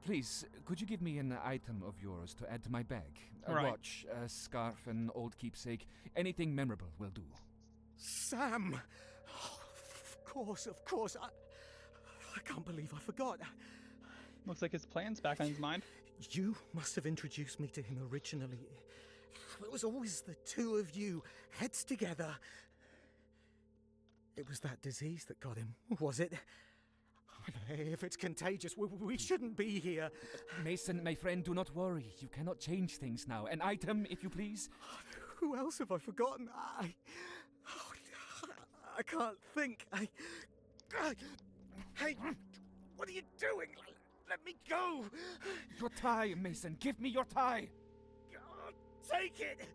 Please, could you give me an item of yours to add to my bag? A Right. watch, a scarf, an old keepsake. Anything memorable will do. Sam! Oh, of course. I can't believe I forgot. Looks like his plan's back on his mind. You must have introduced me to him originally. It was always the two of you, heads together. It was that disease that got him, was it? If it's contagious, we shouldn't be here. Mason, my friend, do not worry. You cannot change things now. An item, if you please. Who else have I forgotten? I can't think. Hey, what are you doing? Let me go! Your tie, Mason. Give me your tie. Take it!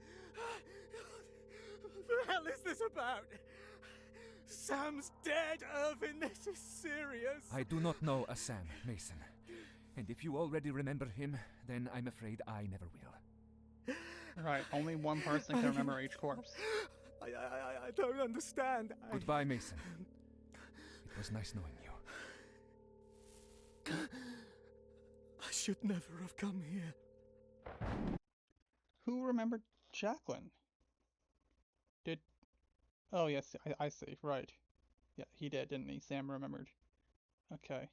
What the hell is this about? Sam's dead, Irvin. This is serious. I do not know a Sam, Mason. And if you already remember him, then I'm afraid I never will. Right, only one person can remember each corpse. I don't understand. Goodbye, Mason. It was nice knowing you. I should never have come here. Who remembered Jacqueline? Oh, yes, I see. Right. Yeah, he did, didn't he? Sam remembered. Okay.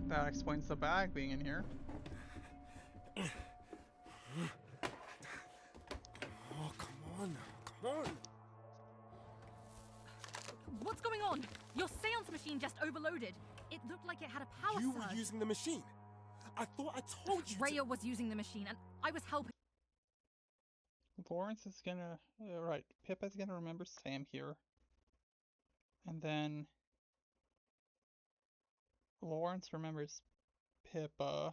That explains the bag being in here. Oh, come on. What's going on? Your seance machine just overloaded. It looked like it had a power You surge. were using the machine. I thought I told you. Rhea was using the machine, and I was helping. Lawrence is gonna... right, Pippa's gonna remember Sam here. And then... Lawrence remembers Pippa.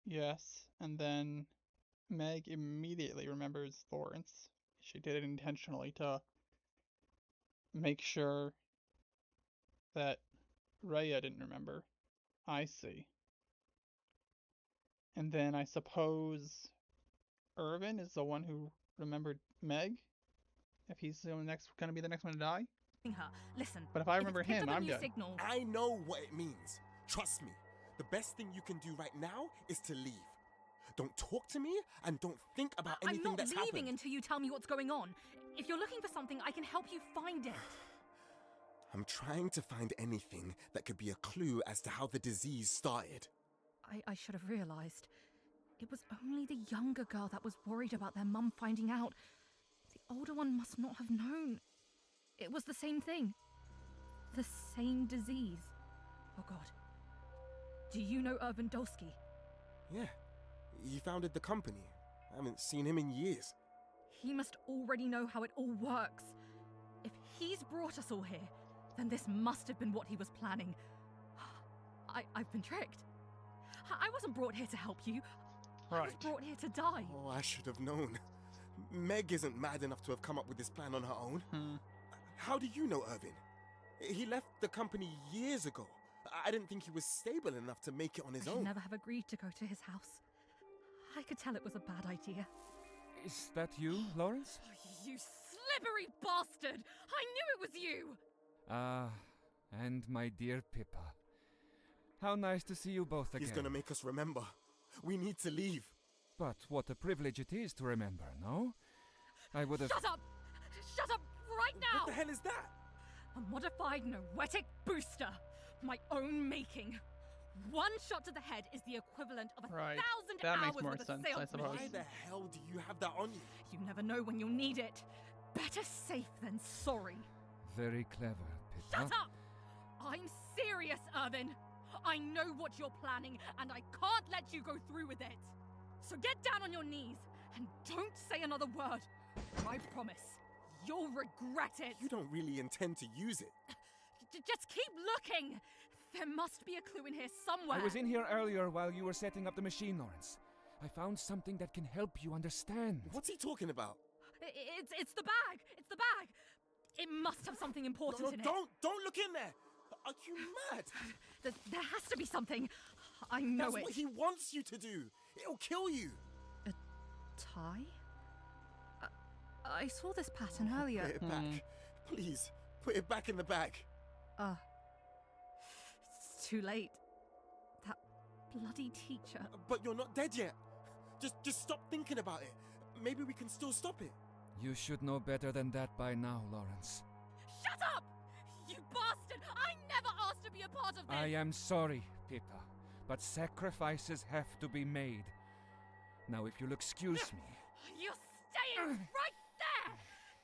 Yes, and then Meg immediately remembers Lawrence. She did it intentionally to make sure that Rhea didn't remember. I see. And then I suppose Irvin is the one who remembered Meg? If he's gonna be the next one to die? Her. Listen, but if I remember him, I'm dead. I know what it means. Trust me. The best thing you can do right now is to leave. Don't talk to me and don't think about anything that's happened. I'm not leaving until you tell me what's going on. If you're looking for something, I can help you find it. I'm trying to find anything that could be a clue as to how the disease started. I should have realized. It was only the younger girl that was worried about their mum finding out. The older one must not have known. It was the same thing. The same disease. Oh God. Do you know Irvin Dolsky? Yeah. He founded the company. I haven't seen him in years. He must already know how it all works. If he's brought us all here, then this must have been what he was planning. I've been tricked. I wasn't brought here to help you. Right. I was brought here to die. Oh, I should have known. Meg isn't mad enough to have come up with this plan on her own. How do you know Irvin? He left the company years ago. I didn't think he was stable enough to make it on his I own. should never have agreed to go to his house. I could tell it was a bad idea. Is that you, Lawrence? You slippery bastard! I knew it was you! Ah, and my dear Pippa. How nice to see you both again. He's gonna make us remember. We need to leave. But what a privilege it is to remember, no? I would have... Shut up! Shut up right now! What the hell is that? A modified noetic booster. My own making. One shot to the head is the equivalent of 1,000 that hours makes more with a sense, sales I suppose. Why the hell do you have that on you? You never know when you'll need it. Better safe than sorry. Very clever, Pippa. Shut up! I'm serious, Irvin. I know what you're planning, and I can't let you go through with it. So get down on your knees, and don't say another word. I promise, you'll regret it. You don't really intend to use it. Just keep looking. There must be a clue in here somewhere. I was in here earlier while you were setting up the machine, Lawrence. I found something that can help you understand. What's he talking about? It's the bag. It's the bag. It must have something important in it. Don't look in there. Are you mad? There has to be something. I know That's what he wants you to do. It'll kill you. A tie? I saw this pattern earlier. Put it back. Please, put it back in the bag. It's too late. That bloody teacher. But you're not dead yet. Just stop thinking about it. Maybe we can still stop it. You should know better than that by now, Lawrence. Shut up! You bastard! I never asked to be a part of this! I am sorry, Pippa, but sacrifices have to be made. Now, if you'll excuse me... You're staying right there!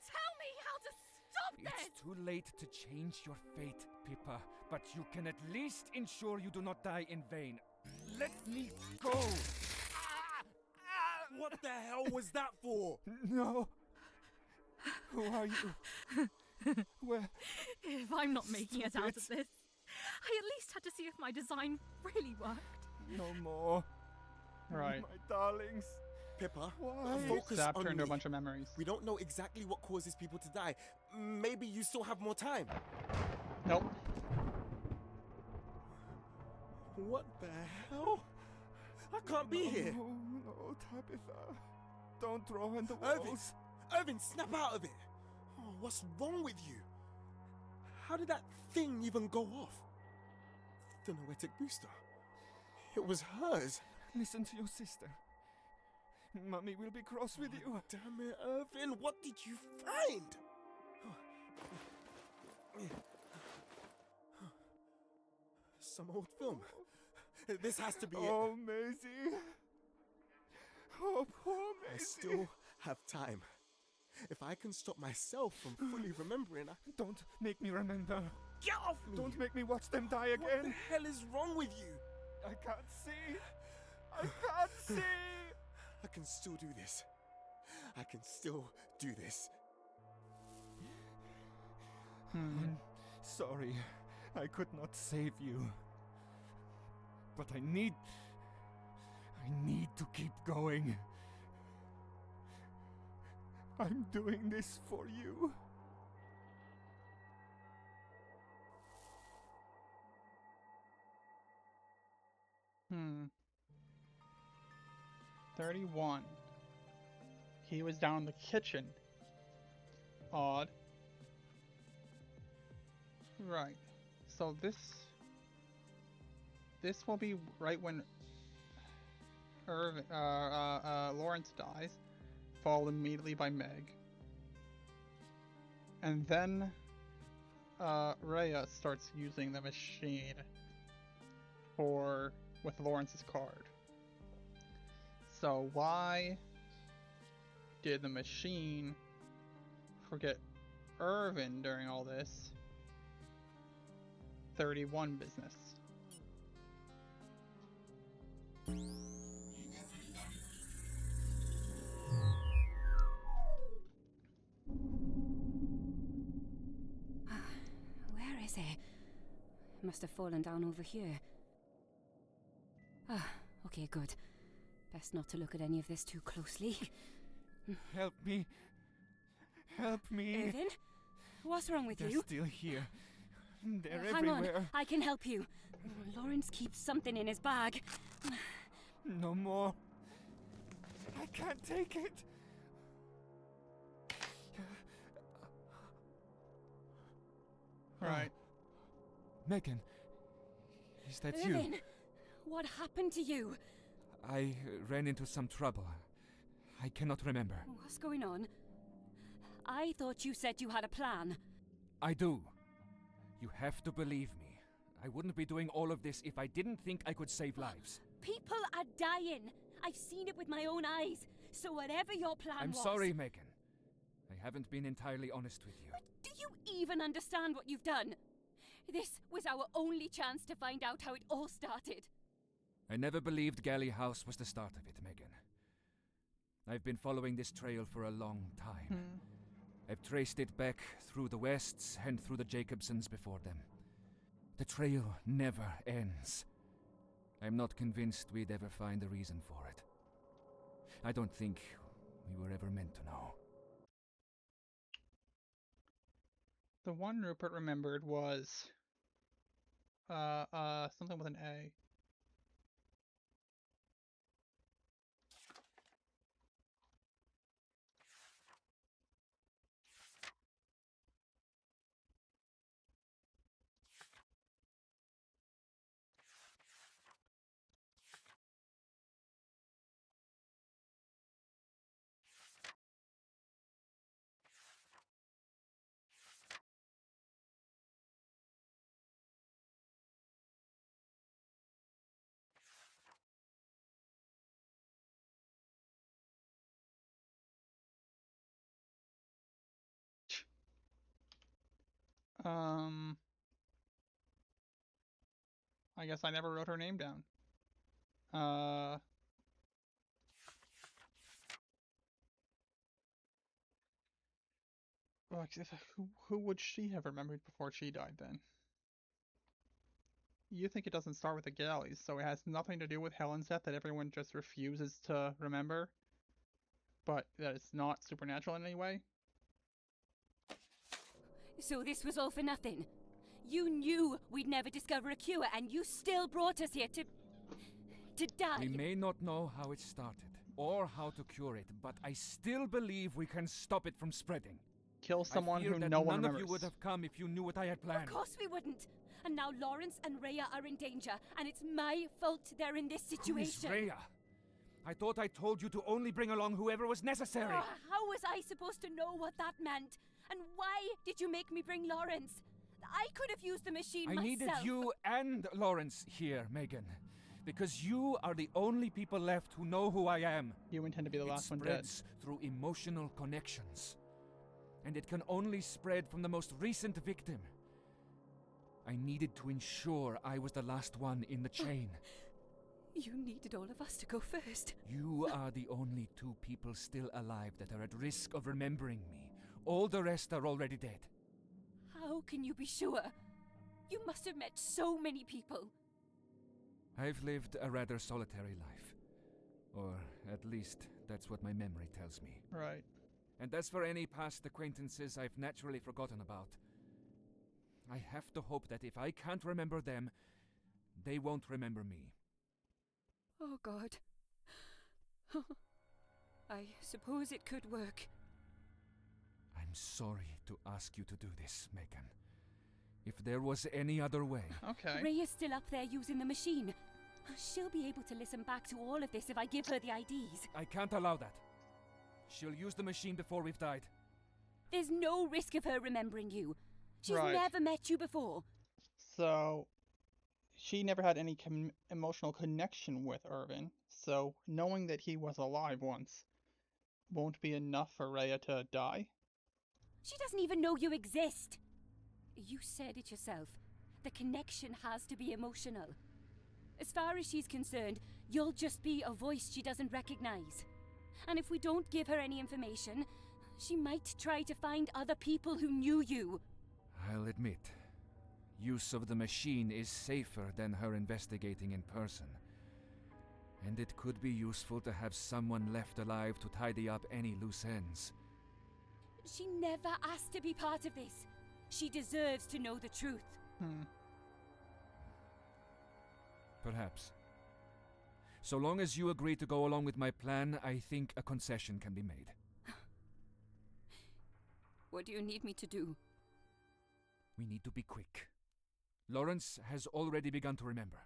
Tell me how to stop this! It's too late to change your fate, Pippa, but you can at least ensure you do not die in vain. Let me go! What the hell was that for? No. Who are you? Where? If I'm not making it out of this, I at least had to see if my design really worked. No more. Right. My darlings. Pippa, Why? focus Zapped her on into a me. bunch of memories. We don't know exactly what causes people to die. Maybe you still have more time. Nope. What the hell? I can't be here. No, Tabitha. Don't throw in the Irvin, walls. Irvin, snap out of it. Oh, what's wrong with you? How did that thing even go off? The noetic booster. It was hers. Listen to your sister. Mummy will be cross with you. Damn it, Irvin. What did you find? Some old film. This has to be it. Oh, Maisie. Oh, poor Maisie. I still have time. If I can stop myself from fully remembering, Don't make me remember. Get off me! Don't make me watch them die again. What the hell is wrong with you? I can't see. I can't see. I can still do this. I can still do this. I'm sorry. I could not save you. But I need to keep going. I'm doing this for you. Hmm. 31. He was down in the kitchen. Odd. Right. So this will be right when Lawrence dies, followed immediately by Meg. And then Rhea starts using the machine with Lawrence's card. So why did the machine forget Irvin during all this? 31 business. Where is it? It must have fallen down over here. Ah, okay, good. Best not to look at any of this too closely. Help me. Help me. Irvin? What's wrong with They're you? still here. They're Hang everywhere. on, I can help you. Lawrence keeps something in his bag. No more. I can't take it. Right. Megan, is that Irvin, you? what happened to you? I ran into some trouble. I cannot remember. What's going on? I thought you said you had a plan. I do. You have to believe me. I wouldn't be doing all of this if I didn't think I could save lives. People are dying. I've seen it with my own eyes. So whatever your plan I'm was... sorry, Megan. I haven't been entirely honest with you. Do you even understand what you've done? This was our only chance to find out how it all started. I never believed Galley House was the start of it, Megan. I've been following this trail for a long time. I've traced it back through the Wests and through the Jacobsons before them. The trail never ends. I'm not convinced we'd ever find a reason for it. I don't think we were ever meant to know. The one Rupert remembered was something with an A. I guess I never wrote her name down. Well, who would she have remembered before she died then? You think it doesn't start with the Galleys, so it has nothing to do with Helen's death that everyone just refuses to remember? But that it's not supernatural in any way? So this was all for nothing. You knew we'd never discover a cure, and you still brought us here to die. We may not know how it started, or how to cure it, but I still believe we can stop it from spreading. Kill someone who no one none remembers. of you would have come if you knew what I had planned. Of course we wouldn't. And now Lawrence and Rhea are in danger, and it's my fault they're in this situation. Who is Rhea? I thought I told you to only bring along whoever was necessary. Oh, how was I supposed to know what that meant? And why did you make me bring Lawrence? I could have used the machine myself. I needed you and Lawrence here, Megan. Because you are the only people left who know who I am. You intend to be the last one dead. It spreads through emotional connections. And it can only spread from the most recent victim. I needed to ensure I was the last one in the chain. You needed all of us to go first. You are the only two people still alive that are at risk of remembering me. All the rest are already dead. How can you be sure? You must have met so many people. I've lived a rather solitary life. Or at least, that's what my memory tells me. Right. And as for any past acquaintances I've naturally forgotten about, I have to hope that if I can't remember them, they won't remember me. Oh, God. I suppose it could work. I'm sorry to ask you to do this, Megan. If there was any other way... Okay. Rhea's still up there using the machine. She'll be able to listen back to all of this if I give her the IDs. I can't allow that. She'll use the machine before we've died. There's no risk of her remembering you. She's Right. never met you before. So, she never had any emotional connection with Irvin, so knowing that he was alive once won't be enough for Rhea to die? She doesn't even know you exist. You said it yourself. The connection has to be emotional. As far as she's concerned, you'll just be a voice she doesn't recognize. And if we don't give her any information, she might try to find other people who knew you. I'll admit, use of the machine is safer than her investigating in person. And it could be useful to have someone left alive to tidy up any loose ends. She never asked to be part of this. She deserves to know the truth. Perhaps. So long as you agree to go along with my plan, I think a concession can be made. What do you need me to do? We need to be quick. Lawrence has already begun to remember.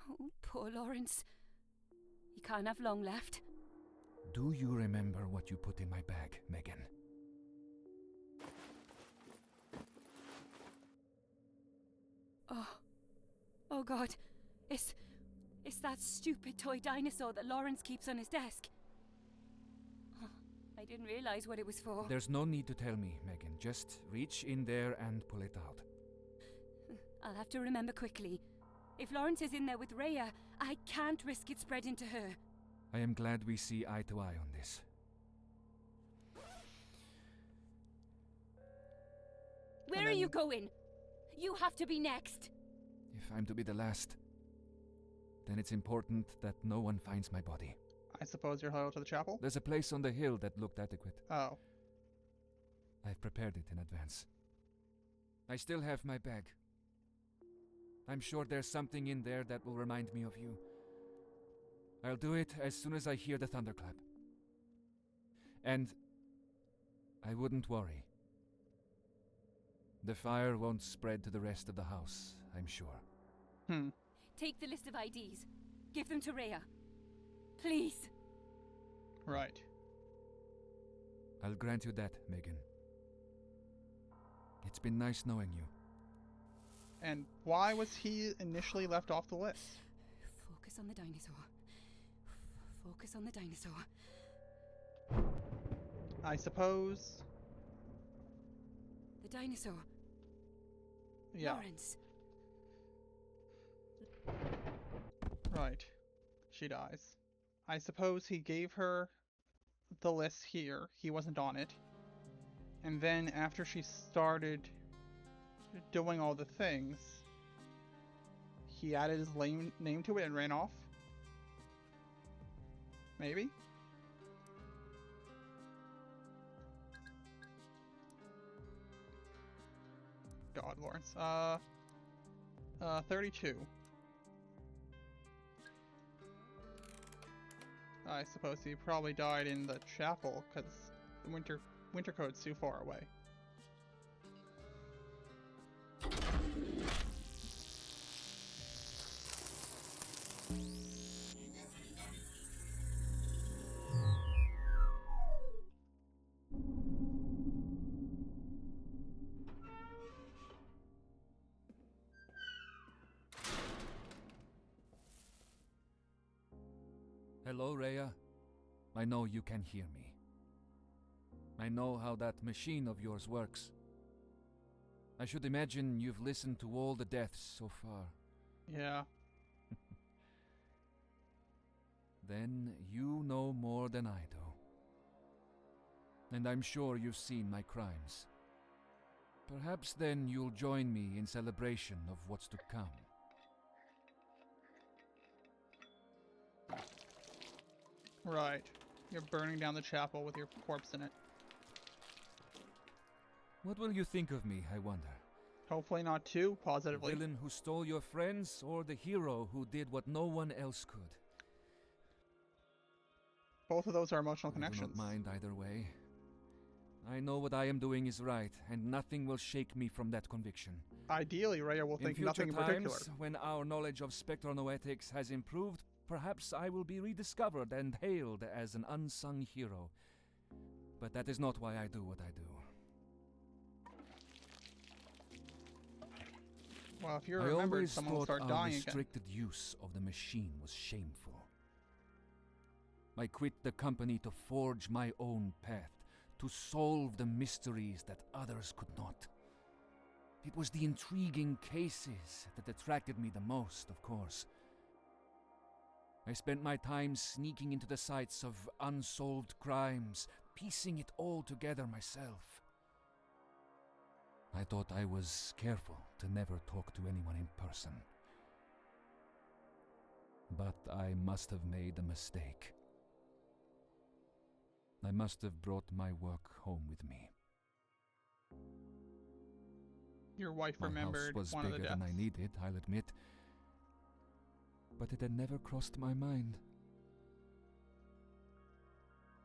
Oh, poor Lawrence. He can't have long left. Do you remember what you put in my bag, Megan? Oh God. It's that stupid toy dinosaur that Lawrence keeps on his desk. I didn't realize what it was for. There's no need to tell me, Megan. Just reach in there and pull it out. I'll have to remember quickly. If Lawrence is in there with Rhea, I can't risk it spreading to her. I am glad we see eye to eye on this. Where are you going? You have to be next. If I'm to be the last, then it's important that no one finds my body. I suppose you're loyal to the chapel? There's a place on the hill that looked adequate. Oh. I've prepared it in advance. I still have my bag. I'm sure there's something in there that will remind me of you. I'll do it as soon as I hear the thunderclap. And I wouldn't worry. The fire won't spread to the rest of the house, I'm sure. Take the list of IDs. Give them to Rhea. Please. Right. I'll grant you that, Megan. It's been nice knowing you. And why was he initially left off the list? Focus on the dinosaur. Focus on the dinosaur. I suppose... The dinosaur. Yeah. Lawrence. Right. She dies. I suppose he gave her the list here. He wasn't on it. And then after she started doing all the things, he added his name to it and ran off? Maybe? God, Lawrence. 32. I suppose he probably died in the chapel, because the winter code's too far away. Hello, Rhea. I know you can hear me. I know how that machine of yours works. I should imagine you've listened to all the deaths so far. Yeah. Then you know more than I do. And I'm sure you've seen my crimes. Perhaps then you'll join me in celebration of what's to come. Right. You're burning down the chapel with your corpse in it. What will you think of me, I wonder? Hopefully not too positively. The villain who stole your friends, or the hero who did what no one else could? Both of those are emotional connections. I do not mind either way. I know what I am doing is right, and nothing will shake me from that conviction. Ideally, Rhea will think nothing in particular. When our knowledge of spectronoetics has improved, perhaps I will be rediscovered and hailed as an unsung hero. But that is not why I do what I do. Well, if you remember, someone will start dying again. I always thought our restricted use of the machine was shameful. I quit the company to forge my own path, to solve the mysteries that others could not. It was the intriguing cases that attracted me the most, of course. I spent my time sneaking into the sites of unsolved crimes, piecing it all together myself. I thought I was careful to never talk to anyone in person. But I must have made a mistake. I must have brought my work home with me. Your wife remembered my house was one of the bigger deaths. than I needed, I'll admit. But it had never crossed my mind.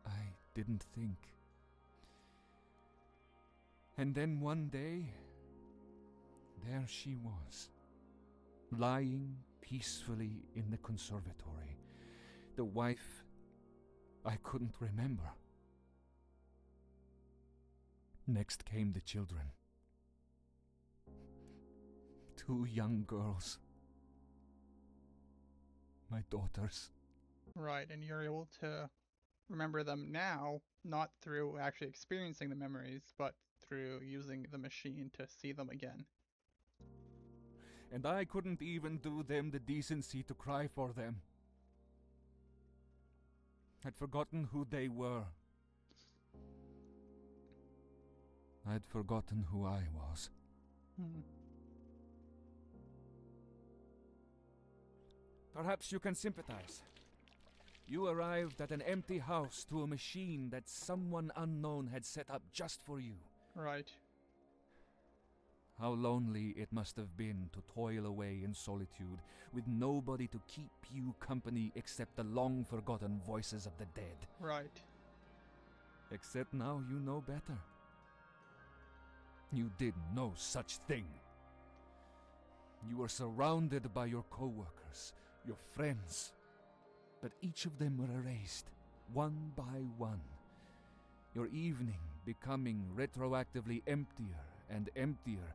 I didn't think. And then one day, there she was, lying peacefully in the conservatory, the wife I couldn't remember. Next came the children. 2 young girls. My daughters. Right, and you're able to remember them now, not through actually experiencing the memories, but through using the machine to see them again. And I couldn't even do them the decency to cry for them. I'd forgotten who they were. I'd forgotten who I was. Perhaps you can sympathize. You arrived at an empty house to a machine that someone unknown had set up just for you. Right. How lonely it must have been to toil away in solitude, with nobody to keep you company except the long-forgotten voices of the dead. Right. Except now you know better. You did no such thing. You were surrounded by your co-workers, your friends, but each of them were erased, one by one. Your evening becoming retroactively emptier and emptier,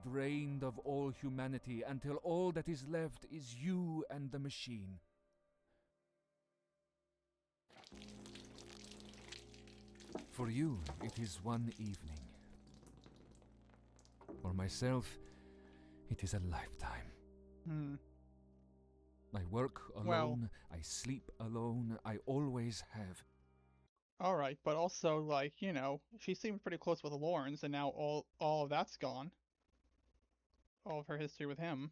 drained of all humanity until all that is left is you and the machine. For you, it is one evening. For myself, it is a lifetime. Hmm. I work alone, I sleep alone, I always have. Alright, but also, like, you know, she seemed pretty close with Lawrence, and now all of that's gone. All of her history with him.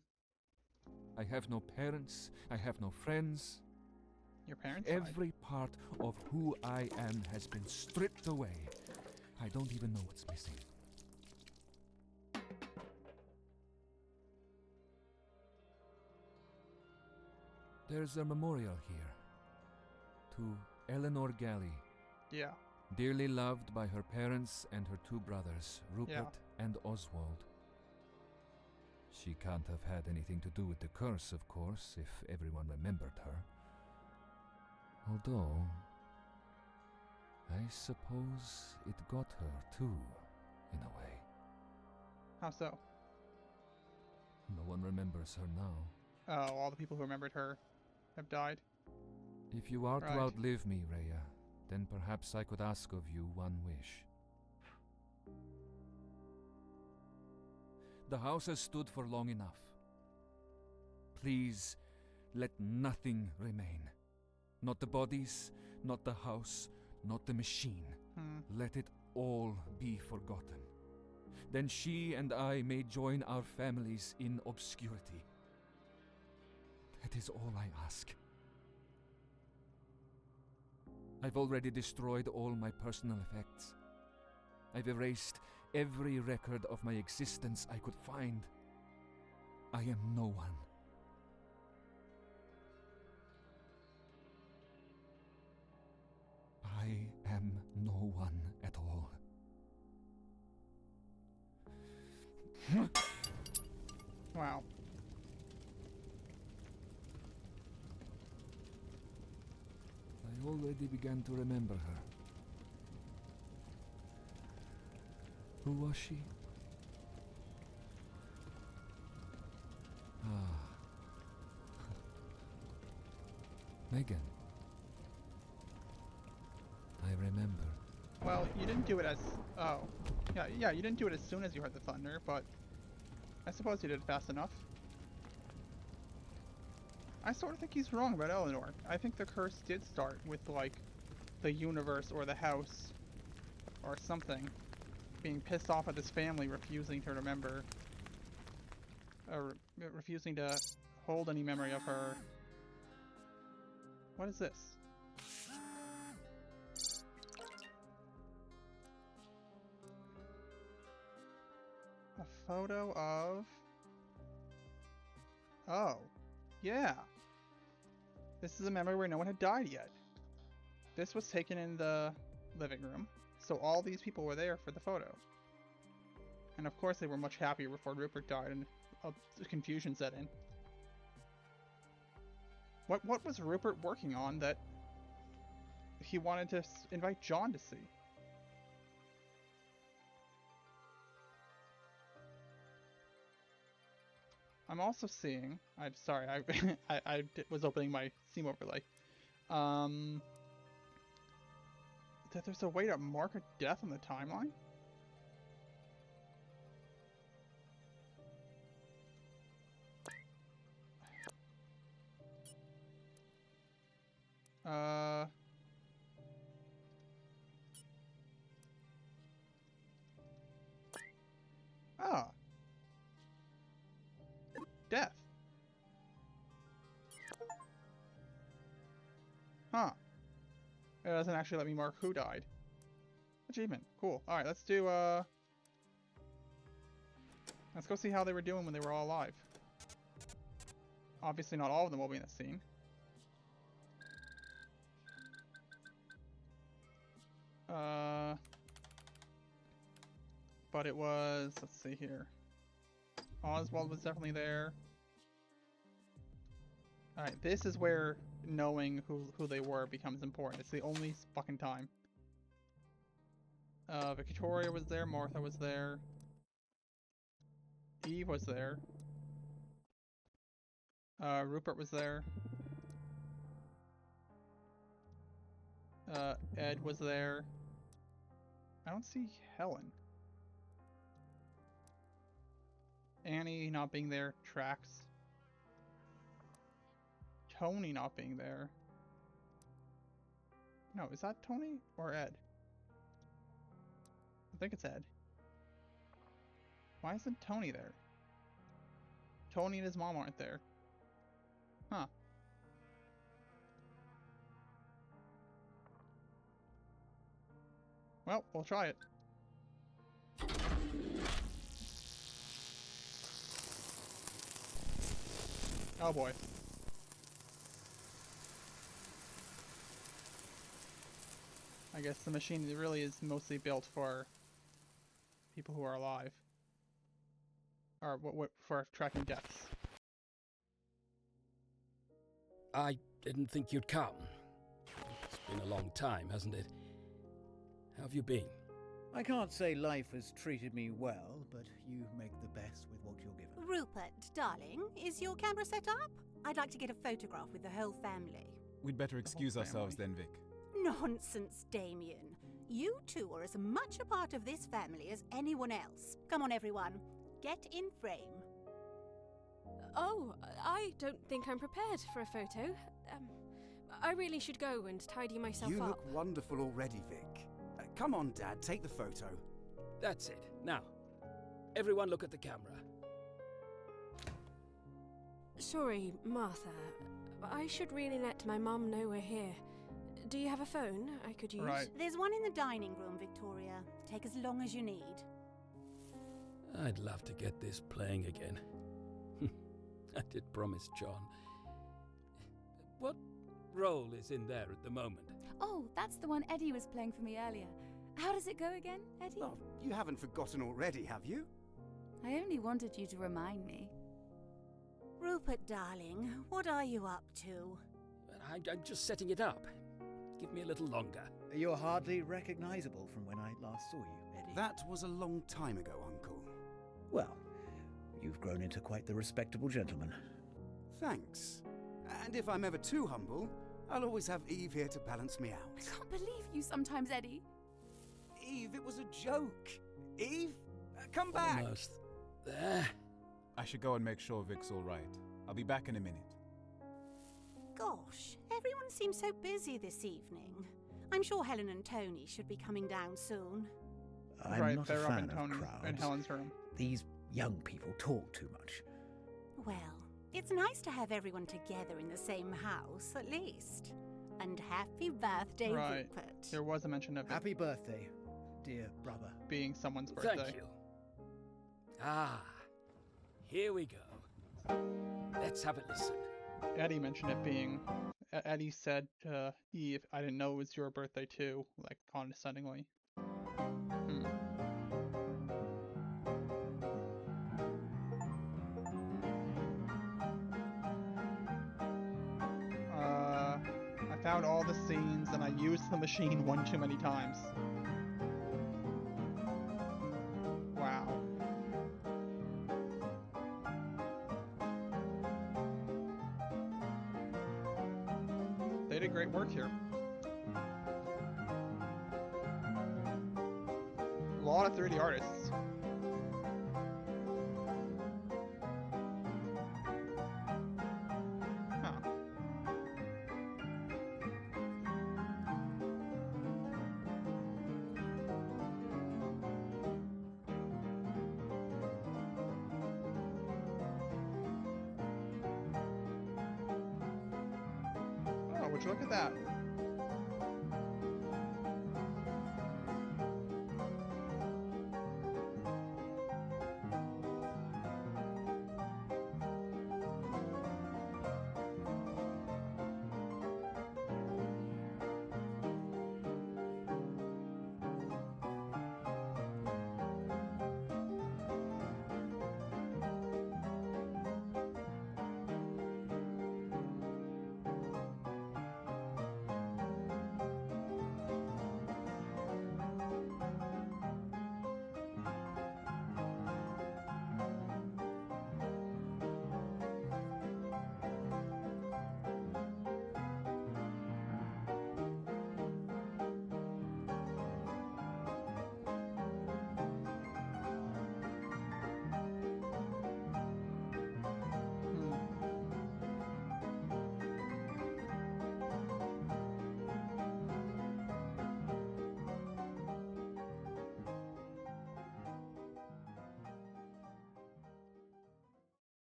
I have no parents, I have no friends. Your parents Every part of who I am has been stripped away. I don't even know what's missing. There's a memorial here to Eleanor Galley. Yeah. Dearly loved by her parents and her two brothers, Rupert and Oswald. She can't have had anything to do with the curse, of course, if everyone remembered her. Although, I suppose it got her too, in a way. How so? No one remembers her now. Oh, all the people who remembered her have died? If you are Right. to outlive me, Rhea, then perhaps I could ask of you one wish. The house has stood for long enough. Please, let nothing remain. Not the bodies, not the house, not the machine. Let it all be forgotten. Then she and I may join our families in obscurity. That is all I ask. I've already destroyed all my personal effects. I've erased every record of my existence I could find. I am no one. I am no one at all. Wow. I already began to remember her. Who was she? Ah. Megan. I remember. Well, you didn't do it as... Oh. Yeah, you didn't do it as soon as you heard the thunder, but... I suppose you did it fast enough. I sort of think he's wrong about Eleanor. I think the curse did start with, like, the universe or the house or something being pissed off at this family refusing to remember, or refusing to hold any memory of her. What is this? A photo of... Oh. Yeah. This is a memory where no one had died yet. This was taken in the living room, so all these people were there for the photo. And of course they were much happier before Rupert died and confusion set in. What was Rupert working on that he wanted to invite John to see? I'm also seeing... I'm sorry, I was opening my Steam overlay. That there's a way to mark a death on the timeline? Death. doesn't actually let me mark who died. Achievement. Cool. Alright, let's do, let's go see how they were doing when they were all alive. Obviously not all of them will be in the scene. But it was, let's see here. Oswald was definitely there. Alright, this is where knowing who they were becomes important. It's the only fucking time. Victoria was there, Martha was there. Eve was there. Rupert was there. Ed was there. I don't see Helen. Annie not being there tracks. Tony not being there. No, is that Tony or Ed? I think it's Ed. Why isn't Tony there? Tony and his mom aren't there. Huh. Well, we'll try it. Oh boy. I guess the machine really is mostly built for people who are alive. Or what for tracking deaths. I didn't think you'd come. It's been a long time, hasn't it? How have you been? I can't say life has treated me well, but you make the best with what you're given. Rupert, darling, is your camera set up? I'd like to get a photograph with the whole family. We'd better excuse ourselves then, Vic. Nonsense, Damien. You two are as much a part of this family as anyone else. Come on, everyone. Get in frame. Oh, I don't think I'm prepared for a photo. I really should go and tidy myself up. You look wonderful already, Vic. Come on, Dad, take the photo. That's it. Now, everyone look at the camera. Sorry, Martha. I should really let my mum know we're here. Do you have a phone I could use? Right. There's one in the dining room, Victoria. Take as long as you need. I'd love to get this playing again. I did promise John. What role is in there at the moment? Oh, that's the one Eddie was playing for me earlier. How does it go again, Eddie? Oh, you haven't forgotten already, have you? I only wanted you to remind me. Rupert, darling, what are you up to? I'm just setting it up. Give me a little longer. You're hardly recognizable from when I last saw you, Eddie. That was a long time ago, Uncle. Well, you've grown into quite the respectable gentleman. Thanks. And if I'm ever too humble, I'll always have Eve here to balance me out. I can't believe you sometimes, Eddie. Eve, it was a joke. Eve, come back. Almost there. I should go and make sure Vic's all right. I'll be back in a minute. Gosh, everyone seems so busy this evening. I'm sure Helen and Tony should be coming down soon. I'm not a fan of Tony crowds. in Helen's room. These young people talk too much. Well, it's nice to have everyone together in the same house, at least. And happy birthday, Right. Rupert. There was a mention of it Happy birthday, dear brother. being someone's birthday. Thank you. Ah, here we go. Let's have a listen. Eddie mentioned it being. Eddie said to Eve, "I didn't know it was your birthday too," like condescendingly. I found all the scenes and I used the machine one too many times. Wow. They did great work here. A lot of 3D artists. Oh, would you look at that?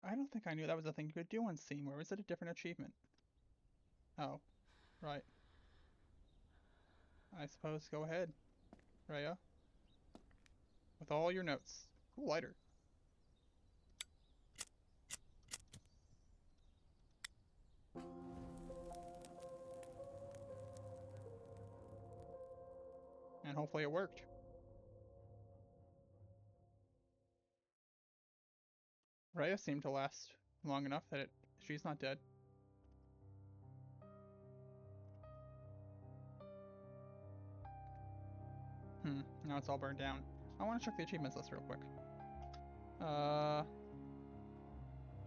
I don't think I knew that was a thing you could do on Steam. Or is it a different achievement? Oh, right. I suppose go ahead, Rhea. With all your notes. Cool lighter. And hopefully it worked. Rhea seemed to last long enough that she's not dead. Now it's all burned down. I want to check the achievements list real quick.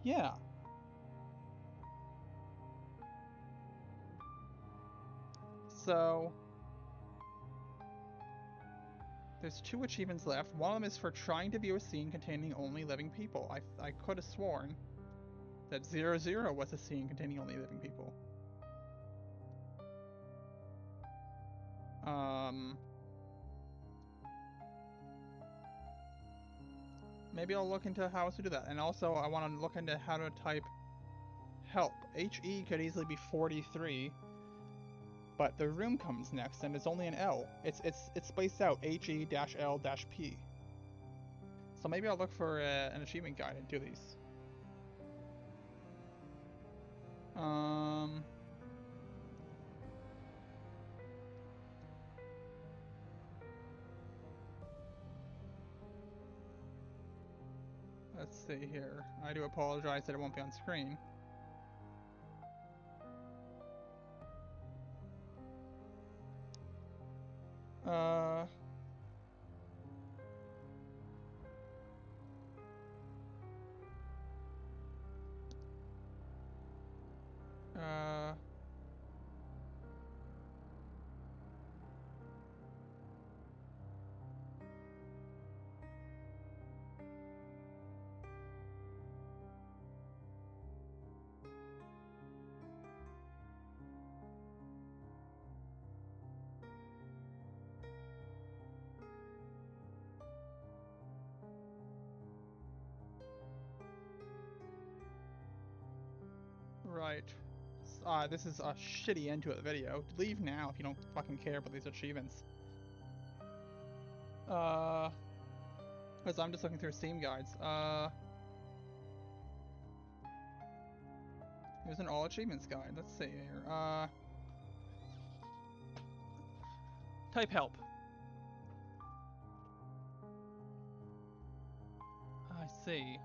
Yeah. So, there's 2 achievements left. One of them is for trying to view a scene containing only living people. I could have sworn that 00 was a scene containing only living people. Maybe I'll look into how to do that. And also, I want to look into how to type help. HE could easily be 43, but the room comes next, and it's only an L. It's spaced out HE-L-P. So maybe I'll look for an achievement guide and do these. Let's see here. I do apologize that it won't be on screen. Right. This is a shitty end to a video. Leave now if you don't fucking care about these achievements. Because I'm just looking through Steam guides. Here's an all achievements guide. Let's see here. Type help. I see.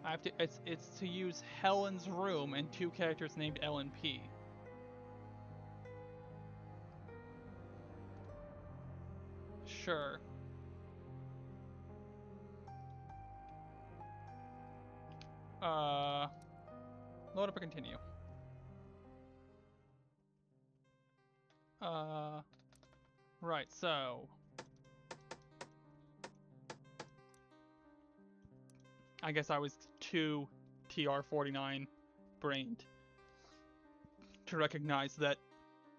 I have to. It's to use Helen's room and 2 characters named L and P. Sure. Load up or continue. Right, so I guess I was too TR49 brained to recognize that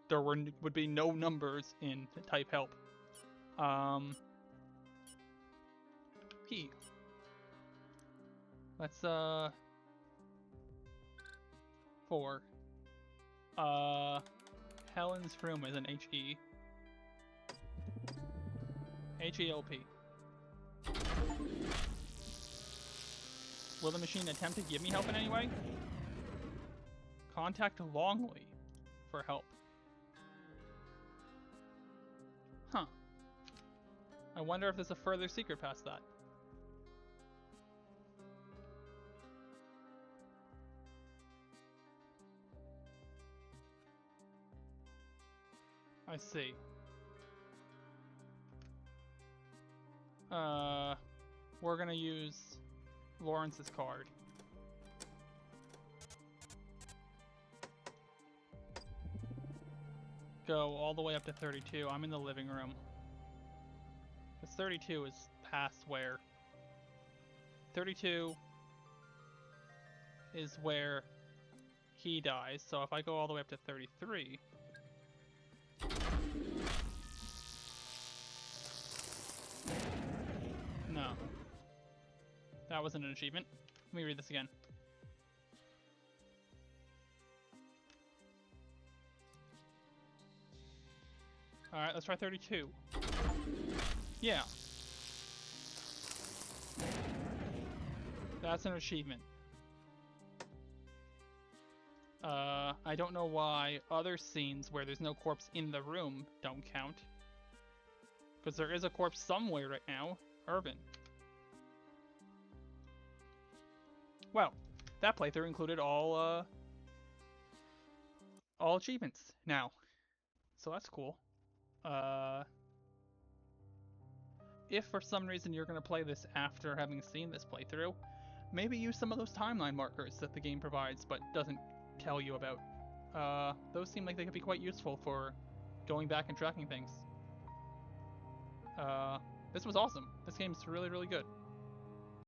there would be no numbers in type help. P. Let's 4. Helen's room is an HE. HELP. Will the machine attempt to give me help in any way? Contact Longley for help. Huh. I wonder if there's a further secret past that. I see. We're gonna use Lawrence's card. Go all the way up to 32. I'm in the living room. Because 32 is past where? 32 is where he dies, so if I go all the way up to 33... That wasn't an achievement. Let me read this again. Alright, let's try 32. Yeah. That's an achievement. I don't know why other scenes where there's no corpse in the room don't count. Because there is a corpse somewhere right now. Irvin. Well, that playthrough included all achievements now. So that's cool. If for some reason you're going to play this after having seen this playthrough, maybe use some of those timeline markers that the game provides but doesn't tell you about. Those seem like they could be quite useful for going back and tracking things. This was awesome. This game's really, really good.